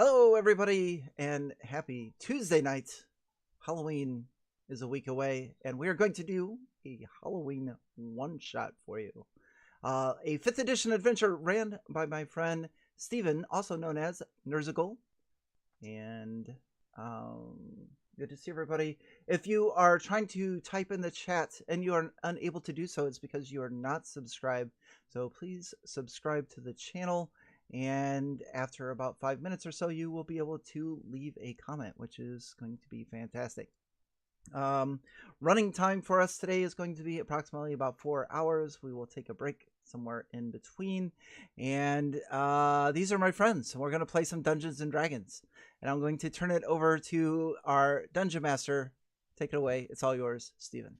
Hello, everybody, and happy Tuesday night. Halloween is a week away, and we are going to do a Halloween one-shot for you. A 5th edition adventure ran by my friend Steven, also known as Nerzugal. And good to see everybody. If you are trying to type in the chat and you are unable to do so, it's because you are not subscribed. So please subscribe to the channel. And after about 5 minutes or so, you will be able to leave a comment, which is going to be fantastic. Running time for us today is going to be approximately about 4 hours. We will take a break somewhere in between. And these are my friends. We're going to play some Dungeons and Dragons. And I'm going to turn it over to our Dungeon Master. Take it away. It's all yours, Steven.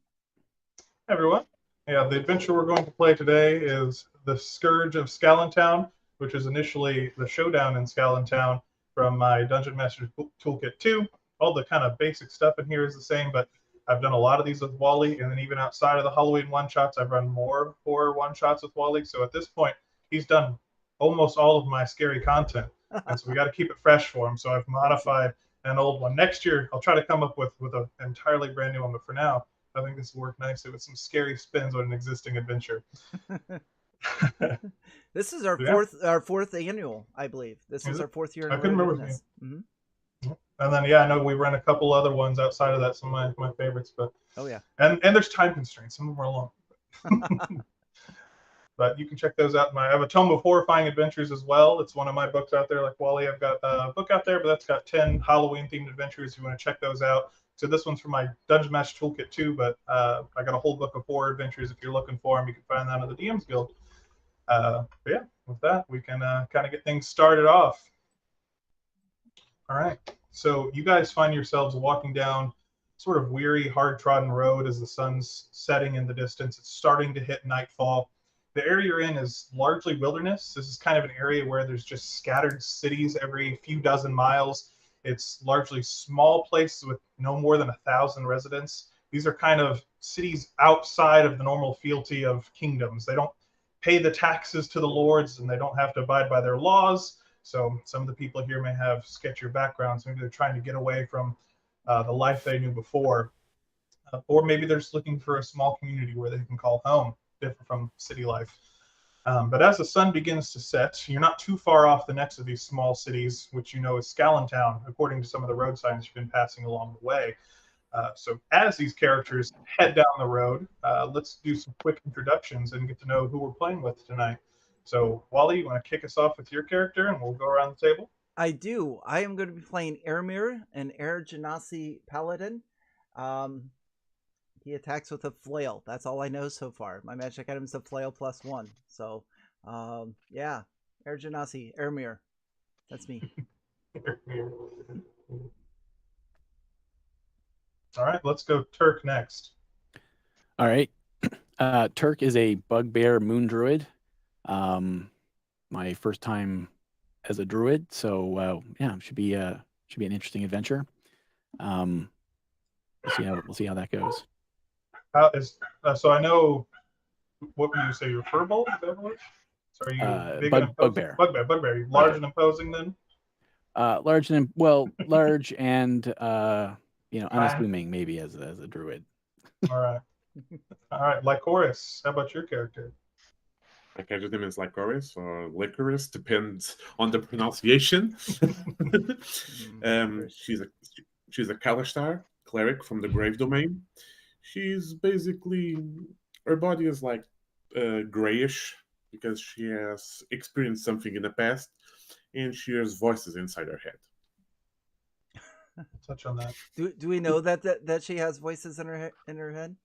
Hey everyone. Yeah, the adventure we're going to play today is the Scourge of Skalintown, which is initially the showdown in Skalintown from my Dungeon Master's Toolkit 2. All the kind of basic stuff in here is the same, but I've done a lot of these with Wally, and then even outside of the Halloween one-shots, I've run more horror one-shots with Wally. So at this point, he's done almost all of my scary content, and so we got to keep it fresh for him. So I've modified an old one. Next year, I'll try to come up with an entirely brand new one, but for now, I think this will work nicely with some scary spins on an existing adventure. This is our fourth annual, I believe. This is our 4th year in I couldn't remember this. Mm-hmm. And then I know we run a couple other ones outside of that, some of my favorites, but oh yeah. And there's time constraints, some of them are long. But you can check those out. I have a Tome of Horrifying Adventures as well. It's one of my books out there. Like Wally, I've got a book out there, but that's got 10 Halloween-themed adventures. If you want to check those out. So this one's for my Dungeon Master Toolkit too, but I got a whole book of horror adventures. If you're looking for them, you can find that at the DM's Guild. But yeah, with that, we can kind of get things started off. All right. So you guys find yourselves walking down sort of weary, hard-trodden road as the sun's setting in the distance. It's starting to hit nightfall. The area you're in is largely wilderness. This is kind of an area where there's just scattered cities every few dozen miles. It's largely small places with no more than 1,000 residents. These are kind of cities outside of the normal fealty of kingdoms. They don't pay the taxes to the lords, and they don't have to abide by their laws. So some of the people here may have sketchier backgrounds. Maybe they're trying to get away from the life they knew before. Or maybe they're just looking for a small community where they can call home, different from city life. But as the sun begins to set, you're not too far off the next of these small cities, which you know is Skalintown, according to some of the road signs you've been passing along the way. So as these characters head down the road, let's do some quick introductions and get to know who we're playing with tonight. So, Wally, you want to kick us off with your character, and we'll go around the table? I do. I am going to be playing Ermir, an Air Genasi paladin. He attacks with a flail. That's all I know so far. My magic item is a flail +1. So, yeah. Air Genasi, Ermir. That's me. All right, let's go Turk next. All right. Turk is a bugbear moon druid. My first time as a druid, so yeah, should be an interesting adventure. We'll see how that goes. So I know, what would you say, your furball? Is that what? So are you big and imposing? Bugbear. Bugbear. You large and imposing then? Large and unassuming maybe as a druid. All right. Lycoris, how about your character? My character's name is Lycoris or Licorice, depends on the pronunciation. She's a Kalashtar cleric from the Grave Domain. She's basically, her body is like grayish because she has experienced something in the past, and she hears voices inside her head. Touch on that. Do we know that she has voices in her head?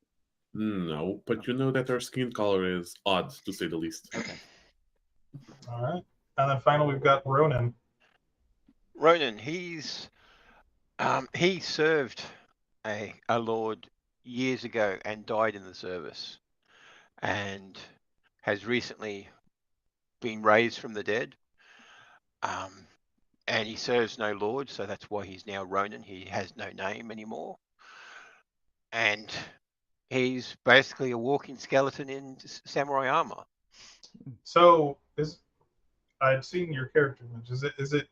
No, but you know that her skin color is odd, to say the least. Okay. All right. And then finally, we've got Ronan. Ronan, he served a lord years ago and died in the service, and has recently been raised from the dead. And he serves no lord, so that's why he's now Ronan. He has no name anymore. And he's basically a walking skeleton in samurai armor. So I'd seen your character image. Is it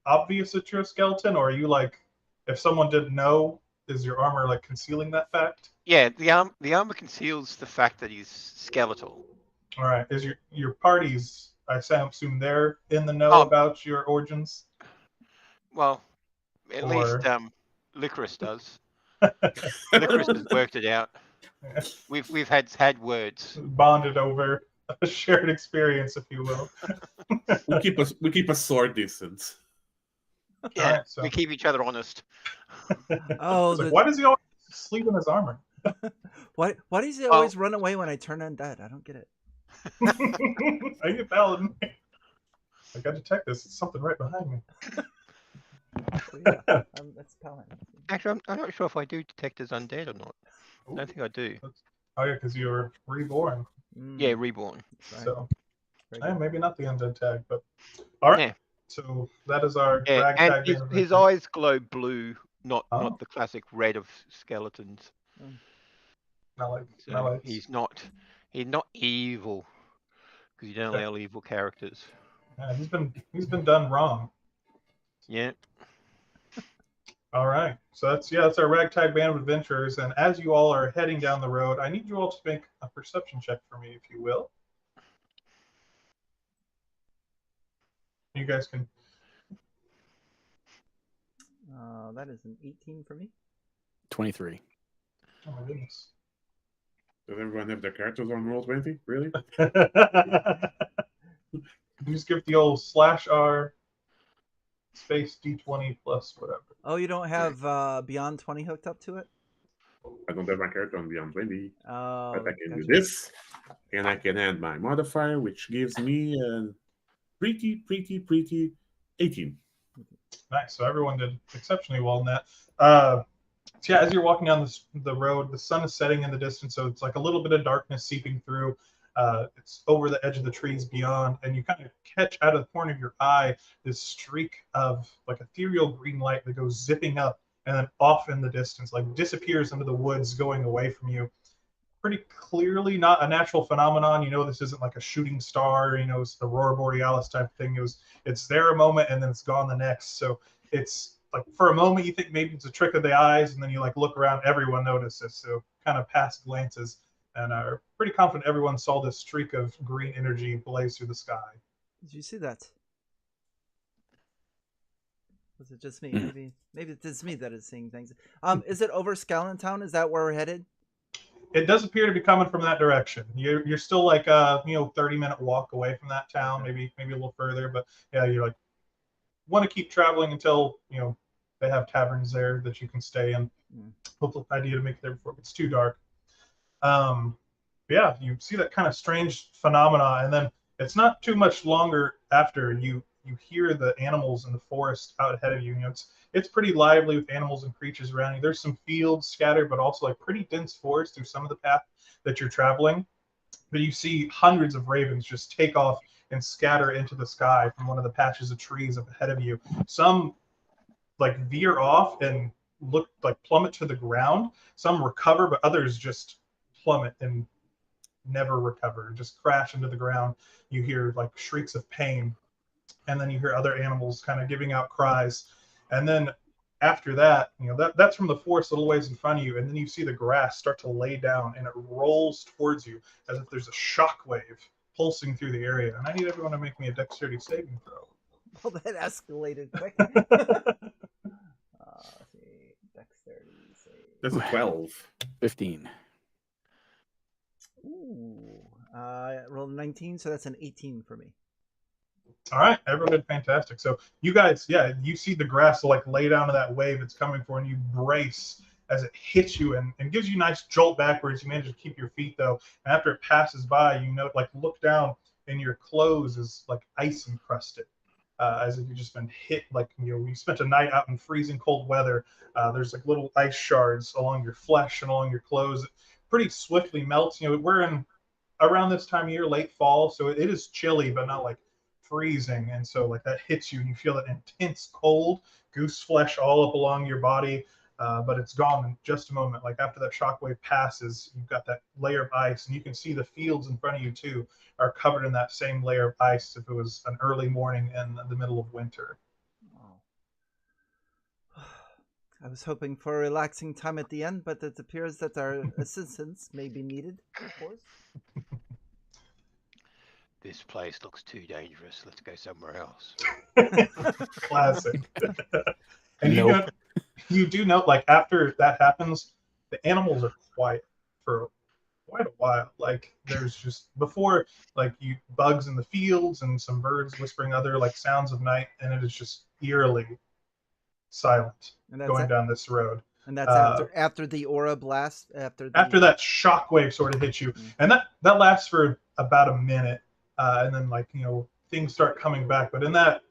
obvious that you're a skeleton, or are you like, if someone didn't know, is your armor like concealing that fact? Yeah, the armor conceals the fact that he's skeletal. All right. Is your parties? I assume they're in the know Oh. about your origins. Well, at least Licorice does. Licorice has worked it out. We've had words. Bonded over a shared experience, if you will. We keep a sword distance. Yeah, right, so- we keep each other honest. Oh, It's like, why does he always sleep in his armor? why does he always run away when I turn undead? I don't get it. Are you a paladin? I got to detect this. It's something right behind me. Well, yeah, that's Paladin. Actually, I'm not sure if I do detect as undead or not. I don't think I do. Oh yeah, because you were reborn. Yeah, reborn. Right. So Very good. maybe not the undead tag, but all right. Yeah. So that is our Yeah, ragtag. and his eyes glow blue, not the classic red of skeletons. Not like, So not like he's not evil, because you don't allow evil characters. yeah, he's been done wrong. Yeah. All right. So that's our ragtag band of adventurers. And as you all are heading down the road, I need you all to make a perception check for me, if you will. You guys can. That is an 18 for me. 23. Oh my goodness. Does everyone have their characters on Roll20? Really? You just give the old /R space D20 plus whatever. Oh, you don't have Beyond 20 hooked up to it? I don't have my character on Beyond 20. Oh, But I can do gotcha. this. And I can add my modifier, which gives me a pretty 18. Nice. So everyone did exceptionally well in that. So yeah, as you're walking down the road, the sun is setting in the distance, so it's like a little bit of darkness seeping through. It's over the edge of the trees beyond, and you kind of catch out of the corner of your eye this streak of like ethereal green light that goes zipping up and then off in the distance, like disappears into the woods, going away from you. Pretty clearly not a natural phenomenon. You know, this isn't like a shooting star, you know, it's the Aurora Borealis type of thing. It's there a moment and then it's gone the next. So it's like for a moment you think maybe it's a trick of the eyes, and then you like look around, everyone notices. So kind of past glances, and are pretty confident everyone saw this streak of green energy blaze through the sky. Did you see that? Was it just me? Maybe it's just me that is seeing things. Is it over Skalintown? Is that where we're headed? It does appear to be coming from that direction. You're still like 30-minute walk away from that town, maybe a little further, but yeah, you're like want to keep traveling until they have taverns there that you can stay in. With the idea to make it there before it gets too dark. Yeah, you see that kind of strange phenomena, and then it's not too much longer after you hear the animals in the forest out ahead of you. It's pretty lively with animals and creatures around you. There's some fields scattered, but also like pretty dense forest through some of the path that you're traveling. But you see hundreds of ravens just take off and scatter into the sky from one of the patches of trees up ahead of you. Some like veer off and look like plummet to the ground. Some recover, but others just plummet and never recover, just crash into the ground. You hear like shrieks of pain, and then you hear other animals kind of giving out cries. And then after that, that's from the forest a little ways in front of you, and then you see the grass start to lay down, and it rolls towards you as if there's a shock wave pulsing through the area. And I need everyone to make me a dexterity saving throw. Well, that escalated quick. Dexterity save. That's a 12. 15. Ooh. Rolled a 19, so that's an 18 for me. All right, everyone did fantastic. So you guys, you see the grass like lay down to that wave it's coming for, and you brace as it hits you and gives you a nice jolt backwards. You manage to keep your feet though, and after it passes by, look down, and your clothes is like ice encrusted, as if you've just been hit. Like you spent a night out in freezing cold weather. There's like little ice shards along your flesh and along your clothes. It pretty swiftly melts. We're in around this time of year, late fall, so it is chilly, but not like freezing, and so like that hits you and you feel that intense cold goose flesh all up along your body, but it's gone in just a moment. Like after that shockwave passes, you've got that layer of ice, and you can see the fields in front of you too are covered in that same layer of ice if it was an early morning in the middle of winter. Oh. I was hoping for a relaxing time at the end, but it appears that our assistance may be needed, of course. This place looks too dangerous. Let's go somewhere else. Classic. And Nope. you do note, like, after that happens, the animals are quiet for quite a while. Like, there's just, before, like, bugs in the fields and some birds whispering other, like, sounds of night, and it is just eerily silent And that's going down this road. And that's after the aura blast. After that shockwave sort of hits you, and that lasts for about a minute, and then, like, things start coming back. But in that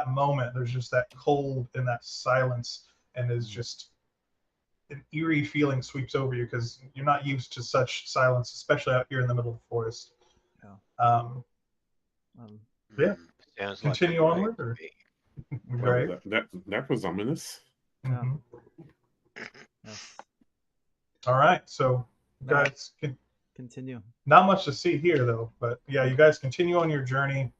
moment, there's just that cold and that silence, and is just an eerie feeling sweeps over you because you're not used to such silence, especially out here in the middle of the forest. Yeah. Yeah. Sounds Continue like a onward, or? Well, Right. that was ominous. Mhm. Yes. All right, so you Now, guys can. continue. Not much to see here, though. But yeah, you guys continue on your journey.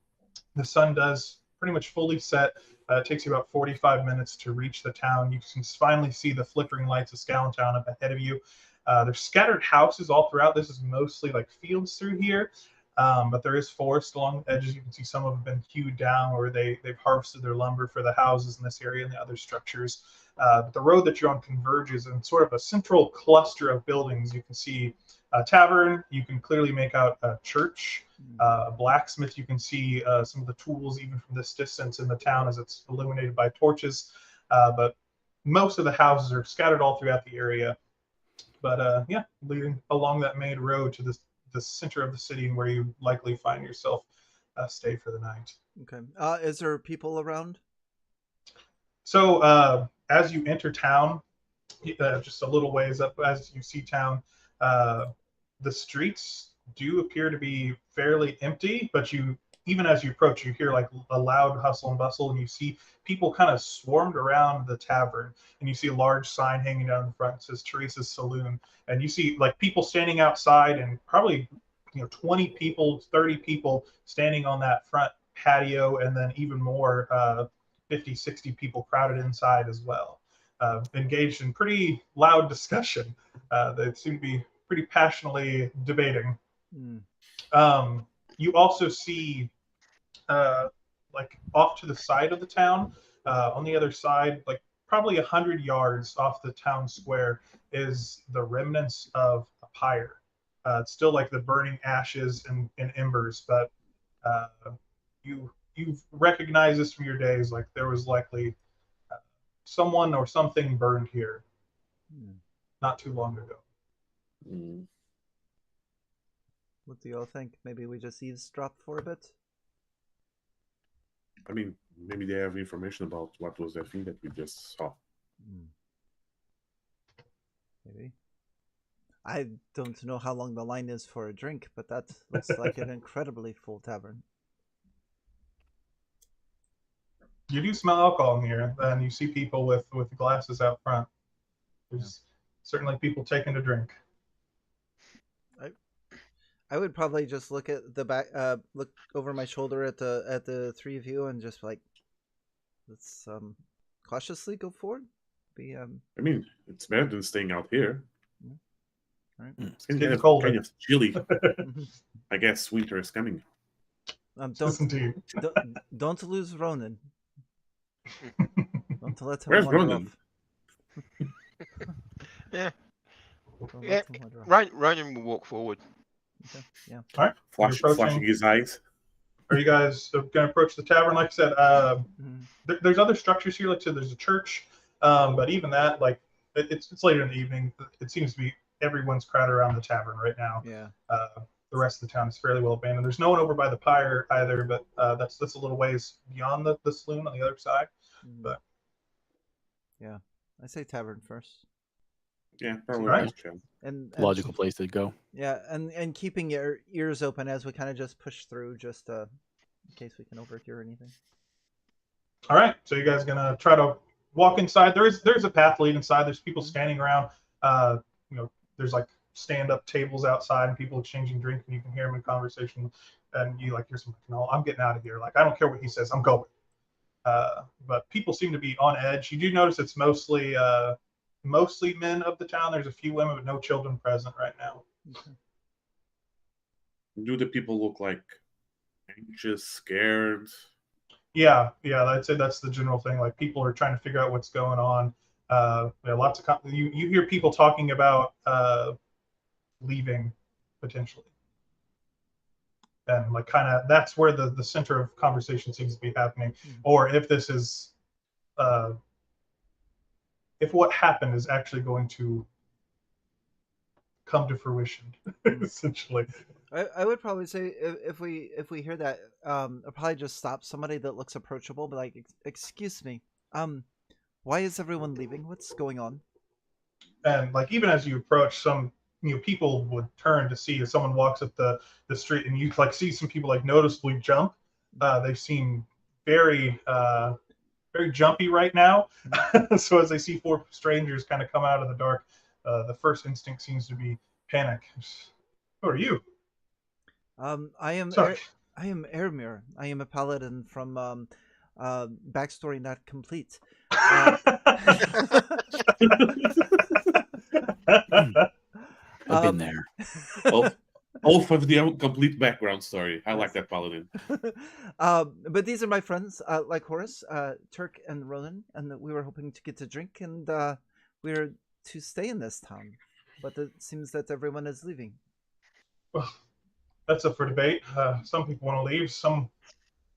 The sun does pretty much fully set. It takes you about 45 minutes to reach the town. You can finally see the flickering lights of Skalintown up ahead of you. There's scattered houses all throughout. This is mostly like fields through here, but there is forest along the edges. You can see some of them have been hewed down, or they've harvested their lumber for the houses in this area and the other structures. But the road that you're on converges in sort of a central cluster of buildings. You can see a tavern. You can clearly make out a church, a blacksmith. You can see some of the tools even from this distance in the town as it's illuminated by torches. But most of the houses are scattered all throughout the area. But yeah, leading along that main road to the center of the city, and where you likely find yourself stay for the night. Okay. Is there people around? So as you enter town, just a little ways up as you see town, the streets do appear to be fairly empty, but even as you approach, you hear like a loud hustle and bustle, and you see people kind of swarmed around the tavern, and you see a large sign hanging down the front that says Teresa's Saloon, and you see like people standing outside, and probably 20 people, 30 people standing on that front patio, and then even more 50, 60 people crowded inside as well, engaged in pretty loud discussion. They seem to be pretty passionately debating. You also see, like off to the side of the town, on the other side, like probably 100 yards off the town square, is the remnants of a pyre. It's still like the burning ashes and embers, but you've recognized this from your days. Like there was likely someone or something burned here not too long ago. What do y'all think? Maybe we just eavesdrop for a bit? I mean, maybe they have information about what was that thing that we just saw. Maybe. I don't know how long the line is for a drink, but that looks like an incredibly full tavern. You do smell alcohol in here, and you see people with glasses out front. There's certainly people taking a drink. I would probably just look at the back, look over my shoulder at the three of you, and just like, let's cautiously go forward. I mean, it's better than staying out here. All right. It's kind of chilly. I guess winter is coming. Don't lose Ronan. Don't let him Where's wander Ronan? off. Yeah. Don't Yeah. let him wander off. Ronan will walk forward. Okay. Yeah. All right. Flashing his eyes. Are you guys going to approach the tavern? Like I said, there's other structures here. Like I said, there's a church, but even that, like it's later in the evening. It seems to be everyone's crowded around the tavern right now. Yeah. The rest of the town is fairly well abandoned. There's no one over by the pyre either, but that's a little ways beyond the saloon on the other side. But yeah, I say tavern first. Yeah, probably. Right. And Logical place to go. Yeah, and keeping your ears open as we kind of just push through, just in case we can overhear anything. All right, so you guys gonna try to walk inside? There's a path leading inside. There's people standing around. There's like stand-up tables outside and people exchanging drinks, and you can hear them in conversation. And you like hear some, I'm getting out of here. Like I don't care what he says, I'm going. But people seem to be on edge. You do notice it's mostly men of the town. There's a few women, but no children present right now. Okay. Do the people look like anxious, scared? Yeah, I'd say that's the general thing. Like people are trying to figure out what's going on. Lots of you hear people talking about leaving potentially, and like kind of that's where the center of conversation seems to be happening. Or if this is if what happened is actually going to come to fruition, essentially. I would probably say if we hear that, I'll probably just stop somebody that looks approachable, but like, excuse me, why is everyone leaving? What's going on? And like even as you approach, some people would turn to see if someone walks up the street, and you like see some people like noticeably jump. They seem very very jumpy right now. So as they see four strangers kind of come out of the dark, the first instinct seems to be panic. Who are you? I am Sorry. I am Ermir. I am a paladin from backstory not complete. I've been there. All of the complete background story. I like that paladin. But these are my friends, like Horace, Turk, and Ronan, and we were hoping to get to drink, and we're to stay in this town. But it seems that everyone is leaving. Well, that's up for debate. Some people want to leave, some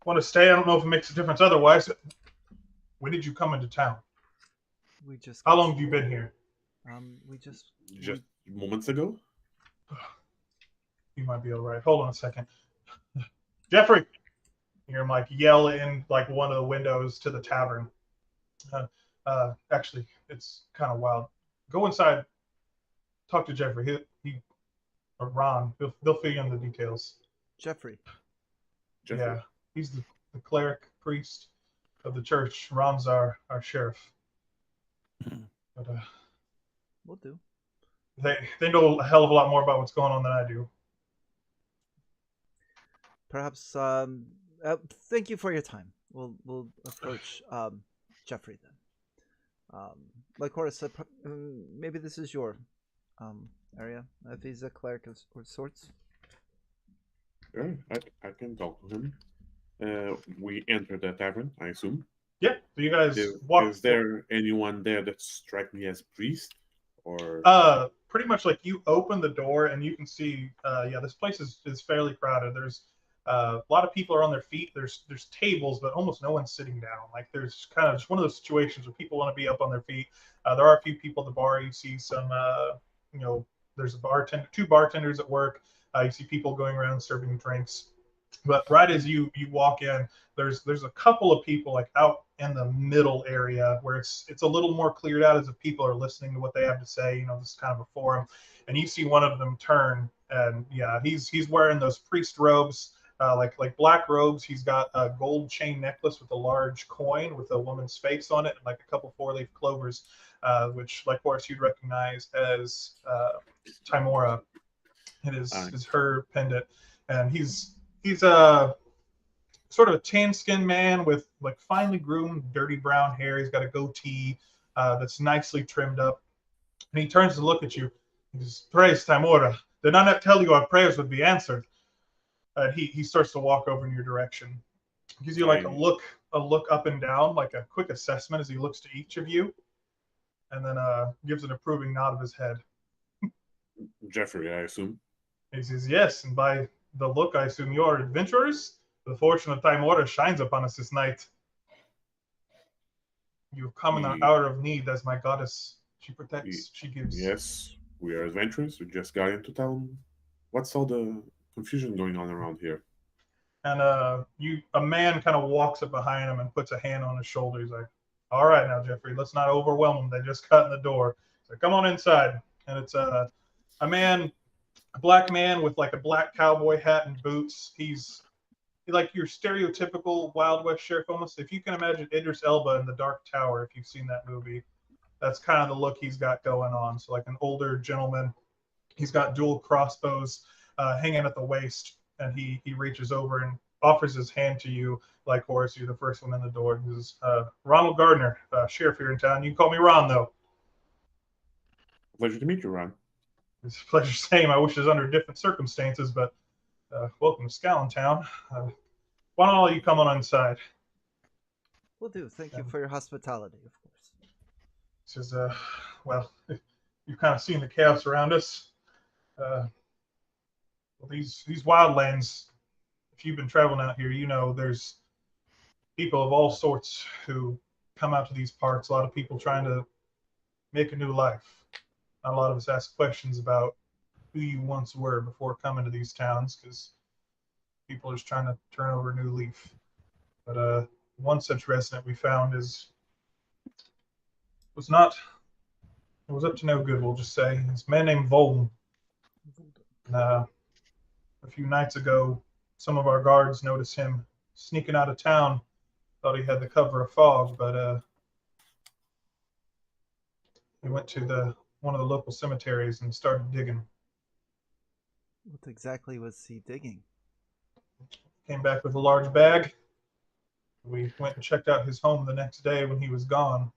want to stay. I don't know if it makes a difference otherwise. When did you come into town? We just. How long have you been here? Just moments ago. You might be all right. Hold on a second. Jeffrey! You hear him like yell in like one of the windows to the tavern. Actually, it's kind of wild. Go inside. Talk to Jeffrey. He or Ron. They'll fill you in the details. Jeffrey. Yeah, he's the cleric priest of the church. Ron's our sheriff. But Will do. they know a hell of a lot more about what's going on than I do. Perhaps. Thank you for your time. We'll approach Jeffrey then. Like Horace said, maybe this is your area. If he's a cleric of sorts. Sure, I can talk to him. We enter the tavern, I assume. Yeah, so you guys walk. Is there anyone there that strike me as priest? Or pretty much like you open the door and you can see this place is fairly crowded. There's a lot of people are on their feet. There's tables, but almost no one's sitting down. Like there's kind of just one of those situations where people want to be up on their feet. There are a few people at the bar. You see some there's a bartender, two bartenders at work. You see people going around serving drinks. But right as you walk in, there's a couple of people like out in the middle area where it's a little more cleared out as if people are listening to what they have to say. This is kind of a forum, and you see one of them turn, and yeah, he's wearing those priest robes, like black robes. He's got a gold chain necklace with a large coin with a woman's face on it, and like a couple four-leaf clovers, which like Horace you'd recognize as Timora. It is her pendant, and he's sort of a tan-skinned man with like finely groomed, dirty brown hair. He's got a goatee that's nicely trimmed up, and he turns to look at you. He says, "Praise Timora. Did I not tell you our prayers would be answered?" He starts to walk over in your direction. He gives you like a look up and down, like a quick assessment as he looks to each of you, and then gives an approving nod of his head. Jeffrey, I assume. He says, "Yes, and by the look, I assume you are adventurers. The fortune of Timora shines upon us this night. You've come in an hour of need as my goddess. She protects, she gives." Yes, we are adventurers. We just got into town. What's all the confusion going on around here? And a man kind of walks up behind him and puts a hand on his shoulder. He's like, "All right now, Jeffrey, let's not overwhelm them. They just cut in the door. So come on inside." And it's a black man with like a black cowboy hat and boots. He's like your stereotypical Wild West sheriff almost. If you can imagine Idris Elba in The Dark Tower, if you've seen that movie, that's kind of the look he's got going on. So like an older gentleman. He's got dual crossbows hanging at the waist, and he reaches over and offers his hand to you. like Horace, you're the first one in the door. This is Ronald Gardner, sheriff here in town. You can call me Ron, though. Pleasure to meet you, Ron. It's a pleasure same. I wish it was under different circumstances, but welcome to Skalintown. Why don't all you come on inside? Will do. Thank you for your hospitality, of course. Says, well, you've kind of seen the chaos around us. Well, these wildlands, if you've been traveling out here, you know there's people of all sorts who come out to these parts. A lot of people trying to make a new life. Not a lot of us ask questions about who you once were before coming to these towns, because people are just trying to turn over a new leaf. But one such resident we found was up to no good, we'll just say. It's a man named Volden. And, a few nights ago, some of our guards noticed him sneaking out of town. Thought he had the cover of fog, but he went to one of the local cemeteries and started digging. What exactly was he digging? Came back with a large bag. We went and checked out his home the next day when he was gone.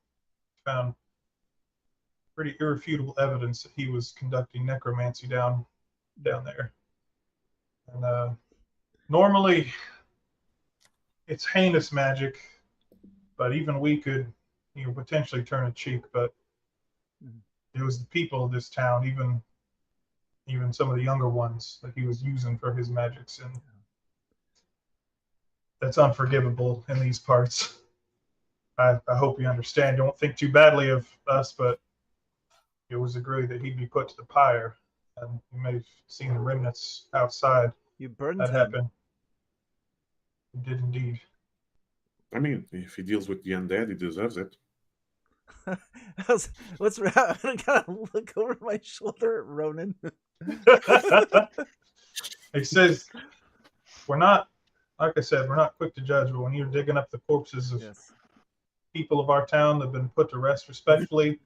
Found pretty irrefutable evidence that he was conducting necromancy down there. And normally it's heinous magic, but even we could, potentially turn a cheek. But it was the people of this town, even some of the younger ones, that he was using for his magics, and that's unforgivable in these parts. I hope you understand. Don't think too badly of us, but it was agreed that he'd be put to the pyre, and you may have seen the remnants outside. You burned That him. happened. He did indeed. I mean, if he deals with the undead, he deserves it. What's wrong? I gotta look over my shoulder at Ronan. He says, we're not, like I said, we're not quick to judge, but when you're digging up the corpses of people of our town that have been put to rest respectfully,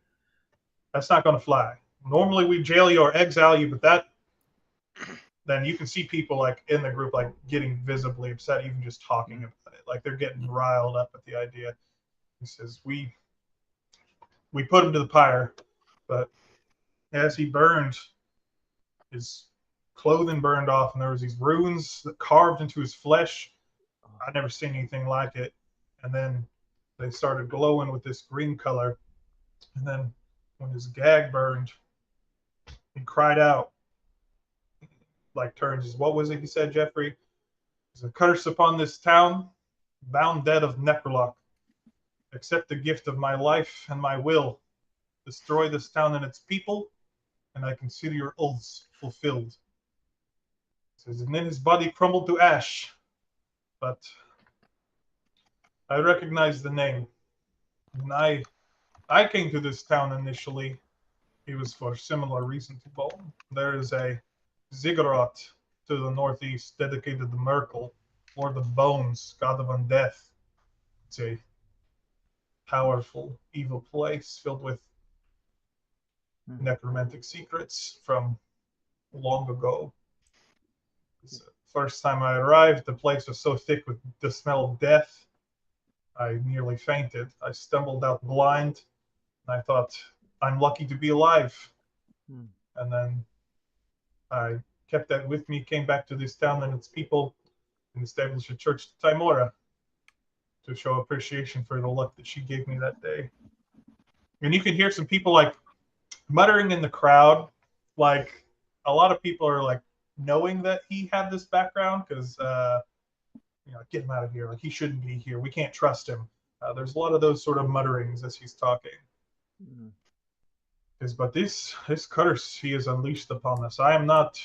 that's not going to fly. Normally we jail you or exile you, but then you can see people like in the group like getting visibly upset, even just talking about it. Like they're getting riled up at the idea. He says, we put him to the pyre, but as he burned, his clothing burned off, and there was these runes that carved into his flesh. I'd never seen anything like it. And then they started glowing with this green color. And then when his gag burned, he cried out, like turns. What was it he said, Jeffrey? There's a curse upon this town, bound dead of Necrolock. Accept the gift of my life and my will. Destroy this town and its people, and I consider your oaths fulfilled. Says, and then his body crumbled to ash. But I recognized the name. And I came to this town initially. It was for a similar reason to Bolton. There is a ziggurat to the northeast dedicated to Merkel, Lord of Bones, God of Undeath. It's a powerful, evil place filled with necromantic secrets from long ago. The first time I arrived, the place was so thick with the smell of death, I nearly fainted. I stumbled out blind, and I thought, I'm lucky to be alive. And then I kept that with me, came back to this town and its people, and established a church to Timora to show appreciation for the luck that she gave me that day. And you can hear some people like muttering in the crowd, like a lot of people are like knowing that he had this background because get him out of here, like he shouldn't be here, we can't trust him. There's a lot of those sort of mutterings as he's talking. But this curse he has unleashed upon us, I'm not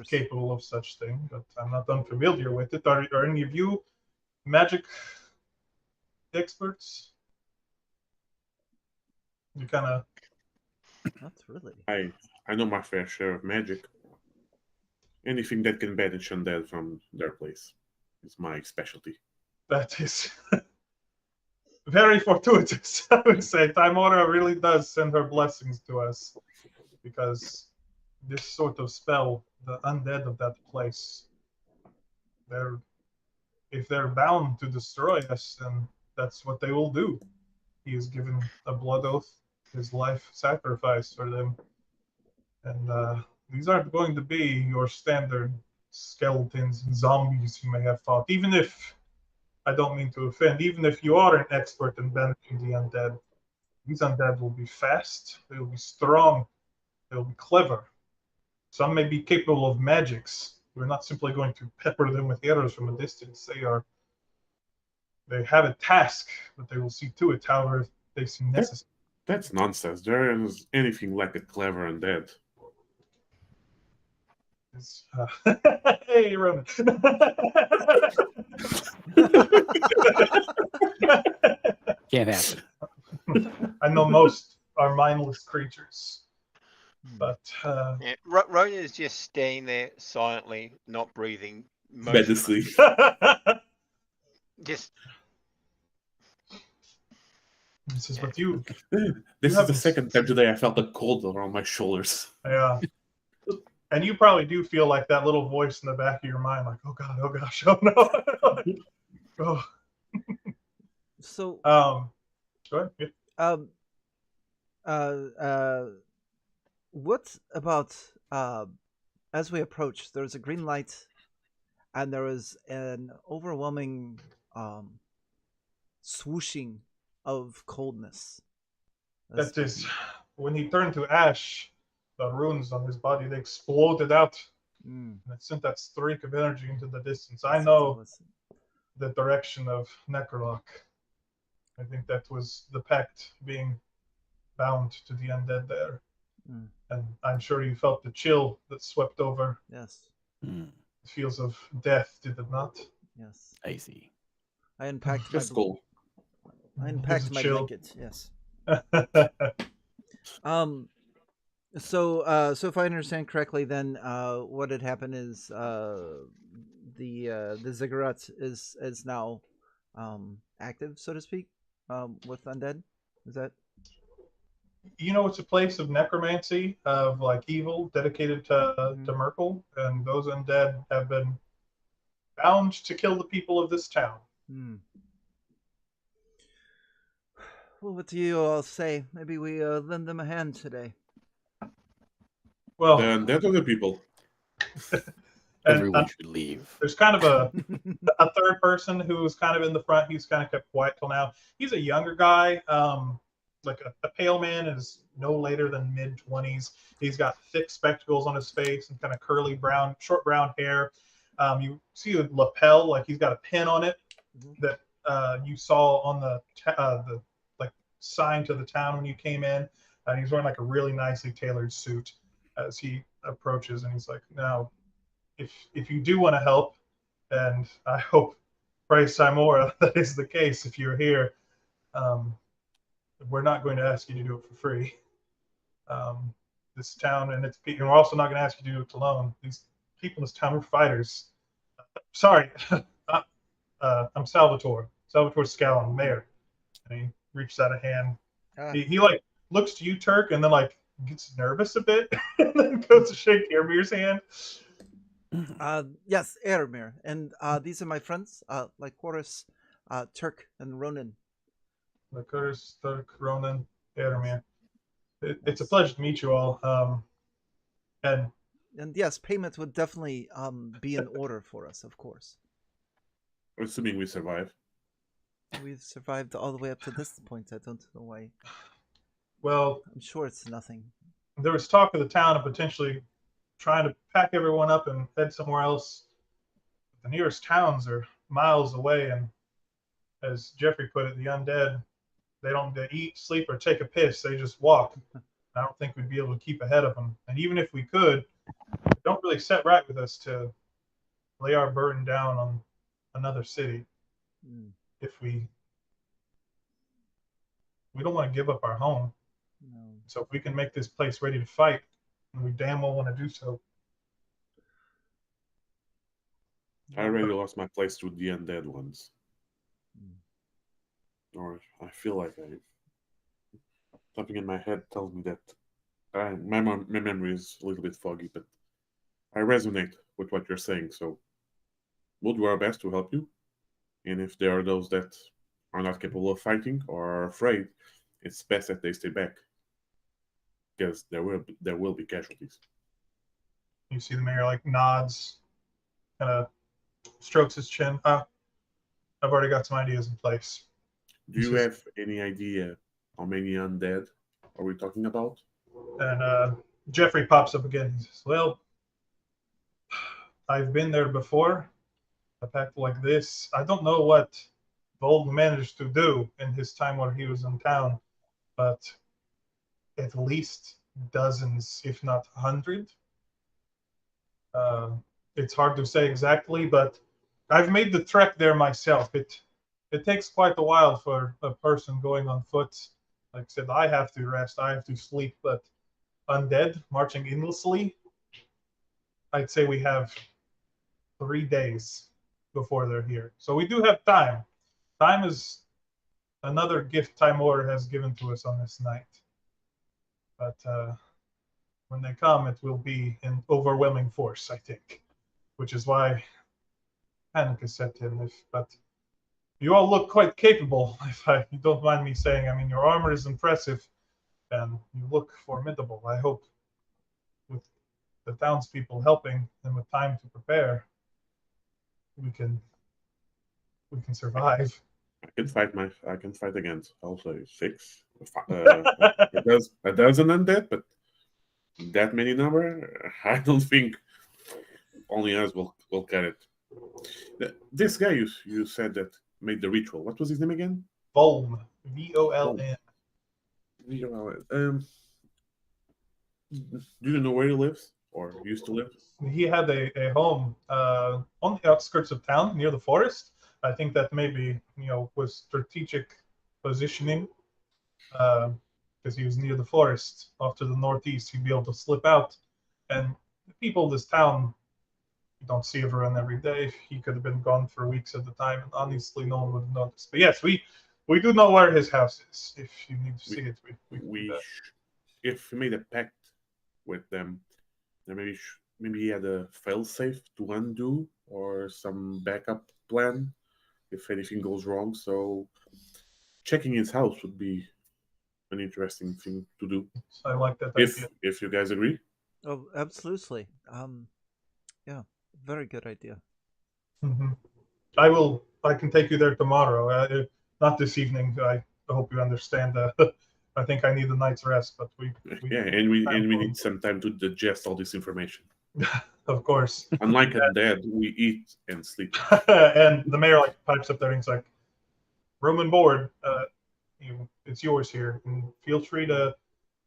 capable of such thing, but I'm not unfamiliar with it. Are any of you magic experts? You kind of. That's really. I know my fair share of magic. Anything that can banish undead from their place is my specialty. That is very fortuitous, I would say. Timora really does send her blessings to us, because this sort of spell, the undead of that place, they're if they're bound to destroy us, then that's what they will do. He has given a blood oath, his life sacrifice for them. And these aren't going to be your standard skeletons and zombies you may have fought. Even if, I don't mean to offend, even if you are an expert in banishing the undead, these undead will be fast, they will be strong, they will be clever. Some may be capable of magics. We're not simply going to pepper them with arrows from a distance. They have a task, but they will see to it however they seem necessary. That's nonsense. There is anything like a clever undead. Hey, Roman. Can't happen. I know most are mindless creatures, but Yeah, Ronan is just staying there silently, not breathing. Medically. Just this is what you. This is the second time today I felt a cold around my shoulders. Yeah. And you probably do feel like that little voice in the back of your mind, like, oh God, oh gosh, oh no. Oh. So, Go ahead. Yeah. what about as we approach? There's a green light, and there is an overwhelming swooshing of coldness. That is, when he turned to ash, the runes on his body, they exploded out. And it sent that streak of energy into the distance. I know the direction of Necrolock. I think that was the pact being bound to the undead there. And I'm sure you felt the chill that swept over. Yes. The feels of death, did it not? Yes. I see. I unpacked Just cool. my blanket. Yes. So if I understand correctly, then what had happened is the ziggurat is now active, so to speak, with undead. Is that? You know, it's a place of necromancy, of like evil, dedicated to Merkel, and those undead have been bound to kill the people of this town. Well, what do you all say? Maybe we lend them a hand today. Well, And that other people. Everyone should leave. There's kind of a third person who's kind of in the front. He's kind of kept quiet till now. He's a younger guy, like a pale man, is no later than mid-20s. He's got thick spectacles on his face and kind of curly brown, short brown hair. You see a lapel, like he's got a pin on it that you saw on the like sign to the town when you came in. And he's wearing like a really nicely tailored suit as he approaches, and he's like, now, if you do want to help, and I hope, praise Simora, that is the case if you're here, we're not going to ask you to do it for free. This town and its people, and we're also not going to ask you to do it alone. These people in this town are fighters. Sorry, I'm Salvatore Scallon, mayor. And he reaches out a hand. He like looks to you, Turk, and then like gets nervous a bit, and then goes to shake Ermir's hand. Yes, Ermir, and these are my friends, like Horus, Turk, and Ronan. Like Horus, Turk, Ronan, Ermir. It's a pleasure to meet you all. And yes, payment would definitely be in order for us, of course. Assuming we survive. We've survived all the way up to this point. I don't know why. Well, I'm sure it's nothing. There was talk of the town of potentially trying to pack everyone up and head somewhere else. The nearest towns are miles away, and as Jeffrey put it, the undead, they don't eat, sleep, or take a piss. They just walk. I don't think we'd be able to keep ahead of them. And even if we could, it don't really set right with us to lay our burden down on another city. If we don't want to give up our home. No. So if we can make this place ready to fight, and we damn well want to do so. I already lost my place to the undead ones. Or I feel like something in my head tells me that my memory is a little bit foggy, but I resonate with what you're saying, so we'll do our best to help you. And if there are those that are not capable of fighting or are afraid, it's best that they stay back, because there will be casualties. You see the mayor like nods, kind of strokes his chin. I've already got some ideas in place. Do you have any idea how many undead are we talking about? And Jeffrey pops up again. He says, "Well, I've been there before. A pact like this. I don't know what Vold managed to do in his time where he was in town, but at least dozens, if not 100. It's hard to say exactly, but I've made the trek there myself. It takes quite a while for a person going on foot. Like I said, I have to rest, I have to sleep, but undead marching endlessly, I'd say we have 3 days before they're here. So we do have time. Time is another gift Time Lord has given to us on this night. But when they come, it will be in overwhelming force, I think, which is why panic is set in. But you all look quite capable, if you don't mind me saying. I mean, your armor is impressive, and you look formidable. I hope with the townspeople helping and with time to prepare, we can survive. I can fight against also 6. A dozen undead, but that many number, I don't think only us will get it. This guy you said that made the ritual. What was his name again? Voln. Voln. Do you know where he lives or used to live? He had a home on the outskirts of town near the forest. I think that maybe was strategic positioning because he was near the forest off to the northeast. He'd be able to slip out, and the people of this town, you don't see everyone every day. He could have been gone for weeks at a time, and honestly, no one would have noticed. But yes, we do know where his house is. If you need to see it, if we made a pact with them, then maybe he had a failsafe to undo or some backup plan if anything goes wrong. So checking his house would be an interesting thing to do. I like that idea. If you guys agree. Oh, absolutely. Yeah, very good idea. Mm-hmm. I can take you there tomorrow. Not this evening. I hope you understand. I think I need a night's rest, but we we need some time to digest all this information. Of course. Unlike undead, we eat and sleep. And the mayor pipes up there and he's like, "Room and board, it's yours here, and feel free to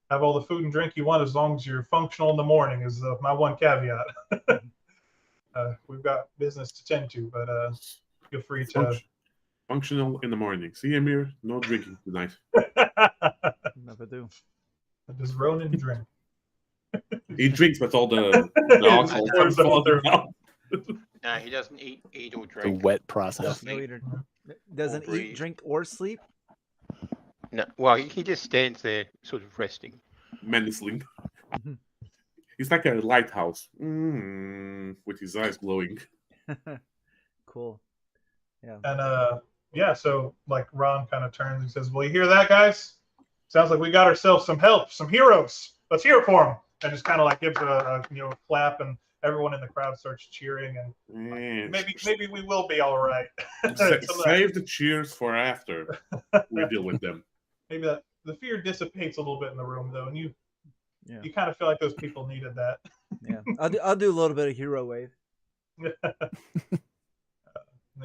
have all the food and drink you want as long as you're functional in the morning." Is my one caveat. We've got business to tend to, but feel free to. Functional in the morning. See, Amir, no drinking tonight. Never do. Does Ronan drink? He drinks, but all the alcohol comes out. No, he doesn't eat or The drink. wet process. No eater. Doesn't eat, drink, or sleep? No, well, he just stands there, sort of resting. Menacing. He's like a lighthouse, with his eyes glowing. Cool. Yeah. And so Ron kind of turns and says, "Well, you hear that, guys? Sounds like we got ourselves some help, some heroes. Let's hear it for them." And just kind of gives a clap, and everyone in the crowd starts cheering, and maybe we will be all right. Save the cheers for after we deal with them. Maybe the fear dissipates a little bit in the room, though, and you kind of feel like those people needed that. Yeah, I'll do a little bit of hero wave. And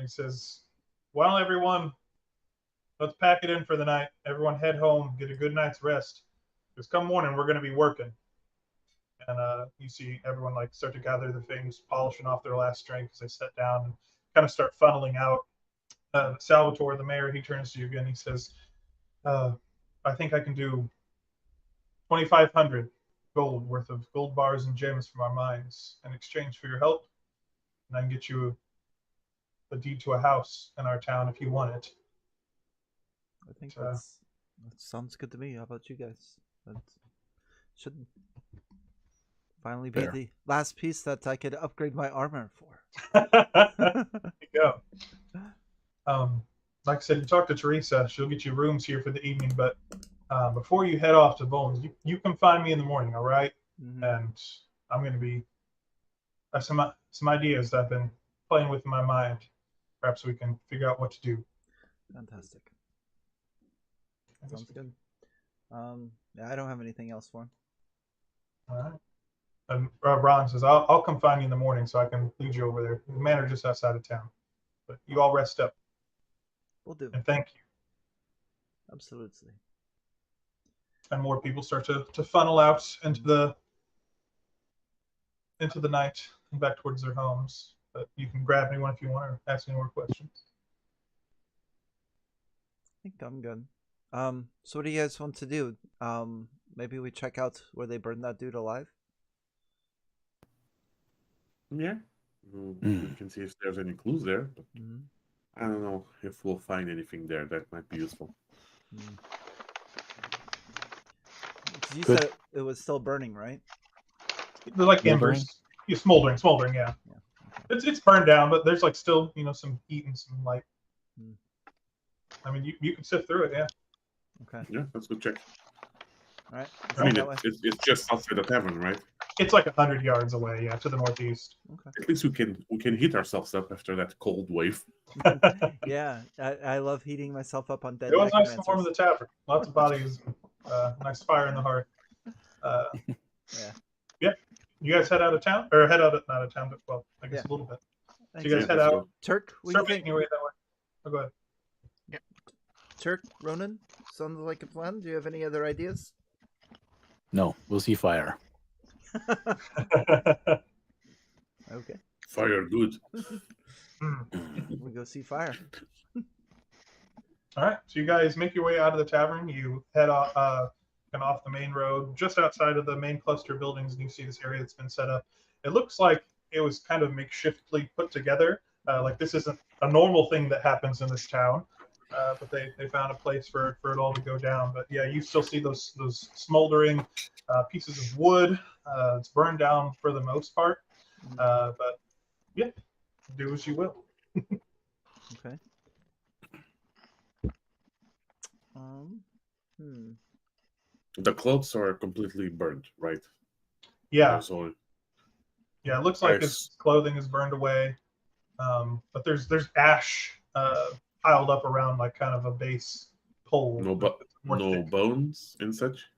he says, "Well, everyone, let's pack it in for the night. Everyone head home, get a good night's rest. Because come morning, we're going to be working." And you see everyone start to gather the things, polishing off their last drink as they sit down and kind of start funneling out. Salvatore, the mayor, he turns to you again. He says, "I think I can do 2,500 gold worth of gold bars and gems from our mines in exchange for your help. And I can get you a deed to a house in our town if you want it." I think that sounds good to me. How about you guys? That should finally be the last piece that I could upgrade my armor for. There you go. Like I said, you talk to Teresa. She'll get you rooms here for the evening. But before you head off to Bones, you come find me in the morning, all right? Mhm. And I'm going to be some ideas that I've been playing with in my mind. Perhaps we can figure out what to do. Fantastic. Sounds good. Yeah, I don't have anything else for him. All right. And Ron says, I'll come find you in the morning so I can lead you over there. The manor just outside of town. But you all rest up. We'll do. And thank you. Absolutely. And more people start to funnel out into the night and back towards their homes. But you can grab anyone if you want or ask any more questions. I think I'm good. So what do you guys want to do? Maybe we check out where they burned that dude alive? Yeah. We can see if there's any clues there. But I don't know if we'll find anything there that might be useful. You said it was still burning, right? They're like Smoldering? embers. Yeah, smoldering, yeah. It's burned down, but there's like still, some heat and some light. I mean, you can sift through it, yeah. Okay. Yeah, let's go check. All right. I mean, it's just outside the tavern, right? It's like 100 yards away, yeah, to the northeast. Okay. At least we can heat ourselves up after that cold wave. Yeah, I love heating myself up on dead It was nice and necromancers. warm in the tavern. Lots of bodies, nice fire in the hearth. Yeah. You guys head out of town, or head out not out of town, but well, I guess a little bit. Thanks. So you guys head let's out. go. Turk, what do Start you think? making your way that way. Oh, go ahead. Turk, Ronan, sounds like a plan. Do you have any other ideas? No, we'll see fire. Okay, Fire good. we go see fire. All right, so you guys make your way out of the tavern. You head off, kind of off the main road, just outside of the main cluster of buildings, and you see this area that's been set up. It looks like it was kind of makeshiftly put together. Like this isn't a normal thing that happens in this town, but they found a place for it all to go down. But yeah, you still see those smoldering pieces of wood. It's burned down for the most part, but yeah, do as you will. Okay. The clothes are completely burned, right? Yeah, So yeah, it looks like Nice. his clothing is burned away, but there's ash piled up around like kind of a base pole. no thick. bones and such.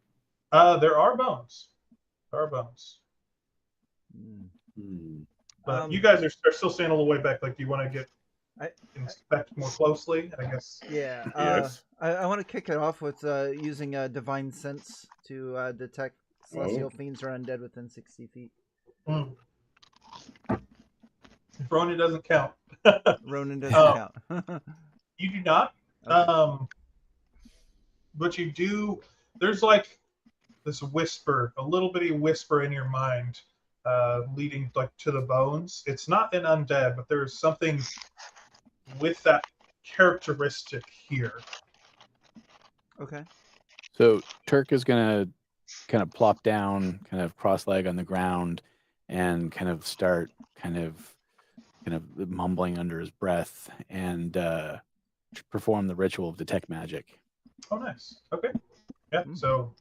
There are bones. There are bones. But you guys are still staying a little way back. Like, do you want to get inspect more closely? I guess. Yeah. Yes. I want to kick it off with using divine sense to detect celestial fiends or undead within 60 feet. Ronan doesn't count. Ronan doesn't count. You do not. Okay. But you do. There's like this whisper, a little bitty whisper in your mind, leading like to the bones. It's not an undead, but there is something with that characteristic here. Okay. So Turk is gonna kind of plop down, kind of cross-leg on the ground, and kind of start kind of mumbling under his breath and perform the ritual of detect magic. Oh, nice. Okay. Yeah. So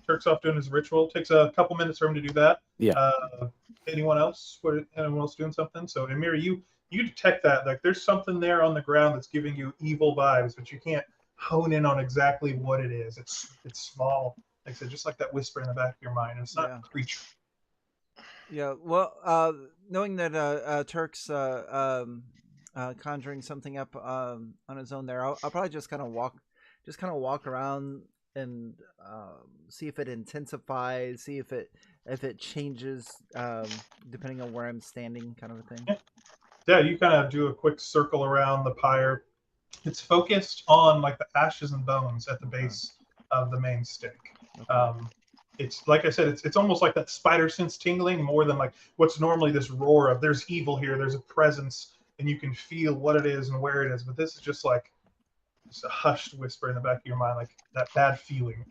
Turk's off doing his ritual. Takes a couple minutes for him to do that. Yeah. Anyone else? Anyone else doing something? So Amir, you detect that like there's something there on the ground that's giving you evil vibes, but you can't hone in on exactly what it is. It's small, like I said, just like that whisper in the back of your mind. And it's not a creature. Yeah. Well, knowing that Turk's conjuring something up on his own there, I'll probably just kind of walk around and see if it intensifies, see if it changes depending on where I'm standing, kind of a thing. Yeah, you kind of do a quick circle around the pyre. It's focused on like the ashes and bones at the base of the main stick. Okay. It's like I said, it's almost like that spider sense tingling more than like what's normally this roar of there's evil here, there's a presence, and you can feel what it is and where it is. But this is just like a hushed whisper in the back of your mind, like that bad feeling.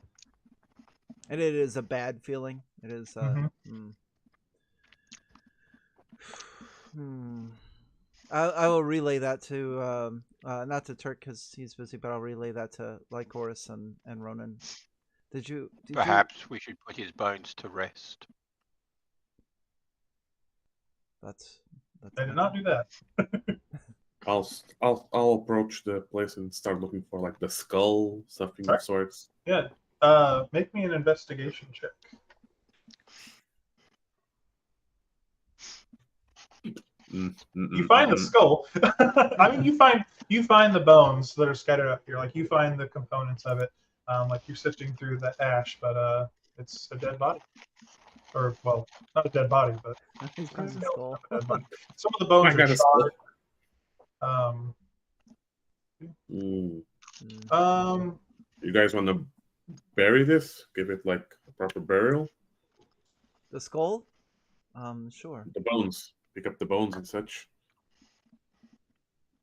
And it is a bad feeling. It is. I will relay that to Not to Turk because he's busy, but I'll relay that to Lycoris and Ronan. Did you? Perhaps we should put his bones to rest. That's I did not do that. I'll approach the place and start looking for like the skull, something of sorts. Yeah. Make me an investigation check. You find the skull. I mean, you find the bones that are scattered up here. Like you find the components of it. Like you're sifting through the ash, but it's a dead body. Or well, not a dead body, but he's got a skull. dead body. Some of the bones are charred. You guys want to bury this? Give it like a proper burial? The skull? Sure. The bones. Pick up the bones and such.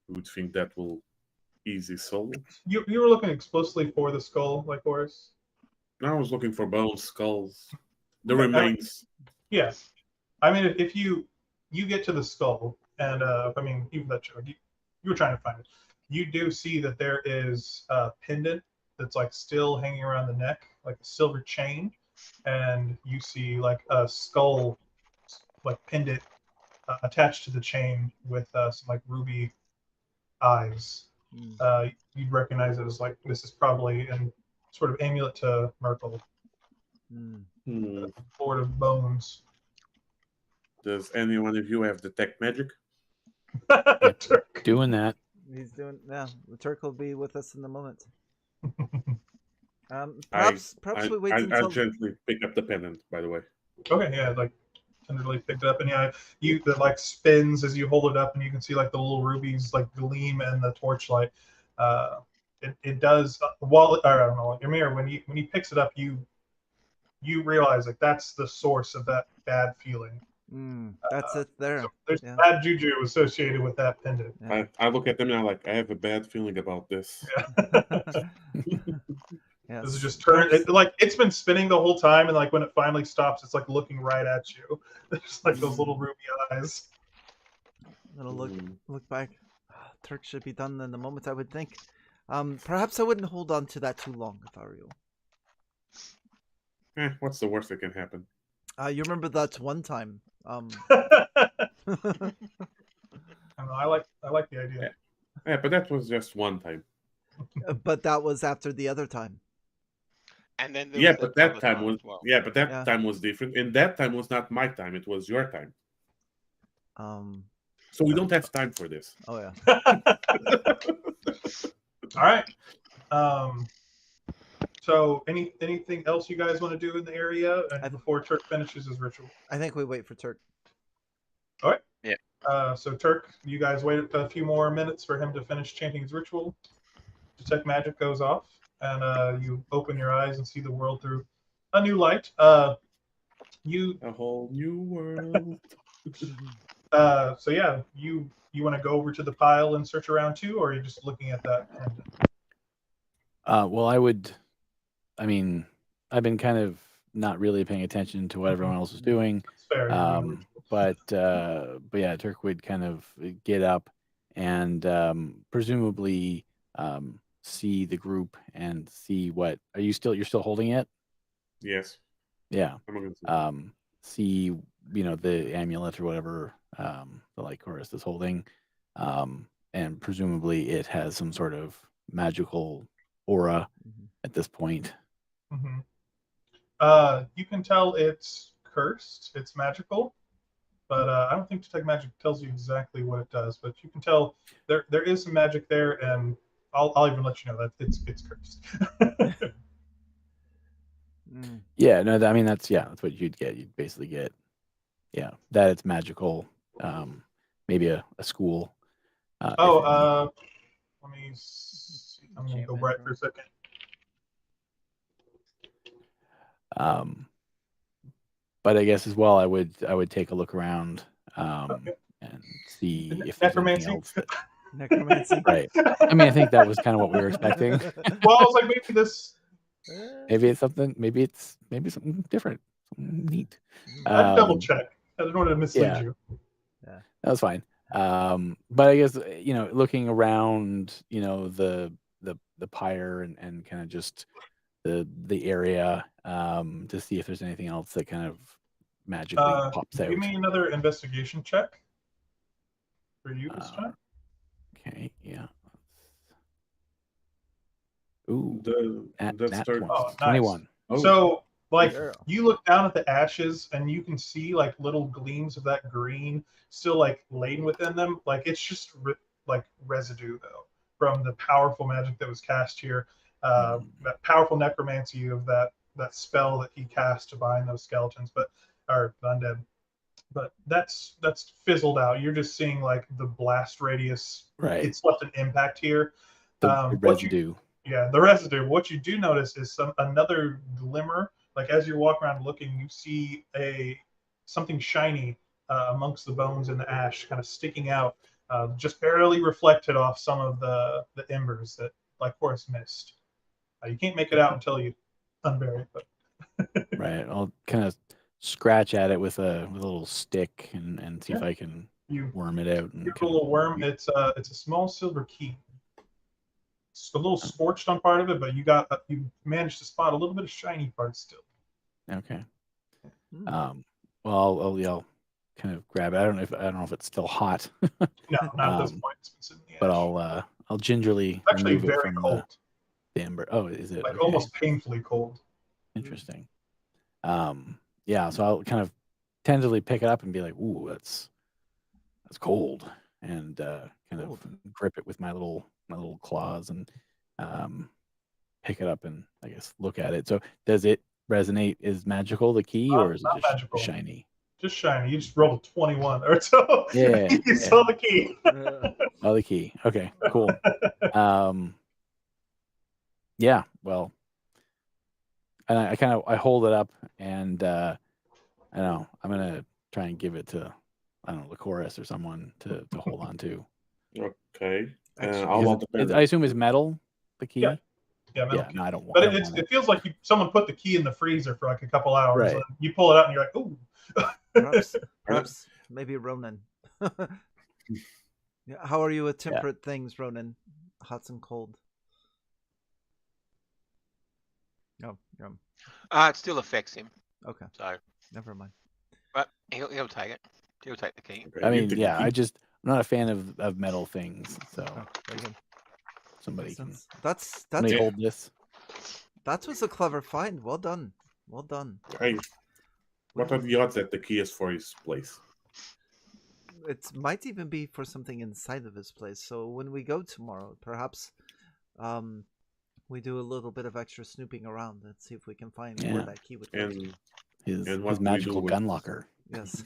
You would think that will ease his soul. You were looking explicitly for the skull, like Horace? No, I was looking for bones, skulls, the remains. Yeah. I mean, if you get to the skull, and I mean, even that you were trying to find it, you do see that there is a pendant that's like still hanging around the neck, like a silver chain, and you see like a skull, like pendant attached to the chain with some like ruby eyes. You'd recognize it as like this is probably a sort of amulet to Merkel, Lord of Bones. Does any one of you have detect magic? Doing that. He's doing. Yeah, the Turk will be with us in a moment. Perhaps we wait until. I'll gently pick up the pendant. By the way. Okay, yeah, like tenderly picked it up, and yeah, it like spins as you hold it up, and you can see like the little rubies like gleam in the torchlight. It does while I don't know, Amir, when he picks it up, you realize like that's the source of that bad feeling. That's it there. So there's bad juju associated with that pendant. Yeah. I look at them and I'm like, I have a bad feeling about this. Yes. This is just it's been spinning the whole time, and like when it finally stops, it's like looking right at you. There's like those little ruby eyes. Little look back. Turk should be done in the moment, I would think. Perhaps I wouldn't hold on to that too long if I were you. What's the worst that can happen? You remember that one time? I like the idea. Yeah, but that was just one time. But that was after the other time. And then but that time was time was different. And that time was not my time; it was your time. So we don't have time for this. Oh yeah. All right. So anything else you guys want to do in the area before Turk finishes his ritual? I think we wait for Turk. All right. Yeah. So Turk, you guys wait a few more minutes for him to finish chanting his ritual. Detect magic goes off, and you open your eyes and see the world through a new light. A whole new world. So yeah, you want to go over to the pile and search around too, or are you just looking at that? Well, I mean, I've been kind of not really paying attention to what everyone else is doing. Fair. But yeah, Turk would kind of get up and presumably see the group and see what you're still holding it? Yes. Yeah. See, the amulet or whatever the Lycoris is holding. And presumably it has some sort of magical aura at this point. You can tell it's cursed, it's magical, but I don't think Detect Magic tells you exactly what it does, but you can tell there is some magic there, and I'll even let you know that it's cursed. Yeah, no, I mean that's what you'd get. You'd basically get that it's magical. Maybe a school. Let me see. I'm gonna go right for a second. But I guess as well, I would take a look around and see if there's anything else. Necromancy. Right. I mean, I think that was kind of what we were expecting. Well, I was like, maybe this. Maybe it's something. Maybe something different, something neat. I'd double check. I didn't want to mislead you. Yeah, that was fine. But I guess looking around, the pyre and kind of just the area, to see if there's anything else that kind of magically pops out. Give me another investigation check for you this time. Okay, yeah. Ooh, That nat starts. 20, Oh, nice. 21. Oh, So, like, Girl. you look down at the ashes and you can see like little gleams of that green still like laden within them. Like it's just like residue though from the powerful magic that was cast here. That powerful necromancy of that spell that he cast to bind those skeletons, or undead. But that's fizzled out. You're just seeing like the blast radius. Right. It's left an impact here. The residue. The residue. What you do notice is another glimmer. Like as you're walking around looking, you see something shiny amongst the bones and the ash, kind of sticking out, just barely reflected off some of the embers that like Horace missed. You can't make it out until you unbury it. But Right. I'll kind of scratch at it with a little stick and see if I can worm it out. And a little worm. It's a small silver key. It's a little scorched on part of it, but you managed to spot a little bit of shiny parts still. Okay. Well, I'll kind of grab it. I don't know if it's still hot. No, not at this point. It's been sitting in the But ash. I'll gingerly It's actually remove it very from cold. the ember. Oh, is it? Like Okay. almost painfully cold. Interesting. Yeah. So I'll kind of tentatively pick it up and be like, "Ooh, that's cold," and kind of grip it with my little claws and pick it up and I guess look at it. So does it resonate? Is magical the key, or is it just magical. shiny? Just shiny. You just rolled a 21 or so. Yeah. You saw the key. Oh, the key. Okay, cool. Yeah. Well, and I hold it up and I don't know. I'm gonna try and give it to Lycoris or someone to hold on to. Okay. I assume it's metal. The key. Yeah. Yeah, metal key. No, I don't want. But it feels like someone put the key in the freezer for like a couple hours. Right. And you pull it out and you're like, ooh. Perhaps maybe Ronan. Yeah, how are you with temperate things, Ronan? Hot and cold. No, It still affects him. Okay. So never mind. But he'll take it. He'll take the key. I mean, yeah. I'm not a fan of metal things. So very good. somebody can. That's hold this. That was a clever find. Well done. Well done. Hey, what are the odds that the key is for his place? It might even be for something inside of his place. So when we go tomorrow, perhaps we do a little bit of extra snooping around and see if we can find where that key would be. And his magical gun locker. Yes.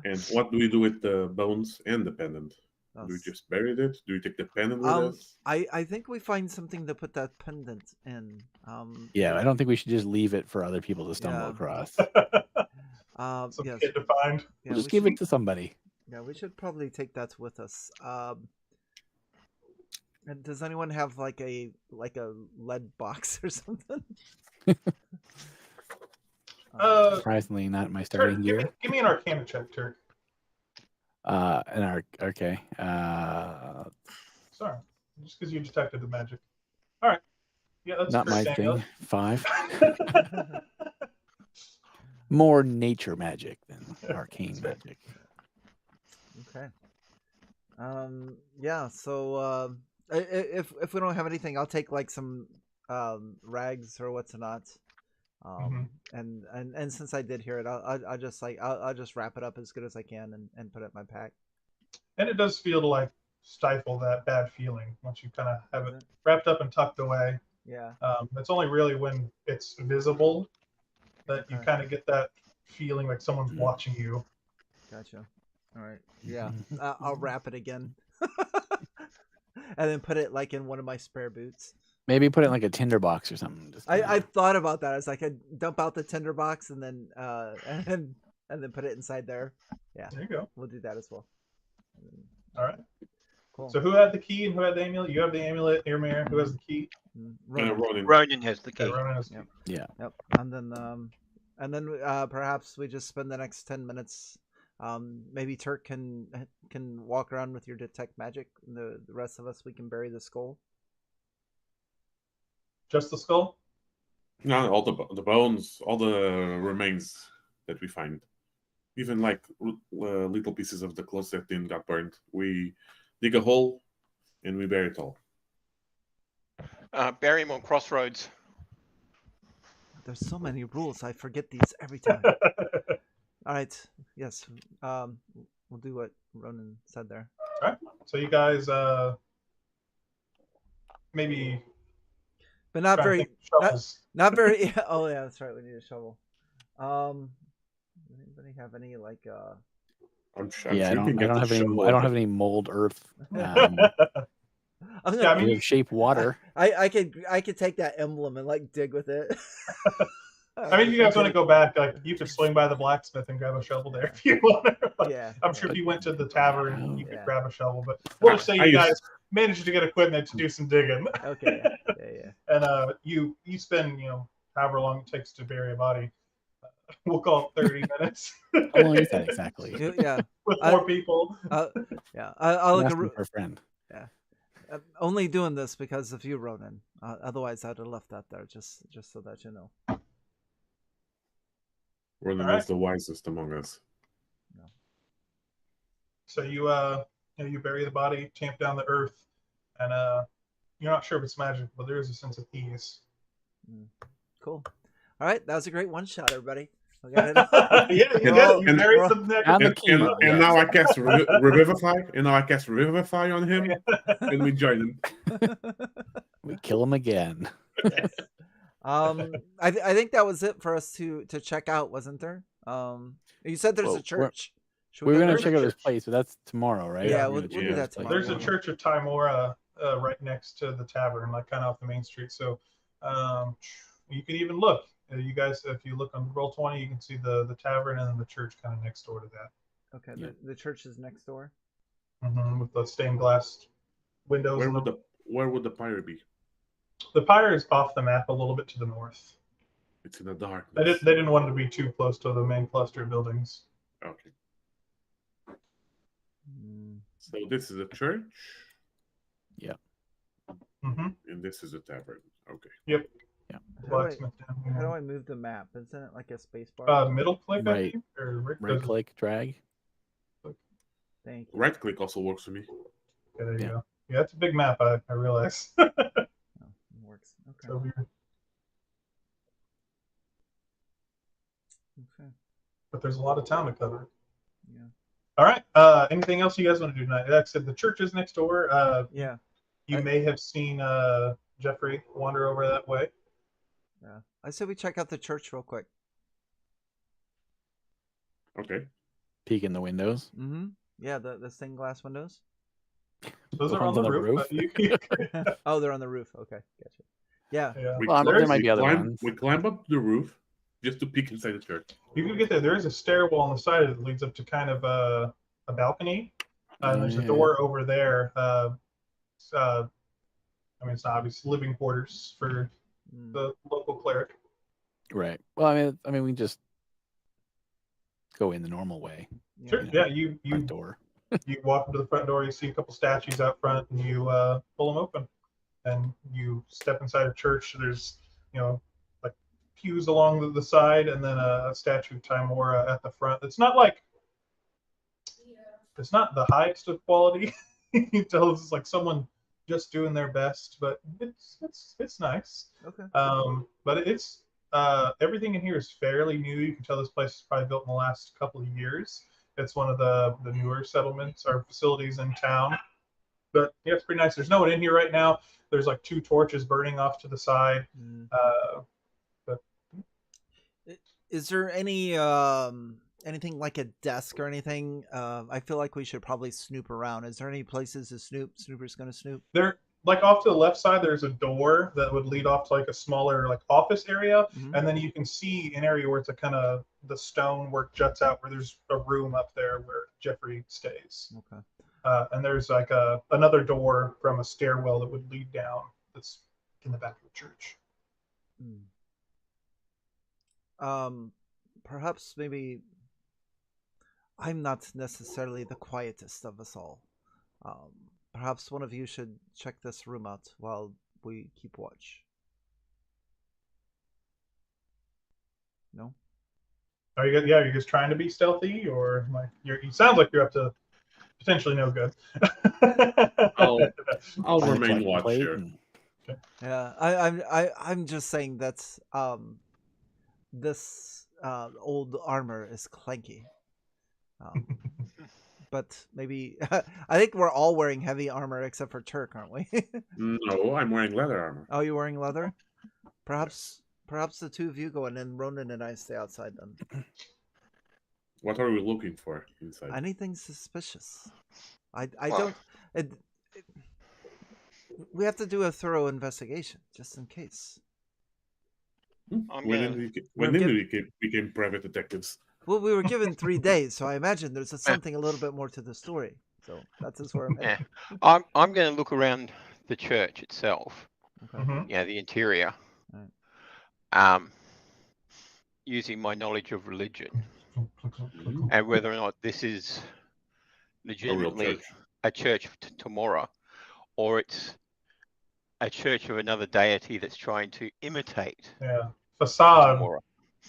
And what do we do with the bones and the pendant? Do we just bury it? Do we take the pendant with us? I think we find something to put that pendant in. Yeah, I don't think we should just leave it for other people to stumble across. Some kid to find. We'll just give it to somebody. Yeah, we should probably take that with us. And does anyone have like a lead box or something? Surprisingly, not my starting gear. Give me an Arcana check, Turk. Okay. Sorry, just because you detected the magic. All right. Yeah, that's not my Daniel. thing. 5. More nature magic than arcane magic. Okay. Yeah. So if we don't have anything, I'll take like some rags or what's not. And since I did hear it, I'll just wrap it up as good as I can and put it in my pack. And it does feel to like stifle that bad feeling once you kind of have it wrapped up and tucked away. Yeah. It's only really when it's visible that you kind of get that feeling like someone's watching you. Gotcha. All right. Yeah. I'll wrap it again. And then put it like in one of my spare boots. Maybe put it in like a tinderbox or something. I thought about that. I was like, I'd dump out the tinderbox and then put it inside there. Yeah. There you go. We'll do that as well. All right. Cool. So who had the key and who had the amulet? You have the amulet, Irmir. Who has the key? Ronan has the key. Ronan has the key. Yeah. Yep. And then perhaps we just spend the next 10 minutes Maybe Turk can walk around with your detect magic, and the rest of us we can bury the skull. Just the skull? No, all the bones, all the remains that we find, even like little pieces of the clothes that didn't got burned. We dig a hole and we bury it all. Bury him on crossroads. There's so many rules. I forget these every time. All right. Yes. We'll do what Ronan said there. All right. So you guys maybe, But not trying to very. think of shovels. Not very. Oh yeah, that's right. We need a shovel. Anybody have any like? I'm sure Yeah, you can get I the don't shovel. have any mold earth. I'm Yeah, I gonna, mean, We have shape water. I could take that emblem and like dig with it. I mean, if you guys want to go back, like you could swing by the blacksmith and grab a shovel there if you want. Yeah. I'm sure if you went to the tavern, you could Yeah. grab a shovel. But we'll just say I you used- guys managed to get equipment to do some digging, Okay. Yeah. and you spend however long it takes to bury a body. We'll call it 30 minutes How long is that exactly? Yeah. with 4 people. Yeah. I'll look. Asking for a friend. I'm only doing this because of you, Ronan. Otherwise, I'd have left that there just so that you know. Ronan All is the wisest among us. So you bury the body, tamp down the earth, and you're not sure if it's magic, but there is a sense of ease. Cool. All right, that was a great one shot, everybody. We got it. Yeah, you We're got all- it. You buried we're- some neck. And the And, key. and now I cast Revivify. And now I cast Revivify on him, and we join him. We kill him again. Yes. I think that was it for us to check out, wasn't there? You said there's Well, a church. Should We were go gonna there? check out this church. place, but that's tomorrow, right? Yeah, We're we'll gonna do check that out this place tomorrow. There's a church of Timora right next to the tavern, like kind of off the main street. So you can even look. You guys, if you look on Roll20, you can see the tavern and then the church kind of next door to that. Okay, Yeah. the church is next door. With the stained glass windows. Where would the pyre be? The pyre is off the map a little bit to the north. It's in the dark. They didn't want it to be too close to the main cluster of buildings. Okay. Mm, So this is a church, Mm-hmm. and this is a tavern. Okay. Yep. How do I- Blacksmith How do down I move the map? Isn't it like a space bar? here. Middle click, I Right. think, or Right click, drag. Thank you. Right click also works for me. Okay, there you Yeah. go. Yeah, it's a big map. I realize. Oh, it works. Okay. So weird. Okay. But there's a lot of town to cover. Yeah. All right. Anything else you guys want to do tonight? Like I said, the church is next door. Yeah. You may have seen Jeffrey wander over that way. Yeah. I said we check out the church real quick. Okay. Peek in the windows. Mm-hmm. Yeah, the stained glass windows. Those The are on ones the on the roof. roof? But you- Oh, they're on the roof. Okay, gotcha. Yeah. yeah. Well, there might be other climb, ones. We climb up the roof just to peek inside the church. You can get there. There is a stairwell on the side that leads up to kind of a balcony. And there's a Yeah. door over there. I mean, it's not obvious living quarters for Mm. the local cleric. Right. Well, I mean, we just go in the normal way. Yeah. Sure. Yeah. You Front door. you walk up to the front door. You see a couple statues out front, and you pull them open, and you step inside a church. There's like pews along the side, and then a statue of Timora at the front. It's not the highest of quality. You tell it's like someone just doing their best, but it's nice. Okay. But it's everything in here is fairly new. You can tell this place is probably built in the last couple of years. It's one of the newer settlements or facilities in town. But yeah, it's pretty nice. There's no one in here right now. There's like 2 torches burning off to the side. Mm. But Is there any anything like a desk or anything? I feel like we should probably snoop around. Is there any places to snoop? Snooper's gonna snoop. there, like off to the left side, there's a door that would lead off to like a smaller like office area, Mhm. and then you can see an area where it's a kind of the stonework juts out, where there's a room up there where Jeffrey stays. Okay. And there's like another door from a stairwell that would lead down. That's in the back of the church. Perhaps maybe I'm not necessarily the quietest of us all. Perhaps one of you should check this room out while we keep watch. No? Are you? Yeah, are you just trying to be stealthy, or like you sound like you're up to potentially no good. I'll Find a remain collector watch plate here. and- Yeah, I'm just saying that this old armor is clanky. But maybe I think we're all wearing heavy armor except for Turk, aren't we? No, I'm wearing leather armor. Oh, you're wearing leather? Perhaps the two of you go in and Ronan and I stay outside then. What are we looking for inside? Anything suspicious? I Well- don't. We have to do a thorough investigation just in case. I'm When gonna- did We're we became private detectives? Well, we were given 3 days, so I imagine there's something a little bit more to the story. So that is where I'm headed. Yeah. I'm going to look around the church itself. Okay. Mhm. Yeah, the interior. Right. Using my knowledge of religion Mhm. and whether or not this is legitimately church. a church of Tamora, or it's a church of another deity that's trying to imitate Yeah, facade. Tamora.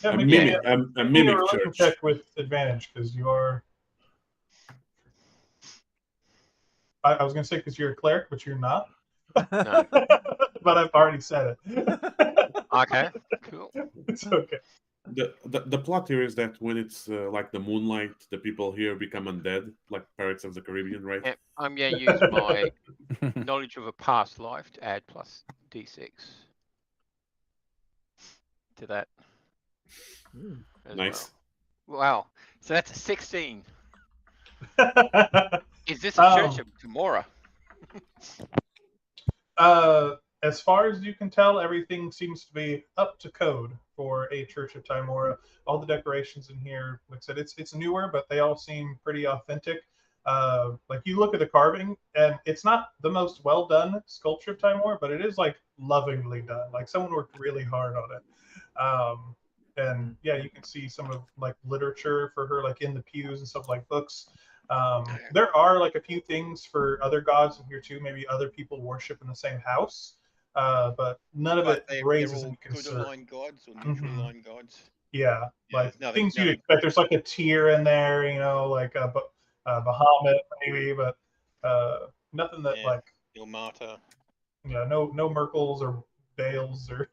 Yeah, A make me mimic, a a mimic religion church. check with advantage because you are. I was gonna say because you're a cleric, but you're not. No. But I've already said it. Okay, cool. It's okay. The plot here is that when it's like the moonlight, the people here become undead, like Pirates of the Caribbean, right? Yeah, I'm going to use my knowledge of a past life to add plus D6 to that as Nice. well. Wow. So that's a 16. Is this a church of Tamora? As far as you can tell, everything seems to be up to code for a Church of Timora. All the decorations in here, like I said, it's newer, but they all seem pretty authentic. Like you look at the carving, and it's not the most well done sculpture of Timor, but it is like lovingly done. Like someone worked really hard on it. And yeah, you can see some of like literature for her, like in the pews and stuff like books. There are like a few things for other gods in here too. Maybe other people worship in the same house, but none of it raises any concern. good aligned gods or neutral Mhm. aligned gods. Yeah, Yeah, like nothing- things you'd nothing expect. There's like a tier in there, you know, like a Bahamut maybe, but nothing that Yeah. like Ilmata. no Merkles or Bales or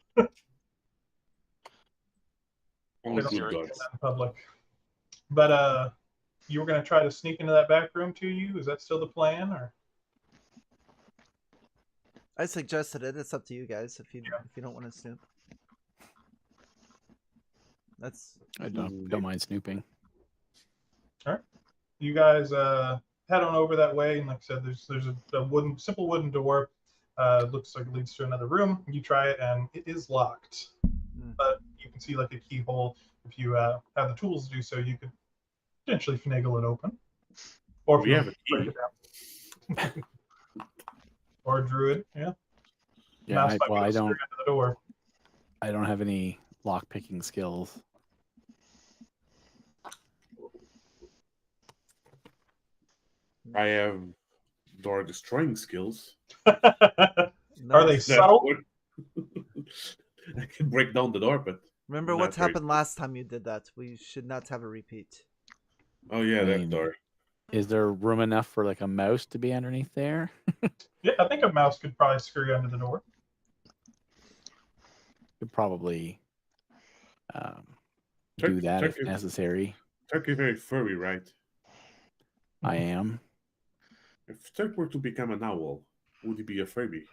Only they don't good do gods. that in public. But you were gonna try to sneak into that back room to you? Is that still the plan, or? I suggested it. It's up to you guys if you don't want to snoop. That's I don't mind snooping. You guys head on over that way, and like I said, there's a simple wooden door. Looks like it leads to another room. You try it, and it is locked. But you can see like a keyhole. If you have the tools to do so, you could potentially finagle it open. Or if We you have a break key. it down. Or a druid, yeah. Yeah, Mouse I might be able to screw don't. into the door. I don't have any lock picking skills. I have door destroying skills. Are they nice. subtle? I can break down the door, but Remember not what very- happened last time you did that. We should not have a repeat. Oh yeah, I that mean- door. Is there room enough for like a mouse to be underneath there? Yeah, I think a mouse could probably screw under the door. Could probably Turk- do that if Turk is- necessary. Turk is very furry, right? I am. If Turk were to become an owl, would he be a furby?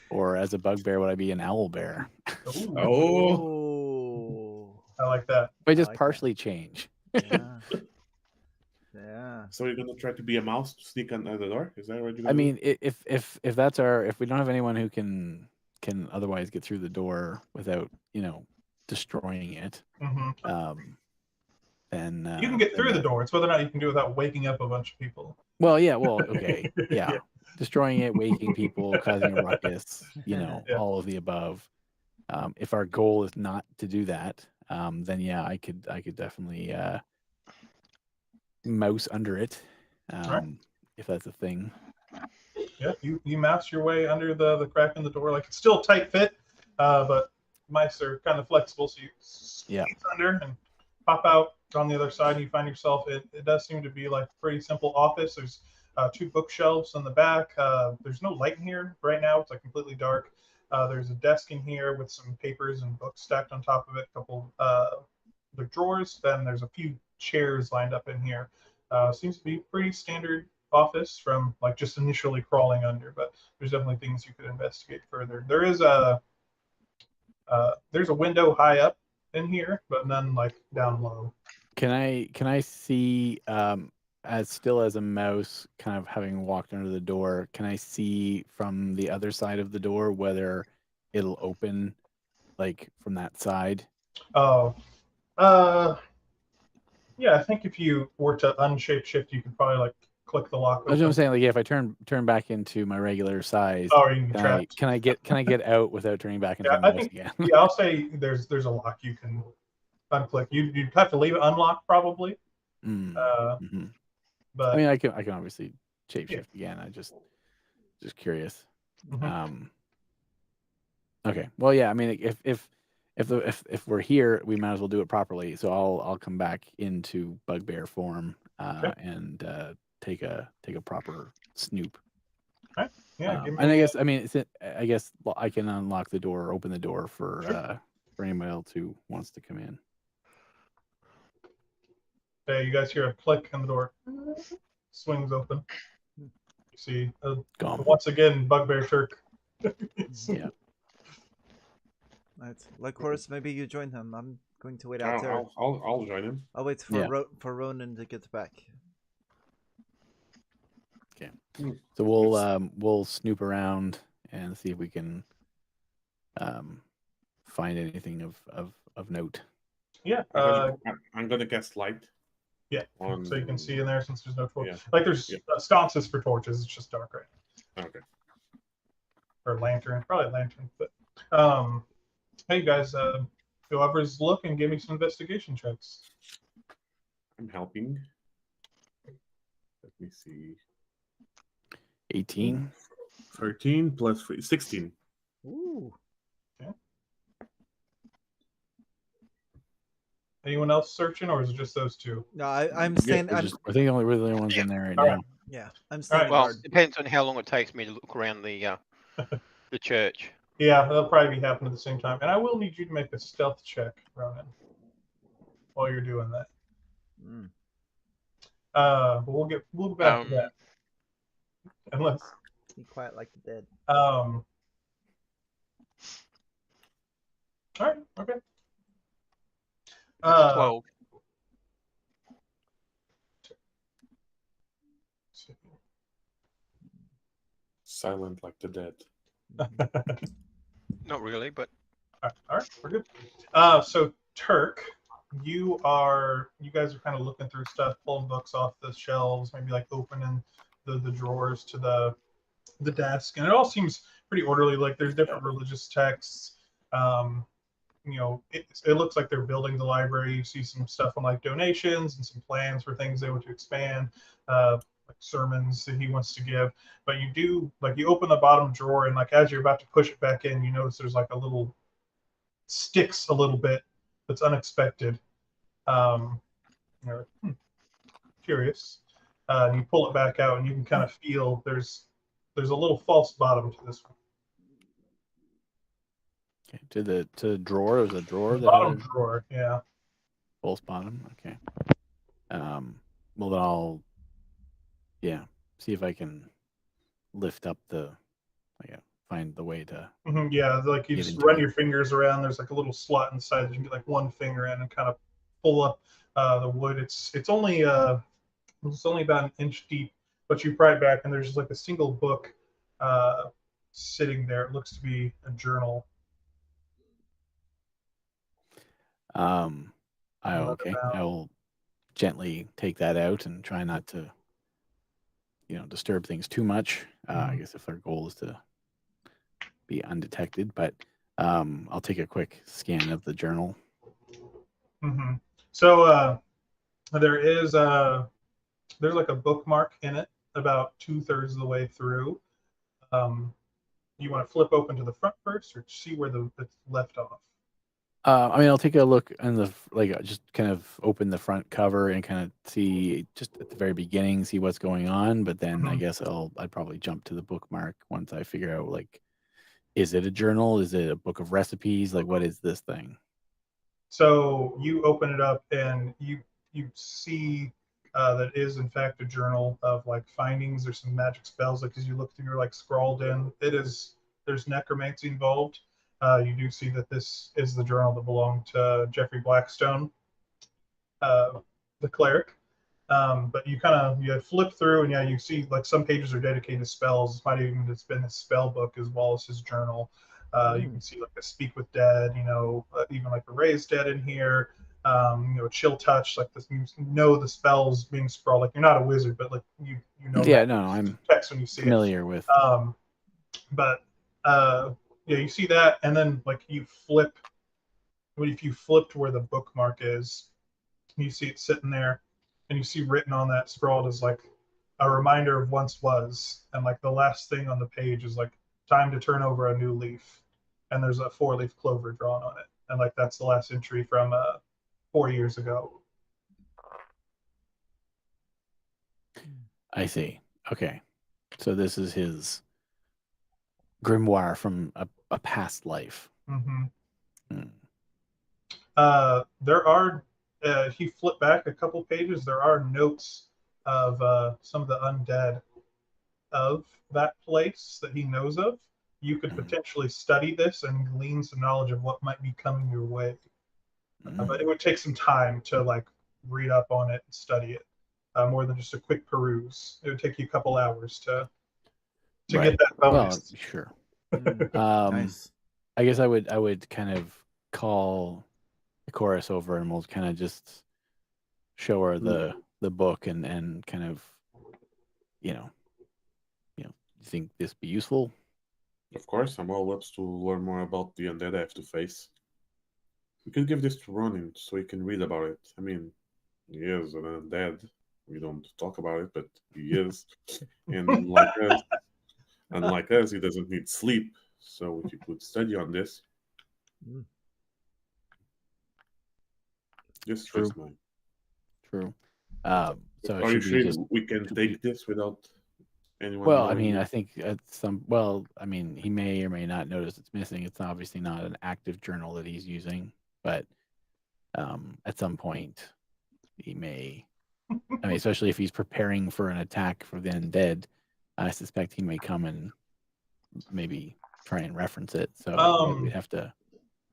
Or as a bugbear, would I be an owl bear? Ooh, Oh, Oh. I like that. If I just like that. partially change. Yeah. Yeah. so you're gonna try to be a mouse to sneak under the door? Is that what you're I gonna mean, if that's our if we don't have anyone who can otherwise get through the door without destroying it, hmm then You can get through then the door. It's whether or not you can do it without waking up a bunch of people. Well, yeah, well, okay, yeah. Yeah. Destroying it, waking people, causing a ruckus, Yeah. all of the above. If our goal is not to do that, then yeah, I could definitely mouse under it, Right. if that's a thing. Yeah, you mouse your way under the crack in the door. Like it's still tight fit, but mice are kind of flexible, so you Yeah. squeeze under and pop out on the other side, and you find yourself. It does seem to be like a pretty simple office. There's 2 bookshelves on the back. There's no light in here right now. It's like completely dark. There's a desk in here with some papers and books stacked on top of it. A couple the drawers. Then there's a few chairs lined up in here. Seems to be pretty standard office from like just initially crawling under, but there's definitely things you could investigate further. There's a window high up in here, but none like down low. Can I see, as still as a mouse, kind of having walked under the door, can I see from the other side of the door whether it'll open, like from that side? Oh, yeah. I think if you were to unshape shift, you could probably like click the lock. That's what I'm Open. saying. Like, yeah, if I turn back into my regular size, Oh, you can can I trapped. can I get out without turning back into Yeah, a I mouse think. again? Yeah, I'll say there's a lock you can unclick. You'd have to leave it unlocked probably. Mm, Uh, mhm. but I mean, I can obviously shapeshift again. I just curious. mhm. Okay. Well, yeah. I mean, if we're here, we might as well do it properly. So I'll come back into bugbear form, Okay. and take a proper snoop. Yeah, give me. And I guess I guess I can unlock the door, open the door for Sure. for anybody else who wants to come in. Okay, you guys hear a click on the door. Swings open. You see, Gone. once again, Bugbear Turk. Yeah. Right. Lycoris, maybe you join him. I'm going to wait out there. I'll join him. I'll wait for Yeah. for Ronan to get back. Okay. Hmm. So we'll snoop around and see if we can find anything of note. Yeah. I'm gonna cast light. Yeah. On, So you can see in there since there's no torch. Yeah. Like there's Yeah. sconces for torches. It's just dark right now. Okay. Or lantern, probably lantern. But hey guys, whoever's looking, give me some investigation checks. I'm helping. Let me see. 18. 13 plus 3, 16. Ooh. Anyone else searching, or is it just those two? No, I'm staying. We're I'm, I think we're the only ones in there right All now. right. yeah, I'm staying Well, guard. depends on how long it takes me to look around the church. Yeah, they'll probably be happening at the same time. And I will need you to make a stealth check, Ronan, while you're doing that. Mm. But we'll get back to that. Unless Be quiet like the dead. all right, okay. 12. Silent like the dead. Not really, but All right, we're good. So Turk, you guys are kind of looking through stuff, pulling books off the shelves, maybe like opening the drawers to the desk, and it all seems pretty orderly. Like there's different religious texts. It looks like they're building the library. You see some stuff on like donations and some plans for things they want to expand, like sermons that he wants to give. But you open the bottom drawer, and like as you're about to push it back in, you notice there's like a little sticks a little bit that's unexpected. You're like, curious. And you pull it back out, and you can kind of feel there's a little false bottom to this one. Okay. To the drawer. There's a drawer. Bottom drawer, yeah. False bottom. Okay. Well, then I'll see if I can lift up find the way to. Yeah, like you Get just into run it. your fingers around. There's like a little slot inside that you can get like one finger in and kind of pull up the wood. It's only about an inch deep, but you pry it back and there's just like a single book sitting there. It looks to be a journal. Okay. I will gently take that out and try not to, disturb things too much. I guess if our goal is to be undetected, but I'll take a quick scan of the journal. Mm-hmm. So there's like a bookmark in it about 2/3 of the way through. You want to flip open to the front first, or see where it's left off? I mean, I'll take a look on the just kind of open the front cover and kind of see just at the very beginning, see what's going on. But then I guess I'd probably jump to the bookmark once I figure out, like, is it a journal? Is it a book of recipes? Like, what is this thing? So you open it up and you see that is in fact a journal of like findings. There's some magic spells, like as you look through, you're like scrawled in. There's necromancy involved. You do see that this is the journal that belonged to Jeffrey Blackstone, the cleric. But you flip through, and yeah, you see like some pages are dedicated to spells. It might even have been his spell book as well as his journal. You can see like a speak with dead, even like a raise dead in here. Chill touch, like this. You know the spells being scrawled. Like you're not a wizard, but like you know. Yeah, no, I'm text when you see familiar with. But yeah, you see that, and then like if you flip to where the bookmark is, you see it sitting there, and you see written on that scrawled as like a reminder of once was, and like the last thing on the page is like time to turn over a new leaf, and there's a 4-leaf clover drawn on it, and like that's the last entry from 4 years ago. I see. Okay, so this is his grimoire from a past life. Mm-hmm. There are, if you flip back a couple pages, there are notes of some of the undead of that place that he knows of. You could potentially study this and glean some knowledge of what might be coming your way. But it would take some time to like read up on it and study it, more than just a quick peruse. It would take you a couple hours to get that bonus. Well, sure. Nice. I guess I would kind of call the chorus over, and we'll kind of just show her the book and kind of, you think this be useful? Of course, I'm all up to learn more about the undead I have to face. We could give this to Ronin so he can read about it. I mean, he is an undead. We don't talk about it, but he is. And unlike us, he doesn't need sleep. So if you could study on this. Just mine. True. So are you sure we can take this without anyone? Well, I mean, I think he may or may not notice it's missing. It's obviously not an active journal that he's using, but at some point he may. I mean, especially if he's preparing for an attack for the undead, I suspect he may come and maybe try and reference it. So we'd have to.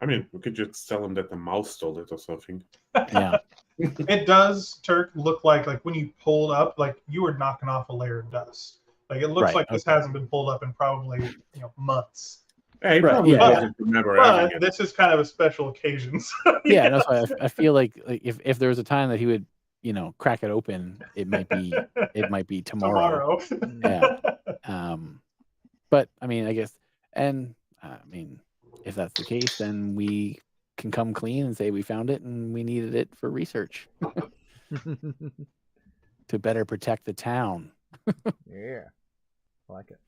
I mean, we could just tell him that the mouse stole it or something. Yeah. It does, Turk, look like when you pulled up, like you were knocking off a layer of dust. Like it looks like this hasn't been pulled up in probably months. Hey, probably doesn't remember having it. This is kind of a special occasion. So, yeah, that's why I feel like if there was a time that he would crack it open, it might be tomorrow. Yeah. But I mean, I guess, and I mean, if that's the case, then we can come clean and say we found it and we needed it for research to better protect the town. Yeah, I like it.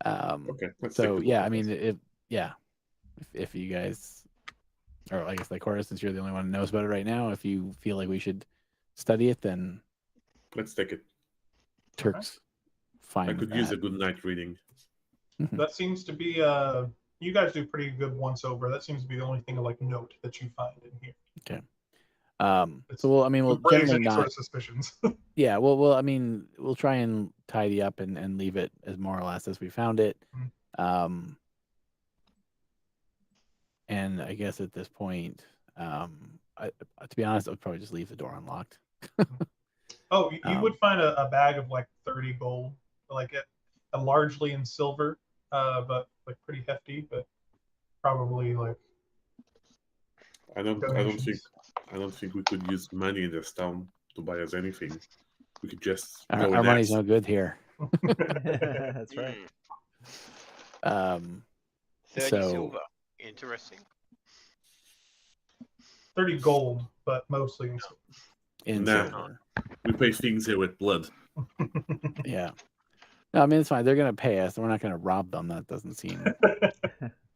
Okay. So yeah, I mean, if you guys, or I guess like Horace, since you're the only one who knows about it right now, if you feel like we should study it, then let's take it. Turk's fine. I could use a good night reading. That seems to be you guys do pretty good once over. That seems to be the only thing of like note that you find in here. Okay. So we'll generally not sort of suspicions. Yeah, we'll try and tidy up and leave it as more or less as we found it. And I guess at this point, to be honest, I would probably just leave the door unlocked. Oh, you would find a bag of like 30 gold, like largely in silver, but like pretty hefty, but probably like. I don't think we could use money in this town to buy us anything. We could just. Our money's no good here. That's right. 30 silver. Interesting. 30 gold, but mostly in silver. In Nah. silver. We pay things here with blood. Yeah. No, I mean it's fine. They're gonna pay us. We're not gonna rob them. That doesn't seem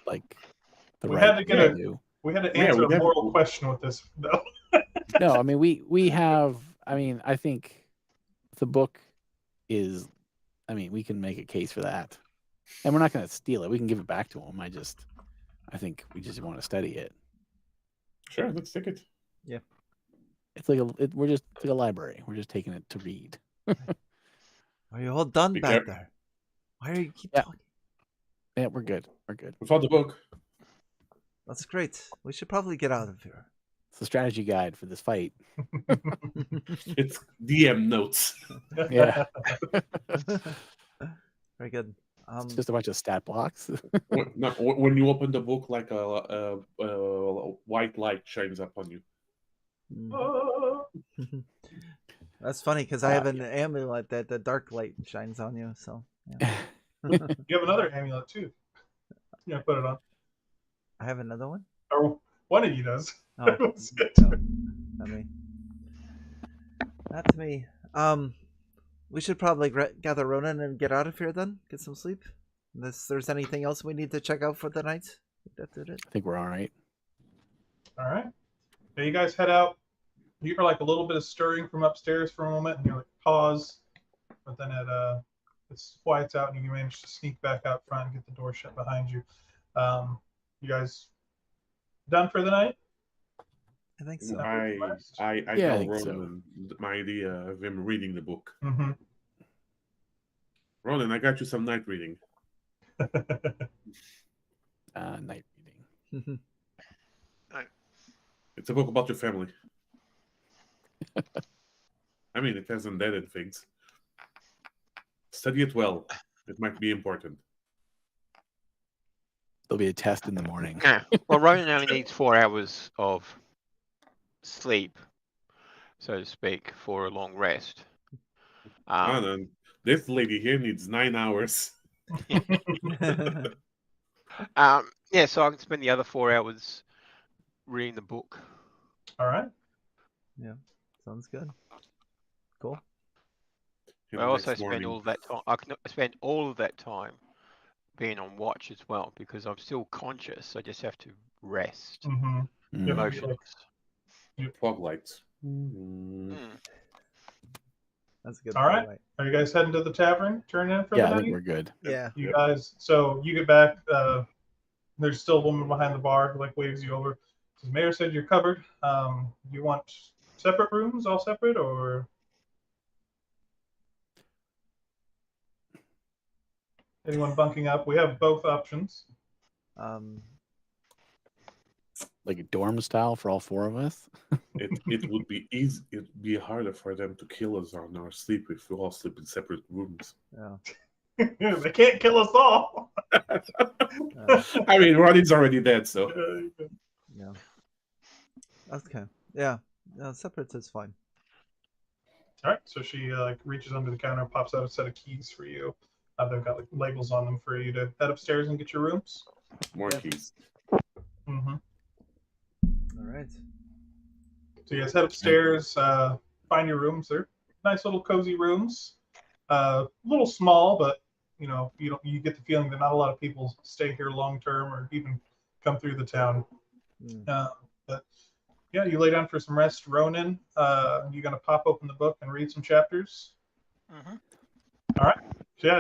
like the We right had to thing get to a- do. We had to Yeah, answer we a have- moral question with this, though. No, I mean we have. I mean I think the book is. I mean we can make a case for that, and we're not gonna steal it. We can give it back to them. I think we just want to study it. Sure, let's take it. It's like we're just like a library. We're just taking it to read. Are you all done Be back careful. there? Why are you keep Yeah. talking? Yeah, we're good. We're good. We found the book. That's great. We should probably get out of here. It's a strategy guide for this fight. It's DM notes. Yeah, Very good. it's just a bunch of stat blocks. When you open the book, like a white light shines up on you. That's funny because I have an amulet that the dark light shines on you. So yeah. You have another amulet, too. Yeah, put it on. I have another one. Or one of you does. Oh, That's good. no, not me. Not me. We should probably gather Ronan and get out of here then. Get some sleep. Unless there's anything else we need to check out for the night. That did it. I think we're all right. All right. Now you guys head out. You hear like a little bit of stirring from upstairs for a moment, and you're like, pause. But then it quiets out, and you manage to sneak back out front and get the door shut behind you. You guys done for the night? I think so. I Yeah, I tell think so. Ronan my idea of him reading the book. Mm-hmm. Ronan, I got you some night reading. Night reading. It's a book about your family. I mean, it has undead things. Study it well. It might be important. There'll be a test in the morning. Yeah. Well, Ronan only needs 4 hours of sleep, so to speak, for a long rest. Ronan, this lady here needs 9 hours. Yeah, so I can spend the other 4 hours reading the book. All right. Sounds good. Cool. And I the also next spend morning- all of that time. I can spend all of that time being on watch as well because I'm still conscious. I just have to rest. Mm-hmm. Mm. Yep. Emotions. fog lights. Mm. That's a good. All right. point. Are you guys heading to the tavern? Turn in for Yeah, the I night? think we're good. Yeah. You guys, so you get back. There's still a woman behind the bar who like waves you over. Says, Mayor said you're covered. You want separate rooms, all separate, or anyone bunking up? We have both options. Like a dorm style for all 4 of us. It would be easy. It'd be harder for them to kill us on our sleep if we all sleep in separate rooms. Yeah. They can't kill us all. I mean, Ronnie's already dead, so Yeah. Okay. Yeah. No, separate is fine. All right. So she like reaches under the counter, pops out a set of keys for you. They've got like labels on them for you to head upstairs and get your rooms. more keys. Mm-hmm. All right. So you guys head upstairs, find your rooms. They're nice little cozy rooms. A little small, but you get the feeling that not a lot of people stay here long term or even come through the town. But yeah, you lay down for some rest. Ronan, you gonna pop open the book and read some chapters? Mm-hmm. All right. So yeah,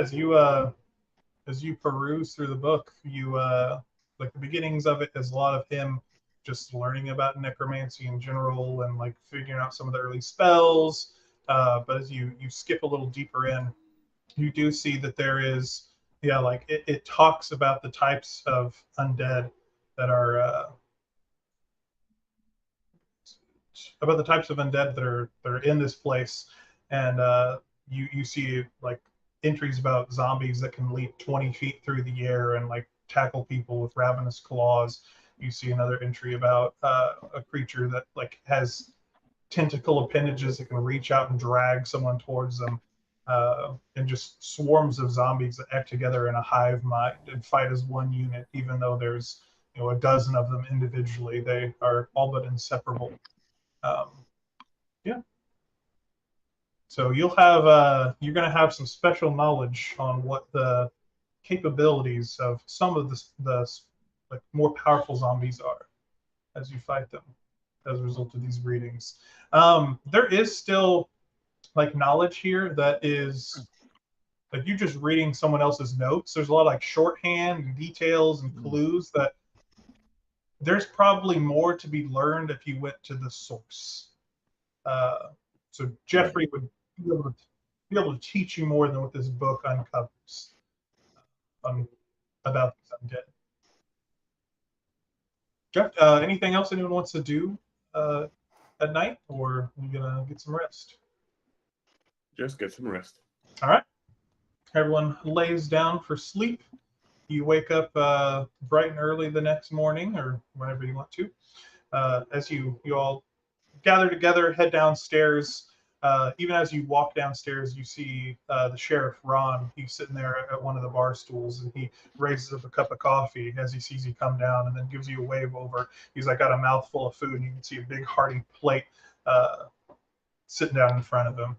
as you peruse through the book, you like the beginnings of it is a lot of him just learning about necromancy in general and like figuring out some of the early spells. But as you skip a little deeper in, you do see that there is, like it talks about the types of undead that are that are in this place, and you see like entries about zombies that can leap 20 feet through the air and like tackle people with ravenous claws. You see another entry about a creature that like has tentacle appendages that can reach out and drag someone towards them, and just swarms of zombies that act together in a hive mind and fight as one unit, even though there's a dozen of them individually. They are all but inseparable. Yeah. So you're going to have some special knowledge on what the capabilities of some of the like more powerful zombies are as you fight them as a result of these readings. There is still like knowledge here that is like you just reading someone else's notes. There's a lot of like shorthand and details and clues that there's probably more to be learned if you went to the source. So Jeffrey would be able to teach you more than what this book uncovers about these undead. Jeff, anything else anyone wants to do at night, or are you gonna get some rest? Just get some rest. All right. Everyone lays down for sleep. You wake up bright and early the next morning, or whenever you want to. As you all gather together, head downstairs. Even as you walk downstairs, you see the sheriff, Ron. He's sitting there at one of the bar stools, and he raises up a cup of coffee as he sees you come down, and then gives you a wave over. He's like got a mouthful of food, and you can see a big hearty plate sitting down in front of him.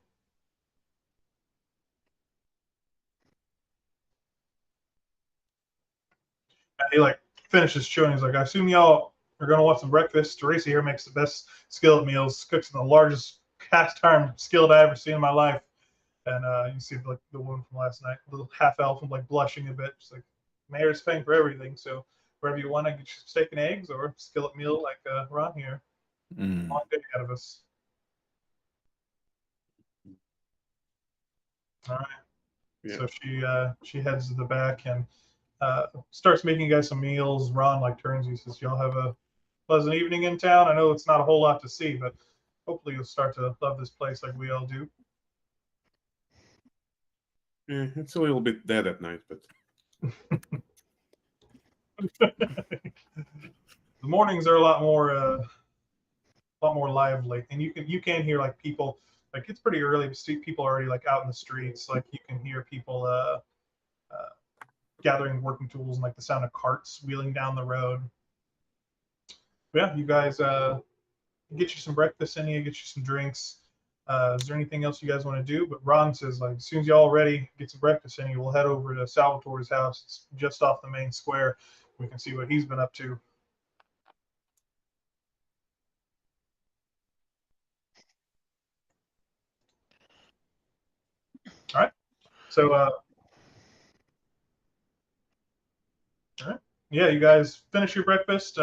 And he like finishes chewing. He's like, I assume y'all are gonna want some breakfast. Teresa here makes the best skillet meals, cooks in the largest cast iron skillet I ever seen in my life. And you see like the woman from last night, a little half elf, like blushing a bit. She's like, Mayor's paying for everything, so wherever you want, I get you steak and eggs or skillet meal like Ron here. Long day ahead of us. All right. Yeah. So she heads to the back and starts making you guys some meals. Ron like turns you, says, y'all have a pleasant evening in town. I know it's not a whole lot to see, but hopefully you'll start to love this place like we all do. Yeah, it's a little bit dead at night, but the mornings are a lot more lively, and you can hear like people. Like it's pretty early, but people are already like out in the streets. Like you can hear people gathering working tools and like the sound of carts wheeling down the road. Yeah, you guys get you some breakfast in you, get you some drinks. Is there anything else you guys want to do? But Ron says, like, as soon as y'all ready, get some breakfast in you, we'll head over to Salvatore's house. It's just off the main square. We can see what he's been up to. All right. So, all right. Yeah, you guys finish your breakfast.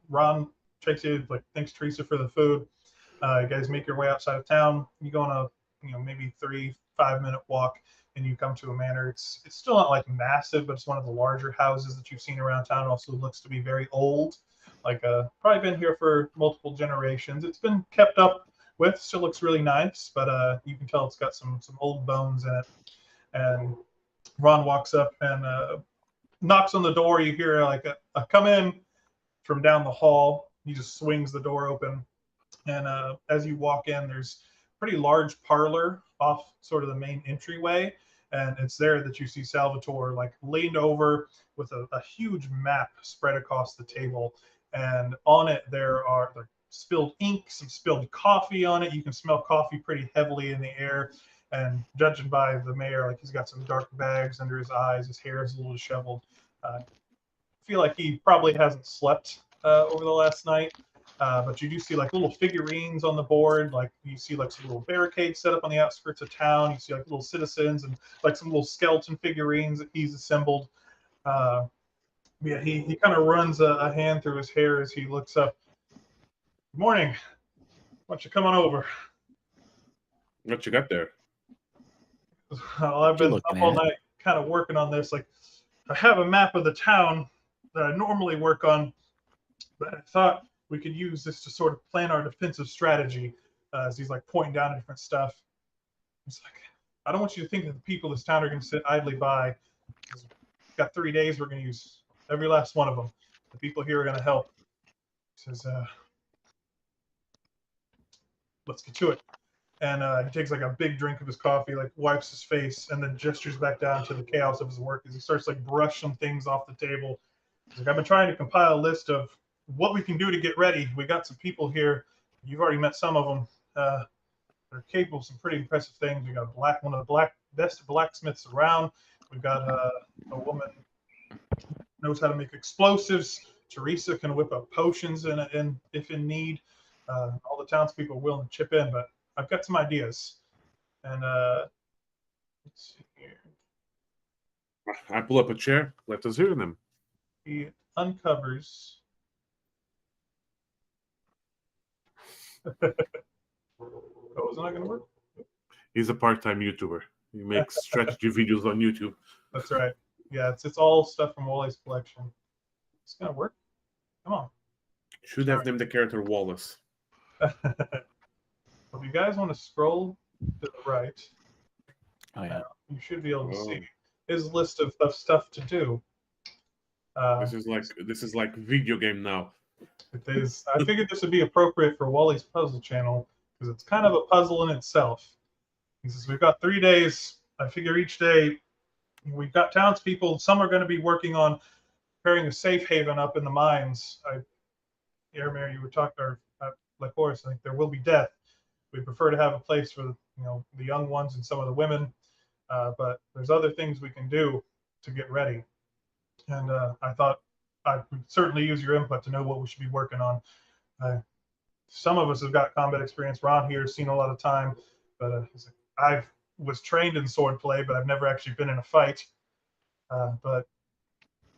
Ron takes you, like, thanks Teresa for the food. You guys make your way outside of town. You go on a, maybe 3-5 minute walk, and you come to a manor. It's still not like massive, but it's one of the larger houses that you've seen around town. It also looks to be very old, like probably been here for multiple generations. It's been kept up with, still looks really nice, but you can tell it's got some old bones in it. And Ron walks up and knocks on the door. You hear like a come in from down the hall. He just swings the door open. And as you walk in, there's a pretty large parlor off sort of the main entryway. And it's there that you see Salvatore like leaned over with a huge map spread across the table. And on it, there are like spilled ink, some spilled coffee on it. You can smell coffee pretty heavily in the air. And judging by the mayor, like he's got some dark bags under his eyes. His hair is a little disheveled. I feel like he probably hasn't slept over the last night. But you do see like little figurines on the board. Like you see like some little barricades set up on the outskirts of town. You see like little citizens and like some little skeleton figurines that he's assembled. Yeah, he kind of runs a hand through his hair as he looks up. Good morning. Why don't you come on over? What you got there? Well, I've been up all night kind of working on this. Like I have a map of the town that I normally work on, but I thought we could use this to sort of plan our defensive strategy. As he's like pointing down at different stuff. He's like, I don't want you to think that the people of this town are going to sit idly by. We've got 3 days. We're going to use every last one of them. The people here are going to help. He says, let's get to it. And he takes like a big drink of his coffee, like wipes his face, and then gestures back down to the chaos of his work as he starts like brush some things off the table. I've been trying to compile a list of what we can do to get ready. We got some people here. You've already met some of them. They're capable of some pretty impressive things. We got one of the best blacksmiths around. We've got a woman who knows how to make explosives. Teresa can whip up potions if in need. All the townspeople are willing to chip in, but I've got some ideas. And let's see here. I pull up a chair. Let us hear them. He uncovers. Oh, is it not going to work? He's a part-time YouTuber. He makes strategy videos on YouTube. That's right. Yeah, it's all stuff from Wally's collection. It's going to work. Come on. Should have named the character Wallace. If you guys want to scroll to the right, you should be able to see his list of stuff to do. This is like video game now. It is. I figured this would be appropriate for Wally's puzzle channel because it's kind of a puzzle in itself. He says we've got 3 days. I figure each day we've got townspeople. Some are going to be working on preparing a safe haven up in the mines. Airmare, you were talking, or like Horace, I think there will be death. We prefer to have a place for the young ones and some of the women, but there's other things we can do to get ready. And I thought I would certainly use your input to know what we should be working on. Some of us have got combat experience. Ron here has seen a lot of time, but I was trained in swordplay, but I've never actually been in a fight. But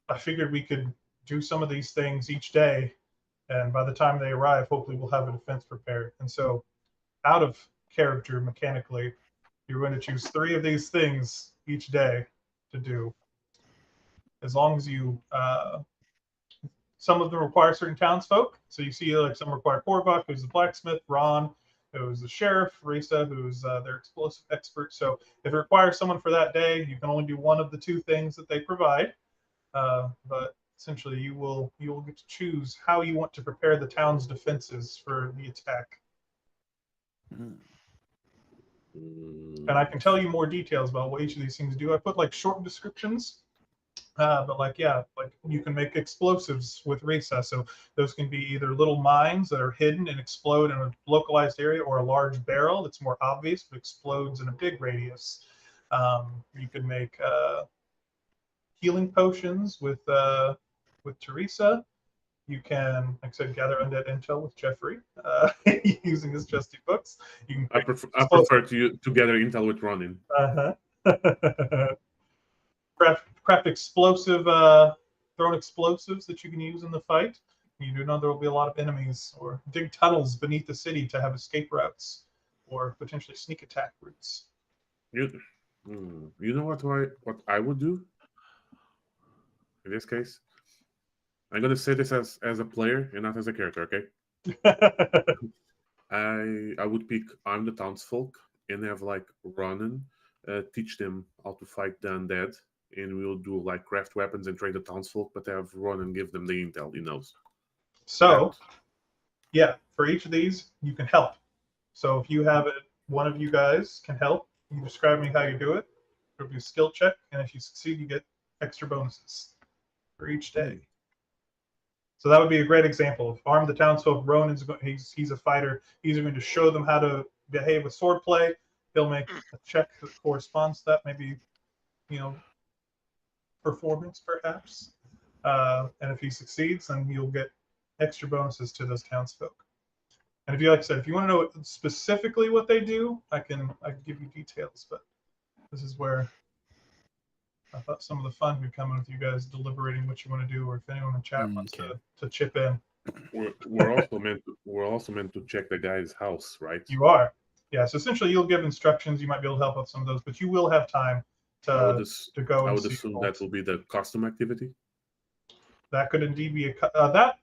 I figured we could do some of these things each day, and by the time they arrive, hopefully we'll have a defense prepared. And so, out of character mechanically, you're going to choose 3 of these things each day to do. As long as you, some of them require certain townsfolk. So you see, like some require Korvak, who's the blacksmith, Ron, who's the sheriff, Risa, who's their explosive expert. So if it requires someone for that day, you can only do one of the 2 things that they provide. But essentially, you will get to choose how you want to prepare the town's defenses for the attack. And I can tell you more details about what each of these things do. I put like short descriptions, but like you can make explosives with Risa. So those can be either little mines that are hidden and explode in a localized area, or a large barrel that's more obvious but explodes in a big radius. You can make healing potions with Teresa. You can, like I said, gather undead intel with Jeffrey using his trusty books. You can I prefer to gather intel with Ronin. Craft explosive, thrown explosives that you can use in the fight. You do know there will be a lot of enemies, or dig tunnels beneath the city to have escape routes, or potentially sneak attack routes. You know what I would do in this case? I'm gonna say this as a player and not as a character, okay? I would pick I'm the townsfolk and have like Ronan teach them how to fight the undead, and we'll do like craft weapons and train the townsfolk, but have Ronan give them the intel he knows. So, yeah, for each of these, you can help. So if you have it, one of you guys can help. You describe me how you do it. There'll be a skill check, and if you succeed, you get extra bonuses for each day. So that would be a great example. If Arm the Townsfolk, Ronan's he's a fighter. He's going to show them how to behave with swordplay. He'll make a check that corresponds to that, maybe, performance perhaps. And if he succeeds, then you'll get extra bonuses to those townsfolk. And if you, like I said, if you want to know specifically what they do, I can give you details. But this is where I thought some of the fun would come in with you guys deliberating what you want to do, or if anyone in chat wants to chip in. We're also meant to check the guy's house, right? You are. Yeah, so essentially you'll give instructions. You might be able to help with some of those, but you will have time to go and I would see assume that will be the custom activity. That could indeed be that.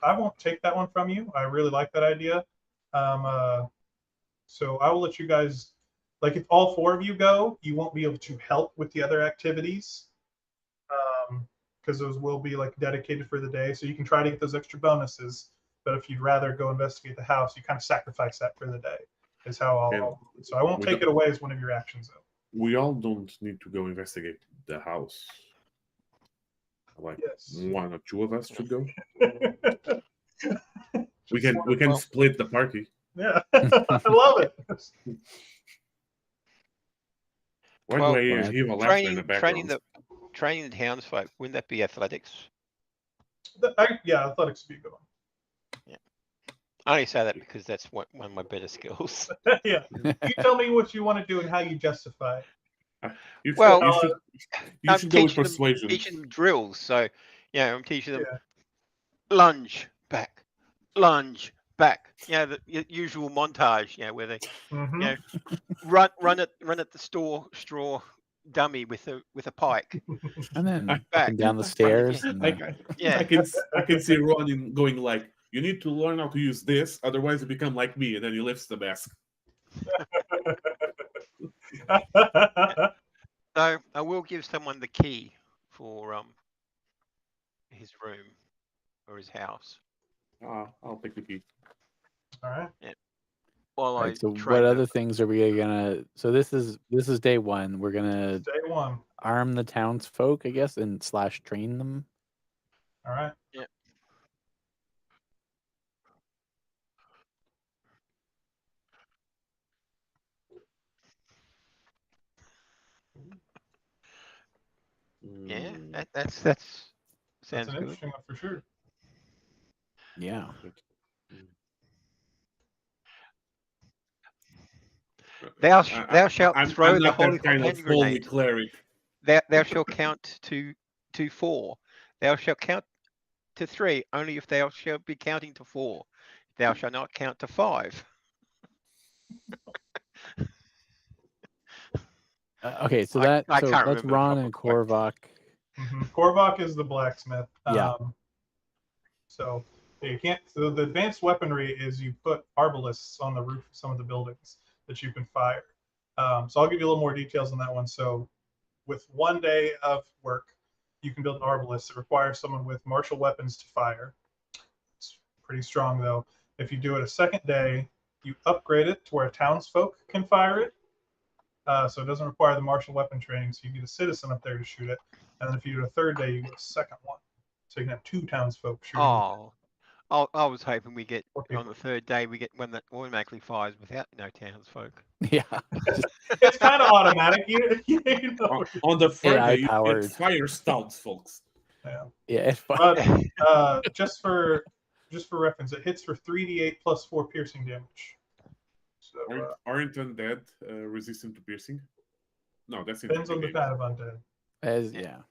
I won't take that one from you. I really like that idea. So I will let you guys, like if all 4 of you go, you won't be able to help with the other activities, because those will be like dedicated for the day. So you can try to get those extra bonuses, but if you'd rather go investigate the house, you kind of sacrifice that for the day. Is how so I won't take it away as one of your actions though. We all don't need to go investigate the house. Like Yes. one or two of us should go. We Just can Well- split the party. Yeah, I love it. Why Well, do I Well, hear a laughter in the training background? training the townsfolk. Wouldn't that be athletics? Yeah, athletics would be a good one. I only say that because that's one of my better skills. Yeah, you tell me what you want to do and how you justify it. You should, Well, you I'm should go with teaching persuasion. them drills. So, I'm teaching them Yeah. lunge back, lunge back. The usual montage. Where they Mhm. run at the straw dummy with a pike. And then up Back. and down the stairs. And I then, can see Ronin going like, you need to learn how to use this, otherwise you become like me, and then he lifts the mask. So I will give someone the key for his room or his house. I'll take the key. All right. While right, I so train what them. other things are we gonna? So this is day one. We're gonna Day one. arm the townsfolk, I guess, and / train them. All right. Yeah, Mm, that's That's sounds an good. interesting one for sure. Yeah. Thou shalt I'm throw the not holy that kind hand of holy grenade. cleric. Thou shalt count to 4. Thou shalt count to 3 only if thou shalt be counting to 4. Thou shalt not count to 5. Okay, so I so can't that's remember the Ron proper and quote. Korvak. Korvac is the blacksmith. Yeah. So you can't. So the advanced weaponry is you put arbalists on the roof of some of the buildings that you can fire. So I'll give you a little more details on that one. So with 1 day of work, you can build an arbalist. It requires someone with martial weapons to fire. It's pretty strong though. If you do it a second day, you upgrade it to where townsfolk can fire it. So it doesn't require the martial weapon training. So you get a citizen up there to shoot it. And then if you do it a third day, you get a second one. So you can have 2 townsfolk shooting. I was hoping we get Or on people. the third day we get one that automatically fires without no townsfolk. Yeah. It's kind of automatic. On the third AI day, you powered. get fire stouts, folks. Yeah. Yeah. It's fun. But just for reference, it hits for 3d8 plus 4 piercing damage. So Aren't undead resistant to piercing? No, that's depends on the kind of undead. Yeah.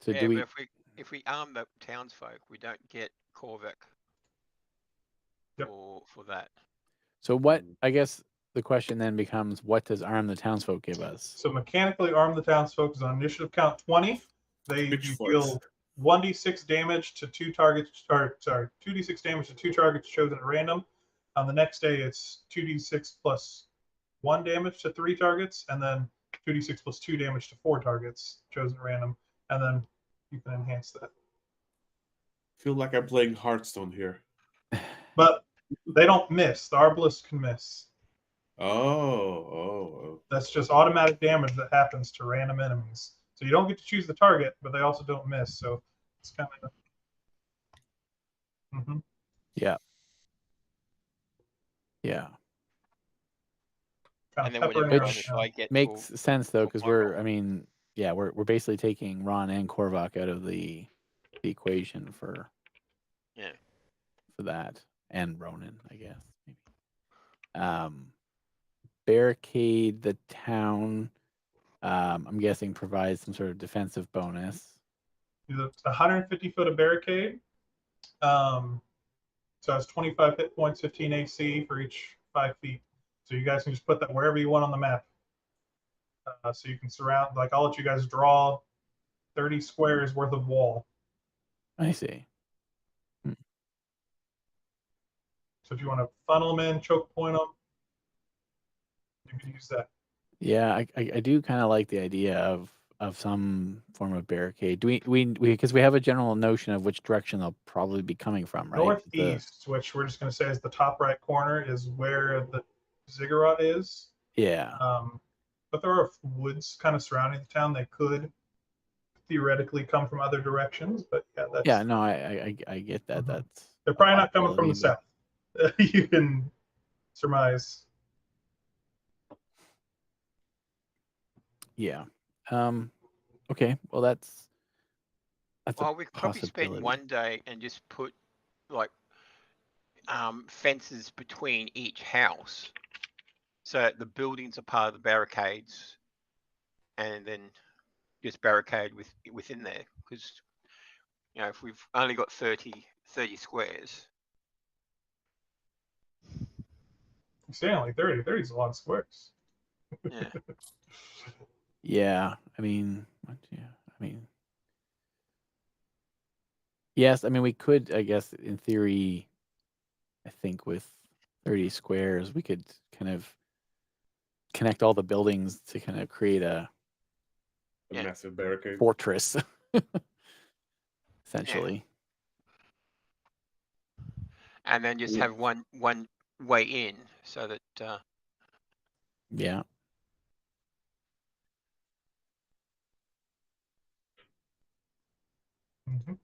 So Yeah, do we? but if we arm the townsfolk, we don't get Korvac Yep. for that. So what? I guess the question then becomes, what does arm the townsfolk give us? So mechanically arm the townsfolk is on initiative count 20. You deal 1d6 damage to 2 targets, or sorry, 2d6 damage to 2 targets chosen at random. On the next day, it's 2d6 plus 1 damage to 3 targets, and then 2d6 plus 2 damage to 4 targets chosen at random, and then you can enhance that. Feel like I'm playing Hearthstone here. But they don't miss. The arbalist can miss. Oh. That's just automatic damage that happens to random enemies. So you don't get to choose the target, but they also don't miss. So it's kind of. Yeah. Yeah. And then whatever bonus I get Makes sense though, because for we're basically taking Ron and Korvac out of the equation for that, and Ronan, I guess. Maybe. Barricade the town. I'm guessing provides some sort of defensive bonus. It's 150 foot of barricade. So it's 25 hit points, 15 AC for each 5 feet. So you guys can just put that wherever you want on the map. So you can surround, like I'll let you guys draw 30 squares worth of wall. I see. So if you want to funnel them in, choke point them, you can use that. Yeah, I do kind of like the idea of some form of barricade. Do we because we have a general notion of which direction they'll probably be coming from, right? Northeast, which we're just going to say is the top right corner, is where the ziggurat is. Yeah. but there are woods kind of surrounding the town. They could theoretically come from other directions, but yeah, that's Yeah, no, I get that. Mhm. That's they're a probably not coming from the possibility, south. You can surmise. yeah. Okay, well that's a Well, we could probably spend possibility. one day and just put like fences between each house, so the buildings are part of the barricades, and then just barricade within there. Because if we've only got 30 squares, You're saying like 30. 30 is a lot of squares. yeah. Yeah, I mean, yes, I mean we could, I guess, in theory, I think with 30 squares, we could kind of connect all the buildings to kind of create a Yeah. massive barricade. fortress, essentially. And then just Yeah. have one way in, so that Yeah. Mm-hmm.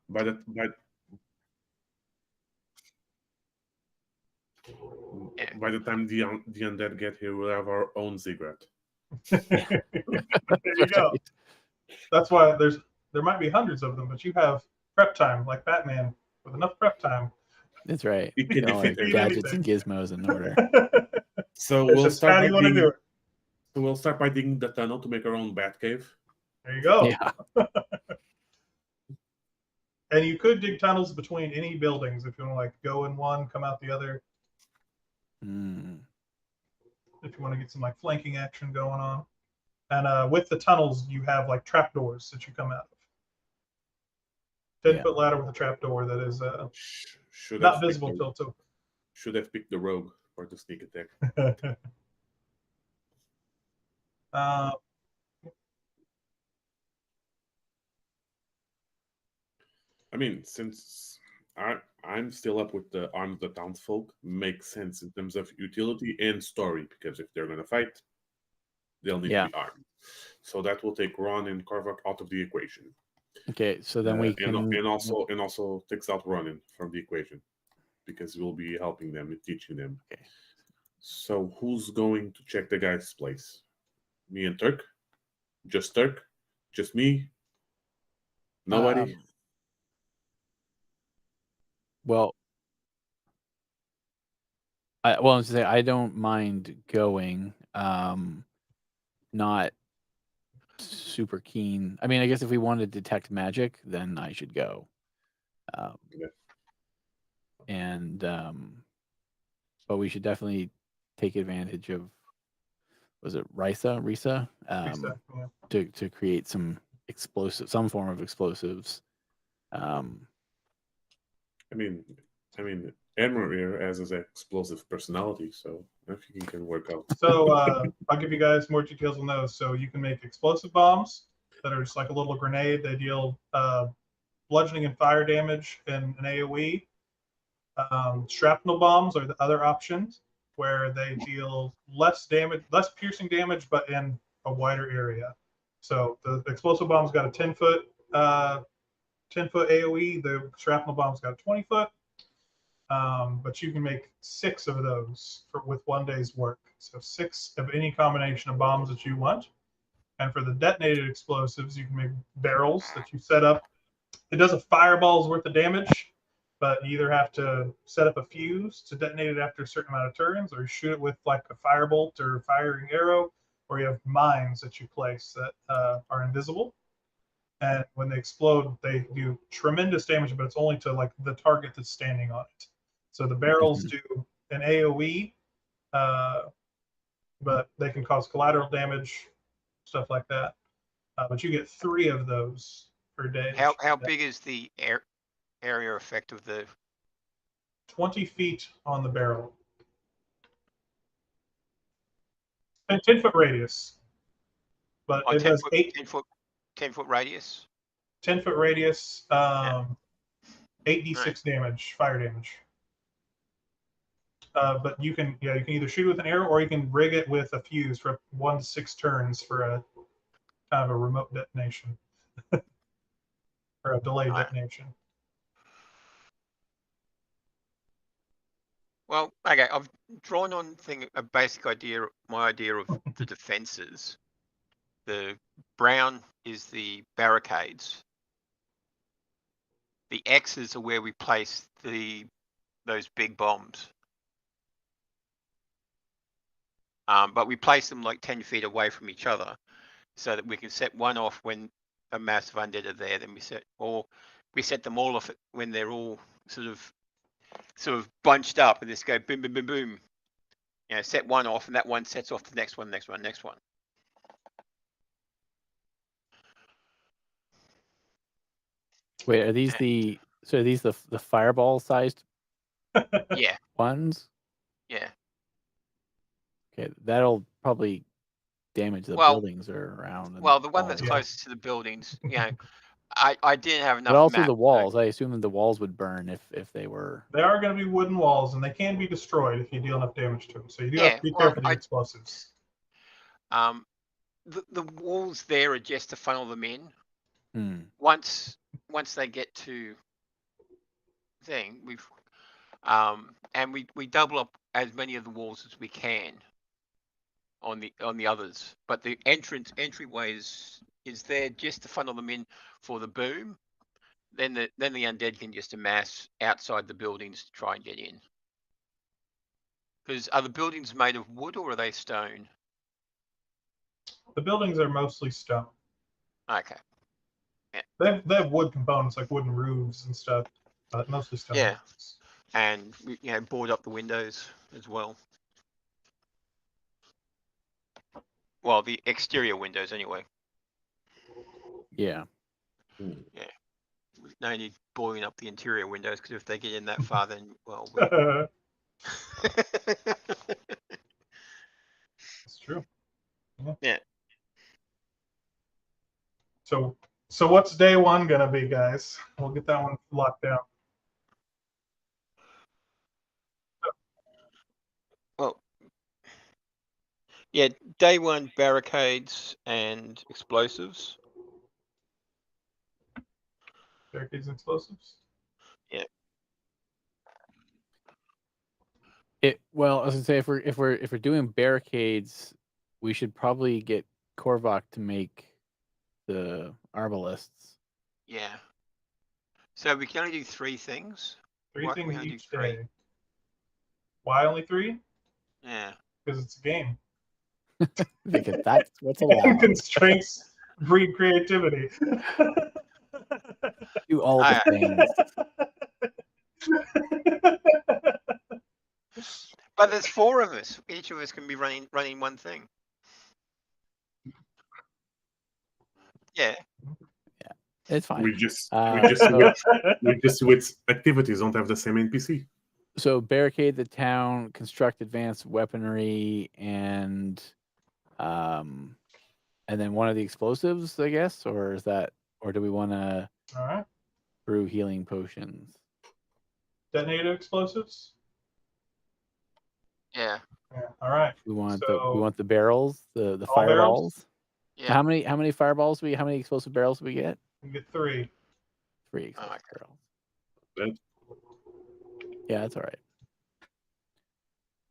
By the by, Yeah. by the time the undead get here, we'll have our own ziggurat. There you go. That's why there might be hundreds of them, but you have prep time, like Batman, with enough prep time. That's right. It Get can all be our fit gadgets and anything. gizmos in order. So It's we'll just start how by you want to do digging. it. So we'll start by digging the tunnel to make our own bat cave. There you go. Yeah. And you could dig tunnels between any buildings if you want to like go in one, come out the other. Mm. If you want to get some like flanking action going on. And with the tunnels, you have like trapdoors that you come out of. 10-foot ladder with a trapdoor that is Should not have visible picked till it's should have picked the rogue for the sneak attack. open. I mean, since I'm still up with the arm of the townsfolk, makes sense in terms of utility and story, because if they're gonna fight, they'll need to be armed. So that will take Ron and Carver out of the equation. Okay, so then we can and also takes out Ronin from the equation, because we'll be helping them and teaching them. Okay. So who's going to check the guy's place? Me and Turk? Just Turk? Just me? Nobody? Well, I was to say I don't mind going. Not super keen. I mean, I guess if we wanted to detect magic, then I should go. Yeah. And but we should definitely take advantage of, was it Risa? Yeah. To create some form of explosives. I mean, Admiral has his explosive personality, so I think he can work out. So I'll give you guys more details on those. So you can make explosive bombs that are just like a little grenade. They deal bludgeoning and fire damage in an AoE. Shrapnel bombs are the other options, where they deal less damage, less piercing damage, but in a wider area. So the explosive bomb's got a 10-foot 10-foot AoE. The shrapnel bomb's got a 20-foot. But you can make 6 of those with one day's work. So 6 of any combination of bombs that you want. And for the detonated explosives, you can make barrels that you set up. It does a fireball's worth of damage, but you either have to set up a fuse to detonate it after a certain amount of turns, or shoot it with like a firebolt or firing arrow, or you have mines that you place that are invisible. And when they explode, they do tremendous damage, but it's only to like the target that's standing on it. So the barrels do an AoE, but they can cause collateral damage, stuff like that. But you get 3 of those per day. How big is the area effect of the 20 feet on the barrel. 10-foot radius. But it does 10 foot radius? 10-foot radius, 8d6 Right. damage, fire damage. but you can either shoot it with an arrow or you can rig it with a fuse for 1 to 6 turns for a kind of a remote detonation or a delayed Alright. detonation. Well, okay, I've drawn on a basic idea, my idea of the defenses. The brown is the barricades. The X's are where we place those big bombs. But we place them like 10 feet away from each other so that we can set one off when a mass of undead are there. Then we set them all off when they're all sort of bunched up, and just go boom, boom, boom, boom. You know, set one off, and that one sets off the next one, next one, next one. Wait, are these the fireball sized Yeah, ones? yeah. Okay, that'll probably damage the Well- buildings are around. and Well, the one that's walls. Yeah. closest to the buildings, you know, I didn't have enough. But also map, the so- walls. I assume that the walls would burn if they were. They are going to be wooden walls, and they can be destroyed if you deal enough damage to them. So you do have Yeah, to be well, careful with the explosives. The walls there are just to funnel them in. Hmm. Once they get to thing, we double up as many of the walls as we can on the others. But the entryway is there just to funnel them in for the boom. Then the undead can just amass outside the buildings to try and get in. Because are the buildings made of wood or are they stone? The buildings are mostly stone. Okay. They have wood components like wooden roofs and stuff, but mostly stone. Yeah. And we board up the windows as well. Well, the exterior windows anyway. Yeah. No need boarding up the interior windows, because if they get in that far, then well. It's true. Yeah. So what's day one gonna be, guys? We'll get that one locked down. Well, yeah, day one, barricades and explosives. Barricades and explosives. Well, I was gonna say if we're doing barricades, we should probably get Korvac to make the arbalists. Yeah. So we can only do 3 things. Three Why can we things only do each 3? day. Why only 3? Yeah. Because it's a game. Because that's what's allowed. Constraints breed creativity. Do all the things. But there's 4 of us. Each of us can be running one thing. Yeah. It's fine. We just so- with activities don't have the same NPC. So barricade the town, construct advanced weaponry, and then one of the explosives, I guess, or do we want to All right. brew healing potions? Detonator explosives. Yeah. Yeah. All right. We want So- the barrels, the All fireballs. barrels? Yeah. How many fireballs how many explosive barrels do we get? You get 3. 3 explosive okay. barrels. That- Yeah, that's all right.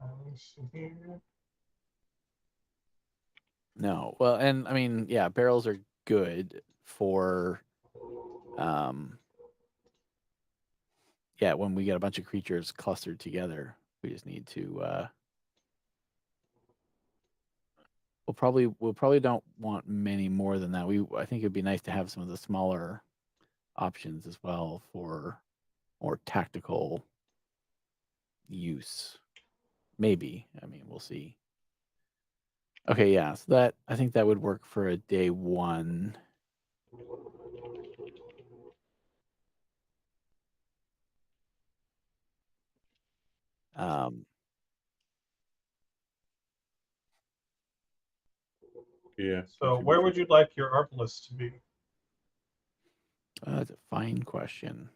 Let me see here. No, well, and I mean, yeah, barrels are good for, yeah, when we get a bunch of creatures clustered together, we just need to. We'll probably don't want many more than that. I think it'd be nice to have some of the smaller options as well for more tactical use. Maybe. I mean, we'll see. Okay, yeah. So I think that would work for a day 1. Yeah. So where would you like your arbalist to be? That's a fine question.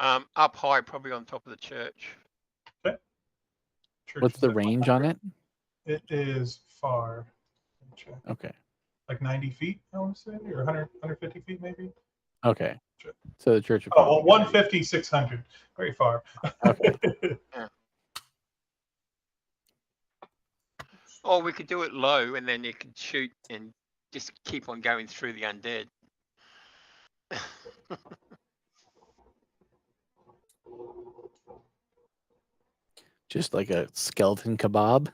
Up high, probably on top of the church. Church What's is the at range on it? It is far. Let me check. Okay. Like 90 feet, I want to say, or 100, 150 feet maybe. Okay. So the church would Oh, probably well, be 150, 600. Very far. Okay. Or we could do it low, and then you could shoot and just keep on going through the undead. Just like a skeleton kebab.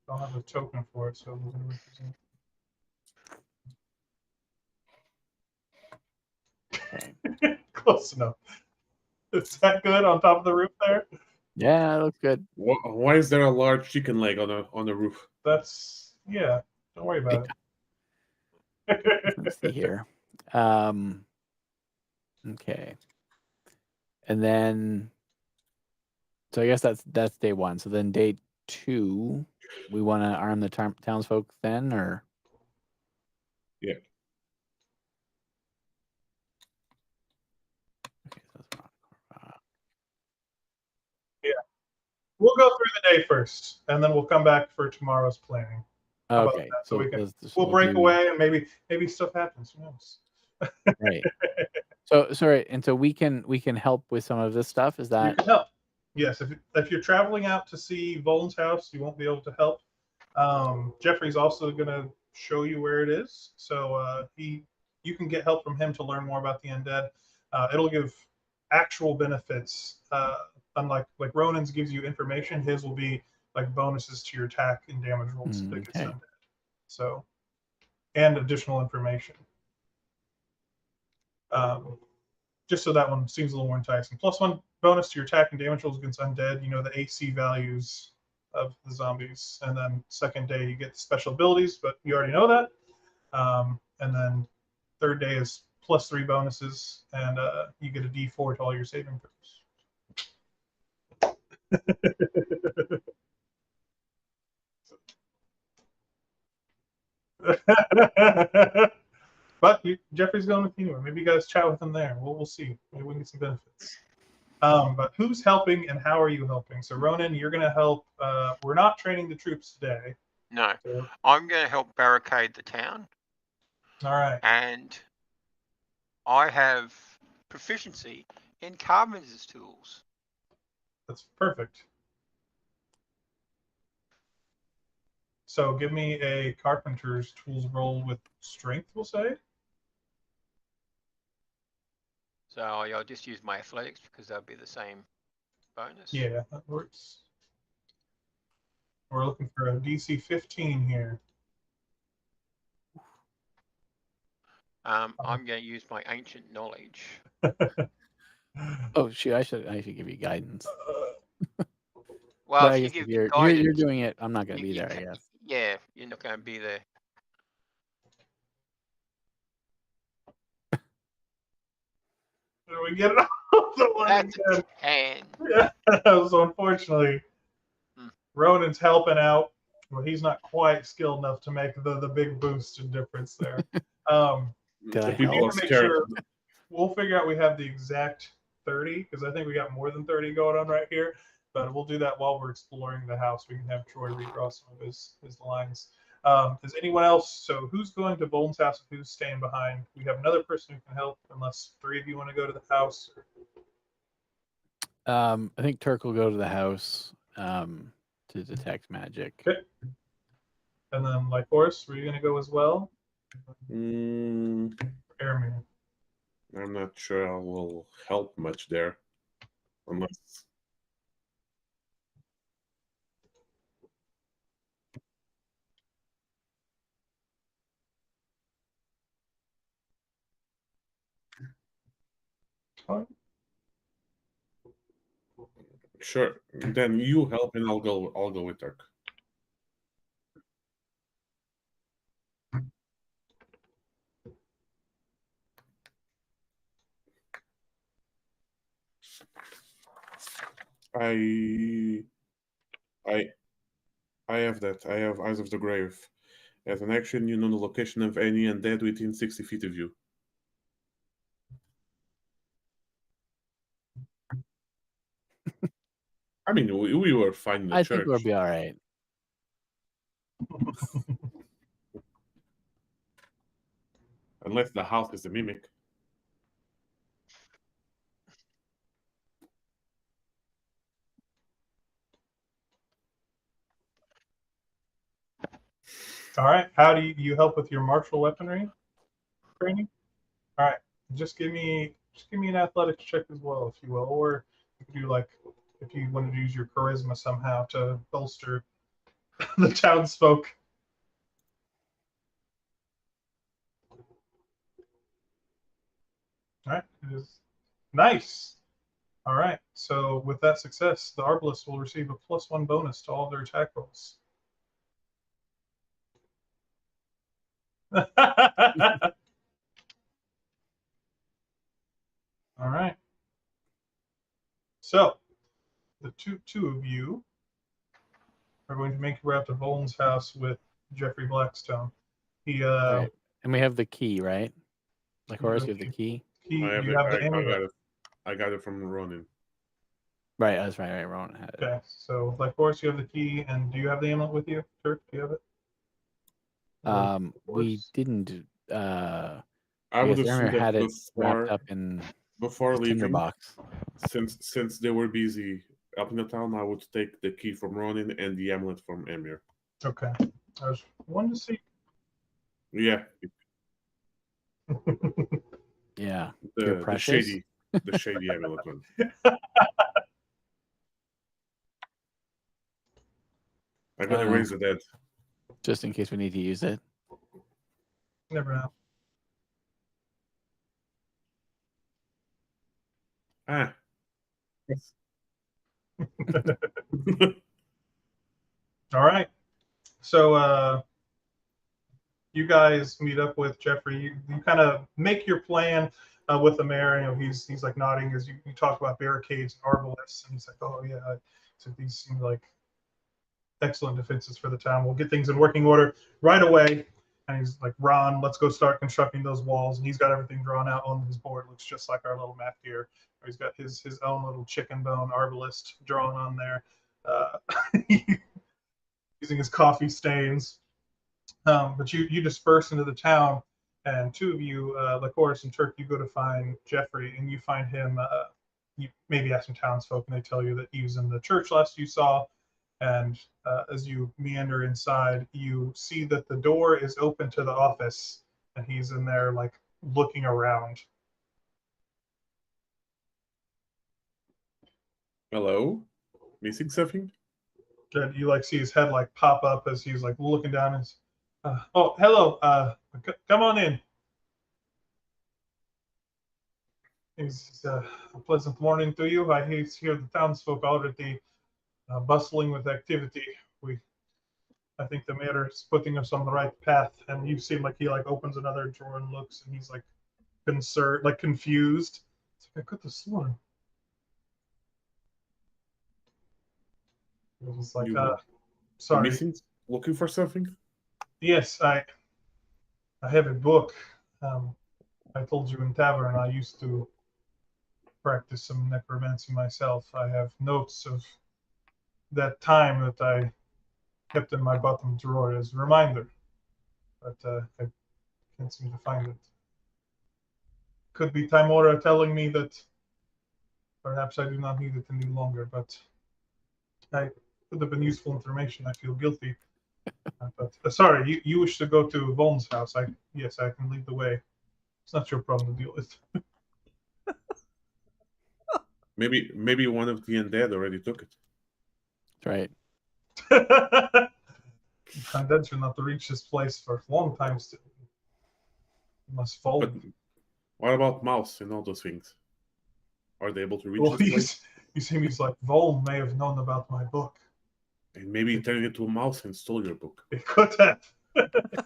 Don't have a token for it, so I'm going to represent. Okay. Close enough. Is that good on top of the roof there? Yeah, that looks good. Why is there a large chicken leg on the roof? That's, yeah, don't worry about it. Let's see here. Okay. And then, so I guess that's day one. So then day two, we want to arm the townsfolk then, or? Yeah. Okay, so that's Yeah. We'll go through the day first, and then we'll come back for tomorrow's planning. How about okay. that? So we can, we'll break do, away, and maybe stuff happens. Who knows? Right. So sorry, and so we can help with some of this stuff. Is You that can help. Yes, if you're traveling out to see Volan's house, you won't be able to help. Jeffrey's also going to show you where it is, so you can get help from him to learn more about the undead. It'll give actual benefits. Unlike like Ronan's gives you information, his will be like bonuses to your attack and damage rolls against okay. undead. So, and additional information. Just so that one seems a little more enticing. +1 bonus to your attack and damage rolls against undead. You know the AC values of the zombies, and then second day you get special abilities, but you already know that. And then third day is +3 bonuses, and you get a D4 to all your saving throws. But Jeffrey's going with you anyway. Maybe you guys chat with him there. We'll see. Maybe we can get some benefits. But who's helping and how are you helping? So Ronan, you're going to help. We're not training the troops today. No, So, I'm going to help barricade the town. all right. And I have proficiency in carpenter's tools. That's perfect. So give me a carpenter's tools roll with strength, we'll say. So I'll just use my athletics because they'll be the same bonus. Yeah, that works. We're looking for a DC 15 here. I'm going to use my ancient knowledge. Oh shoot! I should give you guidance. Well, But if I you guess give if me you're guidance, doing it, I'm not going to be there. I guess. Yeah, you're not going to be there. Did we get it off the one That's again? 10. Yeah, so unfortunately, Ronan's helping out. Well, he's not quite skilled enough to make the big boost in difference there. Did I The people help? are Make scared. sure we'll figure out we have the exact 30 because I think we got more than 30 going on right here. But we'll do that while we're exploring the house. We can have Troy redraw some of his lines. Is anyone else? So who's going to Volan's house and who's staying behind? We have another person who can help, unless 3 of you want to go to the house. I think Turk will go to the house to detect magic. Okay. And then, like Horace, were you going to go as well? Mm, Airman. I'm not sure I will help much there, unless. Fine. Sure. Then you help, and I'll go with Turk. I have that. I have Eyes of the Grave. As an action, you know the location of any undead within 60 feet of you. I mean, we were fine in the I church. think we'll be all right. Unless the house is a mimic. All right. How do you help with your martial weaponry training? All right. Just give me an athletics check as well, if you will, or you can do like if you want to use your charisma somehow to bolster the townsfolk. All right. It is nice. All right. So with that success, the Arbalist will receive a +1 bonus to all their attack rolls. All right. So the two of you are going to make your way out to Volan's house with Jeffrey Blackstone. He All right. And we have the key, right? Like Horace, you have the key? you have the amulet. I got it from Ronin. Right, that's right. Ron had it. Okay, so like Horace, you have the key, and do you have the amulet with you? Turk, do you have it? We didn't. I I would guess assume Aaron had that it wrapped up in before his leaving, tinderbox. since they were busy up in the town, I would take the key from Ronin and the amulet from Emir. Okay, I was wanting to see. Yeah, Yeah, the shady amulet one. I gotta raise the dead. Just in case we need to use it. Never know. Ah. All right. So you guys meet up with Jeffrey. You kind of make your plan with the mayor. You know, he's like nodding as you talk about barricades and arbalists, and he's like, "Oh yeah, so these seem like excellent defenses for the town. We'll get things in working order right away." And he's like, "Ron, let's go start constructing those walls." And he's got everything drawn out on his board. It looks just like our little map here. He's got his own little chicken bone arbalist drawn on there, using his coffee stains. But you disperse into the town, and two of you, like Horace and Turk, you go to find Jeffrey, and you find him. You maybe ask some townsfolk, and they tell you that he was in the church last you saw. And as you meander inside, you see that the door is open to the office, and he's in there, like looking around. Hello? Missing something? And you like see his head like pop up as he's like looking down. And oh, hello. Come on in. It's a pleasant morning to you. I hear the townsfolk already bustling with activity. I think the mayor is putting us on the right path. And you seem like he like opens another drawer and looks, and he's like concerned, like confused. It's like I could have sworn. It was like, sorry. Missing? Looking for something? Yes, I have a book. I told you in tavern I used to practice some necromancy myself. I have notes of that time that I kept in my bottom drawer as a reminder, but I can't seem to find it. Could be Timora telling me that perhaps I do not need it any longer, but I could have been useful information. I feel guilty. But sorry, you wish to go to Voln's house. Yes, I can lead the way. It's not your problem to deal with. Maybe one of the undead already took it. Right. Undead should not reach this place for a long time still. It must fall. But what about mouse and all those things? Are they able to reach Well, this place? he's like, Voln may have known about my book. And maybe he turned into a mouse and stole your book. It could have.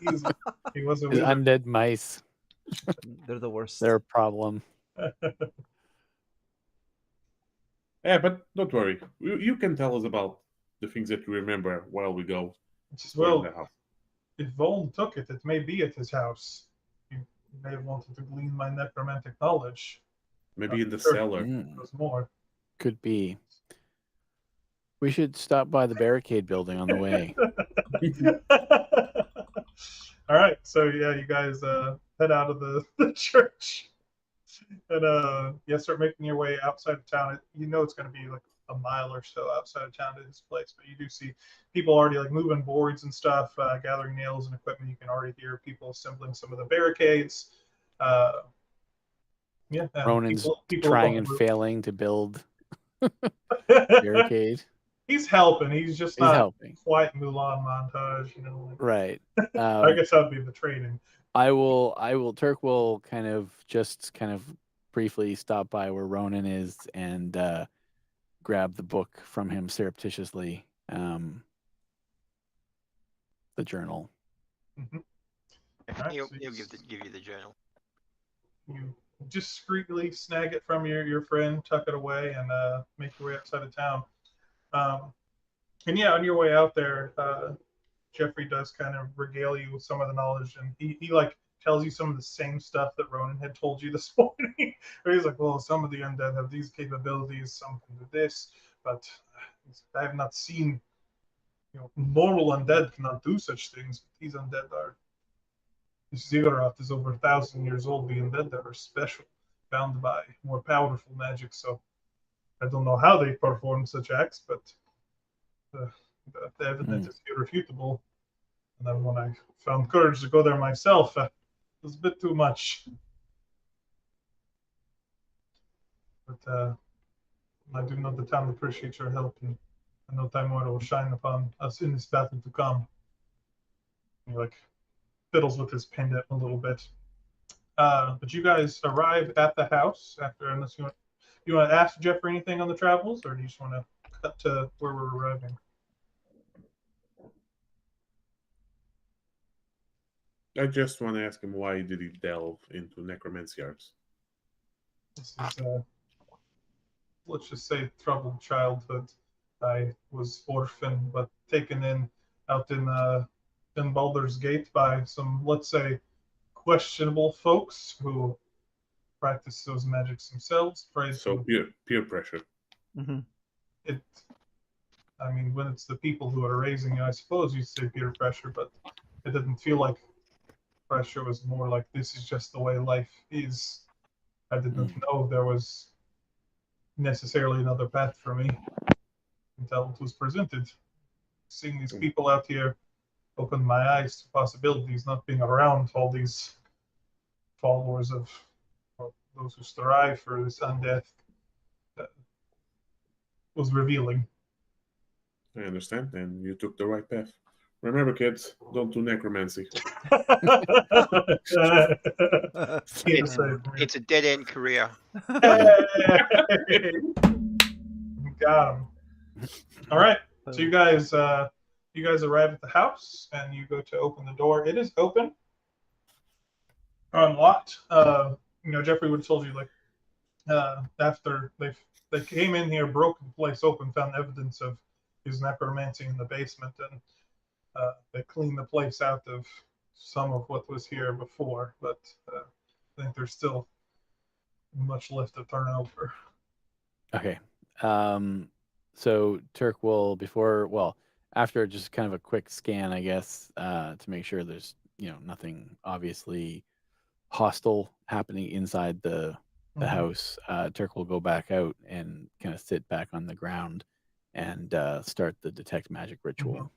He was a The undead mice. They're the worst. They're a problem. Yeah, but don't worry. You can tell us about the things that you remember while we go. Well, the house. if Voln took it, it may be at his house. He may have wanted to glean my necromantic knowledge. Maybe in the sure. cellar. There's more. Could be. We should stop by the barricade building on the way. All right, so yeah, you guys head out of the church and start making your way outside of town. You know it's going to be like a mile or so outside of town to this place, but you do see people already like moving boards and stuff, gathering nails and equipment. You can already hear people assembling some of the barricades. Ronan's people trying and failing to build barricade. He's helping. He's just He's not helping. quite Mulan montage, Right. I guess that would be the training. Turk will kind of briefly stop by where Ronan is and grab the book from him surreptitiously. The journal. Mm-hmm. Right, he'll give you the journal. You discreetly snag it from your friend, tuck it away, and make your way outside of town. And yeah, on your way out there, Jeffrey does kind of regale you with some of the knowledge, and he like tells you some of the same stuff that Ronan had told you this morning. Where he's like, well, some of the undead have these capabilities, some can do this, but I have not seen, normal undead cannot do such things. But these undead are. Ziggurat is over 1,000 years old. The undead that are special, bound by more powerful magic. So I don't know how they perform such acts, but the evidence is irrefutable. And then when I found courage to go there myself, it was a bit too much. But I do know the town appreciates your help, and I know Taimura will shine upon us in this battle to come. And he fiddles with his pendant a little bit. But you guys arrive at the house after, unless you want to ask Jeffrey anything on the travels, or do you just want to cut to where we're arriving? I just want to ask him, why did he delve into necromancy arts? This is, let's just say, troubled childhood. I was orphaned, but taken in out in Baldur's Gate by some, let's say, questionable folks who practice those magics themselves. So peer pressure. Mm-hmm. I mean, when it's the people who are raising you, I suppose you'd say peer pressure, but it didn't feel like pressure. It was more like, this is just the way life is. I didn't know there was necessarily another path for me until it was presented. Seeing these people out here opened my eyes to possibilities, not being around all these followers of those who strive for this undeath. Was revealing. I understand, and you took the right path. Remember, kids, don't do necromancy. It's a dead-end career. Got him. All right, so you guys arrive at the house and you go to open the door. It is open, unlocked. Jeffrey would have told you after they came in here, broke the place open, found evidence of his necromancy in the basement, and they cleaned the place out of some of what was here before, but I think there's still much left to turn over. Okay. So Turk will, after just kind of a quick scan, I guess, to make sure there's, nothing obviously hostile happening inside the house, Turk will go back out and kind of sit back on the ground and start the detect magic ritual.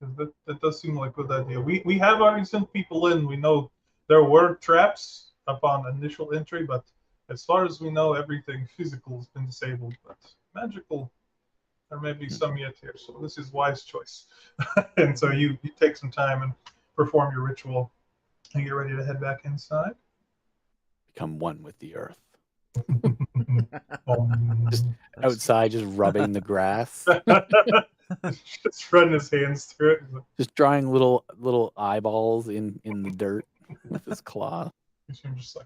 That does seem like a good idea. We have already sent people in. We know there were traps upon initial entry, but as far as we know, everything physical has been disabled. But magical, there may be some yet here. So this is wise choice. And so you take some time and perform your ritual and get ready to head back inside. Become one with the earth. Just outside, just rubbing the grass. Just running his hands through it. Just drawing little eyeballs in the dirt with his claw. I'm just like.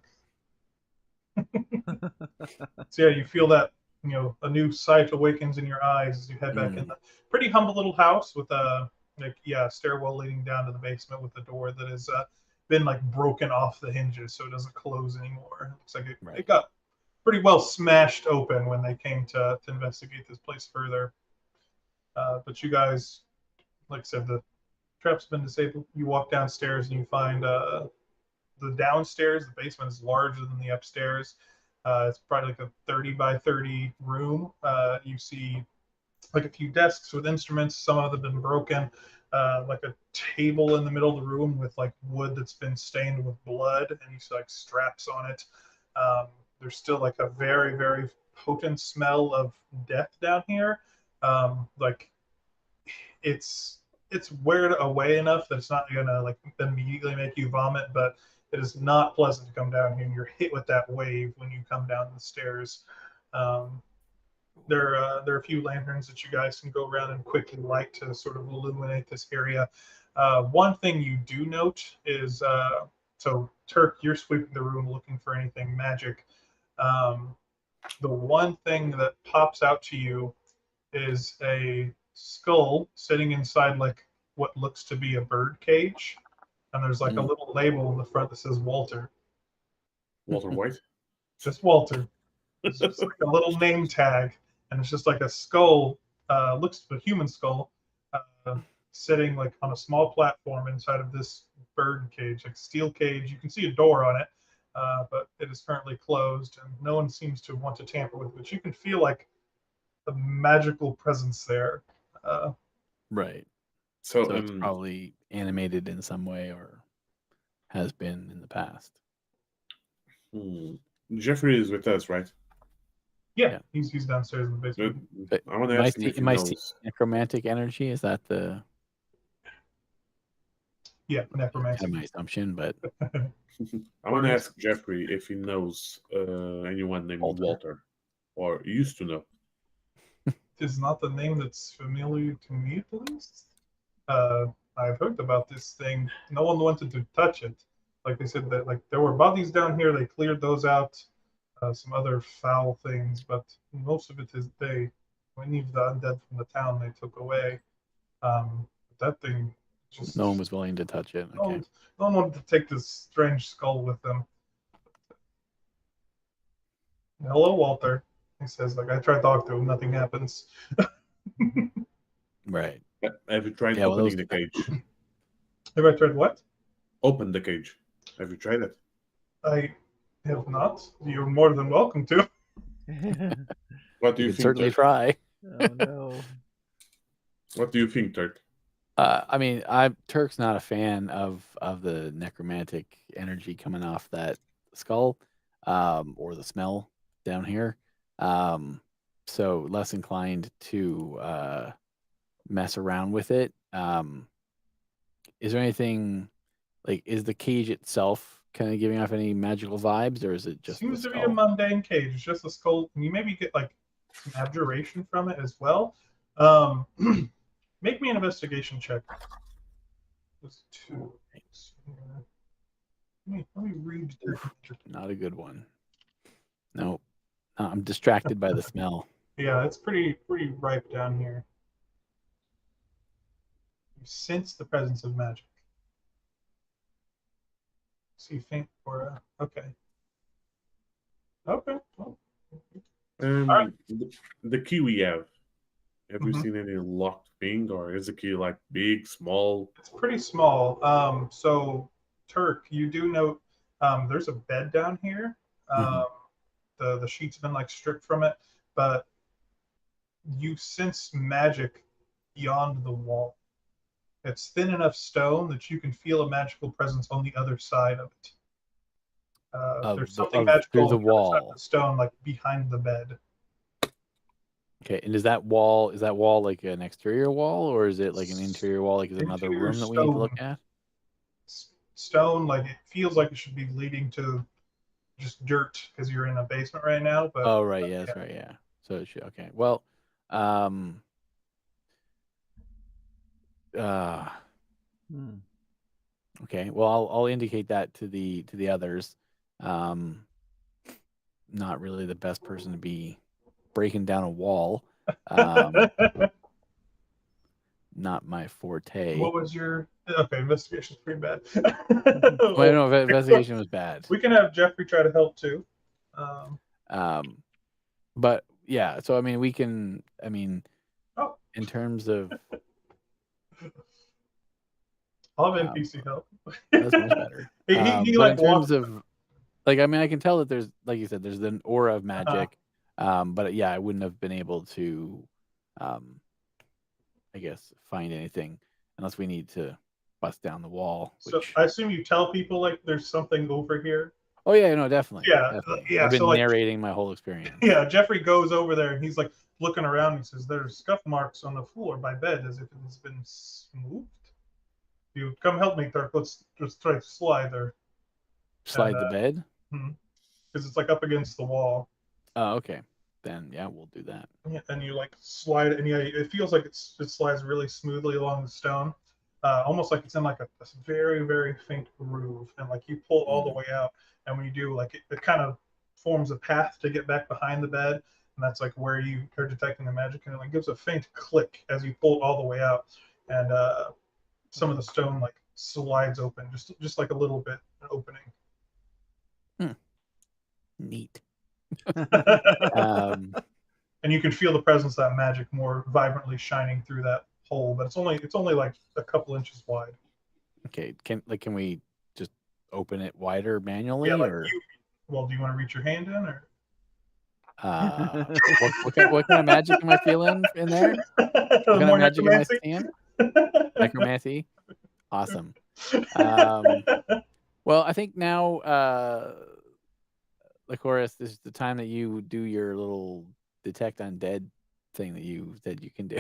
So yeah, you feel that a new sight awakens in your eyes as you head back in the pretty humble little house with a stairwell leading down to the basement with a door that has been broken off the hinges, so it doesn't close anymore. It looks like it got pretty well smashed open when they came to investigate this place further. But you guys, like I said, the trap's been disabled. You walk downstairs and you find the downstairs. The basement is larger than the upstairs. It's probably like a 30 by 30 room. You see like a few desks with instruments. Some of them have been broken. Like a table in the middle of the room with like wood that's been stained with blood, and you see like straps on it. There's still like a very, very potent smell of death down here. Like it's weared away enough that it's not gonna like immediately make you vomit, but it is not pleasant to come down here, and you're hit with that wave when you come down the stairs. There are a few lanterns that you guys can go around and quickly light to sort of illuminate this area. One thing you do note is, so Turk, you're sweeping the room looking for anything magic. The one thing that pops out to you is a skull sitting inside like what looks to be a bird cage, and there's like a little label in the front that says Walter. Walter White. Just Walter. It's just like a little name tag, and it's just like a skull, looks like a human skull, sitting like on a small platform inside of this bird cage, like steel cage. You can see a door on it, but it is currently closed, and no one seems to want to tamper with it. But you can feel like the magical presence there. Right. So, So it's probably animated in some way or has been in the past. Jeffrey is with us, right? Yeah. He's downstairs in the basement. But I want to am I ask him if he am I seeing knows. necromantic energy? Is that the Yeah, necromancy. kind of my assumption? But I want to ask Jeffrey if he knows anyone named Walter, or used to know. Is not the name that's familiar to me, at least. I've heard about this thing. No one wanted to touch it. Like they said that like there were bodies down here. They cleared those out. Some other foul things, but most of it is many of the undead from the town they took away. That thing just no one was willing to touch it. no Okay. one wanted to take this strange skull with them. Hello, Walter. He says, like, I tried to talk to him, nothing happens. Right. Have you tried Yeah, well, opening those- the cage? Have I tried what? Open the cage. Have you tried it? I have not. You're more than welcome to. What do You you could think? certainly Turk? try. Oh no. What do you think, Turk? I mean, Turk's not a fan of the necromantic energy coming off that skull, or the smell down here. So less inclined to mess around with it. Is there anything like, is the cage itself kind of giving off any magical vibes, or is it just Seems the to be a skull? mundane cage. It's just a skull. And you maybe get like some abjuration from it as well. Make me an investigation check. There's two. Let me read. Not a good one. Nope. I'm distracted by the smell. Yeah, it's pretty ripe down here. You sense the presence of magic. See faint aura. Okay. Okay. Well, Alright. The key we have. Have you Mhm. seen any locked thing, or is the key like big, small? it's pretty small. So Turk, you do note there's a bed down here. The sheets have been like stripped from it, but you sense magic beyond the wall. It's thin enough stone that you can feel a magical presence on the other side of it. There's something magical through the on other side of wall. the stone, like behind the bed. Okay, and is that wall like an exterior wall, or is it like an interior wall? Like, is it another Interior room that we need to look stone. at? Stone, like it feels like it should be leading to just dirt because you're in a basement right now. But Oh, right, yeah, that's right, yeah. So it should, okay. Well, okay. Well, I'll indicate that to the others. Not really the best person to be breaking down a wall. Not my forte. what was your investigation's pretty bad. Well, I don't know if investigation was bad. We can have Jeffrey try to help too. But yeah, so I mean, we can. I mean, Oh. in terms of I'll have NPC help. that's much better. he But like in terms walks. of like, I mean, I can tell that there's, like you said, there's an aura of magic. But yeah, I wouldn't have been able to, I guess, find anything unless we need to bust down the wall. So Which... I assume you tell people like there's something over here. Oh yeah, no, definitely. Yeah, definitely. yeah. I've been So, like, narrating my whole experience. Yeah, Jeffrey goes over there and he's like looking around. And he says, "There's scuff marks on the floor by bed as if it has been moved. You come help me, Dirk. Let's just try to slide there. Slide the bed? Because it's like up against the wall. Oh, okay. Then yeah, we'll do that. Yeah, and you like slide it, and yeah, it feels like it slides really smoothly along the stone, almost like it's in like a very, very faint groove. And like you pull all the way out, and when you do, like it kind of forms a path to get back behind the bed, and that's like where you are detecting the magic, and it like gives a faint click as you pull it all the way out, and some of the stone like slides open, just like a little bit opening. Neat. And you can feel the presence of that magic more vibrantly shining through that hole, but it's only like a couple inches wide. Okay, can we just open it wider manually? Yeah, like or... well, do you want to reach your hand in, or what kind of magic am I feeling in there? What kind of magic am I seeing? Necromancy. Awesome. Well, I think now, Lycoris, this is the time that you do your little detect undead thing that you said you can do.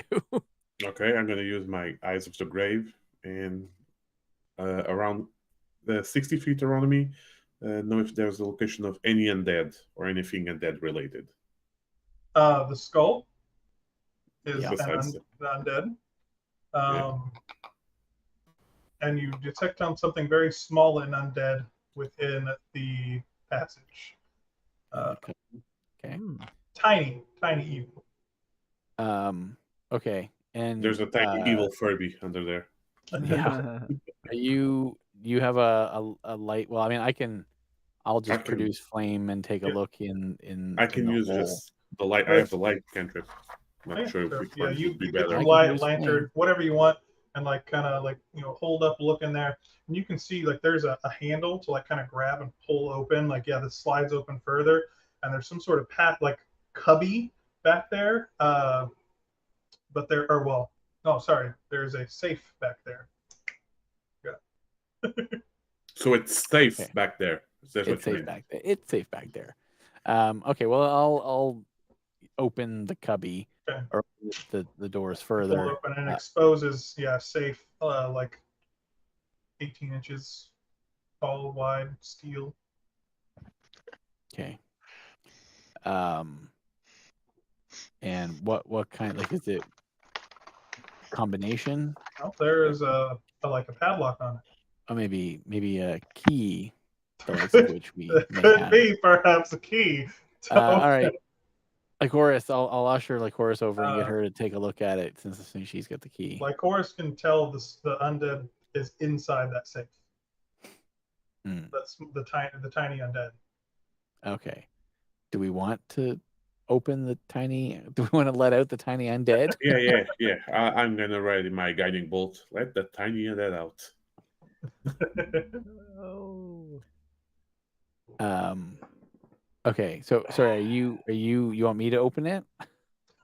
Okay, I'm going to use my Eyes of the Grave, and around the 60 feet around me, know if there's a location of any undead or anything undead related. The skull is the undead. And you detect on something very small and undead within the passage. Okay. Tiny evil. Okay. And there's a tiny evil Furby under there. Yeah. you have a light? Well, I mean, I'll just produce flame and take a look in. I can use just the light. I have the light cantrip. Not sure which one would be better. Light, lantern, whatever you want, and like kind of like hold up, look in there, and you can see like there's a handle to like kind of grab and pull open. Like this slides open further, and there's some sort of path like cubby back there. But there's a safe back there. Yeah. So it's safe back there. It's safe back there. It's safe back there. Okay. Well, I'll open the cubby or the doors further. Pull open and exposes safe like 18 inches tall, wide steel. Okay. And what kind, like, is it combination? Oh, there is a padlock on it. Oh, maybe a key, the likes of which we could be perhaps a key. All right, Lycoris, I'll usher Lycoris over and get her to take a look at it since she's got the key. Lycoris can tell the undead is inside that safe. That's the tiny undead. Okay. Do we want to open the tiny? Do we want to let out the tiny undead? Yeah. I'm gonna ride my guiding bolt. Let the tiny undead out. Okay. So sorry. You want me to open it?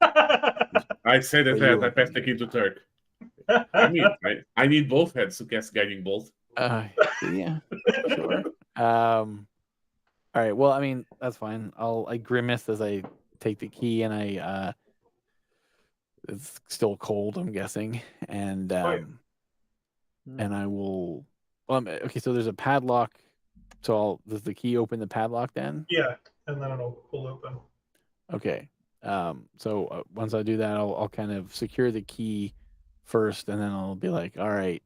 I said that I passed the key to Turk. I mean, I need both heads to cast guiding bolt. Yeah. Sure. All right. Well, I mean, that's fine. I grimace as I take the key, and it's still cold, I'm guessing, and I will. Okay. So there's a padlock. So does the key open the padlock then? Yeah, and then it'll pull open. Okay. So once I do that, I'll kind of secure the key first, and then I'll be like, all right,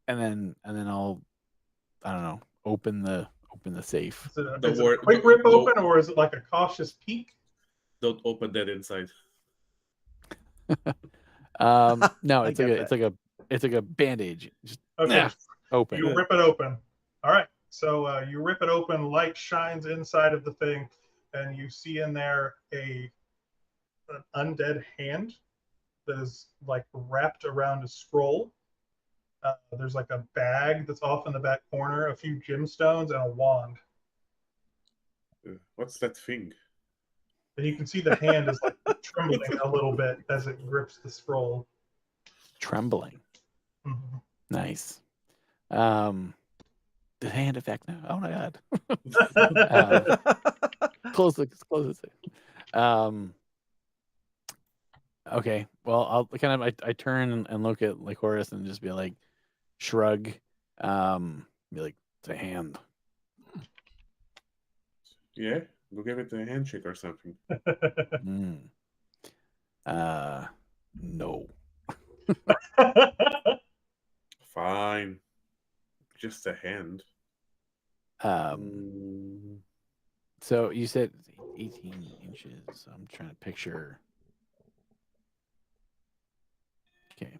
and then I'll, I don't know, open the safe. Is it a quick rip open, or is it like a cautious peek? Don't open that inside. No, it's like a bandage. Just open. You rip it open. All right. So you rip it open. Light shines inside of the thing, and you see in there an undead hand that is like wrapped around a scroll. There's like a bag that's off in the back corner, a few gemstones, and a wand. What's that thing? And you can see the hand is like trembling a little bit as it grips the scroll. Trembling. Mhm. Nice. The hand effect now. Oh my god. Close it. Okay. Well, I'll kind of I turn and look at Lycoris and just be like, shrug. Be like, it's a hand. Yeah, go give it a handshake or something. No. Fine, just a hand. So you said 18 inches. So I'm trying to picture. Okay.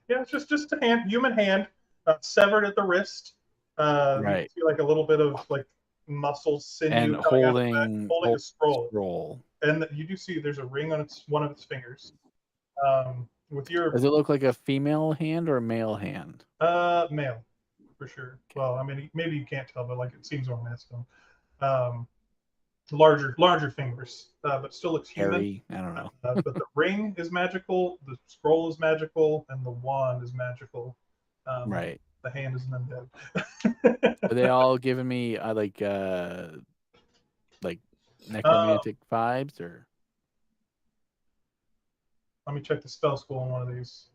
Yeah, it's just a hand, human hand, severed at the wrist. Right. You see like a little bit of like muscle sinew And coming out of the back, holding holding a scroll. Scroll. And you do see there's a ring on one of its fingers. With your Does it look like a female hand or a male hand? male, for sure. Well, I mean, maybe you can't tell, but like it seems more masculine. Larger fingers, but still looks human. Hairy? I don't know. But the ring is magical, the scroll is magical, and the wand is magical. Right. The hand is undead. Are they all giving me like necromantic vibes, or? Let me check the spell school on one of these.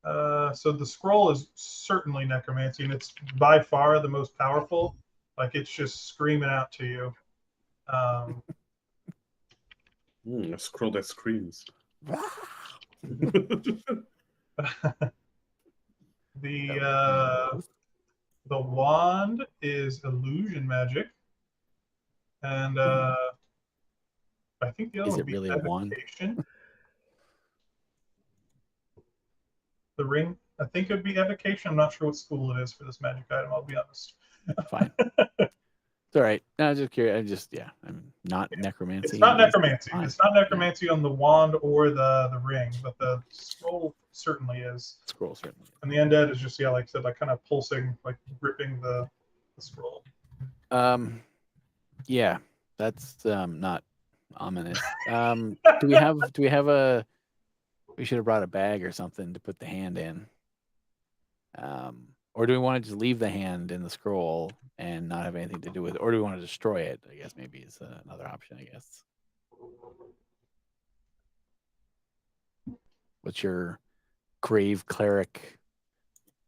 So the scroll is certainly necromancy, and it's by far the most powerful. Like it's just screaming out to you. A scroll that screams. The wand is illusion magic, and I think the other Is one it would be really a wand? evocation. The ring, I think it would be evocation. I'm not sure what school it is for this magic item. I'll be honest. Fine. It's all right. No, I was just curious. I'm not necromancy. It's not but it's necromancy. fine. It's not necromancy on the wand or the ring, but the scroll certainly is. Scroll certainly. And the undead is just, yeah, like I said, like kind of pulsing, like gripping the scroll. Yeah, that's not ominous. Do we have a? We should have brought a bag or something to put the hand in. Or do we want to just leave the hand in the scroll and not have anything to do with it? Or do we want to destroy it? I guess maybe is another option, I guess. What's your grave cleric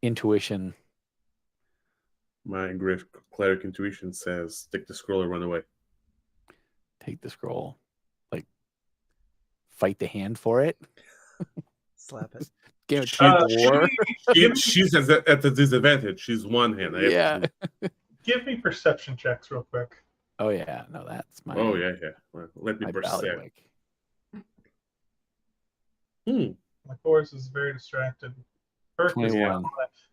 intuition? My grave cleric intuition says take the scroll or run away. Take the scroll. Like, fight the hand for it? Slap it. Game of Trade War? She's at the disadvantage. She's one hand. Yeah. Give me perception checks real quick. Oh, yeah. No, that's my... Oh, yeah. Well, let me my perceive. ballywick. My horse is very distracted. Perfect. 21.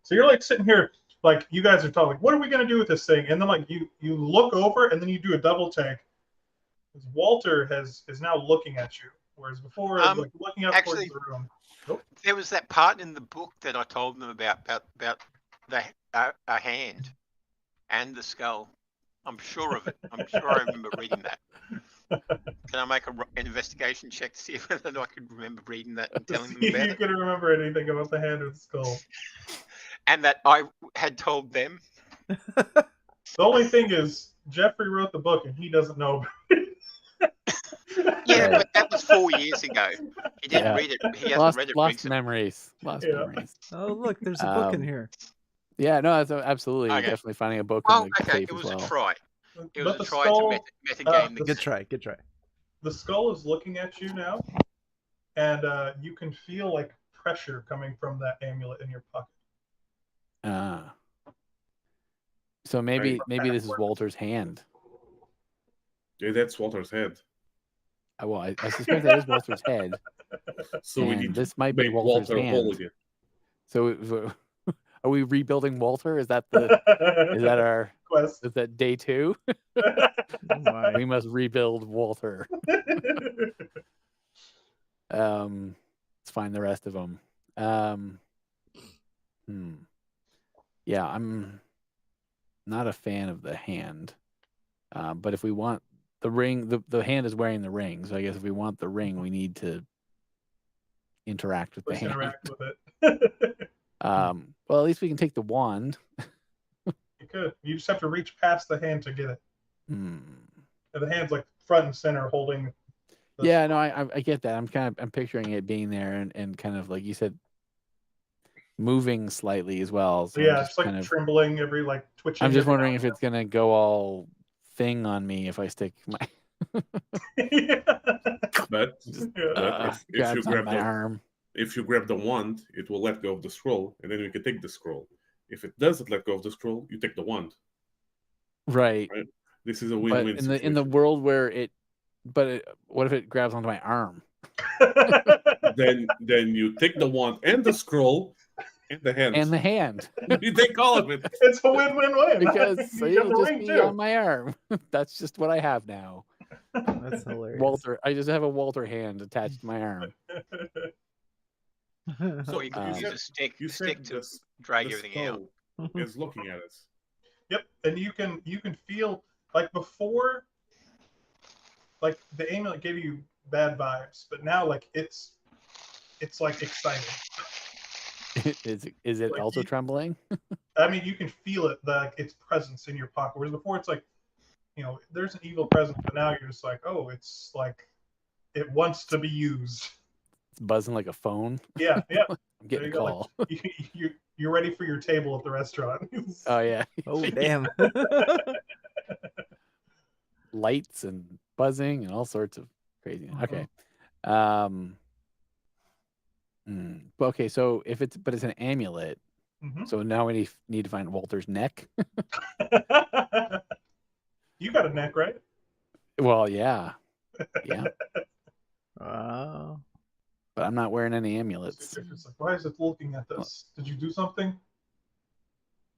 So you're like sitting here, like you guys are talking, like, what are we gonna do with this thing? And then like you look over and then you do a double take. Because Walter is now looking at you, whereas before it was like looking out towards the room. Nope. There was that part in the book that I told them about the a hand and the skull. I'm sure of it. I'm sure I remember reading that. Can I make an investigation check to see whether I could remember reading that and telling them See about if you it? can remember anything about the hand or the skull. And that I had told them. The only thing is, Jeffrey wrote the book and he doesn't know about it. Yeah, but that was 4 years ago. He didn't read it. He hasn't read it Lost recently. memories. Lost memories. Oh, look, there's a book in here. Yeah, no, that's absolutely. Okay. You're definitely finding a book Oh, in the okay. cave It as was well. a try. It But was the a try skull, to metagame the Good try. Good try. The skull is looking at you now, and you can feel like pressure coming from that amulet in your pocket. So maybe this is Walter's hand. Yeah, that's Walter's head. I suspect that is Walter's head. So we And need to this might be make Walter's Walter whole hand. again. So are we rebuilding Walter? Is that our quest? is that day 2? Oh my. We must rebuild Walter. Let's find the rest of them. Yeah, I'm not a fan of the hand. But if we want the ring, the hand is wearing the ring. So I guess if we want the ring, we need to interact with the Let's hand. interact with it. Well, at least we can take the wand. You could. You just have to reach past the hand to get it. Hmm. And the hand's like front and center holding. Yeah, no, I get that. I'm picturing it being there and kind of like you said, moving slightly as well. So Yeah, I'm it's just like kind of trembling, like twitching. I'm just every wondering now if it's gonna go all thing on me if I stick my and then. But Yeah. if you grab the wand, it will let go of the scroll, and then you can take the scroll. If it doesn't let go of the scroll, you take the wand. Right. This is a But win-win in situation. the world where what if it grabs onto my arm? then you take the wand and the scroll and the hand. And the hand. You take all of it. It's a win-win-win. Because you it'll got the just ring be too. on my arm. That's just what I have now. That's hilarious. Walter, I just have a Walter hand attached to my arm. So you can use a stick to drag everything out. Is looking at us. Yep, and you can feel like before, like the amulet gave you bad vibes, but now like it's like exciting. Is it Like also trembling? I mean, you can feel it, its presence in your pocket. Whereas before, it's like, there's an evil presence, but now you're just like, oh, it's like it wants to be used. It's buzzing like a phone. Yeah. I'm getting a There you call. go. You're ready for your table at the restaurant. Oh yeah. Oh damn. Lights and buzzing and all sorts of crazy. Okay. Okay, so it's an amulet. Mhm. So now we need to find Walter's neck. You got a neck, right? Well, yeah. Yeah. Wow. But I'm not wearing any amulets. It's like, why is it looking at this? Did you do something?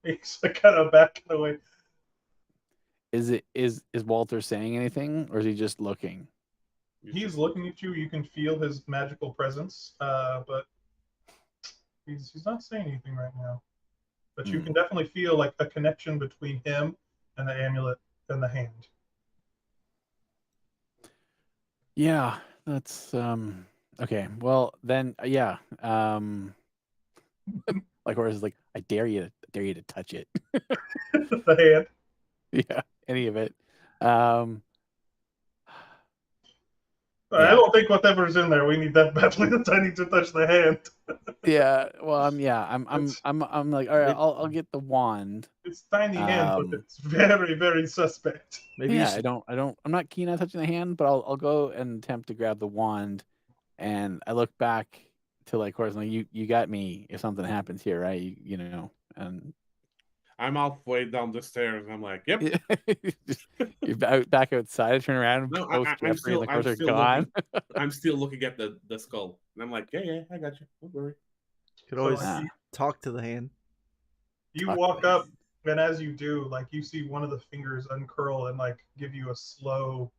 He's like kind of backing away. Is Walter saying anything or is he just looking? He's looking at you. You can feel his magical presence, but he's not saying anything right now. But you can definitely feel like a connection between him and the amulet and the hand. Yeah, that's okay. Well, then yeah. Like Horace is like, I dare you to touch it. The hand. Yeah, any of it. I don't think whatever's in there, we need that badly that I need to touch the hand. Yeah, well, I'm like, all right, I'll get the wand. It's tiny hand, but it's very, very suspect. Maybe yeah, I'm not keen on touching the hand, but I'll go and attempt to grab the wand. And I look back to like Horace, like you got me if something happens here, right? You know, and I'm halfway down the stairs. And I'm like, yep. You're back outside. I turn around and No, post Jeffrey, and the course are gone. I'm still looking at the skull, and I'm like, yeah, I got you. Don't worry. You could always talk to the hand. You walk up, and as you do, like you see one of the fingers uncurl and like give you a slow,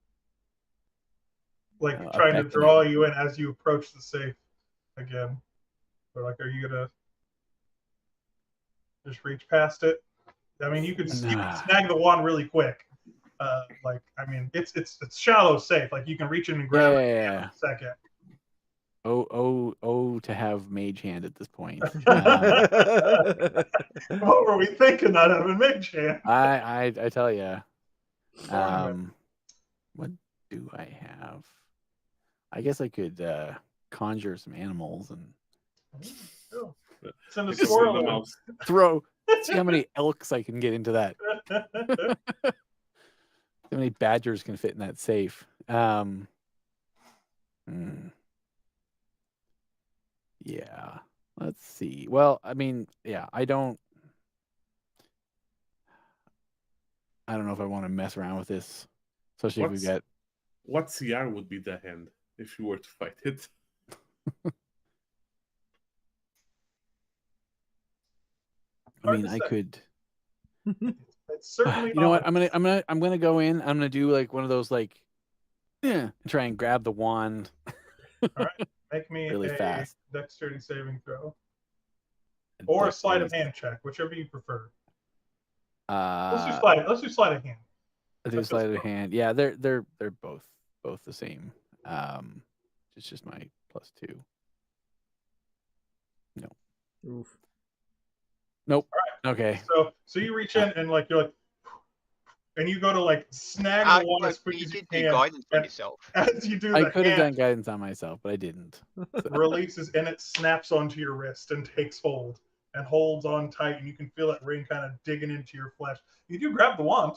like trying to draw you in as you approach the safe again. Or like, are you gonna just reach past it? I mean, you can snag the wand really quick. Like, I mean, it's shallow safe. Like you can reach in and grab it in a second. Oh, to have mage hand at this point. What were we thinking not having mage hand? I tell you. What do I have? I guess I could conjure some animals and send a squirrel. See how many elks I can get into that. How many badgers can fit in that safe? Yeah, let's see. Well, I mean, yeah, I don't know if I want to mess around with this, especially if we get. What CR would be the hand if you were to fight it? I Hard mean, to I say. could. It's certainly You know what? not. I'm gonna go in. I'm gonna do like one of those like, yeah, try and grab the wand All right. Make me really a fast. dexterity saving throw. Or a sleight of Dexterity. hand check, whichever you prefer. Let's Let's do sleight of hand. do That feels sleight of close. hand. Yeah, they're both the same. It's just my +2. No. Oof. Nope. Okay. So you reach in and like you're like, and you go to like snag the wand as quick you as you did do can. guidance on and yourself. As you do, I the could have done hand guidance on myself, but I didn't. releases and it snaps onto your wrist and takes hold and holds on tight, and you can feel that ring kind of digging into your flesh. You do grab the wand.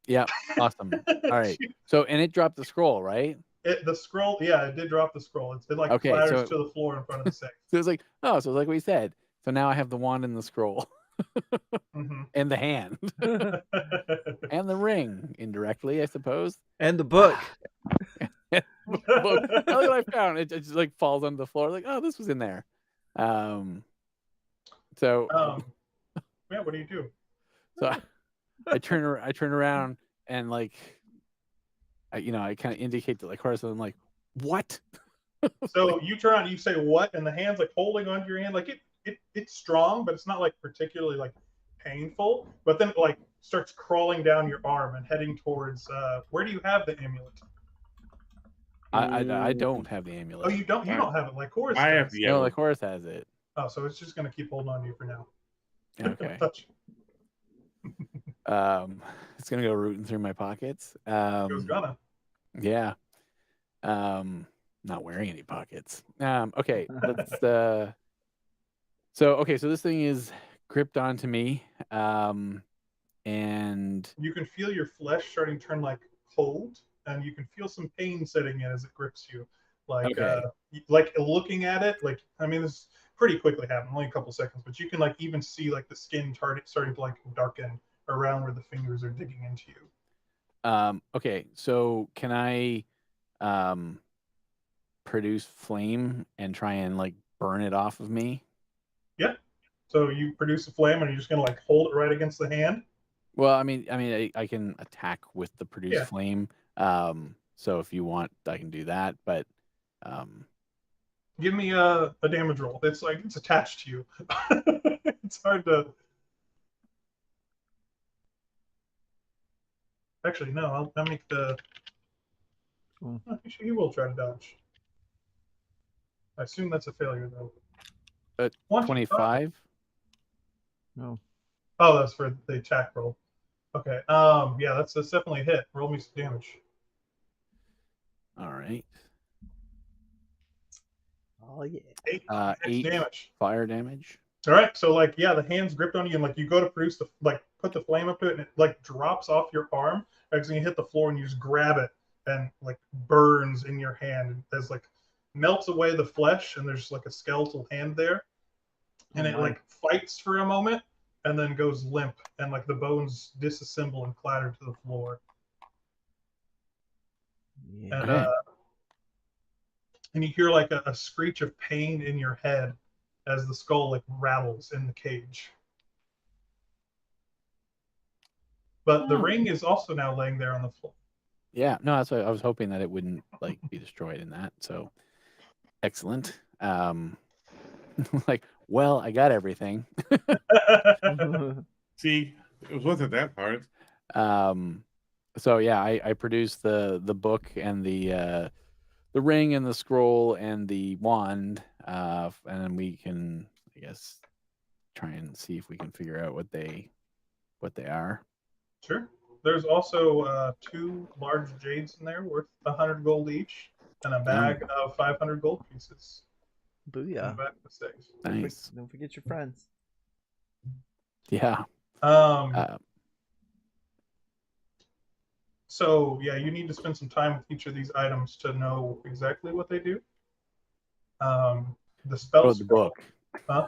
Yeah. Awesome. All right. So, and it dropped the scroll, right? The scroll, yeah, it did drop the scroll. It like Okay, clatters so- to the floor in front of the safe. So it's like, oh, so it's like we said. So now I have the wand and the scroll Mhm. and the hand and the ring indirectly, I suppose. And the book. Book. Look what I found. It just like falls onto the floor. Like, oh, this was in there. So Yeah, what do you do? so I turn around and like, I kind of indicate to like Horace, and I'm like, what? So you turn on, you say what, and the hand's like holding onto your hand, like it's strong, but it's not like particularly like painful. But then it like starts crawling down your arm and heading towards. Where do you have the amulet? I don't have the amulet. Oh, you don't. You don't have it like Horace I have does. the No, like Horace has it. Oh, so it's just gonna keep holding on to you for now. Okay. Touch. It's gonna go rooting through my pockets. It was gonna. Yeah. Not wearing any pockets. Okay. Let's so this thing is gripped onto me. And You can feel your flesh starting to turn like cold, and you can feel some pain setting in as it grips you. Like Okay. like looking at it, like I mean this pretty quickly happened, only a couple seconds, but you can like even see like the skin starting to like darken around where the fingers are digging into you. Okay, so can I produce flame and try and like burn it off of me? Yeah. So you produce a flame, and you're just gonna like hold it right against the hand. Well, I mean, I can attack with the produced Yeah. flame. So if you want, I can do that. But Give me a damage roll. It's like it's attached to you. It's hard to. Actually, no. I'll make the. Cool. Actually, you will try to dodge. I assume that's a failure, though. 25. No. Oh, that's for the attack roll. Okay. Yeah, that's definitely a hit. Roll me some damage. All right. Oh yeah. 8 8 damage. fire damage. All right. So like, yeah, the hand's gripped on you, and like you go to produce the put the flame up to it, and it like drops off your arm. As you hit the floor, and you just grab it, and like burns in your hand as like melts away the flesh, and there's like a skeletal hand there, and it like fights for a moment, and then goes limp, and like the bones disassemble and clatter to the floor. Yeah. And Okay. and you hear like a screech of pain in your head as the skull like rattles in the cage. But the ring is also now laying there on the floor. Yeah, no, that's what I was hoping, that it wouldn't like be destroyed in that. So excellent. Like, well, I got everything. See, it wasn't that hard. So yeah, I produced the book and the ring and the scroll and the wand, and then we can, I guess, try and see if we can figure out what they are. Sure. There's also 2 large jades in there worth 100 gold each, and a bag of 500 gold pieces. Booyah. Back to the stakes. Nice. Don't forget your friends. Yeah. So yeah, you need to spend some time with each of these items to know exactly what they do. The spell What about the scroll. book? Huh?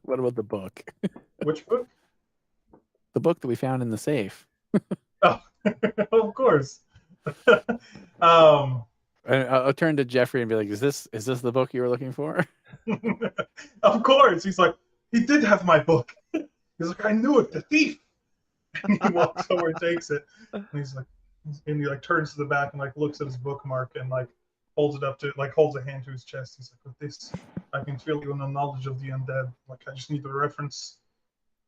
What about the book? Which book? The book that we found in the safe. Oh, of course. I'll turn to Jeffrey and be like, "Is this the book you were looking for?" Of course. He's like, he did have my book. He's like, I knew it, the thief. And he walks over and takes it. And he's like, and he like turns to the back and like looks at his bookmark and like holds it up to like holds a hand to his chest. He's like, with this, I can feel you in the knowledge of the undead. Like, I just need the reference.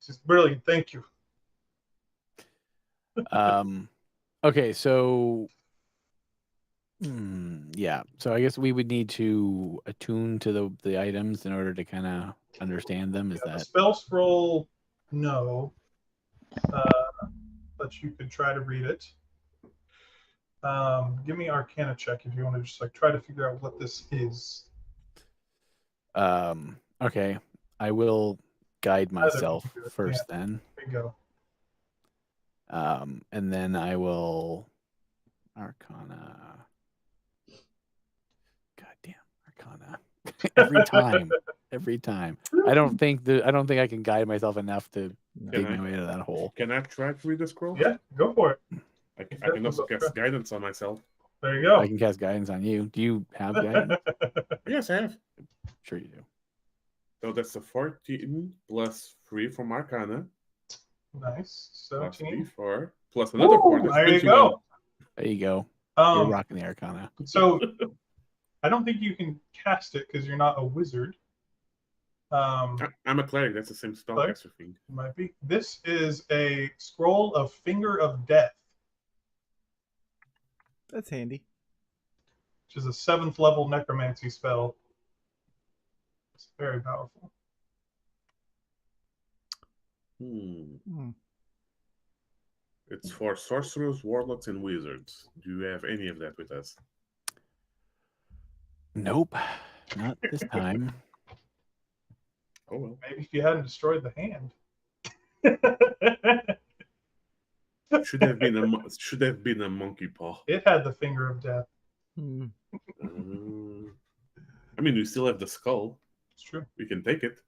He's brilliant. Thank you. Okay, so yeah, so I guess we would need to attune to the items in order to kind of understand them. Is The that spell scroll? No. But you could try to read it. Give me Arcana check if you want to just like try to figure out what this is. okay? I will guide myself do it, first, then, There you go. and then I will Arcana. Goddamn Arcana! every time. I don't think I can guide myself enough to dig my way out of that hole. Can I try to read the scroll? Yeah, go for it. I can also cast guidance on myself. There you go. I can cast guidance on you. Do you have guidance? Yes, I have. Sure you do. So that's a 14 plus 3 from Arcana. Nice. Plus 17. D4 plus another 4. That's There you 21. go. There you go. You're Um, rocking the Arcana. so I don't think you can cast it because you're not a wizard. I'm a cleric. That's the same spellcaster thing. Might be. This is a scroll of Finger of Death, That's handy. which is a 7th level necromancy spell. It's very powerful. It's for sorcerers, warlocks, and wizards. Do you have any of that with us? Nope, not this time. Oh well. Maybe if you hadn't destroyed the hand. Should have been a monkey paw. It had the Finger of Death. Hmm. I mean, we still have the skull. It's true. We can take it.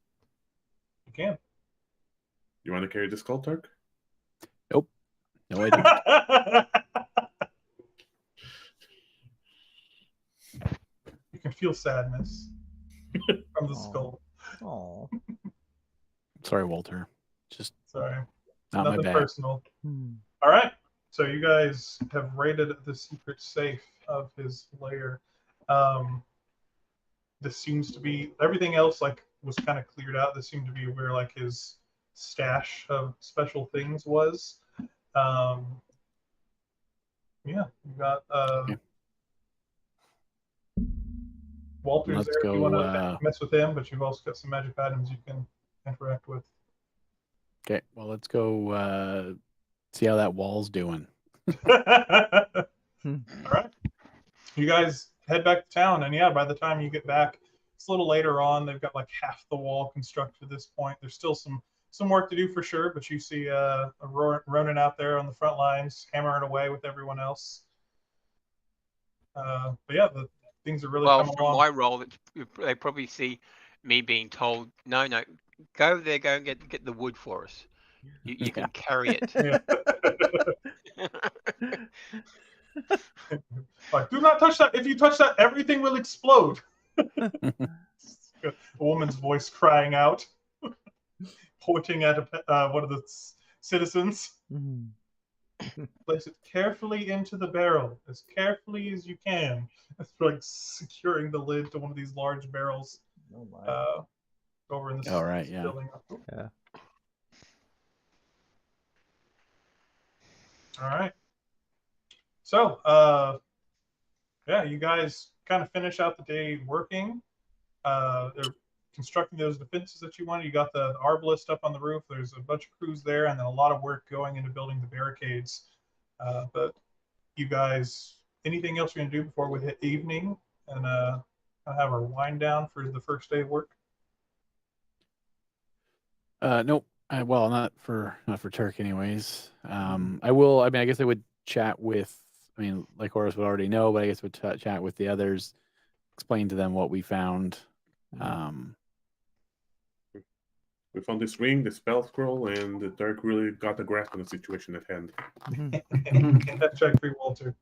You can. You want to carry the skull, Turk? No, I don't. You can feel sadness from the Aw. skull. Oh. Sorry, Walter. Just Sorry. not my Nothing bad. personal. Hmm. All right. So you guys have raided the secret safe of his lair. This seems to be everything else like was kind of cleared out. This seemed to be where like his stash of special things was. Yeah, you got Okay. Walter's Let's there if you go, want to mess with him, but you've also got some magic items you can interact with. Okay, well, let's go see how that wall's doing. All right. You guys head back to town, and yeah, by the time you get back, it's a little later on. They've got like half the wall constructed at this point. There's still some work to do for sure, but you see a Ronin out there on the front lines, hammering away with everyone else. But yeah, things are really Well, coming from along. my role, they probably see me being told, no, go there, go and get the wood for us. You can carry it. Yeah. Like, do not touch that. If you touch that, everything will explode. A woman's voice crying out, pointing at one of the citizens. Hmm. Place it carefully into the barrel, as carefully as you can. It's like securing the lid to one of these large barrels Oh my. over in the All right, yeah. building. Yeah. All right. So, yeah, you guys kind of finish out the day working. They're constructing those defenses that you wanted. You got the arbalist up on the roof. There's a bunch of crews there, and then a lot of work going into building the barricades. But you guys, anything else you're going to do before we hit evening and have our wind down for the first day of work? Nope. Well, not for Turk, anyways. I will. I mean, I guess I would chat with. I mean, like Horus would already know, but I guess would chat with the others, explain to them what we found. We found this ring, the spell scroll, and the Turk really got a grasp on the situation at hand. That check for you, Walter.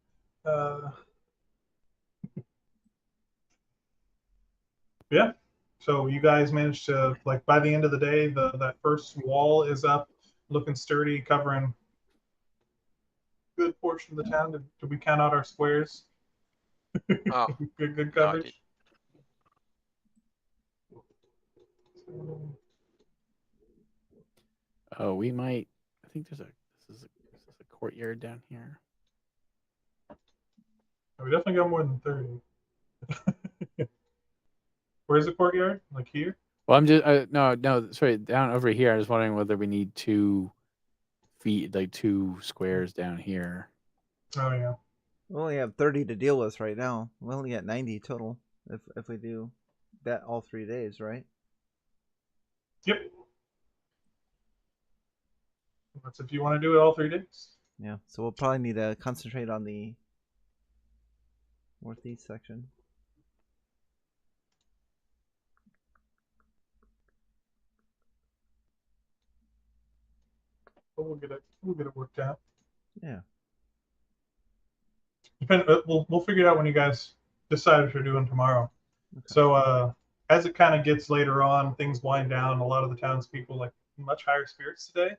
Yeah. So you guys managed to, like, by the end of the day, that first wall is up, looking sturdy, covering a good portion of the town. Did we count out our squares? Oh, Good no, I did. coverage. Oh, we might. I think this is a courtyard down here. We definitely got more than 30. Where's the courtyard? Like here? Well, I'm just no, sorry, down over here. I was wondering whether we need 2 feet, like 2 squares down here. Oh yeah. We only have 30 to deal with right now. We only got 90 total if we do that all 3 days, right? Yep. That's if you want to do it all 3 days. Yeah. So we'll probably need to concentrate on the northeast section. But we'll get it worked out. Yeah. We'll figure it out when you guys decide what you're doing tomorrow. Okay. So as it kind of gets later on, things wind down. A lot of the townspeople like much higher spirits today.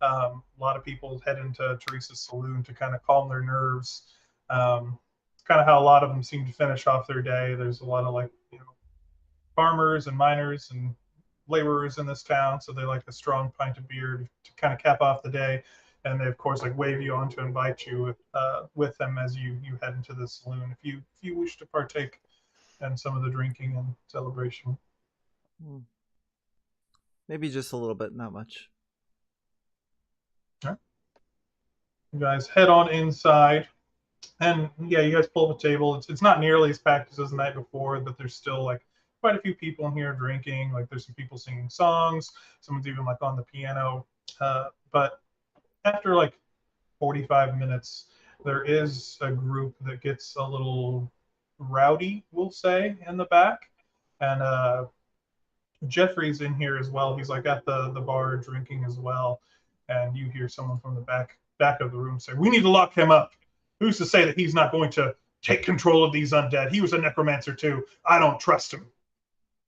A lot of people head into Teresa's saloon to kind of calm their nerves. It's kind of how a lot of them seem to finish off their day. There's a lot of like farmers and miners and laborers in this town, so they like a strong pint of beer to kind of cap off the day. And they of course like wave you on to invite you with them as you head into the saloon if you wish to partake in some of the drinking and celebration. Maybe just a little bit, not much. All right. You guys head on inside, and yeah, you guys pull up a table. It's not nearly as packed as the night before, but there's still like quite a few people in here drinking. Like there's some people singing songs. Someone's even like on the piano. But after like 45 minutes, there is a group that gets a little rowdy, we'll say, in the back. And Jeffrey's in here as well. He's like at the bar drinking as well. And you hear someone from the back of the room say, "We need to lock him up. Who's to say that he's not going to take control of these undead? He was a necromancer too. I don't trust him."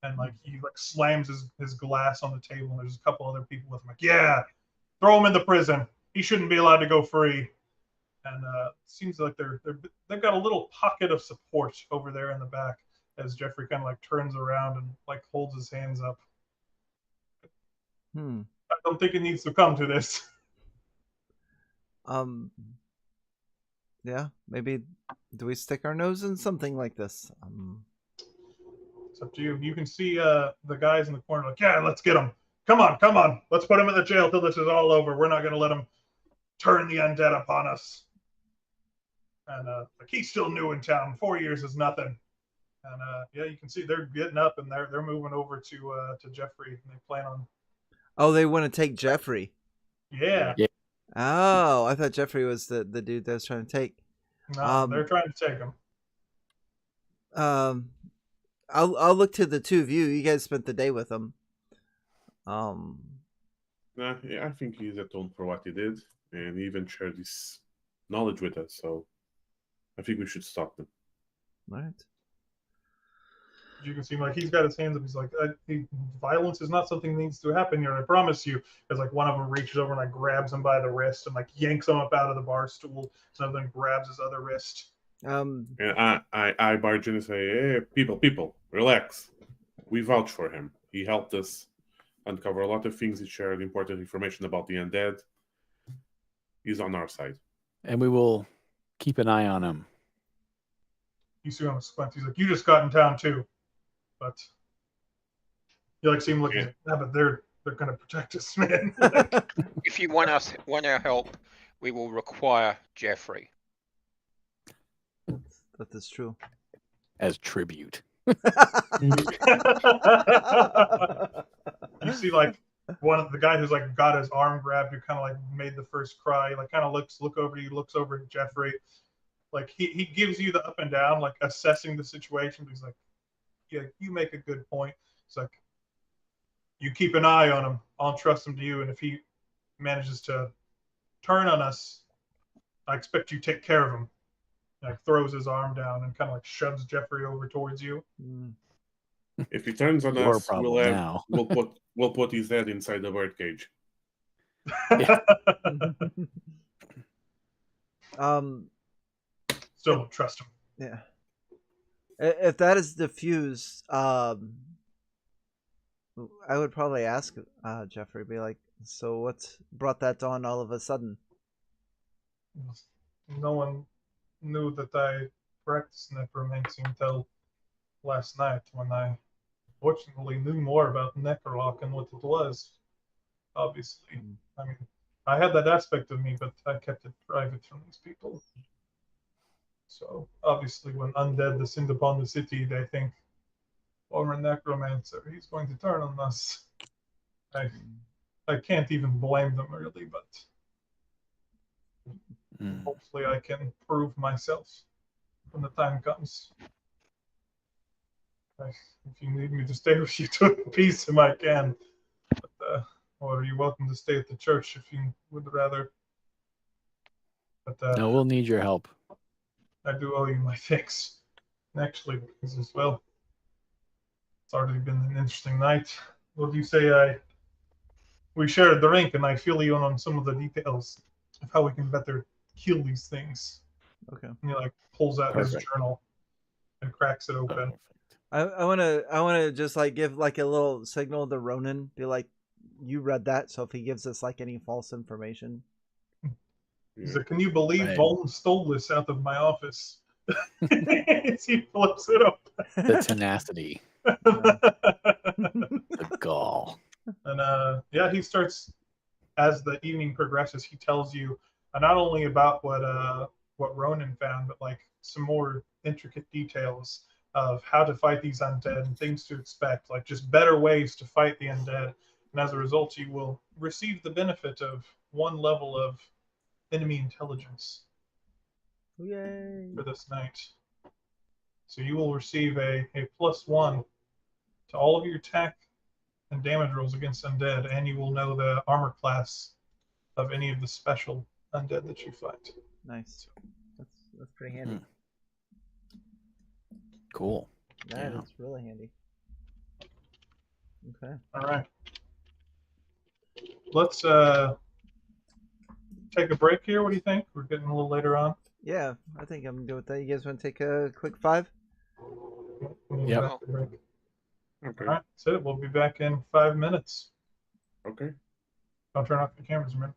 And like he like slams his glass on the table, and there's a couple other people with him. Like, yeah, throw him in the prison. He shouldn't be allowed to go free. And it seems like they've got a little pocket of support over there in the back as Jeffrey kind of like turns around and like holds his hands up. I don't think it needs to come to this. Yeah, maybe do we stick our nose in something like this? It's up to you. You can see the guys in the corner like, yeah, let's get him. Come on. Let's put him in the jail till this is all over. We're not going to let him turn the undead upon us. And like he's still new in town. 4 years is nothing. And yeah, you can see they're getting up and they're moving over to Jeffrey. And they plan on. Oh, they want to take Jeffrey. Yeah. Oh, I thought Jeffrey was the dude that was trying to take. No, they're trying to take him. I'll look to the two of you. You guys spent the day with him. Yeah, I think he's atoned for what he did, and he even shared his knowledge with us. So I think we should stop them. All right. You can see like he's got his hands up. He's like, violence is not something that needs to happen here. I promise you. As like one of them reaches over and like grabs him by the wrist and like yanks him up out of the bar stool. Another one grabs his other wrist. And I barge in and say, "Hey, people, relax. We vouch for him. He helped us uncover a lot of things. He shared important information about the undead. He's on our side, and we will keep an eye on him." You see him squint. He's like, "You just got in town too." But you like see him looking. Yeah, but they're going to protect us, man. If you want our help, we will require Jeffrey. That is true. As tribute. You see, like one of the guy who's like got his arm grabbed, who kind of like made the first cry. Like kind of looks over to you, looks over at Jeffrey. Like he gives you the up and down, like assessing the situation. He's like, yeah, you make a good point. It's like, you keep an eye on him. I'll trust him to you. And if he manages to turn on us, I expect you take care of him. like throws his arm down and kind of like shoves Jeffrey over towards you. Mm. If he turns on Your us, problem now. we'll put his head inside the birdcage. Still don't trust him. Yeah. If that is diffused, I would probably ask Jeffrey, be like, so what brought that on all of a sudden? No one knew that I practiced necromancy until last night, when I fortunately knew more about Necrolock and what it was. Obviously, I mean, I had that aspect of me, but I kept it private from these people. So obviously, when undead descend upon the city, they think, former necromancer, he's going to turn on us. I can't even blame them really, but hopefully I can prove myself when the time comes. If you need me to stay with you to a piece, I can. But, or you're welcome to stay at the church if you would rather. But No, we'll need your help. I do owe you my thanks. Actually, because as well, it's already been an interesting night. What do you say we share a drink and I fill you in on some of the details of how we can better kill these things? Okay. And he like pulls out his Perfect. journal and cracks it open. Perfect. I wanna just like give like a little signal to Ronan, be like, you read that, so if he gives us like any false information. He's like, can you believe Right. Bolton stole this out of my office? He flips it up. The tenacity, Yeah. the gall. And yeah, he starts, as the evening progresses, he tells you not only about what Ronan found, but like some more intricate details of how to fight these undead and things to expect, like just better ways to fight the undead. And as a result, you will receive the benefit of one level of enemy intelligence Yay. for this night. So you will receive a +1 to all of your attack and damage rolls against undead, and you will know the armor class of any of the special undead that you fight. Nice. That's pretty handy. Cool. That Yeah. is really handy. Okay. All right. Let's take a break here. What do you think? We're getting a little later on. Yeah, I think I'm good with that. You guys want to take a quick 5? Yep. Okay. All right. That's it. We'll be back in 5 minutes. Okay. Don't turn off the cameras, man.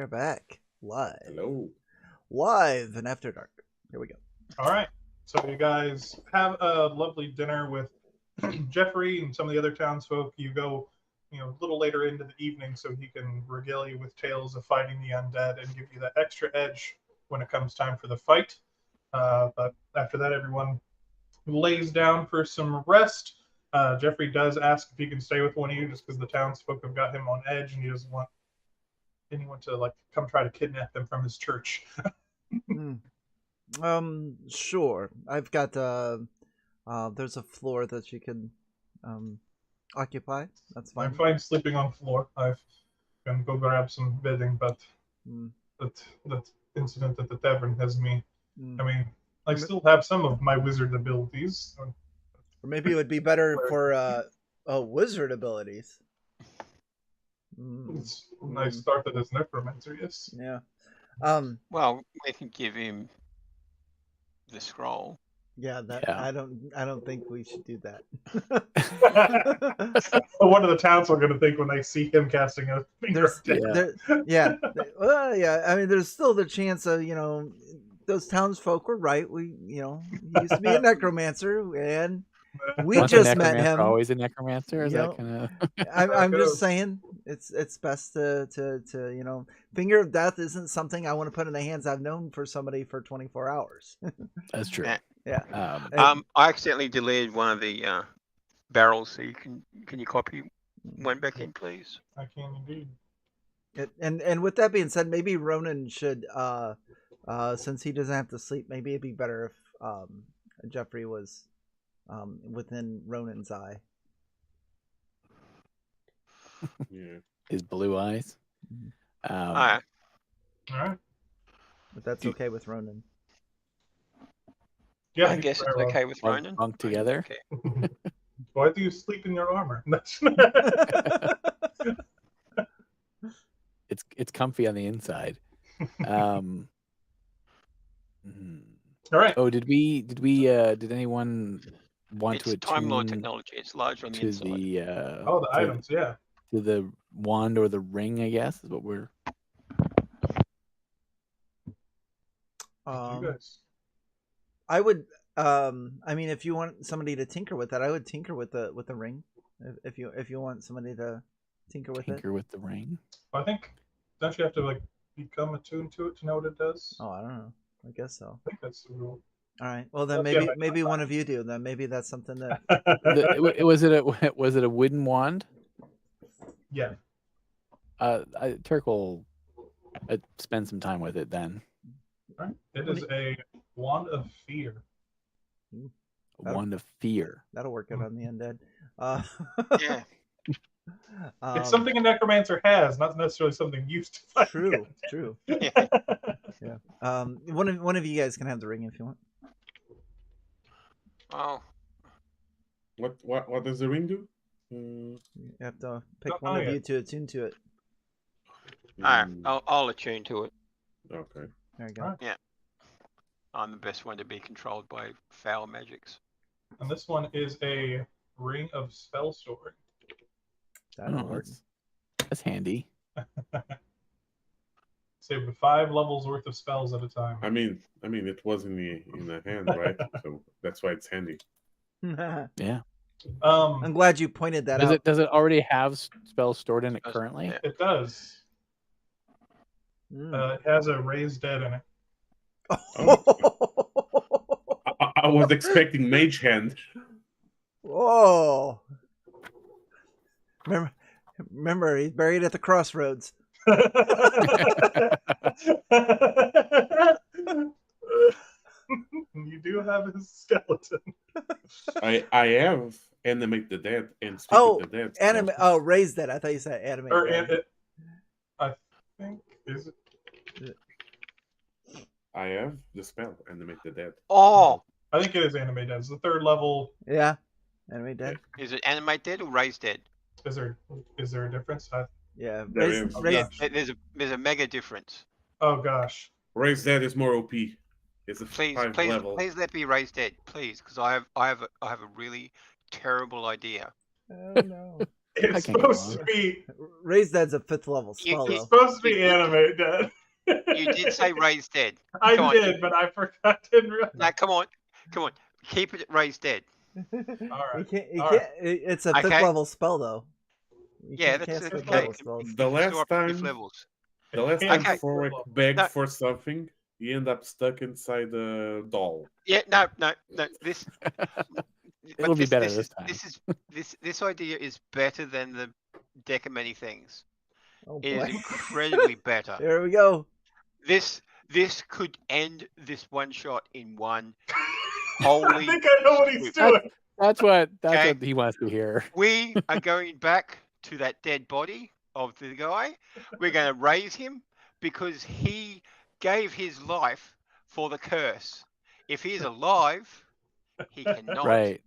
are back live. Hello. Live and After Dark. Here we go. All right. So you guys have a lovely dinner with Jeffrey and some of the other townsfolk. You go, a little later into the evening so he can regale you with tales of fighting the undead and give you that extra edge when it comes time for the fight. But after that, everyone lays down for some rest. Jeffrey does ask if he can stay with one of you just because the townsfolk have got him on edge and he doesn't want anyone to come try to kidnap them from his church. Sure. I've got there's a floor that you can occupy. That's fine. I'm fine sleeping on the floor. I've gonna go grab some bedding, but that incident at the tavern has me. I mean, I still have some of my wizard abilities. Or maybe it would be better for wizard abilities. I started as necromancer, yes. Yeah. Well, we can give him the scroll. Yeah, I don't think we should do that. What are the townsfolk going to think when they see him casting a finger? Yeah. I mean, there's still the chance of those townsfolk were right. We he used to be a necromancer, and we Once just met him. Always a necromancer. Is that kind of? I'm just saying it's best to finger of death isn't something I want to put in the hands. I've known for somebody for 24 hours. That's true. Yeah. I accidentally deleted one of the barrels, so can you copy one back in, please? I can indeed. And with that being said, maybe Ronan should, since he doesn't have to sleep, maybe it'd be better if Jeffrey was within Ronan's eye. Yeah. His blue eyes. All right. But that's okay with Ronan. Yeah, I guess it's okay with Ronan. Bunk together. Okay. Why do you sleep in your armor? It's comfy on the inside. All right. Oh, did anyone want to It's Time Lord attune technology. It's large on the to inside. The items, yeah. to the wand or the ring? I guess is what we're. You guys. I would. I mean, if you want somebody to tinker with that, I would tinker with the ring. If you want somebody to tinker with with the ring. I think don't you have to become attuned to it to know what it does? Oh, I don't know. I guess so. I think that's the rule. All right. Well, then Yeah, maybe one of you do. Then maybe that's something that. Was it a wooden wand? Yeah. Turk will spend some time with it then. All right. It is a wand of fear. A wand of fear. That'll work out on the undead. Yeah. It's something a necromancer has, not necessarily something used to fight. True. Yeah. One of you guys can have the ring if you want. Oh. What does the ring do? You have to pick one of you to attune to it. All right. I'll attune to it. Okay. There you go. Right. Yeah. I'm the best one to be controlled by foul magics. And this one is a ring of spell storing. That'll work. That's handy. Save 5 levels worth of spells at a time. I mean, it was in the hand, right? So that's why it's handy. Yeah. I'm glad you pointed that out. Does it already have spells stored in it currently? Yeah. It does. It has a raised dead in it. I was expecting mage hand. Whoa! Remember, he's buried at the crossroads. You do have his skeleton. I have animate the dead and speak with the dead. Raise that. I thought you said animate. I think is it. I have the spell animate the dead. Oh. I think it is animate dead. It's the 3rd level. Yeah, animate dead. Is it animate dead or raise dead? Is there a difference? Yeah, There's a mega difference. Oh gosh. Raise dead is more OP. It's a Please 5 level. Please let me raise dead, please, because I have a really terrible idea. Oh no. It's can't go supposed to wrong. be. Raise Dead's a 5th level You- spell, you- It's though. supposed to be animate dead. You did say raise dead. I Come on. did, but I forgot. Didn't realize. No, come on. Keep it at raise dead. You can't. All can't. It's a 5th Okay. level spell, though. You Yeah, can't that's cast okay. 5th level spells. The last Store up time, fifth levels. the last It time can't. Forik Okay. begged No. for something, he ended up stuck inside the doll. Yeah, no. This It'll be better this time. This idea is better than the deck of many things. Oh It is boy. incredibly better. There we go. This could end this one shot in one. I Holy! think I know what he's sweet. doing. That's what Okay. he wants to hear. We are going back to that dead body of the guy. We're going to raise him because he gave his life for the curse. If he's alive, he cannot. Right.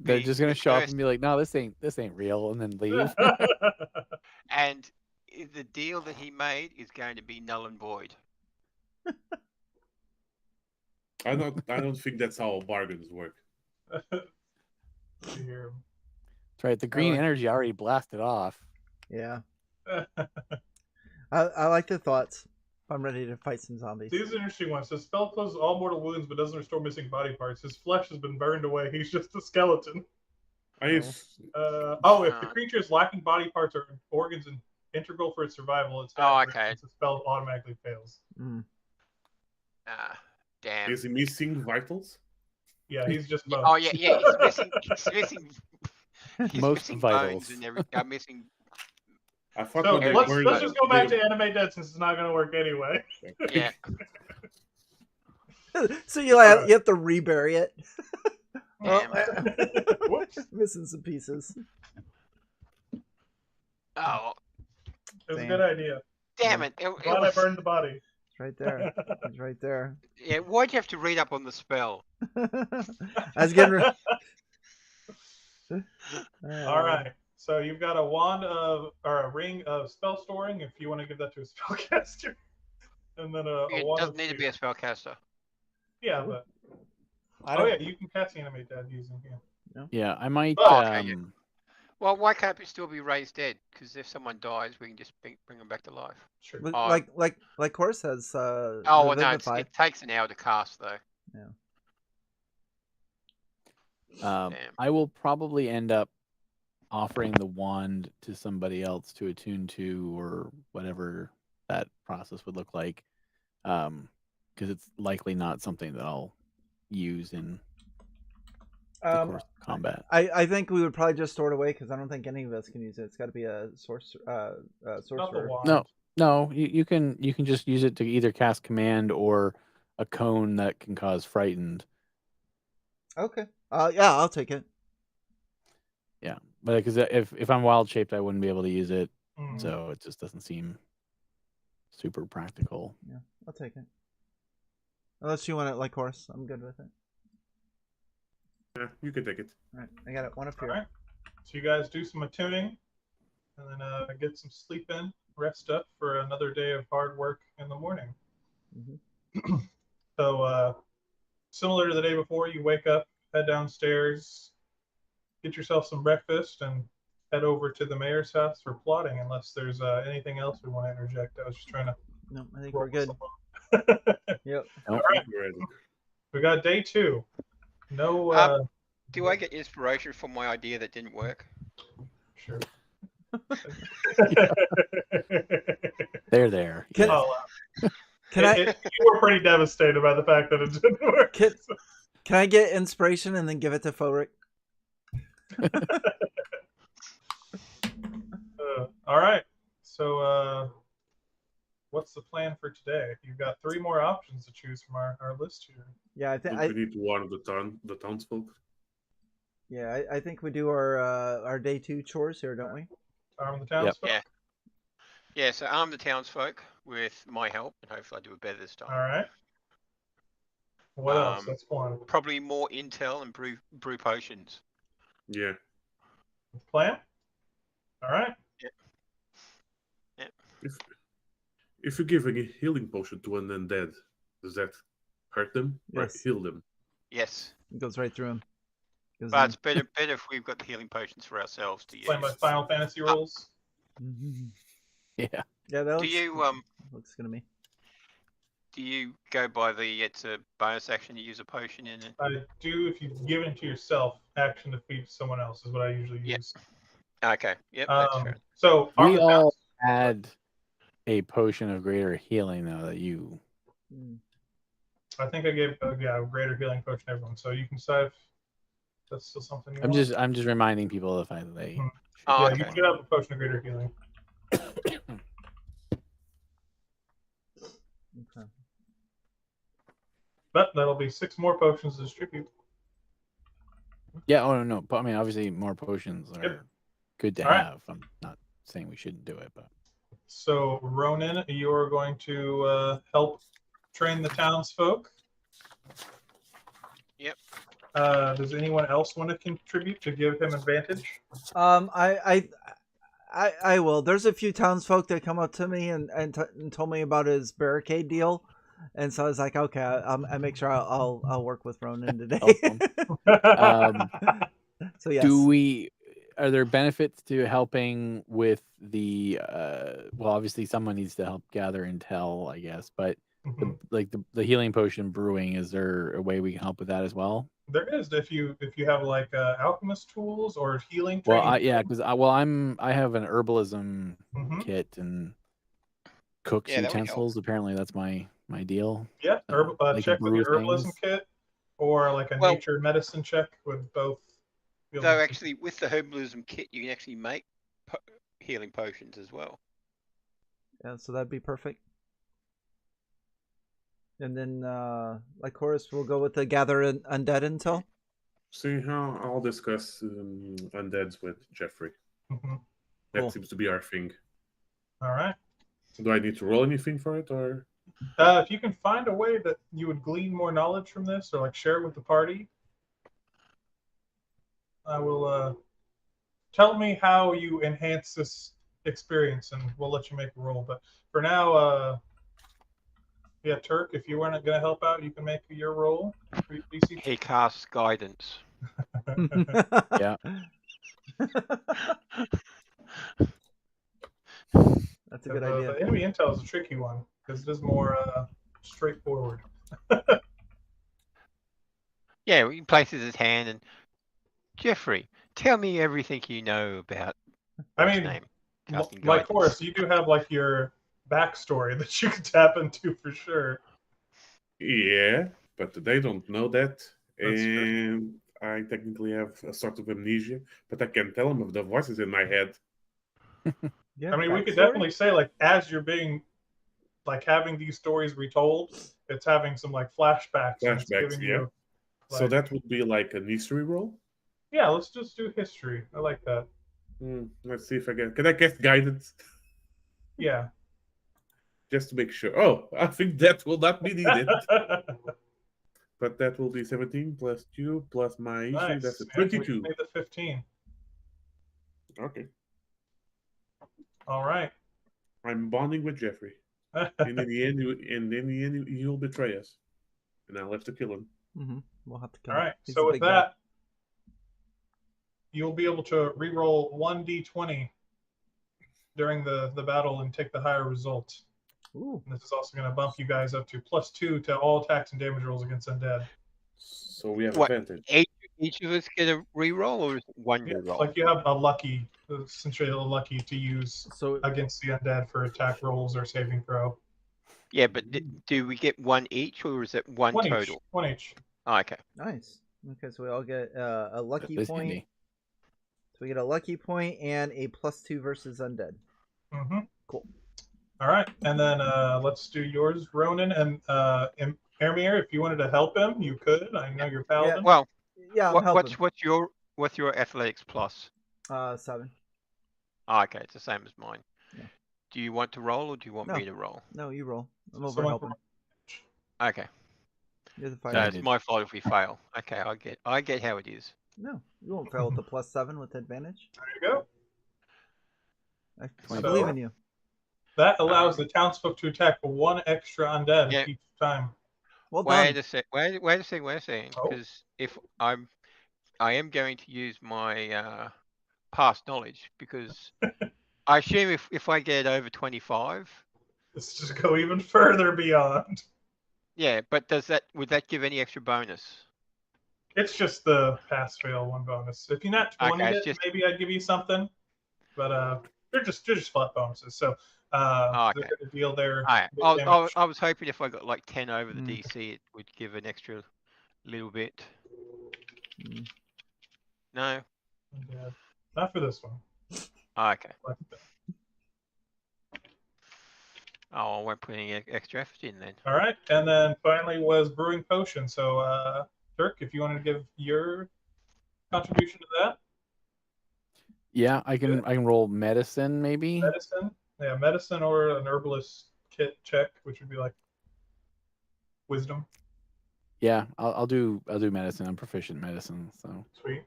They're be just gonna show up cursed. and be like, "No, this ain't real," and then leave. And the deal that he made is going to be null and void. I don't think that's how bargains work. Here. That's right. The green like- energy already blasted off. Yeah. I like the thoughts. I'm ready to fight some zombies. These are interesting ones. The spell closes all mortal wounds but doesn't restore missing body parts. His flesh has been burned away. He's just a skeleton. If If the Uh. creature is lacking body parts or organs and integral for its survival, its Oh, attack okay. the spell automatically fails. Mm. Damn. is he missing vitals? Yeah, he's just bones. Oh yeah. He's missing. He's Most missing vitals. bones and everything. Missing. I thought So when they let's burned just go back the- to Anime Dead since it's not going to work anyway. Yeah. So you have to rebury it. Damn. Whoops. Missing some pieces. Oh, It was a Damn. good idea. damn it! It Glad I was, burned the body. It's right there. It's right there. yeah. Why'd you have to read up on the spell? I was getting. All right. So you've got a wand or a ring of spell storing if you want to give that to a spellcaster. And then a It wand doesn't of need to be a spellcaster. Yeah, but you can cast Animate Dead using here. Yeah, I might. Oh, okay, yeah. Well, why can't it still be raised dead? Because if someone dies, we can just bring them back to life. Sure. Oh. Like Horse has. Oh, well, no, Revivify. it takes an hour to cast though. Damn. I will probably end up offering the wand to somebody else to attune to, or whatever that process would look like, because it's likely not something that I'll use in the course of combat. I think we would probably just store it away because I don't think any of us can use it. It's got to be a sorcerer. Not the Sorcerer. wand. No, you can just use it to either cast command or a cone that can cause frightened. Okay. Yeah, I'll take it. Yeah, but because if I'm wild shaped, I wouldn't be able to use it, Mm. so it just doesn't seem super practical. Yeah, I'll take it. Unless you want it like Horse, I'm good with it. Yeah, you can take it. All right, I got it. One up All here. right. So you guys do some attuning, and then get some sleep in, rest up for another day of hard work in the morning. Mm-hmm. So similar to the day before, you wake up, head downstairs, get yourself some breakfast, and head over to the mayor's house for plotting. Unless there's anything else we want to interject. I was just trying to. No, I think roll we're good. this along. Yep. Nope. right. Ready. We got day 2. No. Do I get inspiration from my idea that didn't work? Sure. They're there. Can- yes. Oh, Can I you were pretty devastated by the fact that it didn't work. can I get inspiration and then give it to Forik? All right. So, what's the plan for today? You've got 3 more options to choose from our list here. Yeah, I I think think we need to warn the townsfolk. I think we do our day 2 chores here, don't we? Arm the townsfolk. Yeah. Yeah. So arm the townsfolk with my help, and hopefully I do it better this time. All right. What else? Um, That's one. Probably more intel and brew potions. Yeah. Plan? All right. If you give a healing potion to an undead, does that hurt them or Yes. heal them? Yes. It goes right through him. But it's better if we've got the healing potions for ourselves to use. Playing my Final Fantasy rules. Yeah. Yeah, that Do you looks good to me. do you go by the it's a bonus action to use a potion in it? I do if you give it to yourself. Action to feed someone else is what I usually Yeah. use. Okay. Yep. That's fair. So We all had a potion of greater healing though that you. I think I gave a greater healing potion to everyone. So you can decide if that's still something you I'm want. just reminding people if I they. Mhm. Oh, Yeah, okay. you can have a potion of greater healing. Okay. But that'll be 6 more potions to distribute. Yeah. Oh no. But I mean, obviously, more potions are Yep. good to All right. have. I'm not saying we shouldn't do it, but. So Ronan, you're going to help train the townsfolk. Yep. Does anyone else want to contribute to give him advantage? I will. There's a few townsfolk that come up to me and told me about his barricade deal, and so I was like, okay, I make sure I'll work with Ronan today. So yes. Are there benefits to helping with the well, obviously someone needs to help gather intel, I guess, but the healing potion brewing, is there a way we can help with that as well? There is if you have like alchemist tools or healing. Well, I have an herbalism kit and cook's utensils. Apparently, that's my deal. Yeah, like check with your herbalism things. kit or like a nature medicine check with both. Though actually, with the herbalism kit, you can actually make healing potions as well. Yeah, so that'd be perfect. And then, like Horace, we'll go with the gather undead intel. See how I'll discuss undeads with Jeffrey. That seems to be our thing. All right. Do I need to roll anything for it, or? If you can find a way that you would glean more knowledge from this, or like share it with the party, I will. Tell me how you enhance this experience, and we'll let you make a roll. But for now, yeah, Turk, if you weren't going to help out, you can make your roll. He casts guidance. Yeah. That's a good idea. The enemy intel is a tricky one because it is more straightforward. Yeah, he places his hand and Jeffrey, tell me everything you know about. I mean, like Horace, you do have like your backstory that you can tap into for sure. Yeah, but they don't know that, That's and I technically have a sort of amnesia, but I can tell them if the voice is in my head. Yeah, I mean, we could definitely say like as you're being like having these stories retold, it's having some like flashbacks. Flashbacks, yeah. You, like, so that would be like a history roll. Yeah, let's just do history. I like that. Let's see if I can I guess guidance? Yeah. Just to make sure. Oh, I think that will not be needed. But that will be 17 plus 2 plus my issue. Nice. That's a 22. We made the 15. Okay. All right. I'm bonding with Jeffrey. And in the end, he will betray us. And I'll have to kill him. We'll have to kill him. All right. So with that, you'll be able to re-roll 1d20 during the battle and take the higher result. Ooh. And this is also going to bump you guys up to +2 to all attacks and damage rolls against undead. So we have advantage. Each of us get a re-roll, or is it one re-roll? Like you have essentially a lucky to use against the undead for attack rolls or saving throw. Yeah, but do we get one each, or is it one total? One each. Oh, okay. Nice. Okay, so we all get a lucky point. Handy. So we get a lucky point and a +2 versus undead. Cool. All right, and then let's do yours, Ronan, and Ermir. If you wanted to help him, you could. I know you're paladin. Yeah, well, yeah. What's your athletics plus? 7. Oh, okay, it's the same as mine. Yeah. Do you want to roll, or do you want me to roll? No, you roll. I'm over helping. Okay. You're the so it's my fault if we fail. Okay, I get how it is. No, you won't fail with the +7 with advantage. There you go. I believe in you. That allows the townsfolk to attack one extra undead each time. Well done. Wait a second. Because if I am going to use my past knowledge because I assume if I get over 25, Let's just go even further beyond. yeah. But would that give any extra bonus? It's just the pass fail one bonus. If you not 20 Okay, it, it's just maybe I'd give you something. But they're just flat bonuses. So okay. they're going to deal their Alright, damage. I was hoping if I got like 10 over the Mm. DC, it would give an extra little bit. Mm. No? Yeah, not for this one. Okay. But, Oh, I won't put any extra effort in then. all right, and then finally was brewing potion. So Dirk, if you want to give your contribution to that, Yeah, I can roll medicine maybe. medicine or an herbalist kit check, which would be like wisdom. Yeah, I'll do medicine. I'm proficient in medicine, so. Sweet.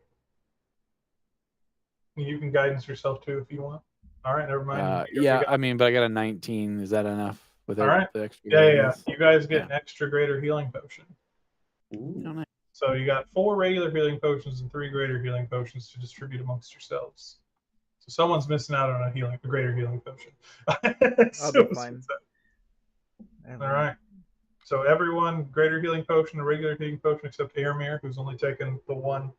You can guidance yourself too if you want. All right, never mind. Yeah, I mean, but I got a 19. Is that enough without All right. the extra Yeah. guidance? You guys get Yeah. an extra greater healing potion. Ooh. Oh, nice. So you got 4 regular healing potions and 3 greater healing potions to distribute amongst yourselves. So someone's missing out on a greater healing potion. I'll be fine. All right. So everyone, greater healing potion, a regular healing potion, except Aramir, who's only taken the 1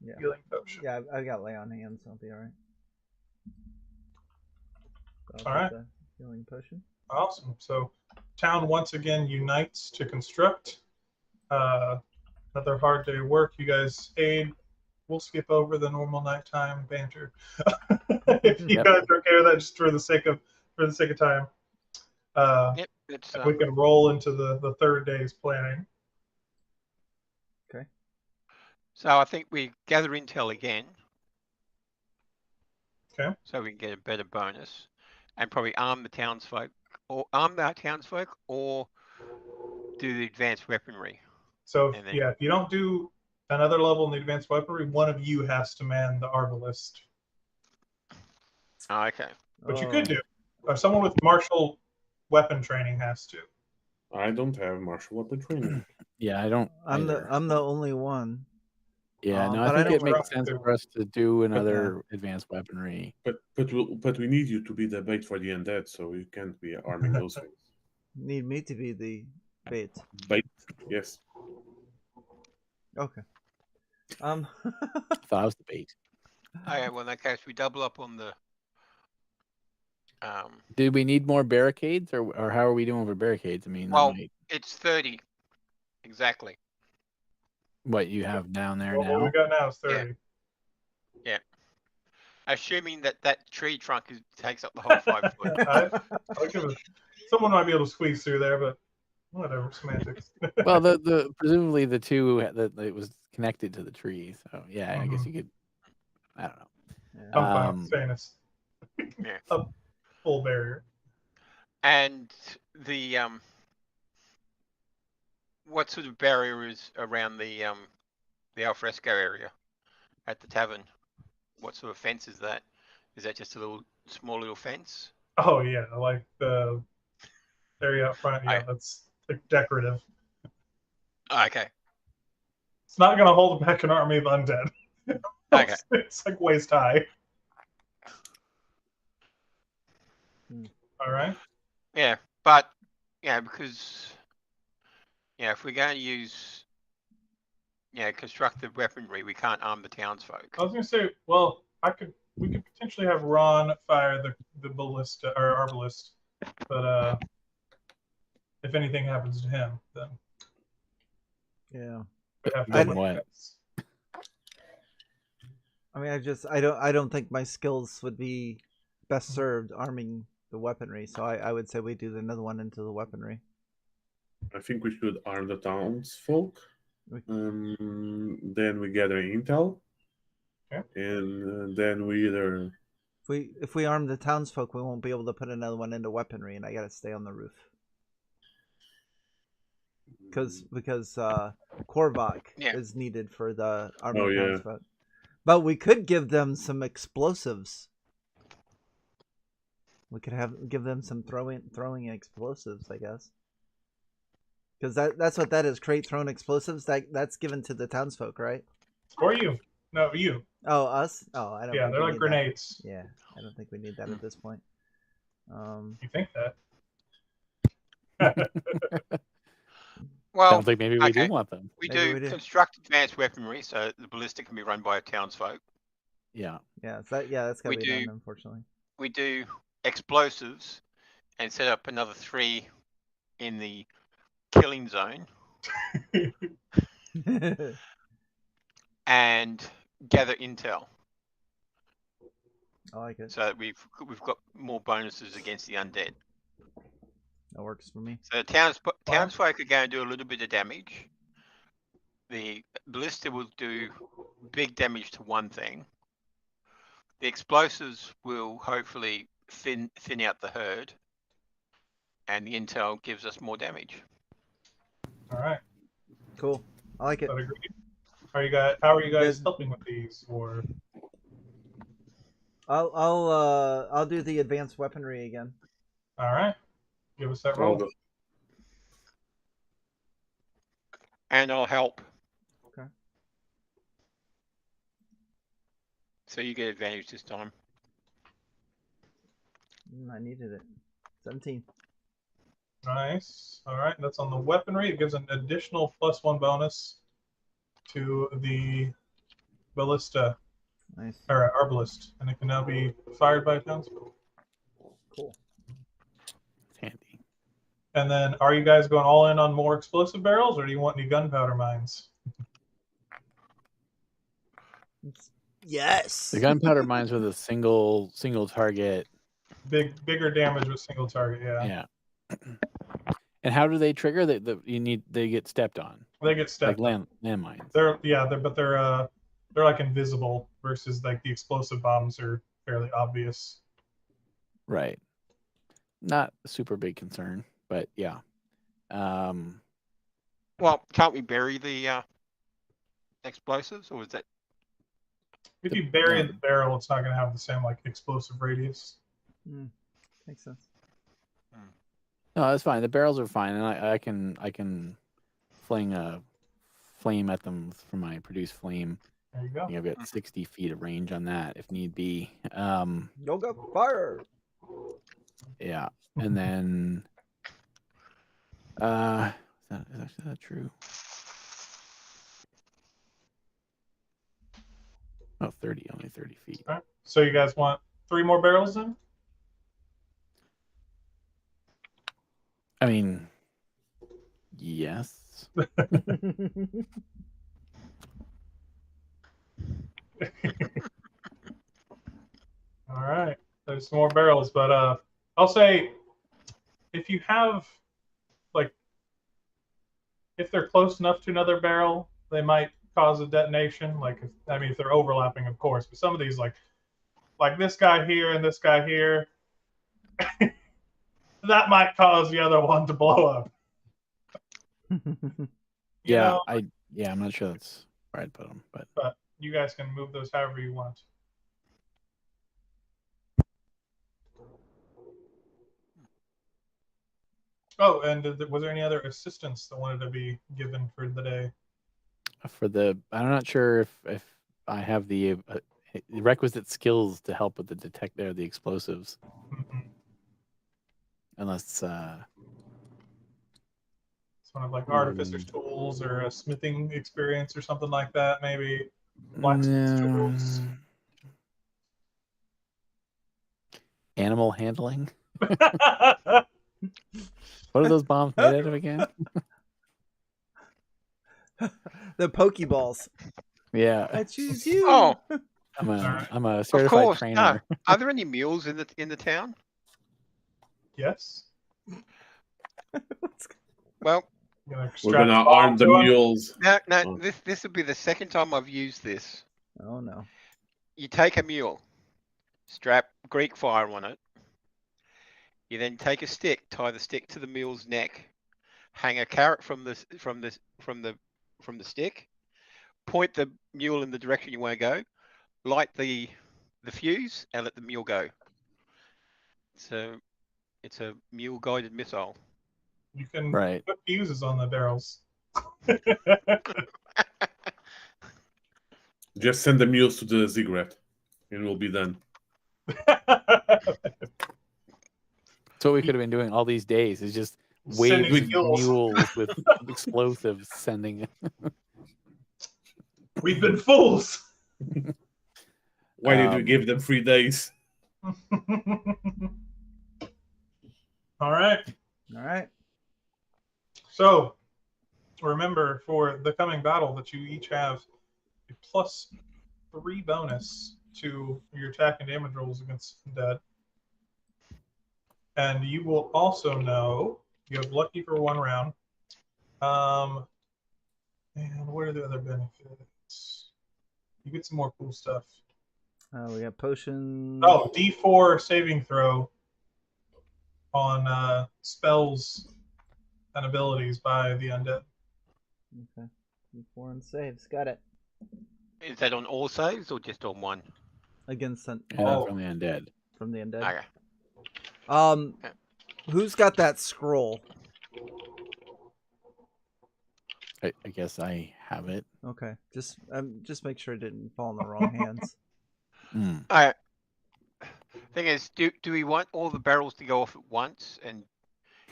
Yeah. healing potion. Yeah, I got lay on hands, so I'll be alright. So All right. the healing potion. Awesome. So town once again unites to construct. Another hard day of work. You guys aid. We'll skip over the normal nighttime banter. If you Yep. guys are okay with that, just for the sake of time. Yep, it's We can roll into the third day's planning. Okay. so I think we gather intel again. Okay. So we can get a better bonus. And probably arm the townsfolk or do the advanced weaponry. So And then- if you don't do another level in the advanced weaponry, one of you has to man the arbalist. Oh, okay. But you could do, or someone with martial weapon training has to. I don't have martial weapon training. Yeah, I don't. I'm either. the only one. Yeah, no, but I I think don't it makes rock sense too. for us to do another advanced weaponry. But we need you to be the bait for the undead, so you can't be arming those things. Need me to be the bait. Bait, yes. Okay. I thought I was the bait. Okay, well in that case we double up on the Did we need more barricades, or how are we doing for barricades? I mean, that well, might- it's 30. Exactly. what you have down there Well, what now? we got now is 30. Assuming that tree trunk takes up the whole 5 foot. I'll give it. Someone might be able to squeeze through there, but whatever, semantics. Well, the presumably the two that it was connected to the tree, so yeah, I guess Mhm. you could. I don't know. Yeah. I'm fine with saying it's Yeah. a full barrier. And the what sort of barrier is around the alfresco area at the tavern? What sort of fence is that? Is that just a small little fence? Oh yeah, like the area out front. Yeah, that's like decorative. Okay. It's not going to hold back an army of undead. Okay. It's like waist high. All right. Yeah, but because if we're going to use constructive weaponry, we can't arm the townsfolk. I was going to say, well, we could potentially have Ron fire the ballista or arbalist, but if anything happens to him, then Yeah. we'd have to Then look what? at- I mean, I don't think my skills would be best served arming the weaponry. So I would say we do another one into the weaponry. I think we should arm the townsfolk. We- Then we gather intel. Okay. And then we either. If we arm the townsfolk, we won't be able to put another one into weaponry, and I gotta stay on the roof because Korvac Yeah. is needed for the arming Oh, yeah. townsfolk. But we could give them some explosives. We could give them some throwing explosives, I guess. Because that's what that is. Create thrown explosives. That's given to the townsfolk, right? For you. No, you. Oh, us? Oh, I don't. Yeah, think they're we like need grenades. That. Yeah, I don't think we need that at this point. You think that? Well, Sounds like maybe we do okay. want them. We Maybe do we do. construct advanced weaponry, so the ballista can be run by townsfolk. Yeah. Yeah, that's gotta We be do. done, unfortunately. We do explosives and set up another 3 in the killing zone and gather intel I like it. so that we've got more bonuses against the undead. That works for me. So townsfolk are going to do a little bit of damage. The ballista will do big damage to one thing. The explosives will hopefully thin out the herd, and the intel gives us more damage. All right. Cool. I like it. That agreed. How are you guys Good. helping with these? Or I'll do the advanced weaponry again. all right, give us that roll. And I'll help. Okay. So you get advantage this time. I needed it. 17. Nice. All right, that's on the weaponry. It gives an additional +1 bonus to the ballista, Nice. or arbalist, and it can now be fired by a townsfolk. Cool. It's handy. And then, are you guys going all in on more explosive barrels, or do you want any gunpowder mines? Yes. The gunpowder mines with a single target. Bigger damage with single target. Yeah. Yeah. And how do they trigger? They get stepped on. They get stepped like on. landmines. They're like invisible versus like the explosive bombs are fairly obvious. Right. Not a super big concern, but yeah. Well, can't we bury the explosives, or is that? If you bury in the barrel, it's not going to have the same like explosive radius. Makes sense. No, that's fine. The barrels are fine, and I can fling a flame at them from my produce flame. There you go. I've got 60 feet of range on that if need be. Yoga fire. Yeah, and then is that true? Oh, 30, only 30 feet. All right. So you guys want 3 more barrels then? I mean, yes. All right. There's some more barrels, but I'll say if you have if they're close enough to another barrel, they might cause a detonation. If they're overlapping, of course. But some of these, like this guy here and this guy here, that might cause the other one to blow up. I'm not sure that's where I'd put them, but you guys can move those however you want. Oh, and was there any other assistance that wanted to be given for the day? I'm not sure if I have the requisite skills to help with the explosives. Mm-hmm. Unless it's one of like artificer's tools or a smithing experience or something like that, maybe. Blacksmith's tools. Animal handling. What are those bombs made out of again? The Pokeballs. Yeah. I choose you. Oh, I'm a certified trainer. No. Are there any mules in the town? Yes. Well, we're gonna arm the mules. No. This will be the second time I've used this. Oh no. You take a mule, strap Greek fire on it. You then take a stick, tie the stick to the mule's neck, hang a carrot from the stick, point the mule in the direction you want to go, light the fuse, and let the mule go. So it's a mule guided missile. You can Right. put fuses on the barrels. Just send the mules to the ziggurat, and we'll be done. That's what we could have been doing all these days. Is just Sending waves mules. mules with explosives sending. We've been fools. Why did we give them 3 days? All right. All right. So remember, for the coming battle, that you each have a +3 bonus to your attack and damage rolls against undead. And you will also know you have lucky for 1 round. And what are the other benefits? You get some more cool stuff. We got potions. Oh, D4 saving throw on spells and abilities by the undead. Okay. Foreign saves. Got it. Is that on all saves or just on one? Against From the undead. from the undead. Okay. Who's got that scroll? I guess I have it. Okay. Just make sure it didn't fall in the wrong hands. Alright. Thing is, do we want all the barrels to go off at once and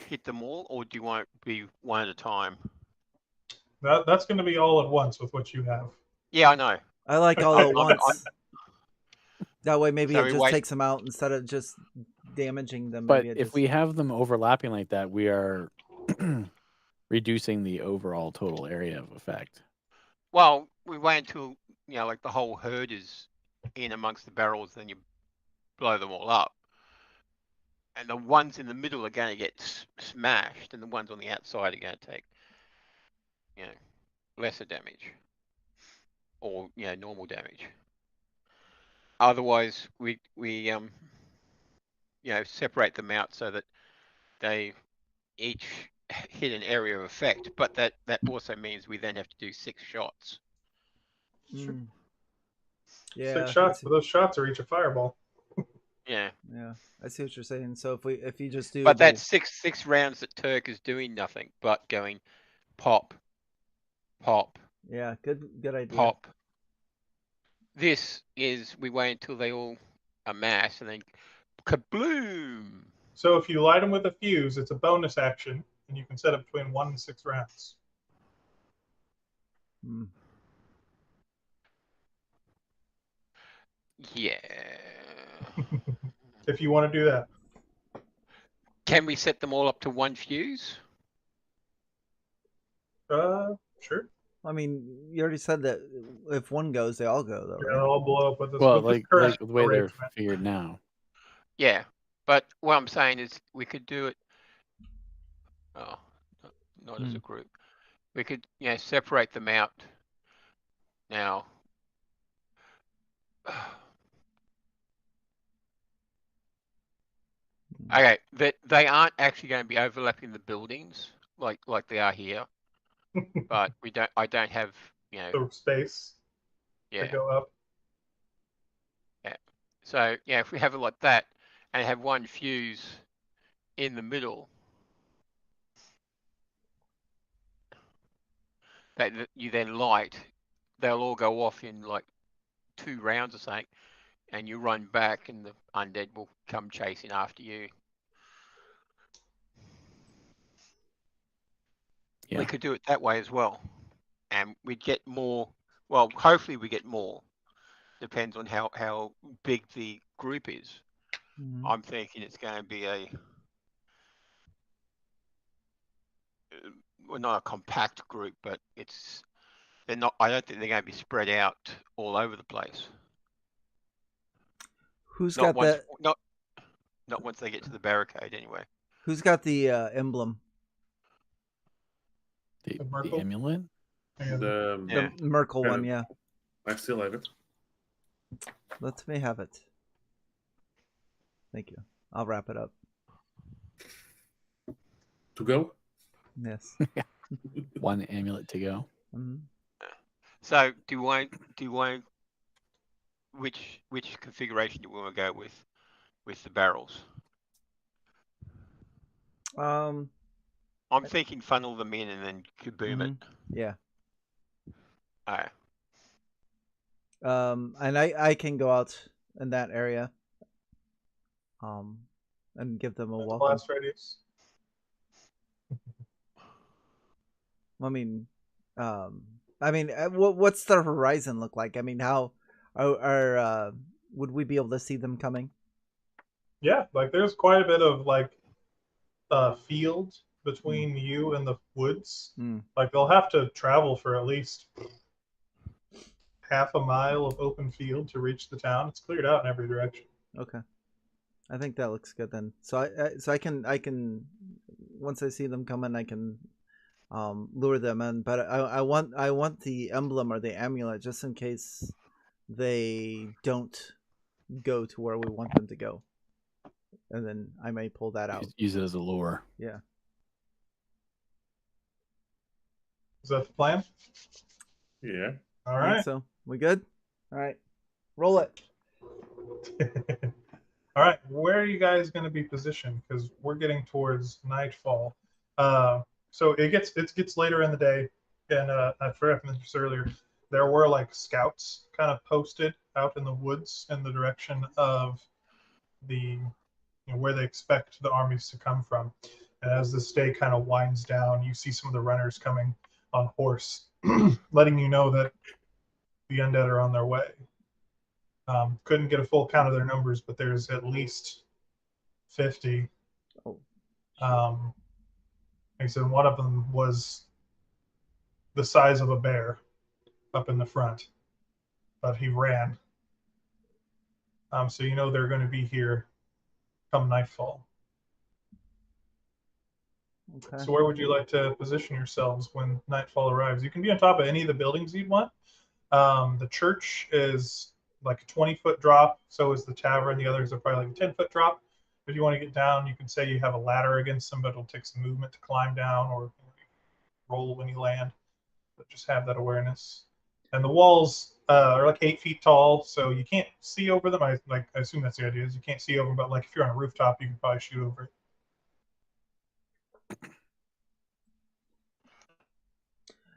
hit them all, or do you want it to be one at a time? That's going to be all at once with what you have. Yeah, I know. I like all at once. That way, maybe So it we just wait- takes them out instead of just damaging them. But Maybe it if just... we have them overlapping like that, we are reducing the overall total area of effect. Well, we wait until, like the whole herd is in amongst the barrels, then you blow them all up. And the ones in the middle are going to get smashed, and the ones on the outside are going to take, lesser damage. Or, normal damage. Otherwise, we separate them out so that they each hit an area of effect. But that also means we then have to do 6 shots. Mm. Yeah. 6 shots, but those shots are each a fireball. Yeah. Yeah, I see what you're saying. So if you just do, But that's six rounds that Turk is doing nothing but going pop, pop, yeah, good idea. pop. This is we wait until they all amass and then kabloom. So if you light them with a fuse, it's a bonus action, and you can set it between 1 and 6 rounds. Hmm. Yeah. If you want to do that. Can we set them all up to 1 fuse? Sure. I mean, you already said that if one goes, they all go, though, Yeah, right? they'll all blow up with this. Well, with this like the way they're arrangement. figured now. Yeah, but what I'm saying is we could do it. Oh, not as a group. We could, separate them out. Now. Okay, they aren't actually going to be overlapping the buildings like they are here, but I don't have The space to go up. Yeah. So if we have it like that and have 1 fuse in the middle, that you then light, they'll all go off in like 2 rounds or something, and you run back, and the undead will come chasing after you. Yeah. We could do it that way as well, and we'd get more. Well, hopefully we get more. Depends on how big the group is. Mhm. I'm thinking it's going to be not a compact group, but they're not. I don't think they're going to be spread out all over the place. Who's Not got once, that? not once they get to the barricade, anyway. Who's got the emblem? The Merkel? amulet? The Merkel one, yeah. I still have it. Let me have it. Thank you. I'll wrap it up. To go? Yes. 1 amulet to go. Mm-hmm. So do you want which configuration do we want to go with the barrels? I'm thinking funnel them in and then kaboom it. Yeah. Alright. And I can go out in that area. And give them a That's welcome. blast radius. I mean, what's the horizon look like? I mean, how are would we be able to see them coming? Yeah, like there's quite a bit of like field between you and the woods. Mm. Like they'll have to travel for at least half a mile of open field to reach the town. It's cleared out in every direction. Okay, I think that looks good then. So I can once I see them coming, I can lure them in. But I want the emblem or the amulet just in case they don't go to where we want them to go, and then I may pull that out. Use it as a lure. Yeah. Is that the plan? Yeah. All I right. think so. We good? All right. Roll it. All right, where are you guys going to be positioned? Because we're getting towards nightfall. So it gets later in the day, and I forgot to mention this earlier. There were like scouts kind of posted out in the woods in the direction of the where they expect the armies to come from. And as this day kind of winds down, you see some of the runners coming on horse, letting you know that the undead are on their way. Couldn't get a full count of their numbers, but there's at least 50. Oh. Like I said, one of them was the size of a bear up in the front, but he ran. So you know they're going to be here come nightfall. Okay. So where would you like to position yourselves when nightfall arrives? You can be on top of any of the buildings you'd want. The church is like a 20-foot drop. So is the tavern. The others are probably like a 10-foot drop. If you want to get down, you can say you have a ladder against them, but it'll take some movement to climb down or roll when you land. But just have that awareness. And the walls are like 8 feet tall, so you can't see over them. I assume that's the idea. Is you can't see over them, but like if you're on a rooftop, you can probably shoot over it.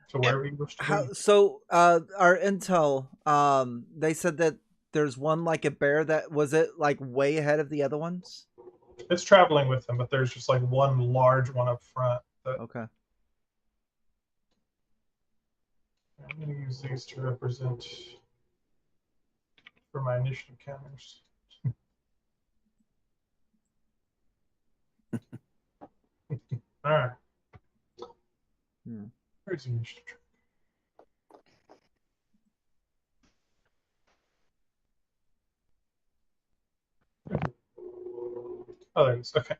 So wherever you wish to be. So our intel, they said that there's one like a bear that was it like way ahead of the other ones. It's traveling with them, but there's just like one large one up front. Okay. I'm going to use these to represent for my initiative counters. All right. Where's the initiative? Oh, there it is. Okay.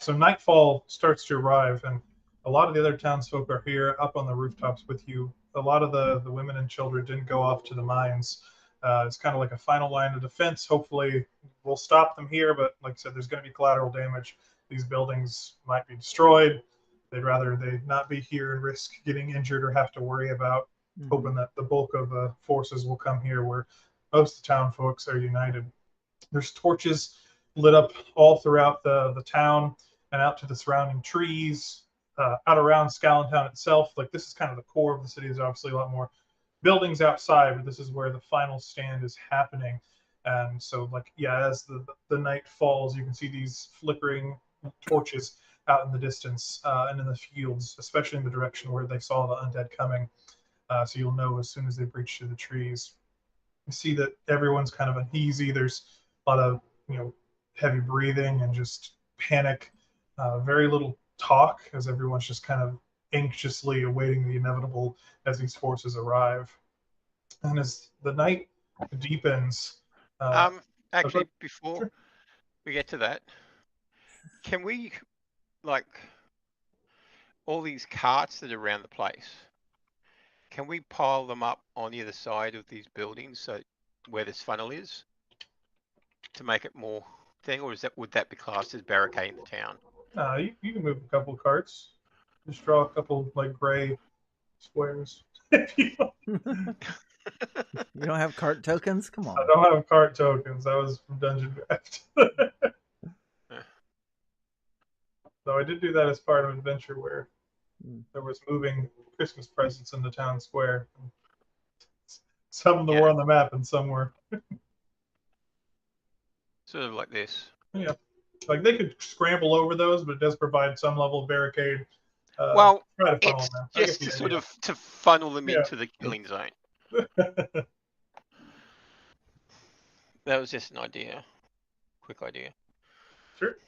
So nightfall starts to arrive, and a lot of the other townsfolk are here up on the rooftops with you. A lot of the women and children didn't go off to the mines. It's kind of like a final line of defense. Hopefully, we'll stop them here, but like I said, there's going to be collateral damage. These buildings might be destroyed. They'd rather they not be here and risk getting injured or have to worry about. Hoping that the bulk of the forces will come here where most of the town folks are united. There's torches lit up all throughout the town and out to the surrounding trees, out around Skalintown itself. Like this is kind of the core of the city. There's obviously a lot more buildings outside, but this is where the final stand is happening. And so, like, yeah, as the night falls, you can see these flickering torches out in the distance and in the fields, especially in the direction where they saw the undead coming. So you'll know as soon as they breach through the trees. You see that everyone's kind of uneasy. There's a lot of heavy breathing and just panic. Very little talk as everyone's just kind of anxiously awaiting the inevitable as these forces arrive. And as the night deepens, actually, before we get to that, can we like all these carts that are around the place? Can we pile them up on either side of these buildings, so where this funnel is, to make it more thing, or would that be classed as barricading the town? You can move a couple of carts. Just draw a couple like gray squares. You don't have cart tokens? Come on. I don't have cart tokens. That was from Dungeon Craft. So I did do that as part of Adventure where there was moving Christmas presents in the town square. Some of them Yeah. were on the map and some were. Sort of like this. Yeah. Like they could scramble over those, but it does provide some level of barricade. Well, try to funnel it's them. I get just the to sort idea. of to funnel them Yeah. into the killing zone. That was just an idea. Quick idea. Sure.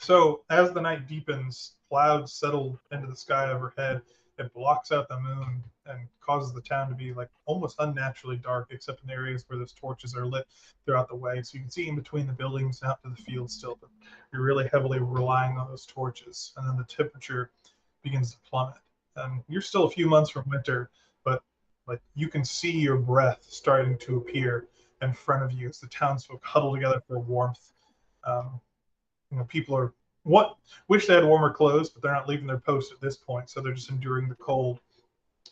So as the night deepens, clouds settle into the sky overhead. It blocks out the moon and causes the town to be like almost unnaturally dark, except in areas where those torches are lit throughout the way. So you can see in between the buildings out to the field still, but you're really heavily relying on those torches. And then the temperature begins to plummet. And you're still a few months from winter, but like you can see your breath starting to appear in front of you as the townsfolk huddle together for warmth. People are wish they had warmer clothes, but they're not leaving their post at this point, so they're just enduring the cold.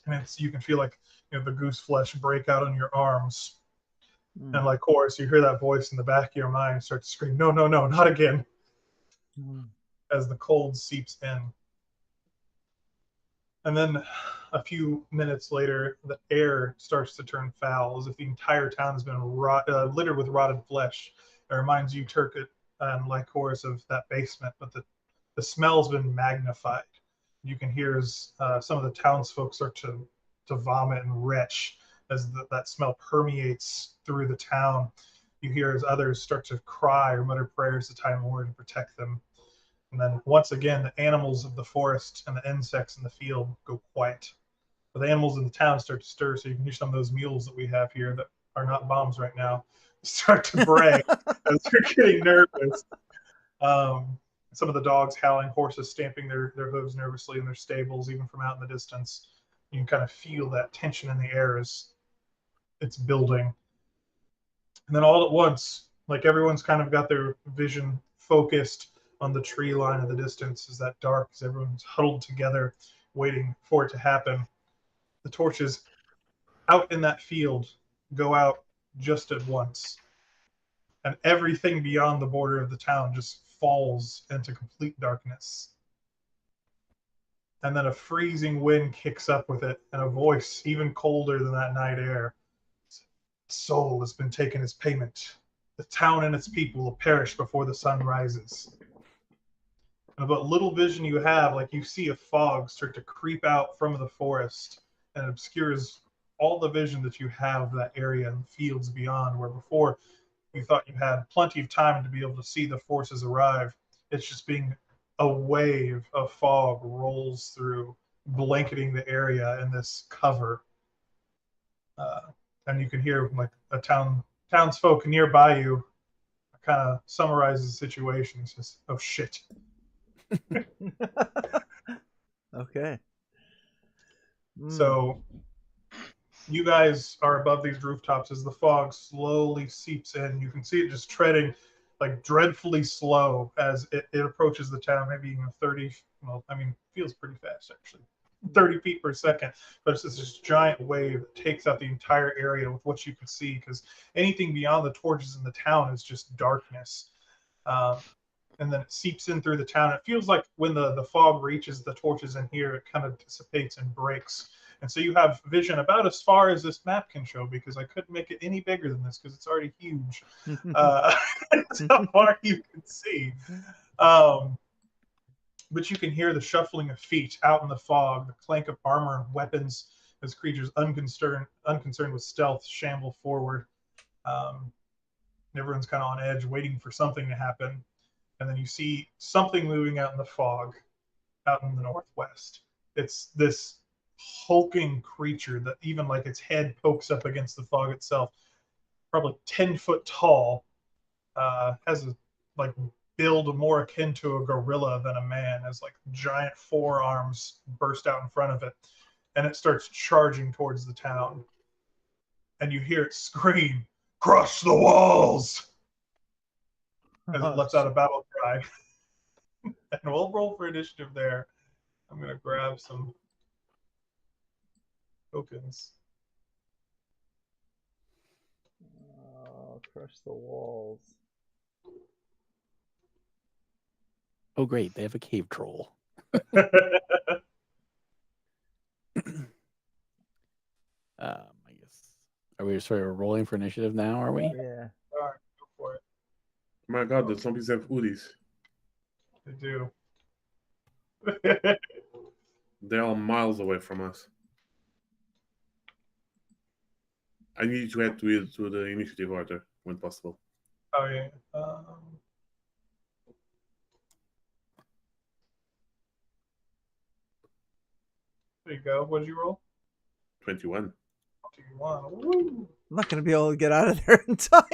And you can feel like the goose flesh break out on your arms. And like Horace, you hear that voice in the back of your mind start to scream, "No, no, no, not again!" As the cold seeps in. And then a few minutes later, the air starts to turn foul, as if the entire town has been littered with rotted flesh. It reminds you, Turkett, and like Horace, of that basement, but the smell's been magnified. You can hear as some of the townsfolk start to vomit and retch as that smell permeates through the town. You hear as others start to cry or mutter prayers to Time Lord to protect them. And then once again, the animals of the forest and the insects in the field go quiet. But the animals in the town start to stir, so you can hear some of those mules that we have here that are not bombs right now start to bray as they're getting nervous. Some of the dogs howling, horses stamping their hooves nervously in their stables, even from out in the distance. You can kind of feel that tension in the air as it's building. And then all at once, like everyone's kind of got their vision focused on the tree line in the distance, as that dark, as everyone's huddled together, waiting for it to happen. The torches out in that field go out just at once. And everything beyond the border of the town just falls into complete darkness. And then a freezing wind kicks up with it, and a voice even colder than that night air. Soul has been taken as payment. The town and its people will perish before the sun rises. And about little vision you have, like you see a fog start to creep out from the forest and obscures all the vision that you have of that area and the fields beyond, where before you thought you had plenty of time to be able to see the forces arrive. It's just being a wave of fog rolls through, blanketing the area in this cover. And you can hear like townsfolk nearby you kind of summarize the situation. It's just, oh shit. Okay. So you guys are above these rooftops as the fog slowly seeps in. You can see it just treading like dreadfully slow as it approaches the town, maybe 30, feels pretty fast actually, 30 feet per second. But it's just this giant wave that takes out the entire area with what you can see, because anything beyond the torches in the town is just darkness. And then it seeps in through the town. It feels like when the fog reaches the torches in here, it kind of dissipates and breaks. And so you have vision about as far as this map can show, because I couldn't make it any bigger than this because it's already huge. That's how far you can see. But you can hear the shuffling of feet out in the fog, the clank of armor and weapons as creatures unconcerned with stealth shamble forward. Everyone's kind of on edge, waiting for something to happen. And then you see something moving out in the fog, out in the northwest. It's this hulking creature that even like its head pokes up against the fog itself, probably 10 foot tall, has a like build more akin to a gorilla than a man, as like giant forearms burst out in front of it, and it starts charging towards the town. And you hear it scream, "Crush the walls!" as it lets out a battle cry. And we'll roll for initiative there. I'm going to grab some tokens. Crush the walls. Oh, great. They have a cave troll. I guess Are we sort of rolling for initiative now? Are we? Yeah. All right, go for it. My God, the zombies have hoodies. They do. They're all miles away from us. I need to add to the initiative order when possible. Oh yeah. There you go. What did you roll? 21. 21. Woo. I'm not going to be able to get out of there in time.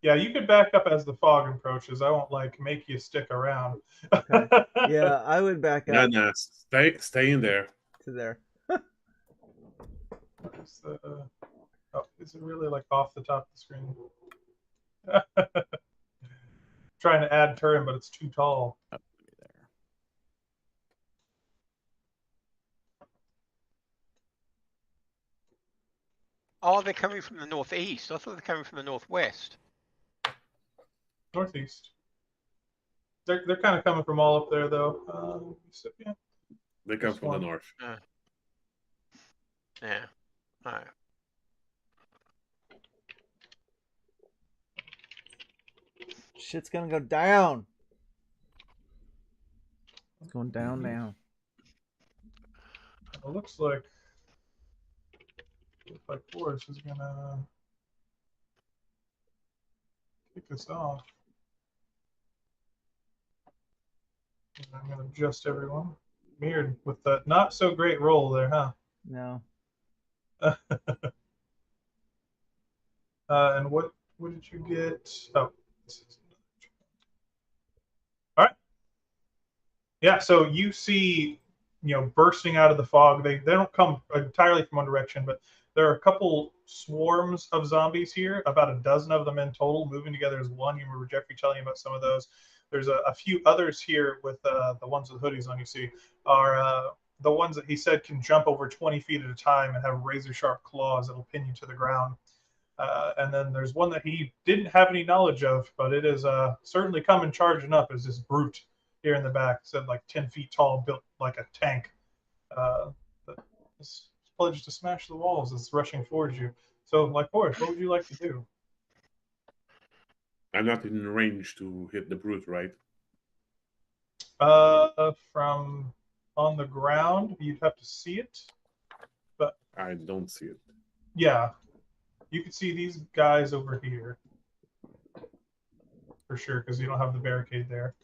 Yeah, you could back up as the fog approaches. I won't make you stick around. Okay. Yeah, I would back No, up no, stay in there. to there. Oh, is it really off the top of the screen? Trying to add turn, but it's too tall. There. Oh, they're coming from the northeast. I thought they're coming from the northwest. Northeast. They're kind of coming from all up there, though. Yeah. They come Just from one. the north. Yeah. All right. Shit's going to go down. It's going down, down. It looks like Forrest is gonna kick us off. And I'm gonna adjust everyone. Weird with that not so great roll there, huh? No. And what did you get? Oh, all right. Yeah, so you see, bursting out of the fog. They don't come entirely from one direction, but there are a couple swarms of zombies here, about a dozen of them in total, moving together as one. You remember Jeffrey telling you about some of those. There's a few others here with the ones with hoodies on. You see are the ones that he said can jump over 20 feet at a time and have razor sharp claws that'll pin you to the ground. And then there's one that he didn't have any knowledge of, but it is certainly coming charging up as this brute here in the back, said 10 feet tall, built like a tank. That is pledged to smash the walls as it's rushing towards you. So, Forrest, what would you like to do? I'm not in range to hit the brute, right? From on the ground, you'd have to see it. But I don't see it. yeah, you could see these guys over here for sure, because you don't have the barricade there.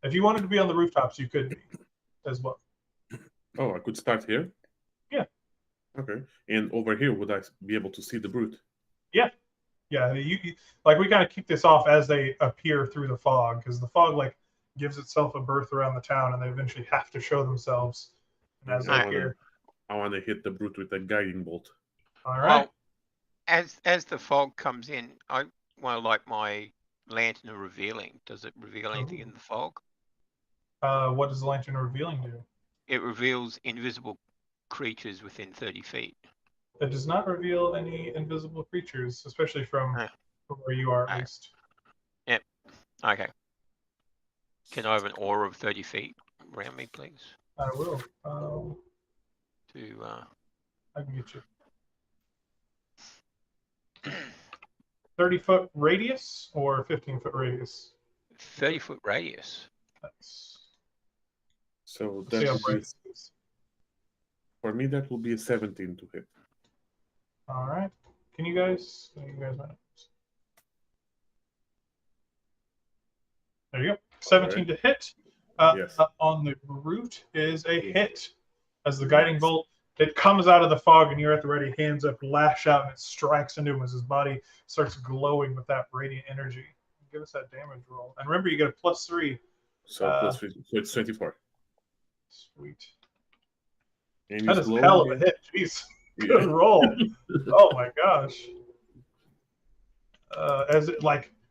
If you wanted to be on the rooftops, you could be as well. Oh, I could start here? Yeah. Okay. And over here, would I be able to see the brute? Yeah. Yeah, we kind of keep this off as they appear through the fog, because the fog gives itself a berth around the town, and they eventually have to show themselves. And as they appear, I want to hit the brute with a guiding bolt. all right. Well, as the fog comes in, I want to light my lantern revealing. Does it reveal anything in the fog? What does the lantern revealing do? It reveals invisible creatures within 30 feet. It does not reveal any invisible creatures, especially from where you are, at least. Yep. Okay. Can I have an aura of 30 feet around me, please? I will. I can get you. 30-foot radius or 15-foot radius? 30-foot radius. Nice. So See how that bright would be, this is. for me, that will be a 17 to hit. All right. Can you guys mind? There you go. 17 to hit. Yes. On the root is a hit. As the guiding bolt, it comes out of the fog, and you're at the ready, hands up, lash out, and it strikes into him as his body starts glowing with that radiant energy. Give us that damage roll. And remember, you get a +3. So plus 50, so it's 24. Sweet. And That he's is a glowing. hell of a hit. Jeez. Good roll. Oh my gosh. As it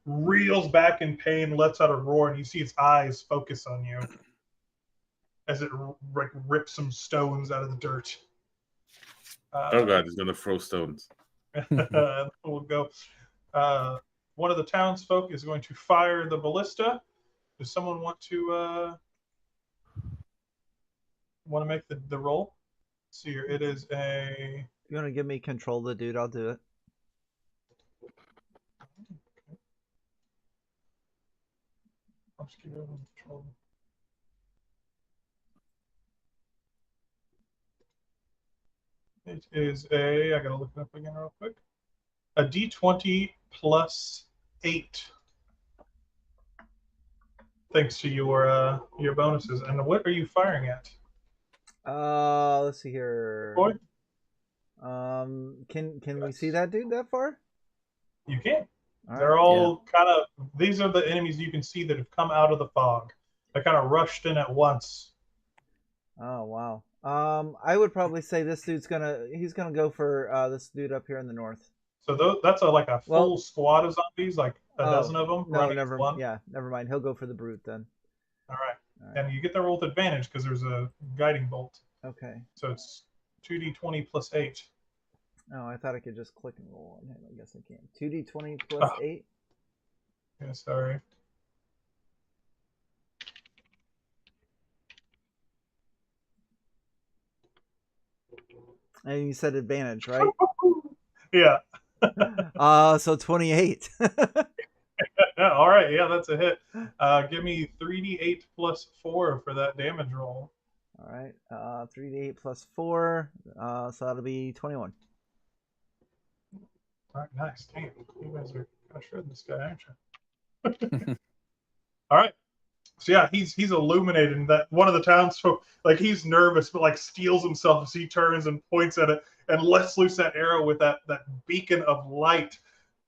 reels back in pain, lets out a roar, and you see its eyes focus on you as it rips some stones out of the dirt. Oh god, he's gonna throw stones. We'll go. One of the townsfolk is going to fire the ballista. Does someone want to make the roll? see here. It is a. If you want to give me control of the dude, I'll do it. I'll just keep it under control. It is a. I gotta look it up again real quick. A D20 plus 8. Thanks to your bonuses. And what are you firing at? Let's see here. Boy? Can we see that dude that far? You can. All They're right. all kind of. These are the enemies you can see that have come out of the fog. They kind of rushed in at once. Oh wow. I would probably say this dude's he's gonna go for this dude up here in the north. So that's like a full squad of zombies, like a dozen of them. No, running never. as one. Yeah, never mind. He'll go for the brute then. All right. All right. And you get the roll with advantage because there's a guiding bolt. Okay. So it's 2d20 plus 8. Oh, I thought I could just click and roll on him. I guess I can't. 2d20 plus 8. Yeah, sorry. And you said advantage, right? Yeah. So 28. Yeah, all right. Yeah, that's a hit. Give me 3d8 plus 4 for that damage roll. All right. 3d8 plus 4. So that'll be 21. All right, nice. Damn, you guys are kind of shredding this guy, aren't you? All right. So yeah, he's illuminating that one of the townsfolk, like he's nervous, but like steels himself as he turns and points at it and lets loose that arrow with that beacon of light,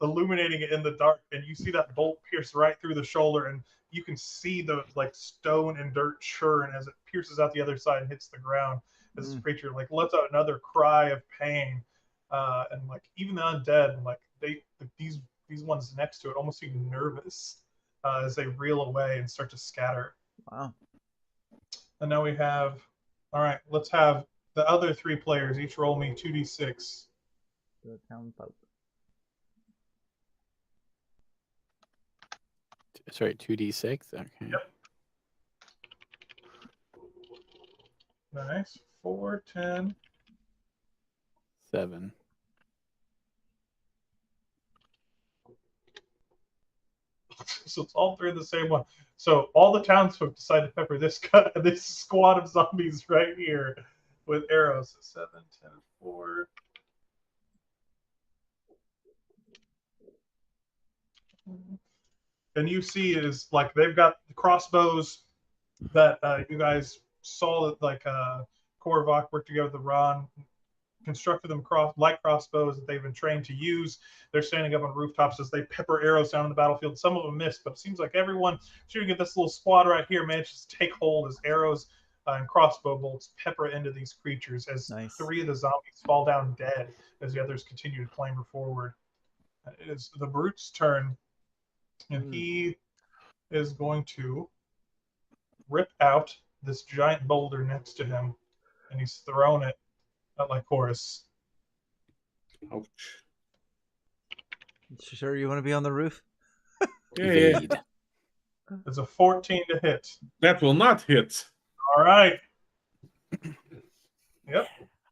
illuminating it in the dark. And you see that bolt pierce right through the shoulder, and you can see the like stone and dirt churn as it pierces out the other side and hits the ground. As this creature like lets out another cry of pain, and like even the undead, like these ones next to it almost seem nervous. As they reel away and start to scatter. Wow. And now we have, all right, let's have the other 3 players each roll me 2d6. The town folk. Sorry, 2d6? Okay. Yep. Nice. 4, 10. 7. So it's all 3 of the same one. So all the townsfolk decide to pepper this squad of zombies right here with arrows. 7, 10, 4. And you see is like they've got the crossbows that you guys saw that like Korvac worked together with the Ron, constructed them light crossbows that they've been trained to use. They're standing up on rooftops as they pepper arrows down on the battlefield. Some of them miss, but it seems like everyone shooting at this little squad right here manages to take hold as arrows and crossbow bolts pepper into these creatures as 3 of the zombies fall down dead as the others continue to clamber forward. It is the brute's turn, and he is going to rip out this giant boulder next to him, and he's thrown it at Lycoris. Ouch. Sure you want to be on the roof? Yeah. It's a 14 to hit. That will not hit. All right. Yep.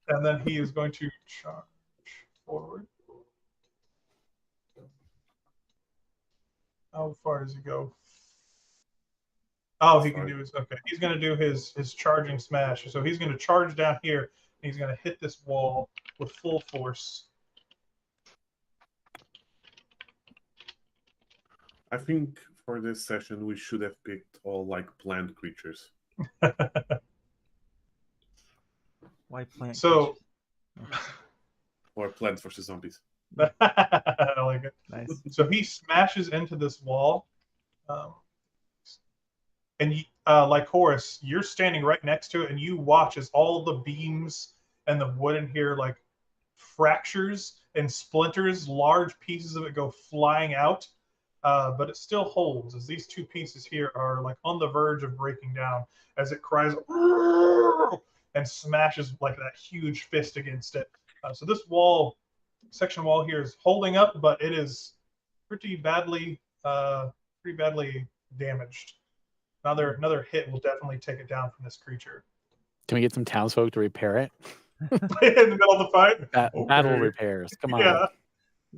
And then he is going to charge forward. How far does he go? Oh, he can do his, okay. He's going to do his charging smash. So he's going to charge down here, and he's going to hit this wall with full force. I think for this session we should have picked all like plant creatures. Why plant? So, or Plants vs Zombies. I like it. Nice. So he smashes into this wall, and Lycoris, you're standing right next to it, and you watch as all the beams and the wood in here like fractures and splinters. Large pieces of it go flying out, but it still holds as these 2 pieces here are like on the verge of breaking down as it cries and smashes like that huge fist against it. So this section wall here is holding up, but it is pretty badly damaged. Another hit will definitely take it down from this creature. Can we get some townsfolk to repair it? in the middle of the fight. Battle Okay. repairs. Come on. Yeah,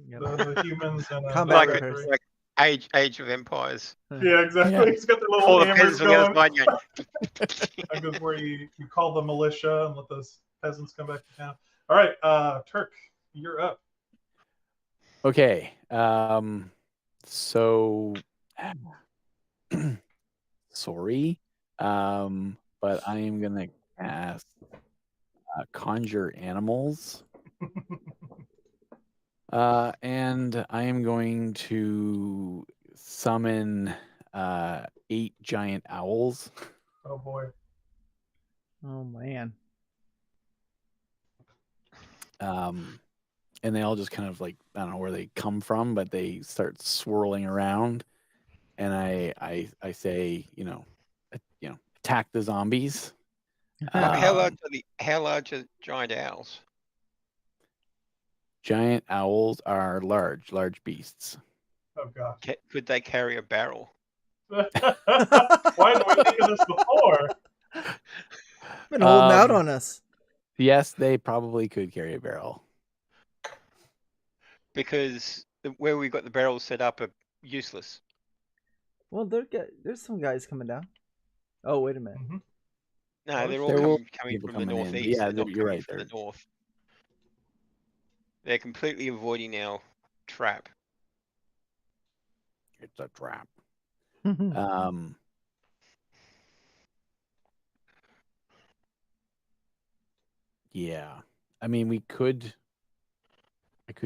Yep. the humans and Combat Like, repairs. like Age of Empires. yeah, exactly. Yeah. He's got the little All the hammers peasants on the other going. side going, That goes where you call the militia and let those peasants come back to town. All right, Turk, you're up. Okay. So sorry. But I am gonna cast conjure animals. And I am going to summon 8 giant owls. Oh boy. Oh man. And they all just kind of like, I don't know where they come from, but they start swirling around. And I say, attack the zombies. how large are giant owls? Giant owls are large beasts. Oh god. Could they carry a barrel? Why didn't we think of this before? Been holding out on us. Yes, they probably could carry a barrel. Because where we got the barrels set up are useless. Well, there's some guys coming down. Oh, wait a minute. Mhm. No, they're all There will coming people from the coming in, but northeast. yeah, They're not you're coming right from there. the north. They're completely avoiding our trap. It's a trap. Hmm. Yeah. I mean, I could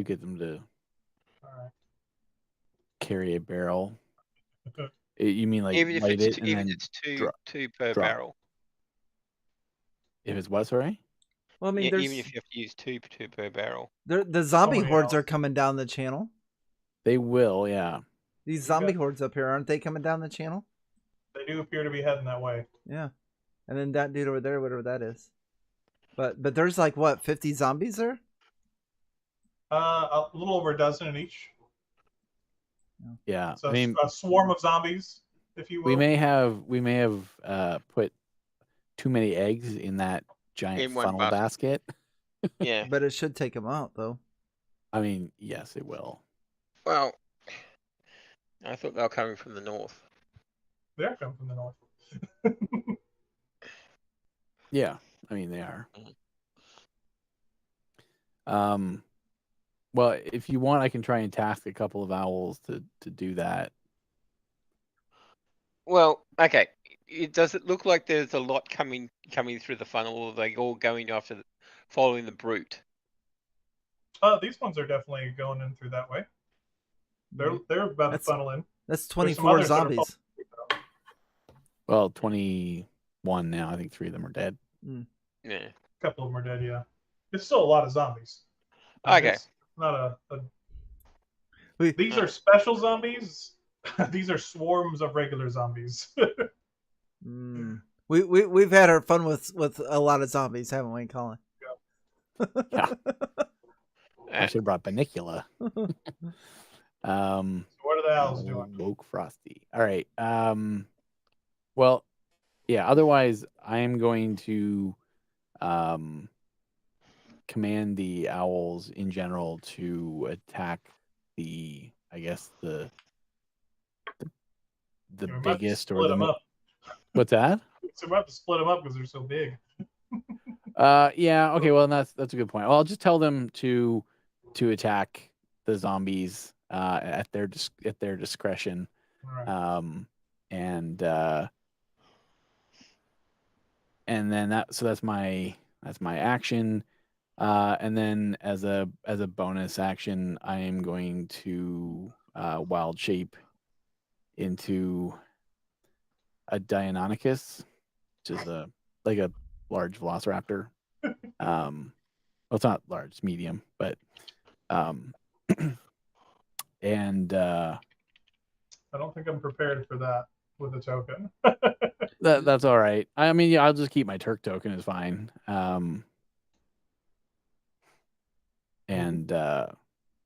get them to All right. carry a barrel. You mean like Even if light it's it and even then if it's two drop- two per drop. barrel. if it's what, sorry? Well, I mean, Yeah, there's even if you have to use two per barrel. the zombie many hordes are owls. coming down the channel. They will, yeah. These You zombie got- hordes up here, aren't they coming down the channel? They do appear to be heading that way. Yeah. And then that dude over there, whatever that is. But there's like what, 50 zombies there? A little over a dozen in each. Yeah. So I mean, a swarm of zombies, if you will. we may have put too many eggs in that giant In one funnel basket. Yeah. But it should take them out though. I mean, yes, it will. Well, I thought they were coming from the north. They're coming from the north. Yeah, I mean they are. Mhm. Well, if you want, I can try and task a couple of owls to do that. Well, okay. Does it look like there's a lot coming through the funnel, or are they all going after following the brute? These ones are definitely going in through that way. They're about That's- to funnel in. That's There's some 24 others that are zombies. Well, 21 now. I think 3 of them are dead. Yeah. A couple of them are dead, yeah. It's still a lot of zombies. Okay. It's not We- These are special zombies. These are swarms of regular zombies. Mm. We've had our fun with a lot of zombies, haven't we, Colin? Yeah. I should have brought Banicula. What are the owls doing? Woke Frosty. All right. Well, yeah. Otherwise, I am going to command the owls in general to attack the We might biggest or split the them up. what's that? So we have to split them up because they're so big. Yeah. Okay. Well, that's a good point. Well, I'll just tell them to attack the zombies at their discretion. All right. And then that's my action. And then as a bonus action, I am going to wild shape into a Deinonychus, which is a large velociraptor. Well, it's not large, it's medium, but and I don't think I'm prepared for that with a token. that's all right. I mean, yeah, I'll just keep my Turk token. It's fine. And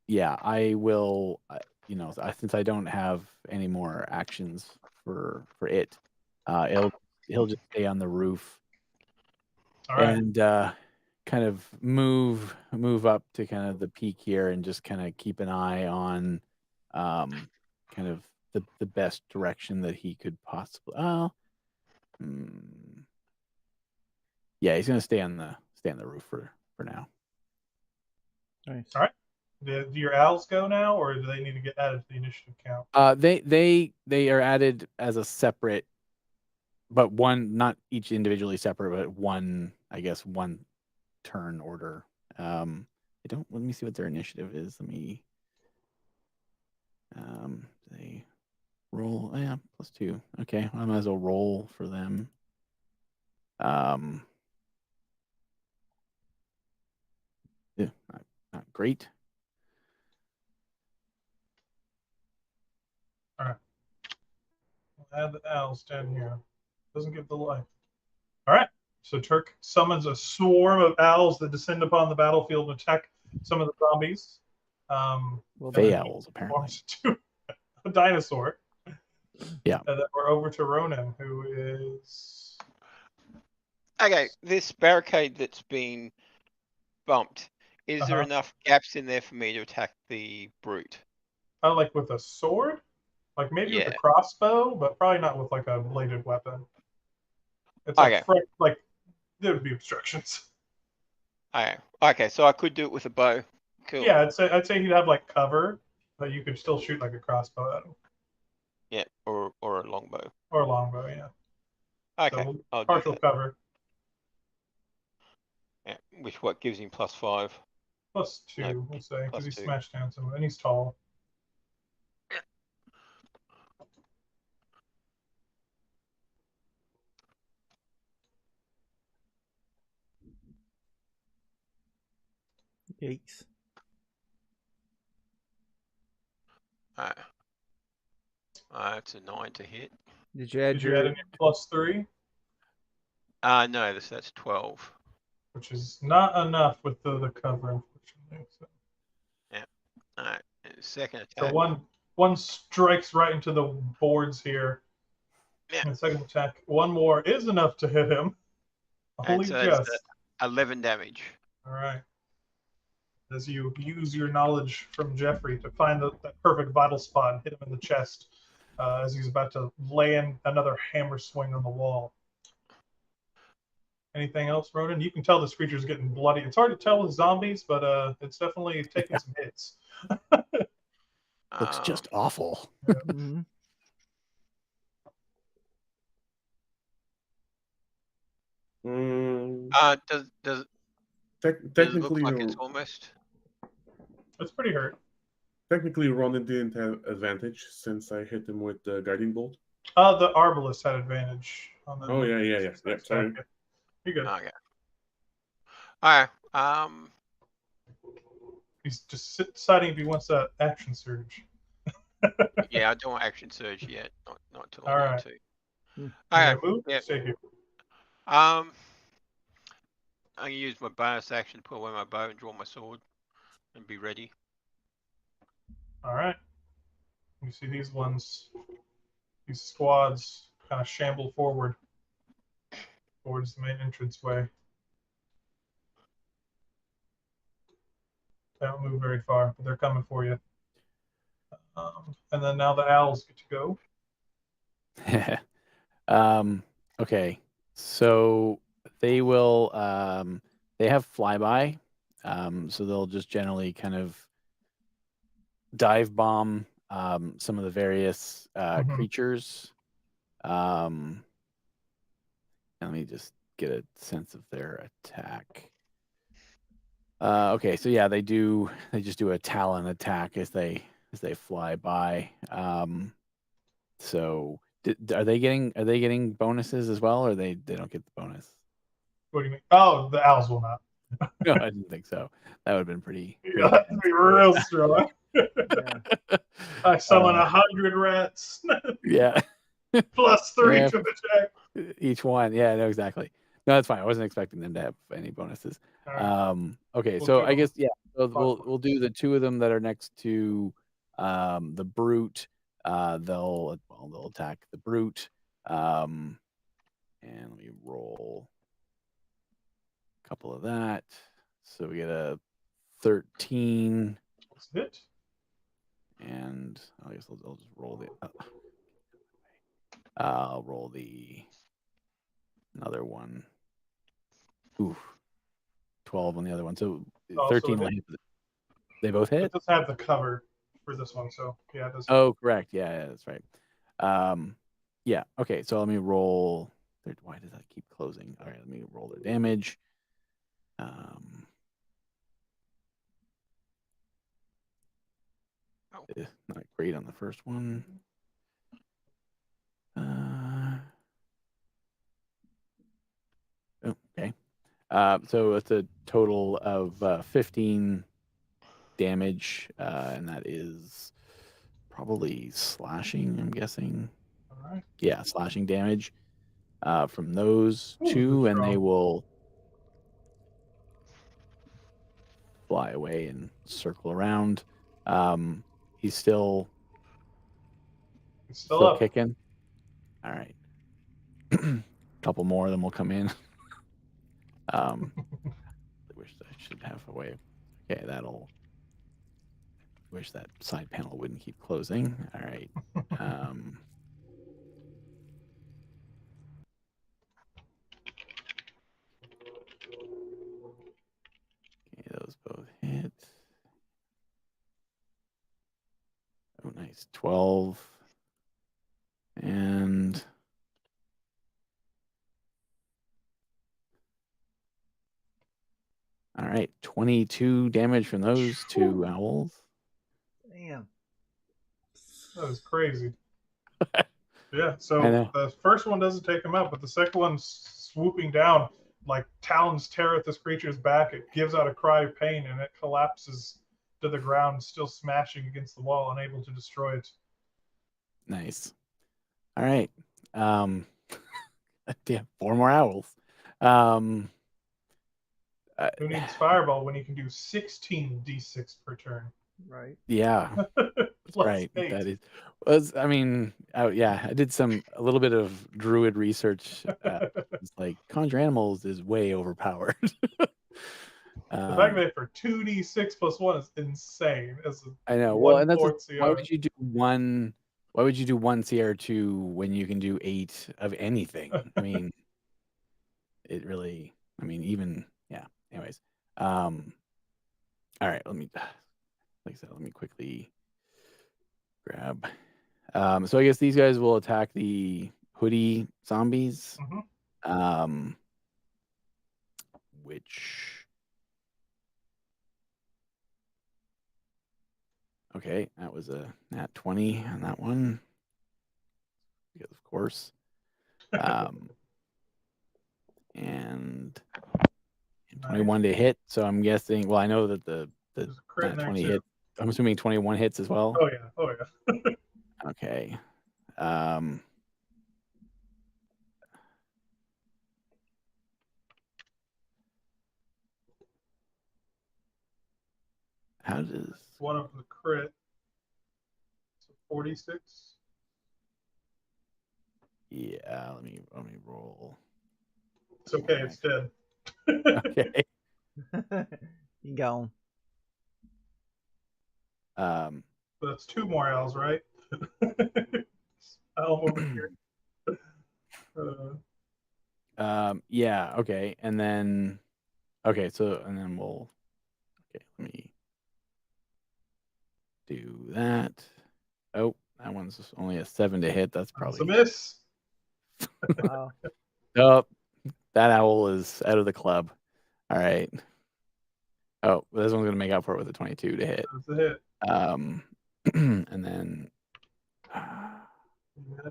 yeah, I will. Since I don't have any more actions for it, he'll just stay on the roof All right. and kind of move up to kind of the peak here and just kind of keep an eye on kind of the best direction that he could possibly. Yeah, he's gonna stay on the roof for now. Nice. All right. Do your owls go now, or do they need to get added to the initiative count? They are added as a separate, but one, not each individually separate, but one, I guess, one turn order. Let me see what their initiative is. Let me they roll, +2. Okay, I might as well roll for them. Yeah, not great. All right. We'll add the owls down here. Doesn't give the light. All right. So Turk summons a swarm of owls that descend upon the battlefield and attack some of the zombies. Fey owls, apparently. Forms to a dinosaur. Yeah. And then we're over to Ronan, who is... Okay, this barricade that's been bumped, is there enough gaps in there for me to attack the brute? Like with a sword? Like maybe with Yeah. a crossbow, but probably not with like a bladed weapon. It's Okay. like there would be obstructions. Okay, so I could do it with a bow. Cool. Yeah, I'd say he'd have like cover, but you could still shoot like a crossbow at him. Yeah, or a longbow. Or a longbow, yeah. Okay, So I'll do partial that. cover. Yeah, which what gives him +5. +2, No, we'll say, because he +2. smashed down someone, and he's tall. Yikes. It's a 9 to hit. Did you add Did your... you add any +3? No, that's 12. Which is not enough with the cover, unfortunately. So. Yeah. All right. Second attack. So one strikes right into the boards here. Yeah. And second attack, one more is enough to hit him. Only so just. 11 damage. All right. As you use your knowledge from Jeffrey to find that perfect vital spot and hit him in the chest as he's about to land another hammer swing on the wall. Anything else, Ronan? You can tell this creature's getting bloody. It's hard to tell with zombies, but it's definitely taking some hits. Looks just awful. Yeah. Mhm. Does it Technically, look like it's almost? It's pretty hurt. technically, Ronan didn't have advantage since I hit him with the guiding bolt. The Arbalest had advantage on the. Oh yeah. Sorry. You're good. Okay. All right. He's just deciding if he wants that action surge. Yeah, I don't want action surge yet. Not till All I right. need to. Hmm. All You right. gonna move? Yeah. Stay here. I'm gonna use my bonus action to put away my bow and draw my sword and be ready. All right. You see these squads kind of shamble forward towards the main entranceway. They don't move very far, but they're coming for you. And then now the owls get to go. Okay, so they will. They have flyby, so they'll just generally kind of dive bomb some of the various creatures. And let me just get a sense of their attack. Okay, so yeah, they just do a talon attack as they fly by. So are they getting bonuses as well, or they don't get the bonus? What do you mean? Oh, the owls will not. No, I didn't think so. That would have been pretty. You'll have to be real strong. Yeah. I summon 100 rats. Yeah. +3 Yeah. to attack. Each one. Yeah, no, exactly. No, that's fine. I wasn't expecting them to have any bonuses. Right. Okay, We'll so do I guess So Fine. we'll do the two of them that are next to the brute. They'll attack the brute. And let me roll couple of that. So we get a 13, Let's hit. and I guess I'll just roll the. I'll roll another one. Ooh, 12 on the other one. So Oh, 13 so will hit. They both hit? It does have the cover for this one, so yeah, it does. Oh, correct. Yeah, that's right. Yeah. Okay. So let me roll. Why does that keep closing? All right. Let me roll their damage. Not great on the first one. Okay. So it's a total of 15 damage, and that is probably slashing, I'm guessing. All right. Yeah, slashing damage from those Ooh, two, that's and they strong. will fly away and circle around. He's still It's still up. kicking. All right. Couple more of them will come in. I wish I should have a way. Okay, wish that side panel wouldn't keep closing. All right. Okay, those both hit. Oh, nice. 12. And all right, 22 damage from those two owls. Damn. That is crazy. Yeah, I so know. the first one doesn't take him out, but the second one's swooping down, like talons tear at this creature's back. It gives out a cry of pain, and it collapses to the ground, still smashing against the wall, unable to destroy it. Nice. All right. Damn, 4 more owls. Who needs Fireball when you can do 16 d6 per turn? Right. Yeah. Right. 8. That is. I mean, yeah, I did a little bit of druid research. It's like conjure animals is way overpowered. The fact that for 2d6 plus 1 is insane. As I know. Well, and that's CR. why would you do one? Why would you do 1 CR2 when you can do 8 of anything? I mean, it really. I mean, even yeah. Anyways, all right. Like I said, let me quickly grab. So I guess these guys will attack the hoodie zombies. Mhm. Which okay, that was a nat 20 on that one. Because of course. And 21 to hit. So I'm guessing. Well, I know that the There's a crit in nat there 20 too. hit. I'm assuming 21 hits as well. Oh yeah. Oh yeah. Okay. How does one of the crit? So 46. Yeah, let me roll. It's okay. It's dead. Okay. You go. That's 2 more owls, right? Owl over here. Yeah, okay. And then okay, so and then we'll let me do that. Oh, that one's only a 7 to hit. That's probably a miss. Wow. Oh, that owl is out of the club. All right. Oh, this one's gonna make up for it with a 22 to hit. That's a hit. And then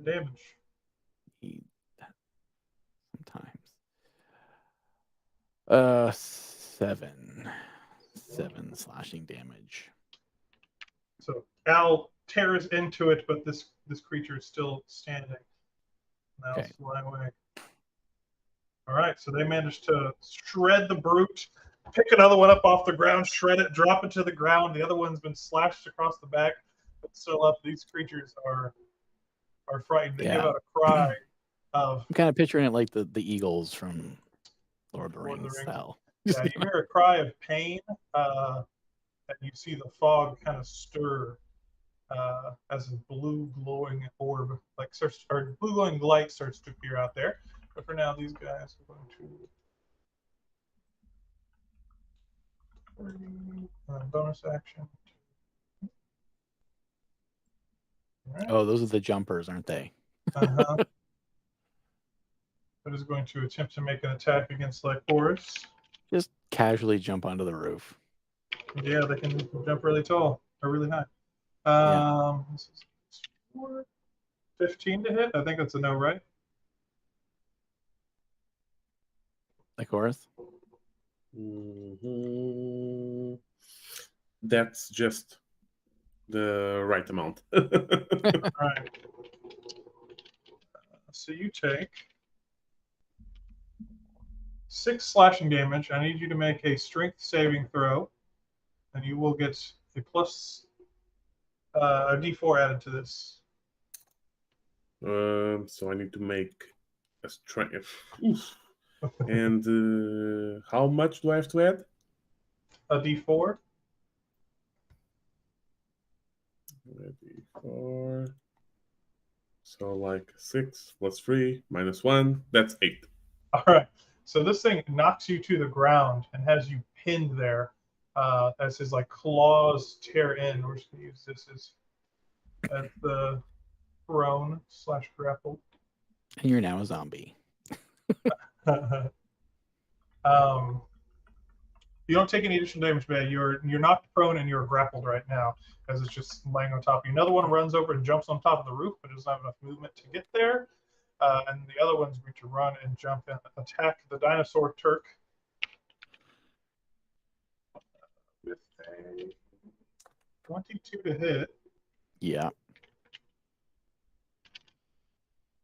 damage. Sometimes. 7 slashing damage. So Al tears into it, but this creature is still standing. Now it's flying away. All right, so they managed to shred the brute, pick another one up off the ground, shred it, drop it to the ground. The other one's been slashed across the back, but still up. These creatures are frightened. They give out a cry of. I'm kind of picturing it like the eagles from Lord of the Rings style. Yeah, you hear a cry of pain, and you see the fog kind of stir as a blue glowing orb, like starts, or blue glowing light starts to appear out there. But for now, these guys are going to bonus action. All right. Oh, those are the jumpers, aren't they? Uh-huh. That is going to attempt to make an attack against Lycoris. Just casually jump onto the roof. Yeah, they can jump really tall or really high. This is 15 to hit. I think that's a no, right? Lycoris? That's just the right amount. All right. So you take 6 slashing damage. I need you to make a strength saving throw, and you will get a plus a d4 added to this. So I need to make a strength. And how much do I have to add? A d4. D4. So like 6 plus 3 minus 1. That's 8. All right. So this thing knocks you to the ground and has you pinned there as his like claws tear in. We're just gonna use this as the prone / grapple. And you're now a zombie. You don't take any additional damage, man. You're knocked prone and you're grappled right now, as it's just laying on top of you. Another one runs over and jumps on top of the roof, but doesn't have enough movement to get there. And the other one's going to run and jump and attack the dinosaur Turk with a 22 to hit. Yeah.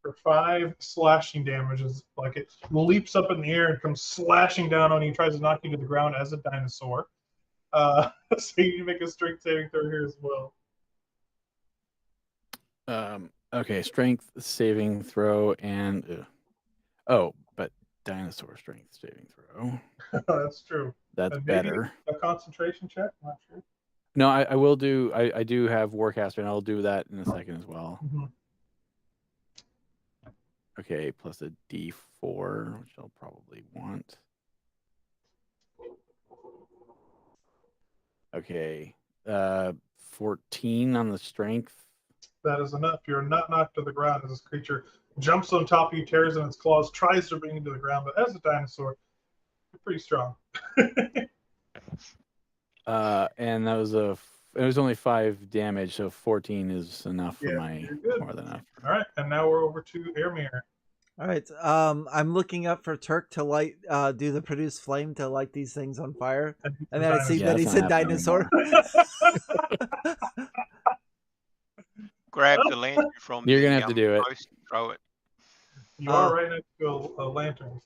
For 5 slashing damages. Like it leaps up in the air and comes slashing down on you, tries to knock you to the ground as a dinosaur. So you need to make a strength saving throw here as well. Okay, strength saving throw and but dinosaur strength saving throw. That's true. That's And maybe better. a concentration check. I'm not sure. No, I will do. I do have Warcaster, and I'll do that in a second as well. Mm-hmm. Okay, plus a D4, which I'll probably want. Okay, 14 on the strength. That is enough. You're not knocked to the ground as this creature jumps on top of you, tears in its claws, tries to bring you to the ground, but as a dinosaur, you're pretty strong. And that was it was only 5 damage, so 14 is enough for more than enough. All right, and now we're over to Ermir. All right. I'm looking up for Turk to light, do the produce flame to light these things on fire, and then I see that he's a dinosaur. Grab the lantern from You're gonna have to do it. post and throw it. You are right next to a lantern.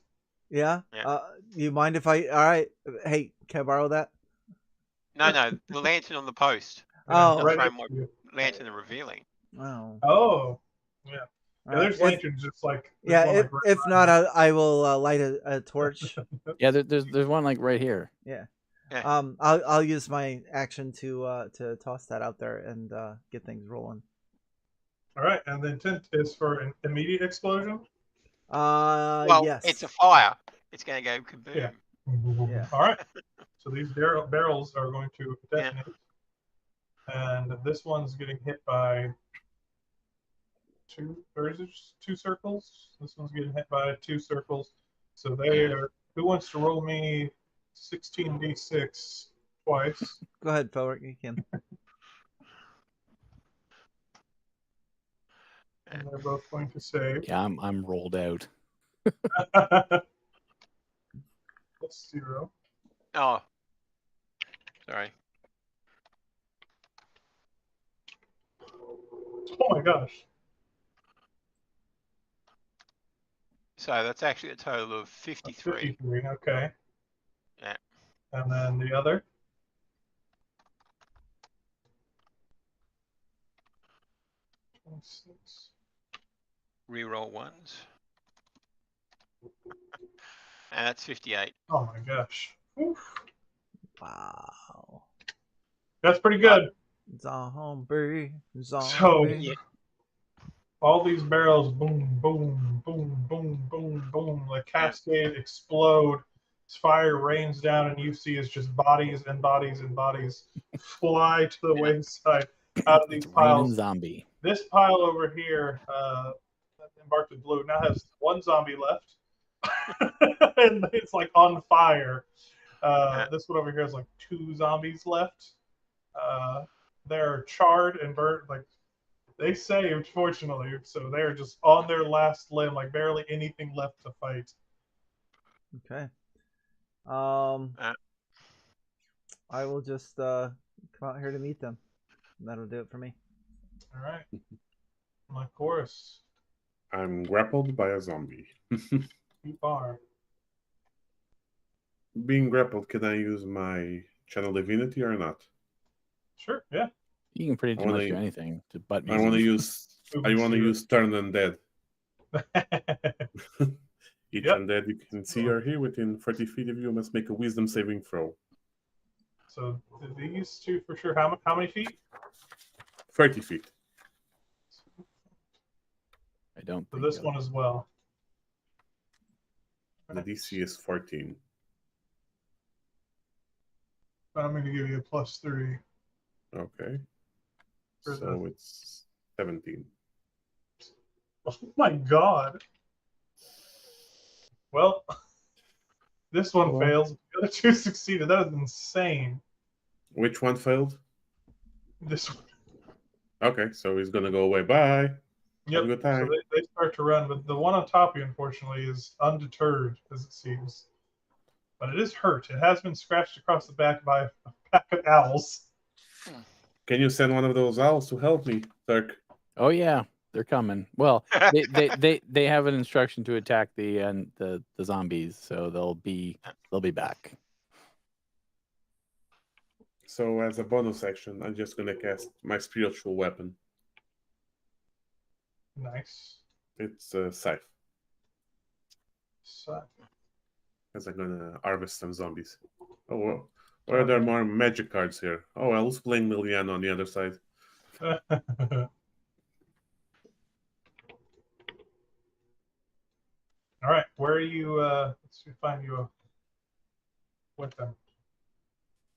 Yeah. Yeah. You mind if I? All right. Hey, can I borrow that? No, the lantern on the post. Oh, right Throw next my to you. lantern and revealing. Oh. Oh, yeah. All Yeah, right. there's lanterns just like. Yeah. one, like, right If behind not, I will light a torch. Yeah, there's one like right here. Yeah. Yeah. I'll use my action to toss that out there and get things rolling. All right, and the intent is for an immediate explosion. Well, yes. it's a fire. It's going to go kaboom. Yeah. Yeah. All right. So these barrels are going to detonate, and this one's getting hit by 2, or is it just 2 circles? This one's getting hit by 2 circles. So they are. Who wants to roll me 16d6 twice? Go ahead, Felric. You can. And they're both going to save. Yeah, I'm rolled out. That's 0. Oh, sorry. Oh my gosh. So that's actually a total of 53. 53, okay. Yeah. And then the other? Reroll ones. And that's 58. Oh my gosh. Oof. Wow. That's pretty good. Zombie. So Yeah. all these barrels, boom, boom, boom, boom, boom, boom, like cascade, explode. Fire rains down, and you see is just bodies and bodies and bodies fly to the wayside out of these It's raining piles. zombie. This pile over here, embarked in blue, now has one zombie left, and it's like on fire. This one over here has like 2 zombies left. They're charred and burnt. Like they saved, fortunately, so they're just on their last limb, like barely anything left to fight. Okay. Uh. I will just come out here to meet them. That'll do it for me. All right, my chorus. I'm grappled by a zombie. You are. Being grappled, can I use my channel divinity or not? Sure, yeah. You can pretty I much wanna- do anything to butt I want to use. I want to use turn undead. Each Yep. undead you can see or hear within 30 feet of you must make a wisdom saving throw. So these 2 for sure. How many feet? 30 feet. I don't So think this they'll- one as well. The DC is 14. I'm going to give you a +3. Okay. For So it's 17. Oh my god. Well, this one Cool. fails. The other 2 succeeded. That is insane. Which one failed? This one. Okay, so he's gonna go away. Bye. Yep. Have a good So time. they start to run, but the one on top of you, unfortunately, is undeterred, as it seems. But it is hurt. It has been scratched across the back by a pack of owls. Can you send one of those owls to help me, Turk? Oh yeah, they're coming. Well, they have an instruction to attack the zombies, so they'll be back. So as a bonus action, I'm just gonna cast my spiritual weapon. Nice. It's a scythe, So, as I'm gonna harvest some zombies. Oh well. Why are there more magic cards here? Oh, I was playing Liliana on the other side. all right, where are you? Let's find you a weapon.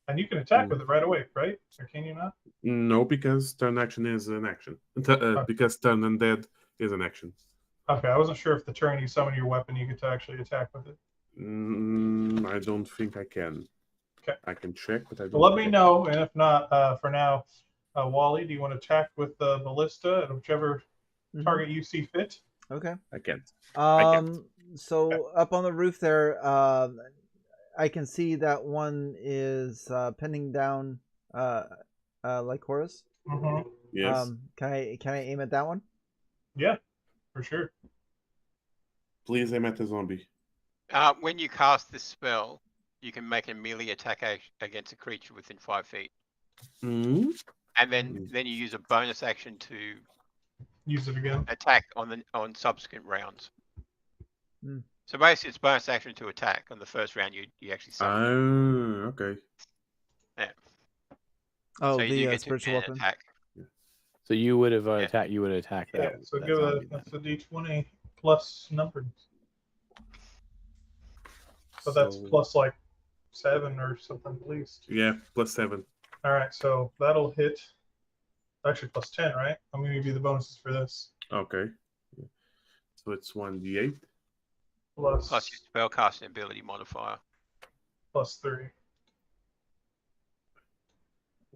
And you can attack with it right away, right? Or can you not? No, because turn action is an action. Because turn undead is an action. Okay, I wasn't sure if the turn you summon your weapon, you get to actually attack with it. I don't think I can. Okay. I can check, but I don't. Well, let me know, and if not, for now, Wally, do you want to attack with the ballista at whichever target you see fit? Okay. I can't. So up on the roof there, I can see that one is pinning down like Horus. Mm-hmm. Yes. Can I aim at that one? Yeah, for sure. Please aim at the zombie. When you cast this spell, you can make a melee attack against a creature within 5 feet, Mm-hmm. and then you use a bonus action to Use it again. attack on subsequent rounds. Hmm. So basically, it's bonus action to attack. On the first round, you actually summon. Okay. Oh, so you do the get to spiritual an weapon. attack. So you would have attacked. You would attack that. Yeah. So that give zombie that's then. a D20 plus numbered. So that's plus like 7 or something at least. Yeah, plus 7. All right, so that'll hit. Actually, plus 10, right? I'm going to give you the bonuses for this. Okay. So it's 1d8. Plus your spellcasting ability modifier. Plus 3.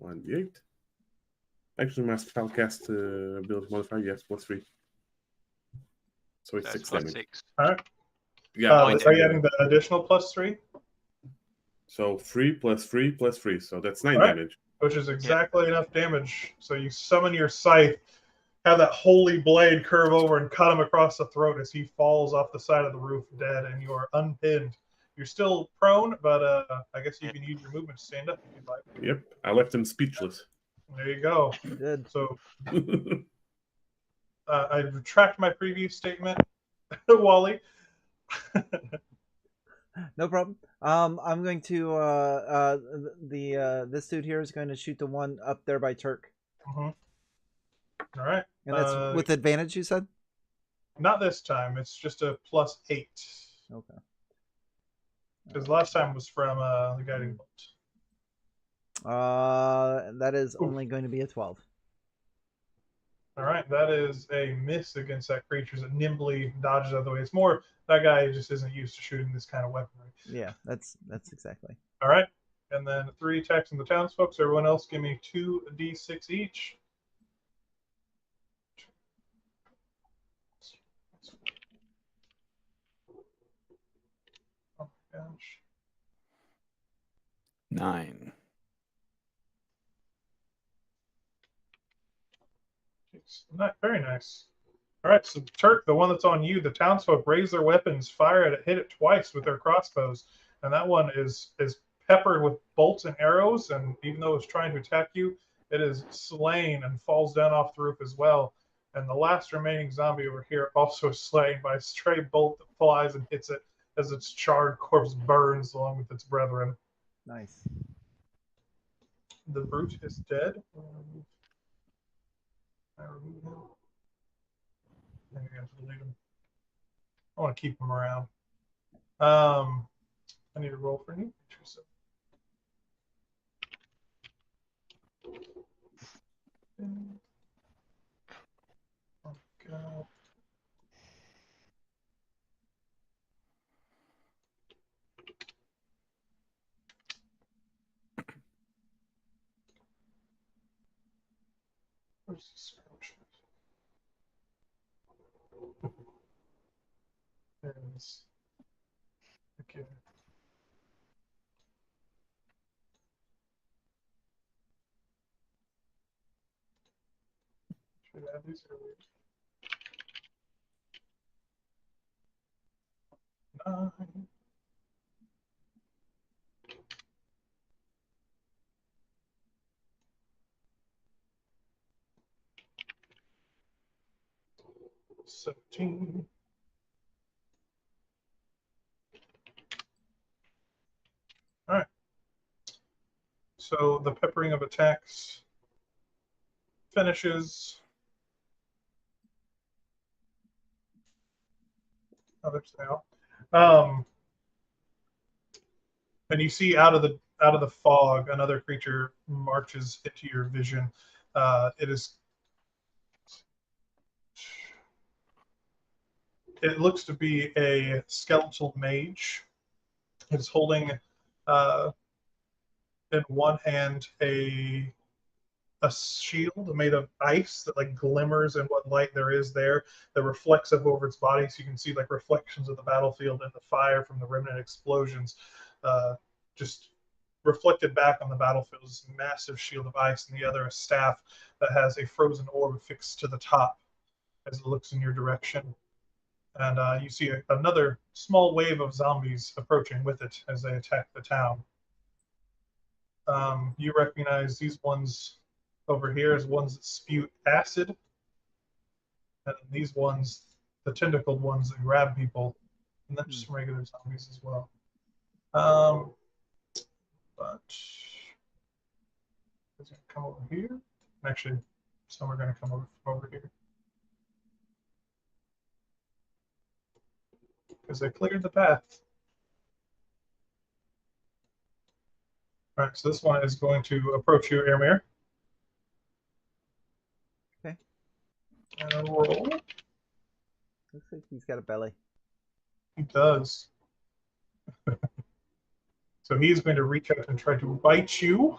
1d8. Actually, my spellcast ability modifier, yes, plus 3. So it's So 6 plus damage. 6. All right. Yeah. Are you adding the additional plus 3? So 3 plus 3 plus 3. So that's 9 All right. damage. Which is exactly enough damage. So you summon your scythe, have that holy blade curve over and cut him across the throat as he falls off the side of the roof dead, and you are unpinned. You're still prone, but I guess you can use your movement to stand up if you'd like. Yep, I left him speechless. There you go. You did. So I retract my previous statement, Wally. No problem. I'm going to this dude here is going to shoot the one up there by Turk. Mm-hmm. All right. And that's with advantage, you said? Not this time. It's just a +8. Okay. Because last time was from the guiding bolt. That is only going to be a 12. All right, that is a miss against that creature that nimbly dodges out of the way. It's more that guy just isn't used to shooting this kind of weaponry. Yeah, that's exactly. All right, and then 3 attacks on the townsfolk. Everyone else, give me 2d6 each. Oh my gosh. 9. Not very nice. All right, so Turk, the one that's on you, the townsfolk raise their weapons, fire at it, hit it twice with their crossbows, and that one is peppered with bolts and arrows. And even though it's trying to attack you, it is slain and falls down off the roof as well. And the last remaining zombie over here also is slain by a stray bolt that flies and hits it as its charred corpse burns along with its brethren. Nice. The brute is dead. I remove him. Maybe I have to delete him. I want to keep him around. I need to roll for new creatures. Oh god. Where's the Scourge? There it is. Okay. Should I add these earlier? 9. $17. All right. So the peppering of attacks finishes. Oh, there's now. And you see out of the fog, another creature marches into your vision. It looks to be a skeletal mage. It's holding in one hand a shield made of ice that like glimmers in what light there is there that reflects up over its body, so you can see like reflections of the battlefield and the fire from the remnant explosions just reflected back on the battlefield. This massive shield of ice, and the other a staff that has a frozen orb fixed to the top as it looks in your direction. And you see another small wave of zombies approaching with it as they attack the town. You recognize these ones over here as ones that spew acid, and these ones, the tentacled ones that grab people, and then just some regular zombies as well. But it's going to come over here. Actually, some are going to come over here. Because they cleared the path. All right, so this one is going to approach you, Airmere. Okay. And roll. Looks like he's got a belly. He does. So he's going to reach out and try to bite you.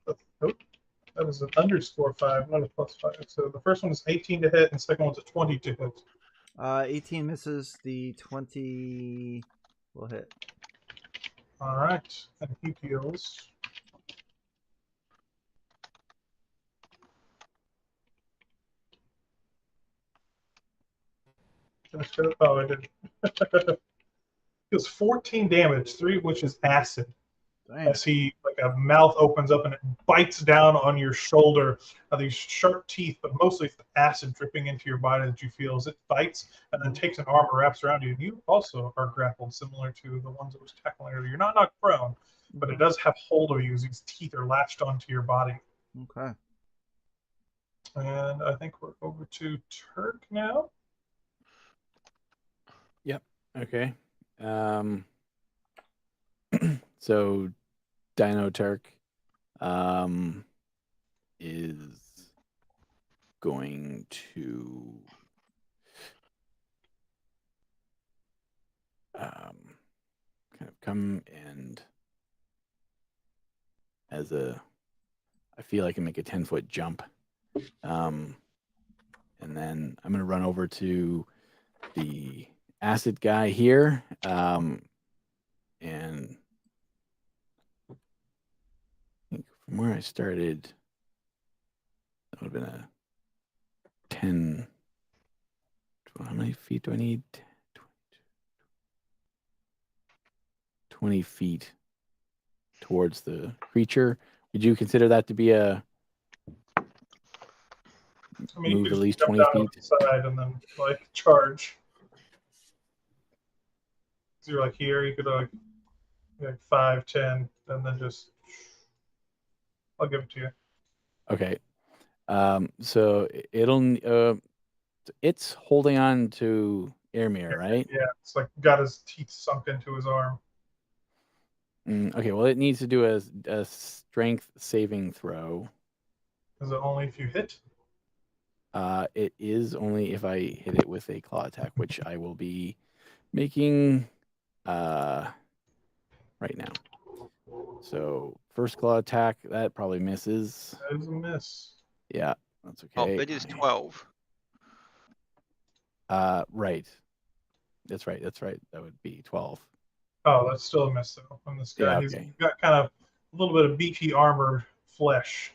Oh, that was an _5, not a +5. So the first one is 18 to hit, and the second one's a 20 to hit. 18 misses. The 20 will hit. All right, and he deals. Oh, I did. Deals 14 damage, 3 of which is acid. Dang. As he like like a mouth opens up and it bites down on your shoulder. These sharp teeth, but mostly it's the acid dripping into your body that you feel as it bites and then takes an arm and wraps around you. And you also are grappled, similar to the ones that was tackling earlier. You're not knocked prone, but it does have hold of you as these teeth are latched onto your body. Okay. And I think we're over to Turk now. Okay. So Dino Turk is going to kind of come and I feel I can make a 10-foot jump. And then I'm going to run over to the acid guy here. And I think from where I started, that would have been a 10. How many feet do I need? 20 feet towards the creature. Would you consider that to be a I mean, you move could at least jump 20 down on feet? the side and then like charge. So you're like here, you could like 5, 10, and then just. I'll give it to you. Okay. So it's holding on to Airmere, right? Yeah, it's like got his teeth sunk into his arm. Okay, well, it needs to do a strength saving throw. Is it only if you hit? It is only if I hit it with a claw attack, which I will be making right now. So first claw attack, that probably misses. That is a miss. Yeah, that's Oh, okay. it is 12. Right. That's right. That would be 12. Oh, that's still a miss though. On this guy, Yeah, he's okay. got kind of a little bit of beefy armored flesh.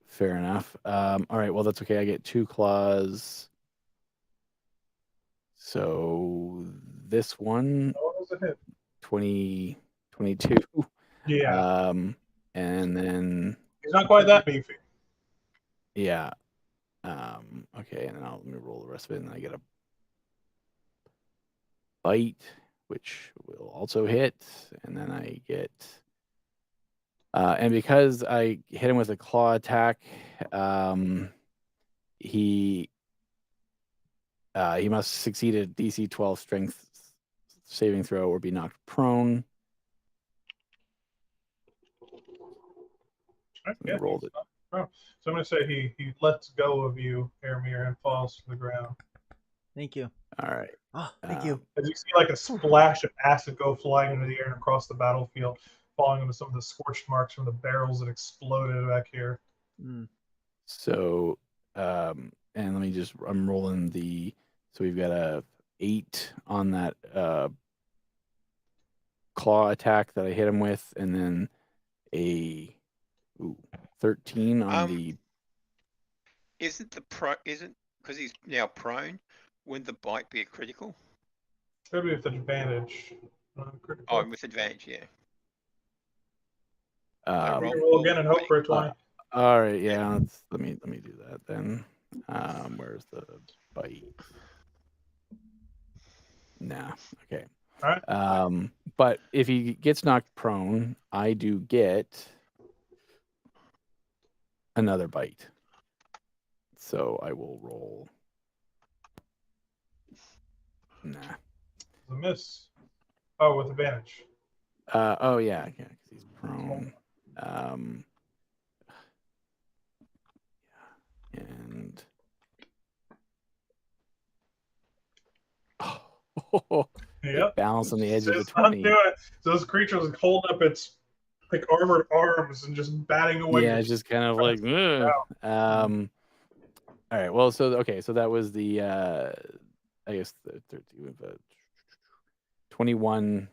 Fair enough. All right, well, that's okay. I get 2 claws. So this one, What was it hit? 20, 22. Yeah, And then, he's not quite that beefy. yeah. Okay, and then let me roll the rest of it, and I get a bite, which will also hit, and then I get, and because I hit him with a claw attack, he must succeed a DC 12 strength saving throw or be knocked prone. Yeah, Rolled it. so I'm gonna say he lets go of you, Aramir, and falls to the ground. Thank you. All right. Oh, thank you. As you see, like a splash of acid go flying into the air and across the battlefield, falling into some of the scorched marks from the barrels that exploded back here. Mm. So, and let me just, I'm rolling so we've got a 8 on that claw attack that I hit him with, and then a 13 on the. Isn't because he's now prone? Wouldn't the bite be a critical? Could be with advantage. Oh, with advantage, yeah. You can roll again and hope for a 20. All right, yeah. Let me do that then. Where's the bite? Nah. Okay. All right. But if he gets knocked prone, I do get another bite. So I will roll. Nah. It's a miss. Oh, with advantage. Oh yeah, because he's prone. And Yep. Balance on the edge of the It's not 20. doing it. So this creature was holding up its like armored arms and just batting away. Yeah, it's just kind of like. All right. Well, so that was the I guess the 13 with 21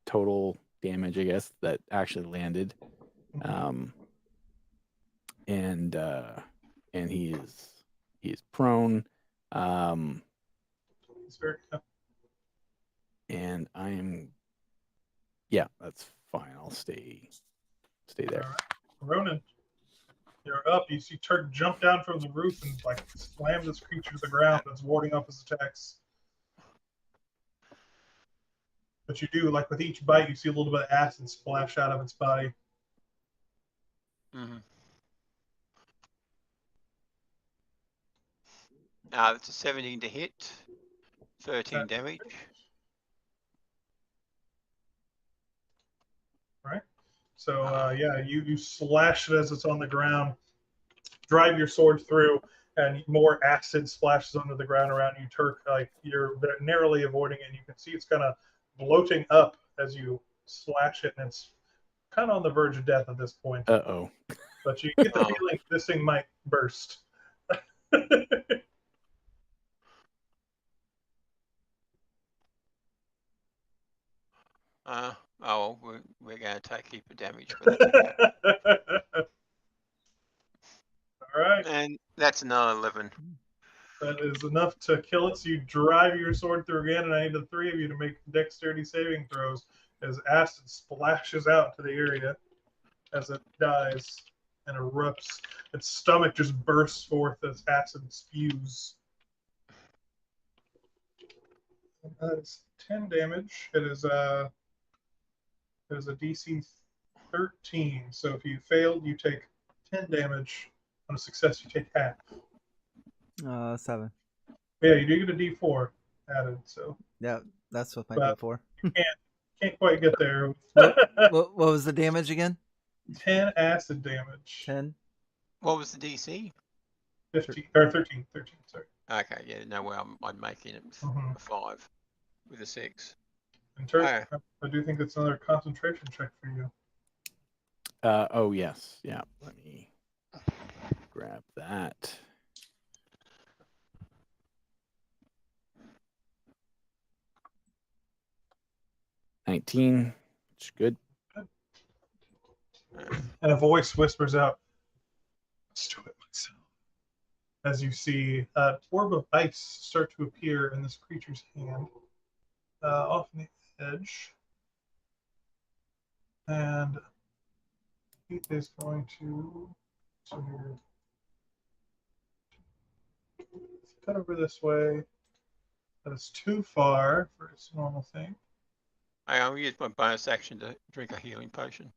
total damage, I guess, that actually landed. And he is prone. And I'm, yeah, that's fine. I'll stay stay there. All right. Ronan, you're up. You see Turk jump down from the roof and like slam this creature to the ground that's warding off his attacks. But you do, like with each bite, you see a little bit of acid splash out of its body. Mm-hmm. That's a 17 to hit, 13 damage. Right. So yeah, you slash it as it's on the ground, drive your sword through, and more acid splashes onto the ground around you. Turk, like you're narrowly avoiding it, and you can see it's kind of bloating up as you slash it, and it's kind of on the verge of death at this point. Uh-oh. But you get the feeling this thing might burst. We're going to take a heap of damage for that. All right. And that's another 11. That is enough to kill it. So you drive your sword through again, and I need the three of you to make dexterity saving throws as acid splashes out to the area as it dies and erupts. Its stomach just bursts forth as acid spews. That is 10 damage. It is a DC 13. So if you failed, you take 10 damage. On a success, you take half. 7. Yeah, you do get a D4 added. So Yeah, that's with my But- D4. can't quite get there. What was the damage again? 10 acid damage. 10. What was the DC? 15 or 13. Sorry. Okay, yeah, no way I'm making it with Mhm. a 5 with a 6. And Turk, I do think it's another concentration check for you. Oh, yes. Yeah. Let me grab that. $19. It's good. And a voice whispers out, "Let's do it myself." As you see an orb of ice start to appear in this creature's hand, off the edge. And he is going to cut over this way. That is too far for its normal thing. I'll use my bonus action to drink a healing potion.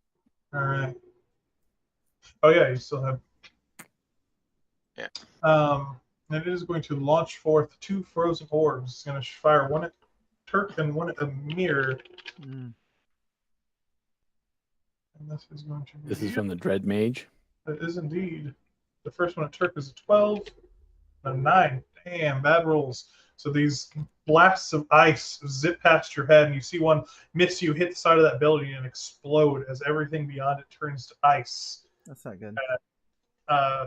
All right. Oh yeah, you still have. Yeah. And it is going to launch forth 2 frozen orbs. It's going to fire one at Turk and one at Amir. Mm. And this is going to be. This is from the Dread Mage. It is indeed. The first one at Turk is a 12, a 9. Damn, bad rolls. So these blasts of ice zip past your head, and you see one miss you, hit the side of that building, and explode as everything beyond it turns to ice. That's not good.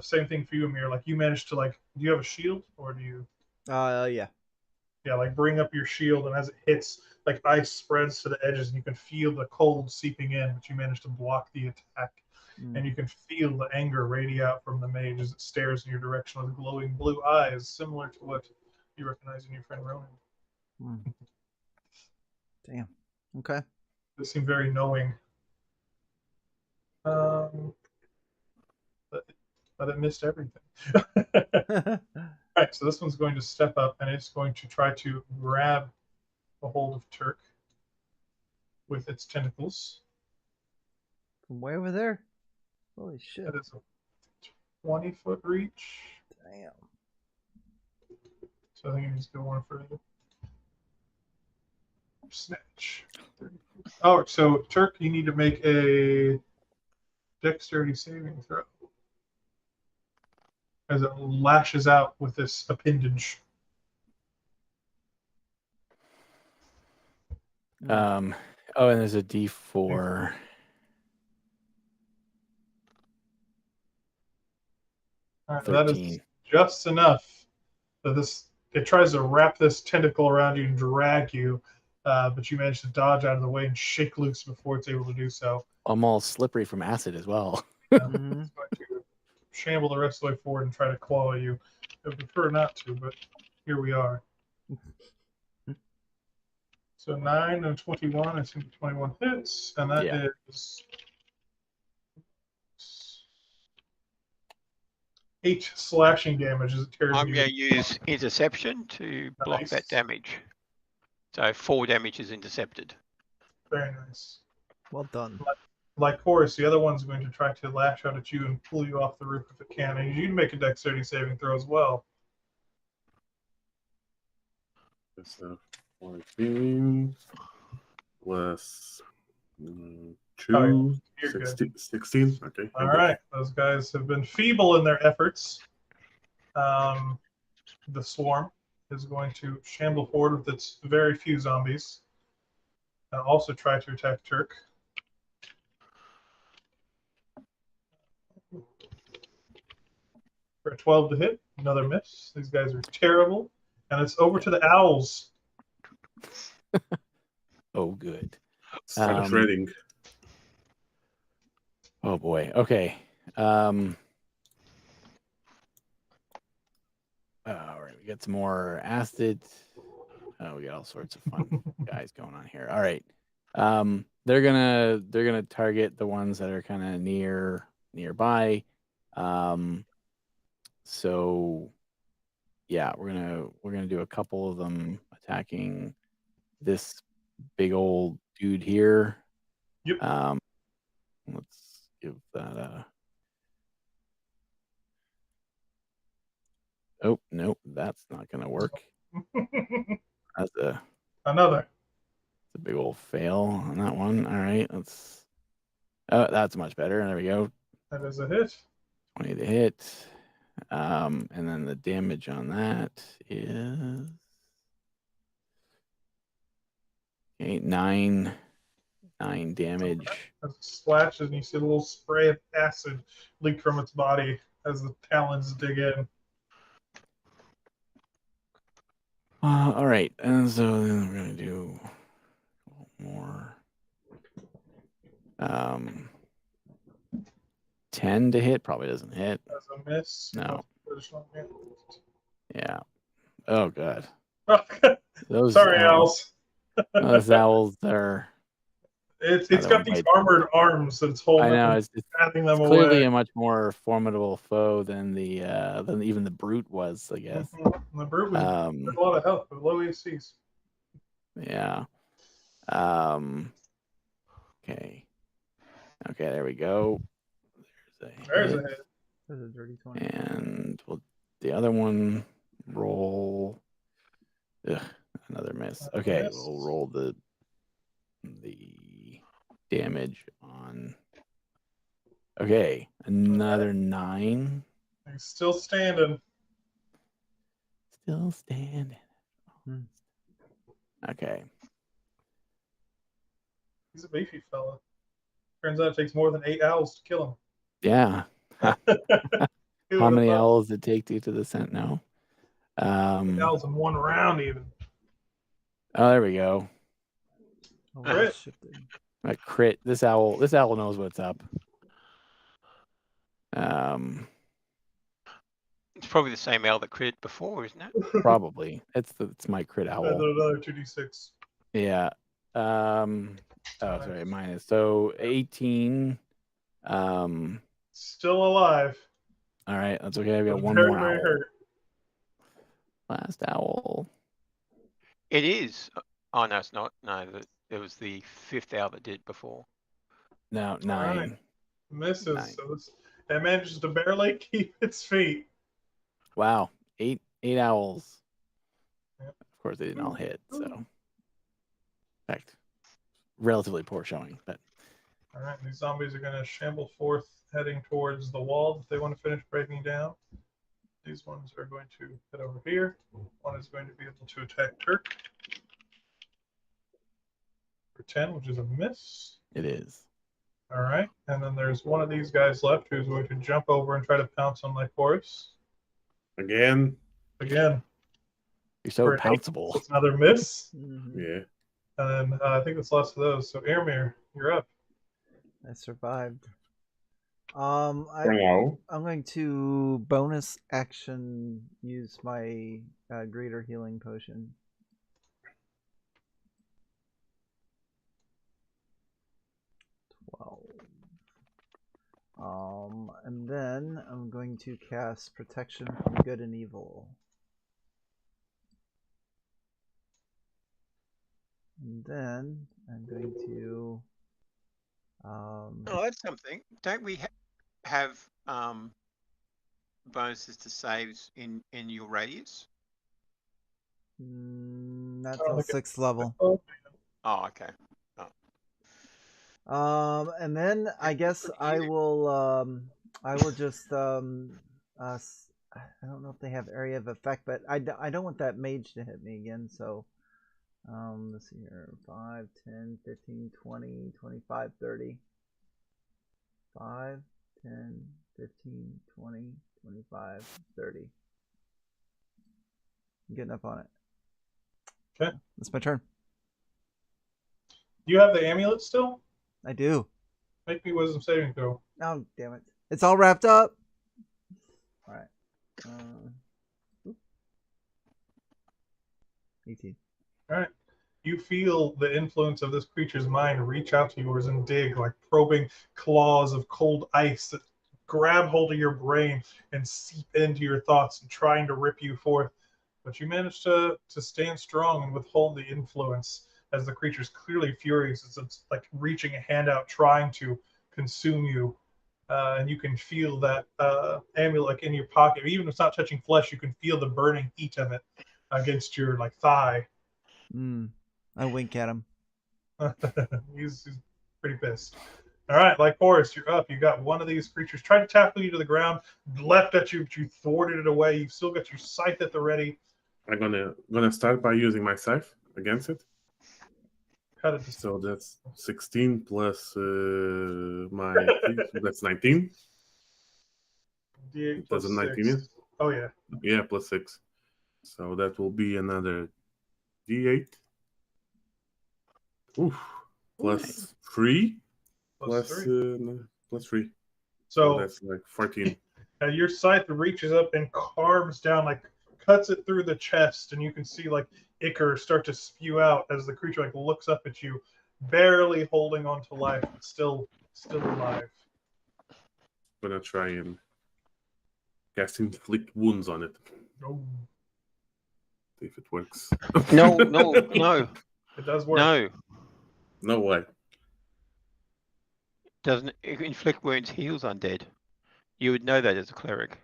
Same thing for you, Amir. Like you managed to do you have a shield or do you? Yeah. Yeah, like bring up your shield, and as it hits, like ice spreads to the edges, and you can feel the cold seeping in, but you managed to block the attack. And you can feel the anger radiate out from the mage as it stares in your direction with glowing blue eyes, similar to what you recognize in your friend Ronan. Damn. Okay. They seem very knowing. But it missed everything. All right, so this one's going to step up, and it's going to try to grab a hold of Turk with its tentacles. From way over there? Holy shit. That is a 20-foot reach. Damn. So I think you just go one further. Snatch. Oh, so Turk, you need to make a dexterity saving throw as it lashes out with this appendage. And there's a D4. All right, that is 13. just enough that it tries to wrap this tentacle around you and drag you, but you manage to dodge out of the way and shake loose before it's able to do so. I'm all slippery from acid as well. It's going to shamble the rest of the way forward and try to claw you. I would prefer not to, but here we are. So 9 and 21, I think 21 hits, and that is 8 slashing damage as it tears I'm you. going to use interception to block that Nice. damage. So 4 damage is intercepted. Very nice. Well done. Like Horus, the other one's going to try to lash out at you and pull you off the roof if it can. And you can make a dexterity saving throw as well. That's 14 plus 2, Oh, yeah. You're good. 16. Okay. All right, those guys have been feeble in their efforts. The swarm is going to shamble forward with its very few zombies and also try to attack Turk. For a 12 to hit, another miss. These guys are terrible. And it's over to the owls. Oh, good. Start shredding. Oh boy. Okay. All right, we got some more acid. Oh, we got all sorts of fun guys going on here. All right. They're gonna target the ones that are kind of nearby. So yeah, we're gonna do a couple of them attacking this big old dude here. Yep. Let's give that a. Oh, nope, that's not gonna work. That's Another. a big old fail on that one. All right, let's. Oh, that's much better. There we go. That is a hit. 20 to hit. And then the damage on that is 9 damage. As it splashes, and you see a little spray of acid leak from its body as the talons dig in. All right, and so then we're gonna do more. 10 to hit probably doesn't hit. As a miss. No. Additional damage. Yeah. Oh god. Oh, Those sorry, owls. those owls are. It's Another got one these bite. armored arms that's holding I know them, it's batting them clearly away. a much more formidable foe than even the brute was, I guess. Mm-hmm. The brute was a lot of health, but low ACs. Yeah. Okay. Okay, there we go. There's a hit. There's a dirty 20. And the other one roll. Ugh, another miss. Okay, Miss. we'll roll the damage on. Okay, another 9. He's still standing. Still standing. Okay. He's a beefy fella. Turns out it takes more than 8 owls to kill him. Yeah. Who How would've many thought? owls did it take to the scent now? 8 owls in one round, even. Oh, there we go. Oh, Crit. that's shifted. A crit. This owl knows what's up. It's probably the same owl that crit before, isn't it? Probably. It's my crit And owl. then another 2d6. Yeah. Oh, sorry, minus. So 18. Still alive. All right, that's okay. I've got But one very, more very owl. hurt. Last owl. It is. Oh no, it's not. No, it was the 5th owl that did it before. No, 9. Right. Misses. 9. So it manages to barely keep its feet. Wow. 8 owls. Yep. Of course, they didn't all hit. So, in fact, relatively poor showing. But All right, these zombies are going to shamble forth, heading towards the wall that they want to finish breaking down. These ones are going to head over here. One is going to be able to attack Turk for 10, which is a miss. it is. All right, and then there's one of these guys left who's going to jump over and try to pounce on Lycoris. Again. Again. You're so For an 8, pounceable. it's another miss. Mhm. Yeah. And then I think that's the last of those. So Airmere, you're up. I survived. For now. I'm going to bonus action use my greater healing potion. And then I'm going to cast Protection from Good and Evil. And then I'm going to Oh, that's something. Don't we have bonuses to saves in your radius? not Oh, till look at- 6th level. Oh, Oh, okay. And then I guess I will just I don't know if they have area of effect, but I don't want that mage to hit me again, so let's see here. 5, 10, 15, 20, 25, 30. 5, 10, 15, 20, 25, 30. I'm getting up on it. Okay. That's my turn. Do you have the amulet still? I do. Make me wisdom saving throw. Oh, damn it. It's all wrapped up. All right. 18. All right. You feel the influence of this creature's mind reach out to yours and dig, like probing claws of cold ice that grab hold of your brain and seep into your thoughts and trying to rip you forth. But you manage to stand strong and withhold the influence as the creature's clearly furious. It's like reaching a hand out, trying to consume you. And you can feel that amulet like in your pocket. Even if it's not touching flesh, you can feel the burning heat of it against your like thigh. I wink at him. he's pretty pissed. All right, like Forrest, you're up. You got one of these creatures tried to tackle you to the ground, leapt at you, but you thwarted it away. You've still got your scythe at the ready. I'm gonna start by using my scythe against it. Cut it. So that's 16 plus my that's 19. D8 Does plus a 19 6. is? Oh yeah. Yeah, plus 6. So that will be another D8. Oof. Plus 3. Plus 3. Plus 3. So that's like 14. your scythe reaches up and carves down, like cuts it through the chest, and you can see like ichor start to spew out as the creature like looks up at you, barely holding on to life, but still alive. I'm gonna try and inflict wounds on it. Oh, See if it works. No. it does work. No. No way. Doesn't inflict wounds heals undead. You would know that as a cleric.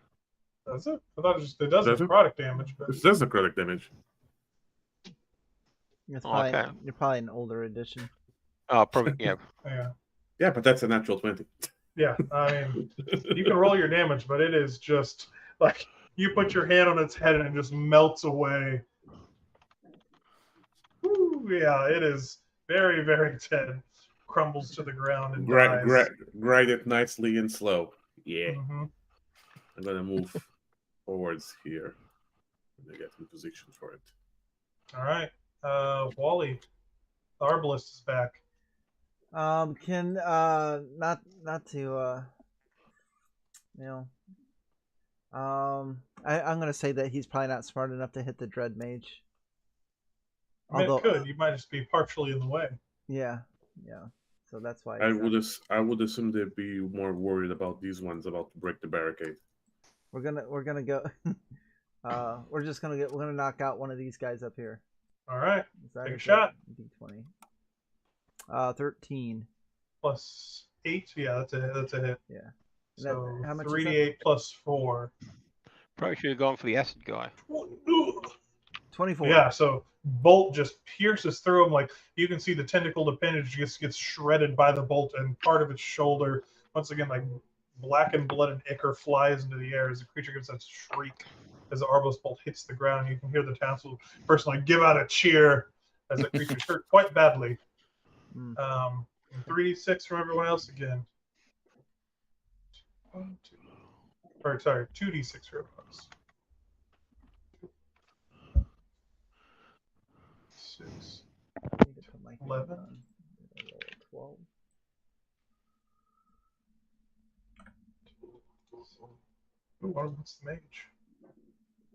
Does it? I thought it does Does it? necrotic damage, but It does necrotic damage. It's probably, Okay. You're probably an older edition. Oh, probably, yeah. yeah. Yeah, but that's a natural 20. Yeah, I mean, you can roll your damage, but it is just like you put your hand on its head and it just melts away. Woo, yeah, it is very, very dead. Crumbles to the ground and dies. Grind it nicely and slow. Yeah. Mm-hmm. I'm gonna move forwards here. I'm gonna get in position for it. All right, Wally, the Arbalist is back. Can not to I'm gonna say that he's probably not smart enough to hit the Dread Mage. I mean, it could. You might just be partially in the way. Yeah. So that's why I would assume they'd be more worried about these ones about to break the barricade. we're gonna go. We're gonna knock out one of these guys up here. All right, Take a shot. D20. 13. Plus 8. Yeah, that's a hit. Yeah. So how much 3d8 plus 4. Probably should have gone for the acid guy. 24. Yeah, so bolt just pierces through him. Like you can see the tentacled appendage just gets shredded by the bolt, and part of its shoulder, once again, like blackened blood and ichor flies into the air as the creature gives that shriek as the Arbalist bolt hits the ground. You can hear the townspeople person like give out a cheer as the creature's hurt quite badly. 3d6 from everyone else again. 2d6 for everyone else. 6, 11. 12. Ooh, what's the mage?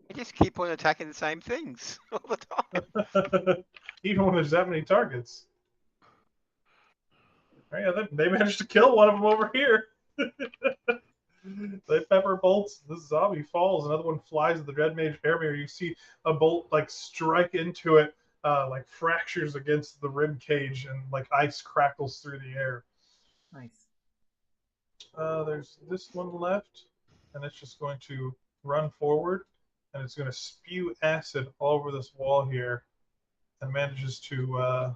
I just keep on attacking the same things all the time. Even when there's that many targets. Oh, yeah, they managed to kill one of them over here. bolts. This zombie falls. Another one flies at the Red Mage air mirror. You see a bolt like strike into it, like fractures against the rib cage, and like ice crackles through the air. Nice. There's this one left, and it's just going to run forward, and it's going to spew acid all over this wall here, and manages to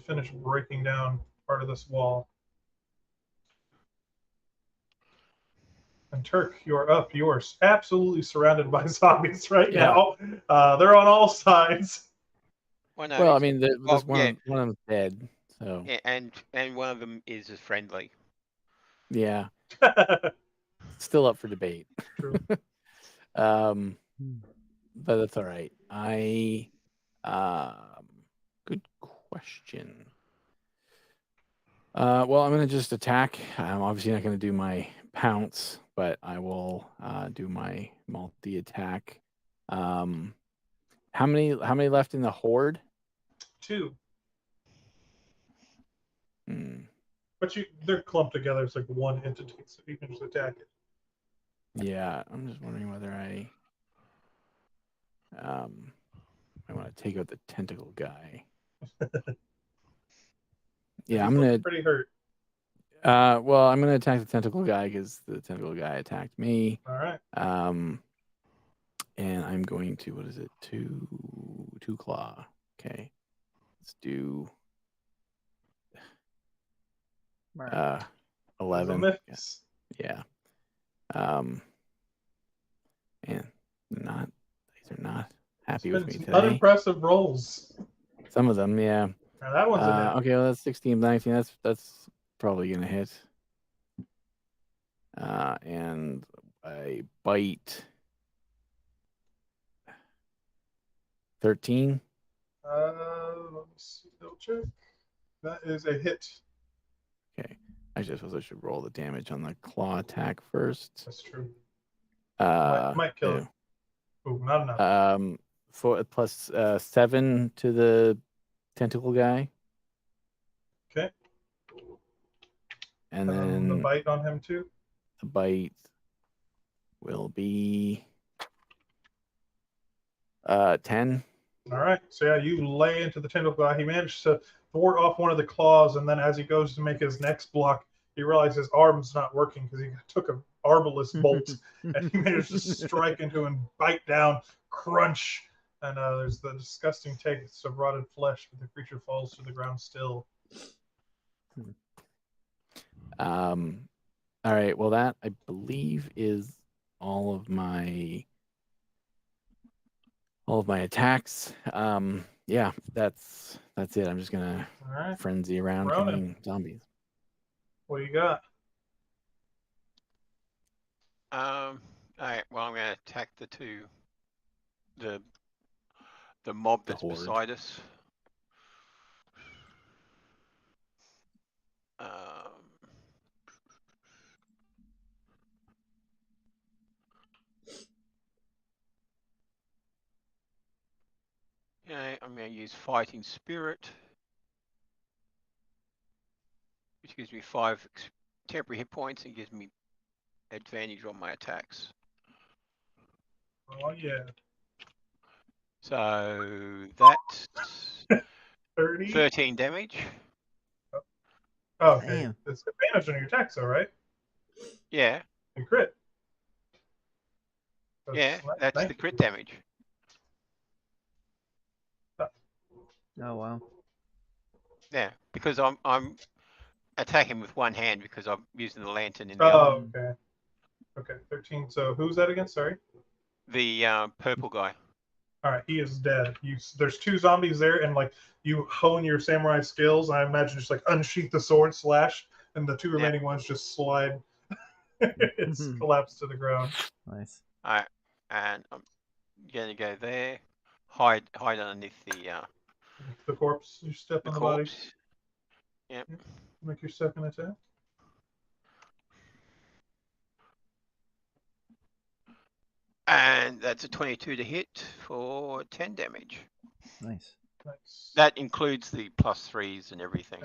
finish breaking down part of this wall. And Turk, you're up. You are absolutely surrounded by zombies right now. They're on all sides. Well, no, Well, I mean, there's well, one, yeah. one of them's dead. So yeah, and one of them is as friendly. yeah, still up for debate. True. But that's all right. Good question. Well, I'm gonna just attack. I'm obviously not gonna do my pounce, but I will do my multi-attack. How many left in the horde? 2. Hmm. But they're clumped together. It's like one entity, so you can just attack it. Yeah, I'm just wondering whether I want to take out the tentacle guy. Yeah, I'm gonna pretty hurt. well, I'm gonna attack the tentacle guy because the tentacle guy attacked me. All right. And I'm going to, what is it? Two claw. Okay, let's do 11. Yeah. And these are not happy with me today. Unimpressive rolls. Some of them, yeah. Now that one's a okay, well, that's 16, 19. That's probably gonna hit. And I bite 13. Let me see. Double check. That is a hit. Okay. Actually, I suppose I should roll the damage on the claw attack first. That's true. Might kill it. Ooh, not enough. For plus 7 to the tentacle guy. Okay. And then the bite on him too. The bite will be 10. All right. So yeah, you lay into the tentacle guy. He managed to thwart off one of the claws, and then as he goes to make his next block, he realizes his arm's not working because he took an arbalist bolt, and he managed to strike into and bite down, crunch, and there's the disgusting taste of rotted flesh, but the creature falls to the ground still. All right. Well, that I believe is all of my attacks. Yeah, that's it. I'm just gonna frenzy around killing zombies. What do you got? All right. Well, I'm gonna attack the mob that's beside us. Okay, I'm going to use Fighting Spirit, which gives me 5 temporary hit points and gives me advantage on my attacks. Oh yeah. So that's 13 damage. Oh, okay. Damn. It's advantage on your attacks, though, right? Yeah. And crit. That's the crit damage. Oh wow. Yeah, because I'm attacking with one hand because I'm using the lantern in the other. Oh, okay. Okay, 13. So who's that again? Sorry. The purple guy. All right, he is dead. There's 2 zombies there, and like you hone your samurai skills. I imagine just like unsheath the sword, slash, and the 2 remaining ones just slide. It's collapsed to the ground. Nice. All right, and I'm gonna go there, hide underneath the corpse. You step on the body. Yep. Make your second attack. And that's a 22 to hit for 10 damage. Nice. That includes the +3s and everything.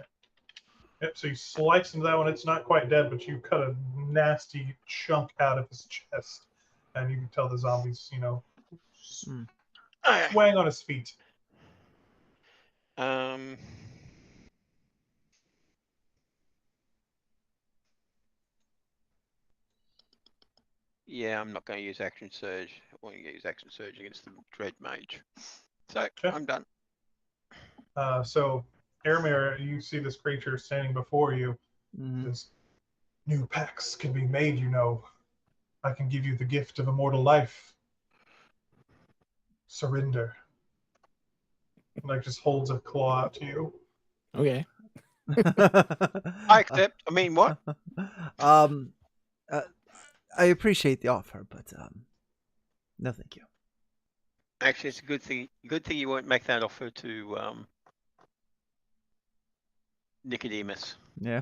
Yep, so you slice into that one. It's not quite dead, but you cut a nasty chunk out of his chest, and you can tell the zombies, Okay. swaying on his feet. Yeah, I'm not going to use action surge. I want to use action surge against the dread mage. So Okay. I'm done. So, Aramir, you see this creature standing before you. Mhm. Says, "New pacts can be made, I can give you the gift of immortal life. Surrender." Like, just holds a claw out to you. Okay. I accept. I mean, what? um, I appreciate the offer, but no, thank you. Actually, it's a good thing. Good thing you won't make that offer to Nicodemus. Yeah.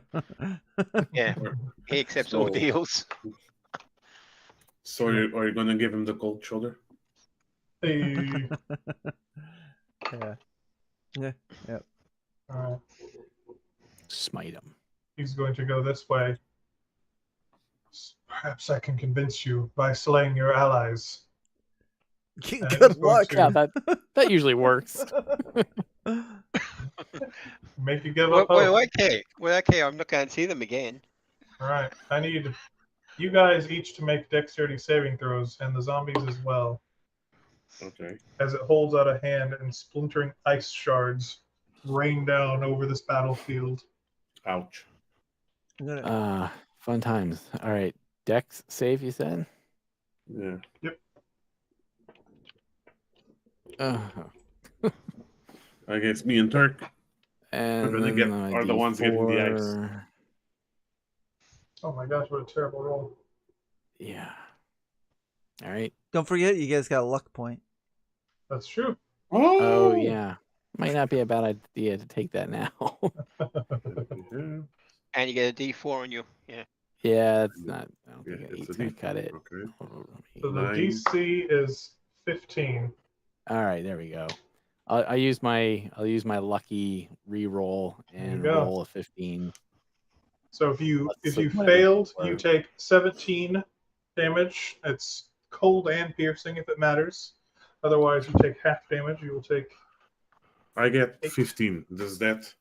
Yeah, he accepts all So- deals. So are you gonna give him the cold shoulder? Hey. Yeah. Yeah. Yeah. All right. Smite him. He's going to go this way. Perhaps I can convince you by slaying your allies. And it's Good going luck. to Yeah, that usually works. make you give Well, up hope. okay. Well, okay. I'm not going to see them again. All right. I need you guys each to make dexterity saving throws, and the zombies as well, Okay. as it holds out a hand and splintering ice shards rain down over this battlefield. Ouch. I'm gonna- Fun times. All right. Dex save, you said? Yeah. I guess me and Turk And gonna then get- my are the ones getting the ice. D4. Oh my gosh, what a terrible roll. Yeah. All right. Don't forget, you guys got a luck point. That's true. Oh, yeah. Might not be a bad idea to take that now. Yeah. And you get a D4 on you. Yeah. Yeah, it's not. I don't Yeah, think it's eight's a gonna D4. cut it. Okay. So the Nine. DC is 15. All right, there we go. I'll use my lucky re-roll There you and go. roll a 15. So if you That's like failed, you Wow. take 17 damage. It's cold and piercing if it matters. Otherwise, you take half damage. You will take I get 15. Does that?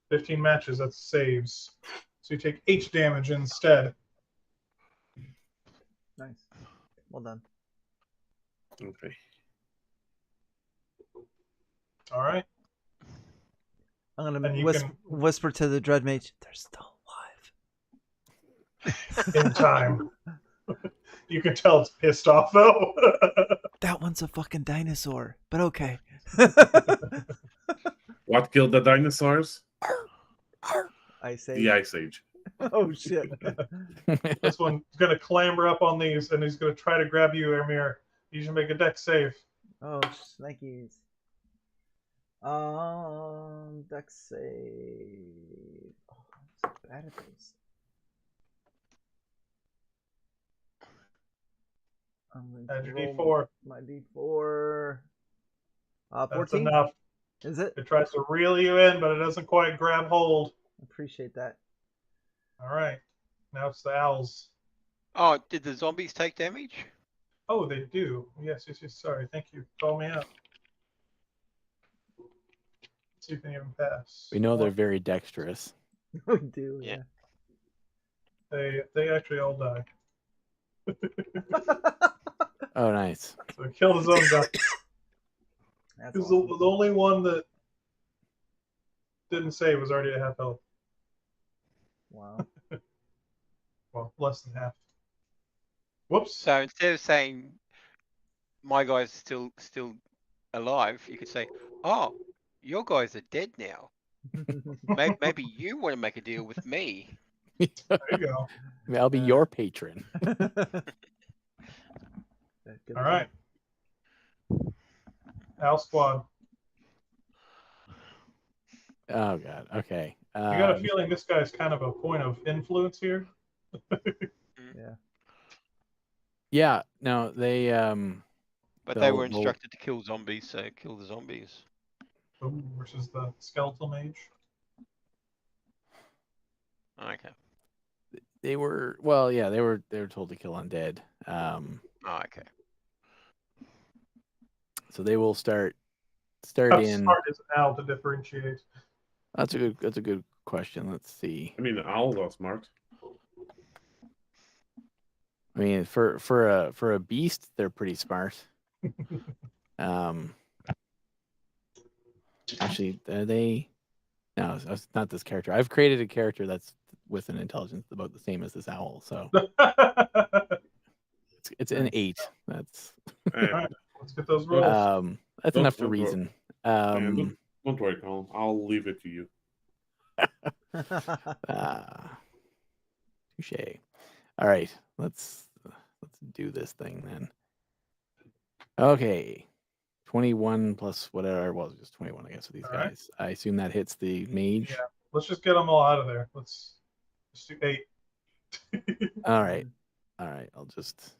15 matches. That's saves. So you take 8 damage instead. Nice. Well done. Okay. All right. I'm gonna And you whisper to the dread mage. They're still alive. In time. You can tell it's pissed off though. That one's a fucking dinosaur, but okay. What killed the dinosaurs? I say. The Ice Age. Oh shit. This one's gonna clamber up on these, and he's gonna try to grab you, Amir. You should make a dex save. Oh, snikes. Dex save. Oh, I'm so bad at this. I'm going Add to your roll D4. my D4. That's 14. enough. Is it? It tries to reel you in, but it doesn't quite grab hold. Appreciate that. All right. Now it's the owls. Oh, did the zombies take damage? Oh, they do. Yes. Sorry. Thank you. Call me out. See if any of them pass. We know they're very dexterous. We do. Yeah. They actually all die. Oh, nice. So he killed his own guy. That's Because awesome. the only one that didn't save was already at half health. Wow. Well, less than half. Whoops. So instead of saying my guy's still alive, you could say, "Oh, your guys are dead now. Maybe you want to make a deal with me." There you go. I'll be your patron. All right. Owl squad. Oh god. Okay. You got a feeling this guy's kind of a point of influence here? Yeah. Yeah. No, they But they They'll- were they'll- instructed to kill zombies, so kill the zombies. Ooh, versus the skeletal mage. Okay. They were well, yeah, they were told to kill undead. Oh, okay. So they will start How in. smart is Al to differentiate? That's a good question. Let's see. I mean, owls are smart. I mean, for a beast, they're pretty smart. Actually, are they? No, it's not this character. I've created a character that's with an intelligence about the same as this owl. So it's an 8. That's Alright, let's get those rolls. that's Don't- enough to don't worry. reason. Don't worry, Colin. I'll leave it to you. Touche. All right, let's do this thing then. Okay, 21 plus whatever. Well, just 21, I guess, with these All right. guys. I assume that hits the mage. Yeah, let's just get them all out of there. Let's do 8. All right. I'll just.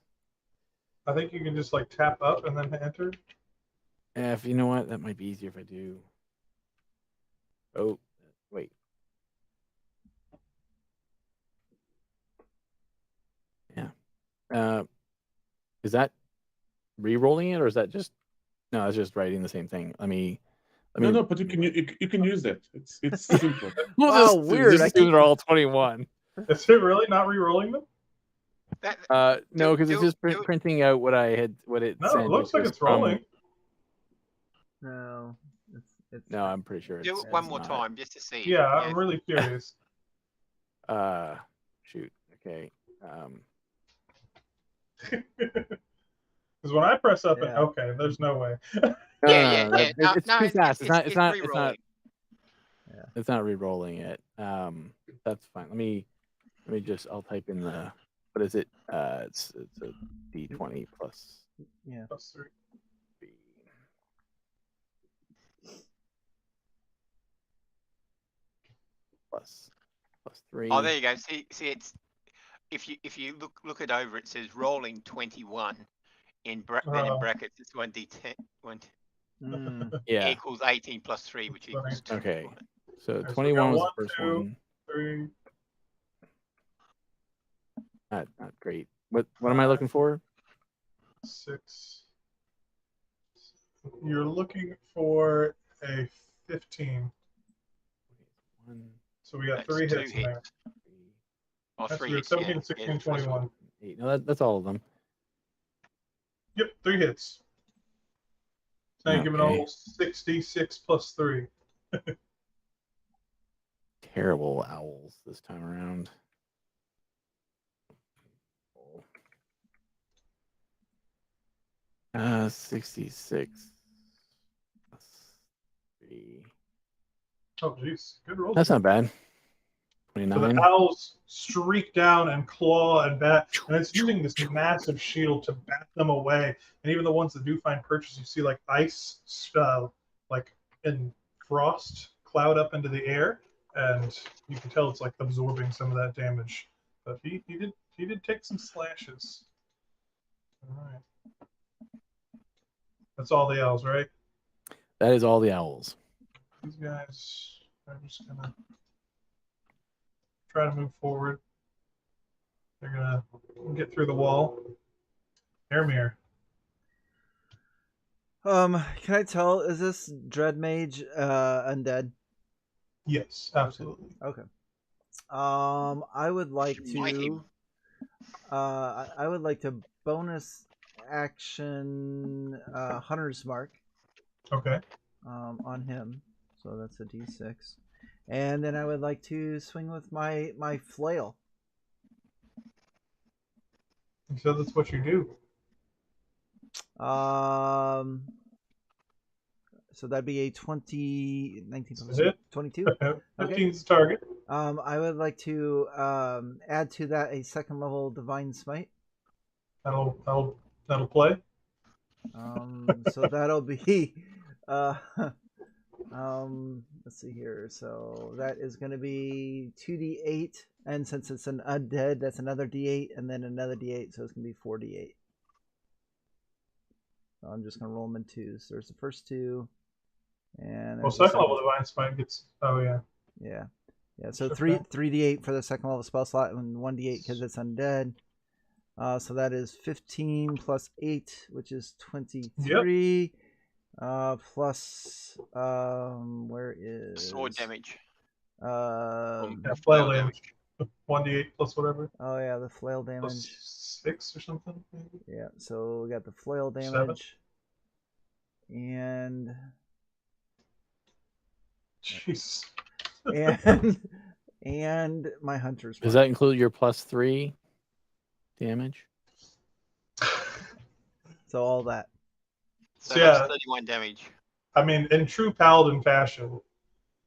I think you can just like tap up and then enter. If you know what, that might be easier if I do. Oh, wait. Yeah. Is that re-rolling it, or is that just? No, it's just writing the same thing. No, but you can use that. It's simple. Wow, weird. Just assume they're all 21. Is it really not re-rolling them? No, because it's just printing out what it No, sent. it looks like which it's was from- rolling. No, it's No, I'm pretty sure. Do it's it one it's more not. time just to see. Yeah, I'm really curious. Shoot. Okay. Because when I press up, Yeah. okay, there's no way. It's too fast. It's not. re-rolling. It's not re-rolling it. That's fine. Let me just. I'll type in the. What is it? It's a D20 plus. yeah. Plus 3. Plus 3. Oh, there you go. See, it's if you look it over, it says rolling 21 then in brackets it's 1d10 Yeah. equals 18 plus 3, which equals 2. Okay. So Okay, so we 21 got was one, the first 2. one. 3. Not great. What am I looking for? 6. You're looking for a 15. So we got That's 3 2 hits in there. Oh, That's 3 weird. hits. 17, Yeah. 16, Yeah, 21. 8. No, that's all of them. Yep, 3 hits. So now you give it Okay. all 66 plus 3. Terrible owls this time around. 66 plus 3. Oh, jeez. Good roll. That's not bad. So 29. the owls streak down and claw and bat, and it's using this massive shield to bat them away. And even the ones that do find purchase, you see like ice, like in frost, cloud up into the air, and you can tell it's like absorbing some of that damage. But he did take some slashes. All right. That's all the owls, right? That is all the owls. These guys are just gonna try to move forward. They're gonna get through the wall. Airmere. Can I tell? Is this Dread Mage undead? Yes, absolutely. Okay. I would like Smite to. him. I would like to bonus action Hunter's Mark Okay. on him. So that's a D6, and then I would like to swing with my flail. You said that's what you do. So that'd be a 20, 19, Is it? 22. 15 is the target. I would like to add to that a second level Divine Smite. That'll play. So that'll be let's see here. So that is going to be 2d8, and since it's an undead, that's another d8, and then another d8, so it's going to be 4d8. So I'm just going to roll them in twos. There's the first 2, and Well, there's the second level divine smite gets. Oh yeah. Yeah. Yeah, so Okay. 3d8 for the second level spell slot and 1d8 because it's undead. So that is 15 plus 8, which is 23. Plus where is Sword damage. Um, Yeah, Flail flail damage. 1d8 plus whatever. oh yeah, the flail damage. Plus 6 or something, maybe? Yeah, so we got the flail 7. damage. And Jeez. and my hunter's Does mark. that include your +3 damage? So all that. So So, that's yeah. 31 damage. I mean, in true paladin fashion,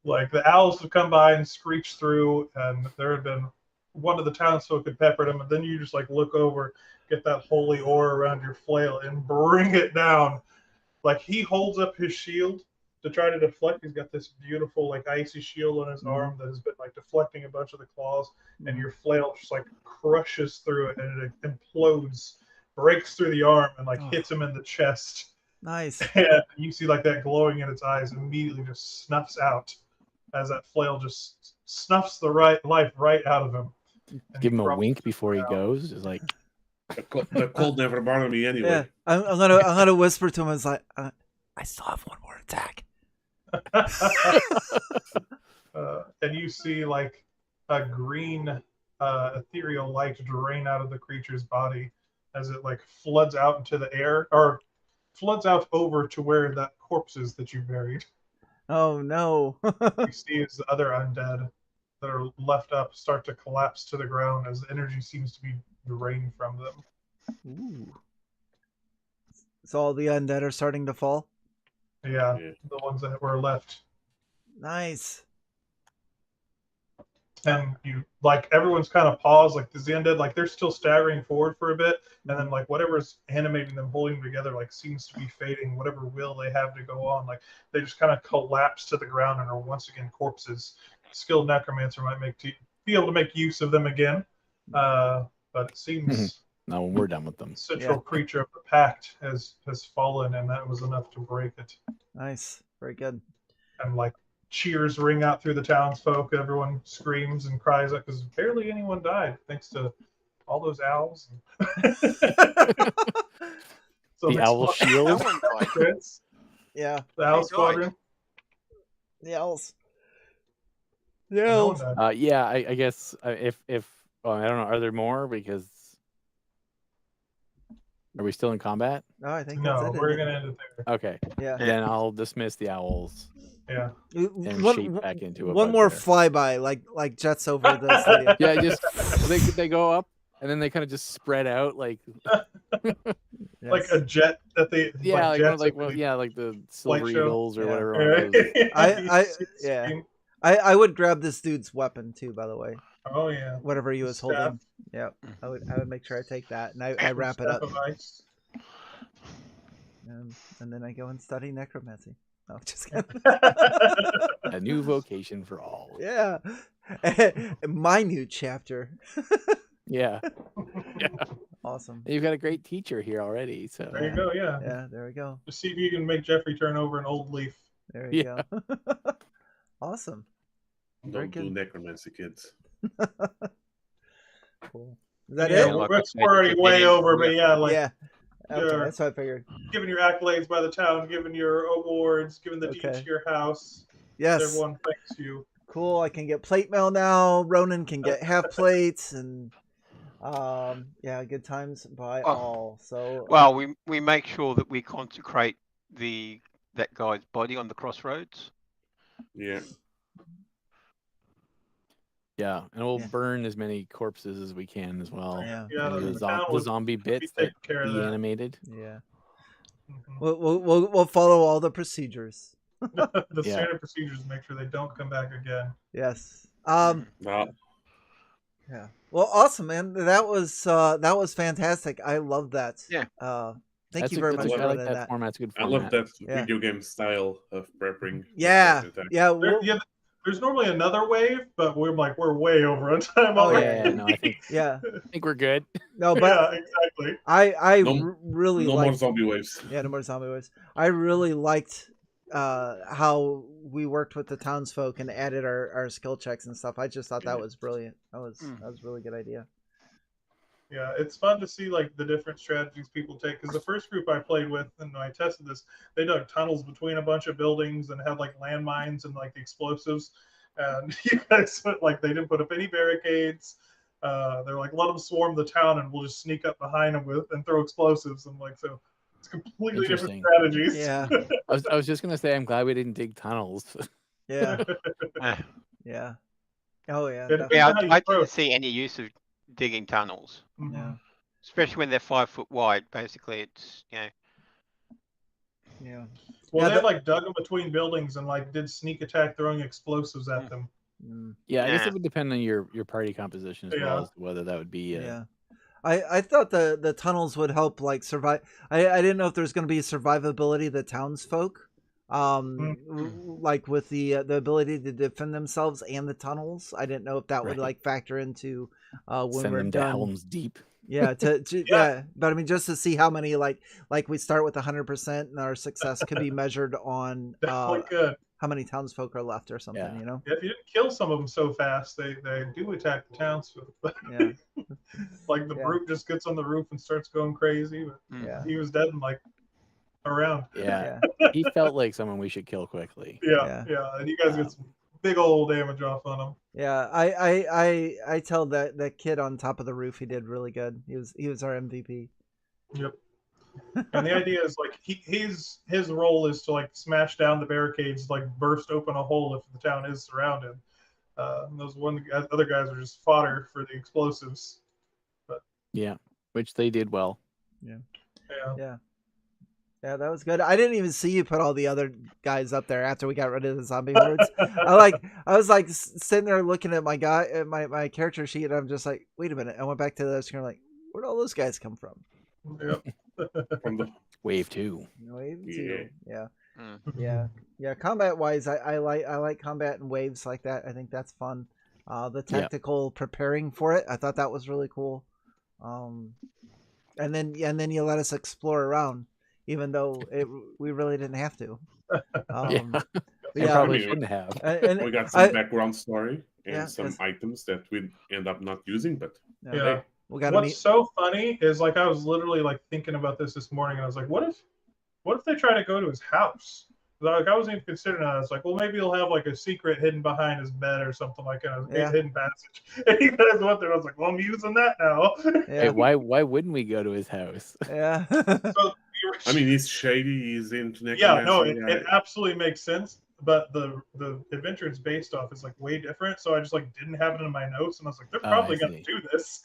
like the owls have come by and screeched through, and there had been one of the townsfolk had peppered him, and then you just like look over, get that holy aura around your flail, and bring it down. Like he holds up his shield to try to deflect. He's got this beautiful like icy shield on his arm that has been like deflecting a bunch of the claws, and your flail just like crushes through it, and it implodes, breaks through the arm, and like hits him in the chest. Nice. And you see like that glowing in its eyes immediately just snuffs out as that flail just snuffs the life right out of him. And Give he him a crumbles wink before he down. goes. It's like, The cold never bothered me anyway. Yeah, I'm gonna whisper to him. It's like I still have one more attack. And you see like a green ethereal light drain out of the creature's body as it like floods out into the air, or floods out over to where that corpse is that you buried. Oh no. You see as the other undead that are left up start to collapse to the ground as the energy seems to be drained from them. Ooh. So all the undead are starting to fall. Yeah, Yeah. the ones that were left. Nice. And you like everyone's kind of paused, like does the undead like they're still staggering forward for a bit, and then like whatever's animating them, holding them together, like seems to be fading. Whatever will they have to go on, like they just kind of collapse to the ground and are once again corpses. Skilled necromancer might be able to make use of them again, but it seems no, when we're done with them. the central creature of the pact has fallen, and that was enough to break it. Nice. Very good. And like cheers ring out through the townsfolk. Everyone screams and cries out because barely anyone died thanks to all those owls. So The owl No shield. one died. Prince, Yeah. the owl died. squadron. The owls. The No one owls. died. Yeah, I guess if I don't know, are there more? Because are we still in combat? No, I think No, that's it. we're isn't gonna it? end it there. Okay, Yeah. then I'll dismiss the owls Yeah. and One- shape back into a One more bugbear. flyby, like jets over the stadium. Yeah, just they go up and then they kind of just spread out like Like Yes. a jet that they yeah, like jets like that they- yeah, like the silver show. eagles or Yeah. whatever. It was. I- You see it yeah. scream. I would grab this dude's weapon too, by the way. Oh yeah. Whatever he was Staff. holding. Yeah. I would make sure I take that and I wrap it up. Staff of ice. And then I go and study necromancy. No, just kidding. A new vocation for all. Yeah. My new chapter. Yeah, Awesome. you've got a great teacher here already. So There you go. Yeah. Yeah, there we go. Just see if you can make Jeffrey turn over an old leaf. There we Yeah. go. Awesome. Very Don't do good. necromancy, kids. Cool. Is that Yeah, it? like we're already way over, but yeah, like yeah. Okay, Sure. that's what I figured. giving your accolades by the town, giving your awards, giving the deeds Okay. to your house. Yes. Everyone thanks you. Cool. I can get plate mail now. Ronan can get half plates and yeah, good times by Oh. all. So Well, we make sure that we consecrate that guy's body on the crossroads. Yeah. yeah, and we'll Yeah. burn as many corpses as we can as well. yeah. Yeah, You know, the the, town the would zombie be bits that taking care of that. deanimated. Yeah. Mhm. We'll follow all the procedures. The Yeah. standard procedures make sure they don't come back again. Yes. No. Yeah. Well, awesome, man. That was fantastic. I love that. Yeah. Thank That's you a very good- much I for like running that that. format. It's a good I format. love that Yeah. video game style of prepping. Yeah. Yeah. Yeah, there's normally another wave, but we're way over on time Oh, already. Yeah, no, I think Yeah. we're good. No, but Yeah, exactly. I No- really No more liked. zombie waves. Yeah, no more zombie waves. I really liked how we worked with the townsfolk and added our skill checks and stuff. I just thought that was brilliant. That was a really good idea. Yeah, it's fun to see like the different strategies people take. Because the first group I played with and I tested this, they dug tunnels between a bunch of buildings and had like landmines and like explosives. And you guys like they didn't put up any barricades. They're like, let them swarm the town and we'll just sneak up behind them with and throw explosives. And like, so it's completely different strategies. Yeah. I was just gonna say, I'm glad we didn't dig tunnels. Yeah. Yeah. Oh yeah. Yeah, I didn't see any use of digging tunnels. Yeah. Especially when they're 5 foot wide. Basically, it's Yeah. Well, they like dug them between buildings and like did sneak attack, throwing explosives at them. Yeah, I guess it would depend on your party composition as well as to whether that would be. Yeah. I thought the tunnels would help like survive. I didn't know if there's going to be survivability of the townsfolk, like with the ability to defend themselves and the tunnels. I didn't know if that would like factor into when Send we're them done. to Helm's Deep. Yeah, yeah, but I mean, just to see how many like we start with 100% and our success could be measured on how many townsfolk are left or something, you know. Yeah, if you didn't kill some of them so fast, they do attack the townsfolk. Yeah. Like the brute just gets on the roof and starts going crazy. But he was dead in like a round. Yeah. He felt like someone we should kill quickly. Yeah. And you guys get some big old damage off on him. Yeah, I tell that kid on top of the roof, he did really good. He was our MVP. Yep. And the idea is like his role is to like smash down the barricades, like burst open a hole if the town is surrounded. Those other guys are just fodder for the explosives. But yeah, which they did well. Yeah, that was good. I didn't even see you put all the other guys up there after we got rid of the zombie hordes. I was like sitting there looking at my character sheet, and I'm just like, wait a minute. I went back to the screen, like, where'd all those guys come from? Yep. From the Wave 2. Wave 2. Yeah. Combat wise, I like combat in waves like that. I think that's fun. The tactical preparing for it, I thought that was really cool. And then you let us explore around, even though we really didn't have to. Probably shouldn't have. And we got some background story and some items that we end up not using, but yeah. What's so funny is like I was literally like thinking about this morning, and I was like, what if they try to go to his house? Like I wasn't even considering that. I was like, well, maybe he'll have like a secret hidden behind his bed or something like that, a hidden passage. And you guys went there. I was like, well, I'm using that now. Hey, why wouldn't we go to his house? Yeah. I mean, he's shady. He's into necromancy. Yeah, no, it absolutely makes sense. But the adventure it's based off is like way different. So I just like didn't have it in my notes, and I was like, they're probably gonna do this.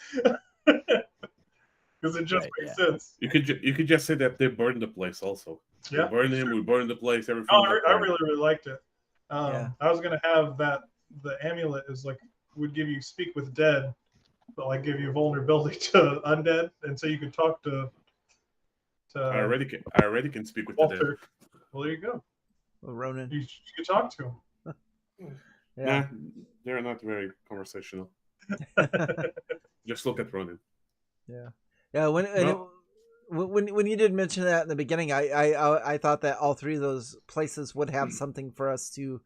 Because it just makes sense. You could just say that they burned the place also. Yeah, we burned him. We burned the place. Everything. Oh, I really liked it. I was gonna have that. The amulet is like would give you speak with dead, but like give you vulnerability to undead, and so you could talk to. I already can speak with Walter. the dead. Well, there you go. Well, Ronan. You could talk to him. Nah, they're not very conversational. Just look at Ronan. Yeah. When you did mention that in the beginning, I thought that all three of those places would have something for us to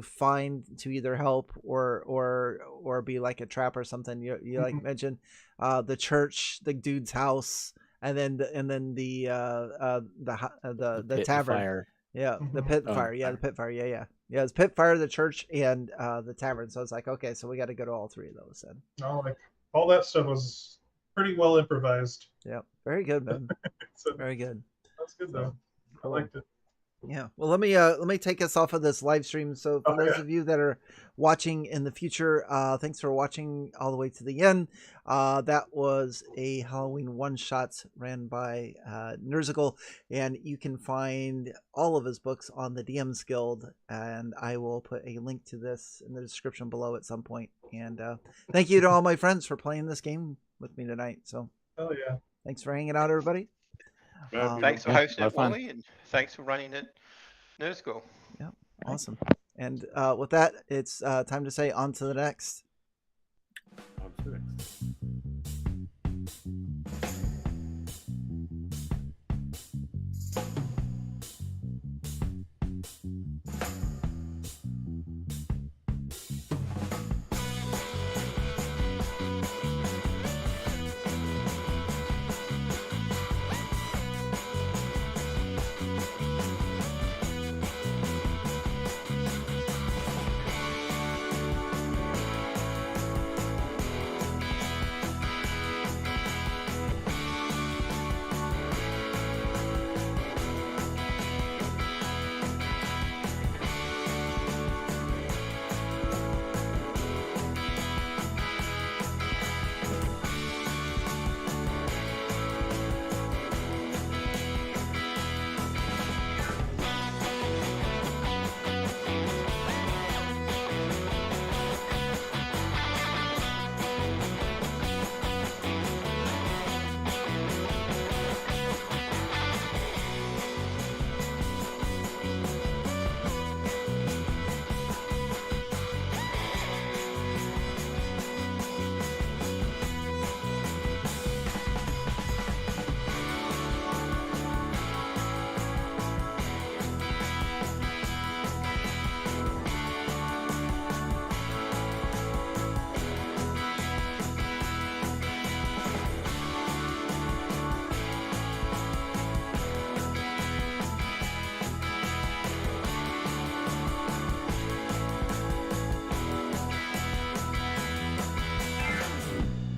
find to either help or be like a trap or something. You like mentioned the church, the dude's house, and then the tavern. Fire. Yeah, the pit fire. Yeah, the pit fire. Yeah. It's pit fire, the church, and the tavern. So it's like, okay, so we got to go to all three of those then. No, like all that stuff was pretty well improvised. Yeah, very good, man. Very good. That's good though. I liked it. Yeah. Well, let me take us off of this live stream. So for those of you that are watching in the future, thanks for watching all the way to the end. That was a Halloween one-shot ran by Nerzugal, and you can find all of his books on the DM's Guild, and I will put a link to this in the description below at some point. And thank you to all my friends for playing this game with me tonight. So thanks for hanging out, everybody. Thanks for hosting it, Wally, and thanks for running it, Nerzugal. Yeah, awesome. And with that, it's time to say on to the next. On to the next.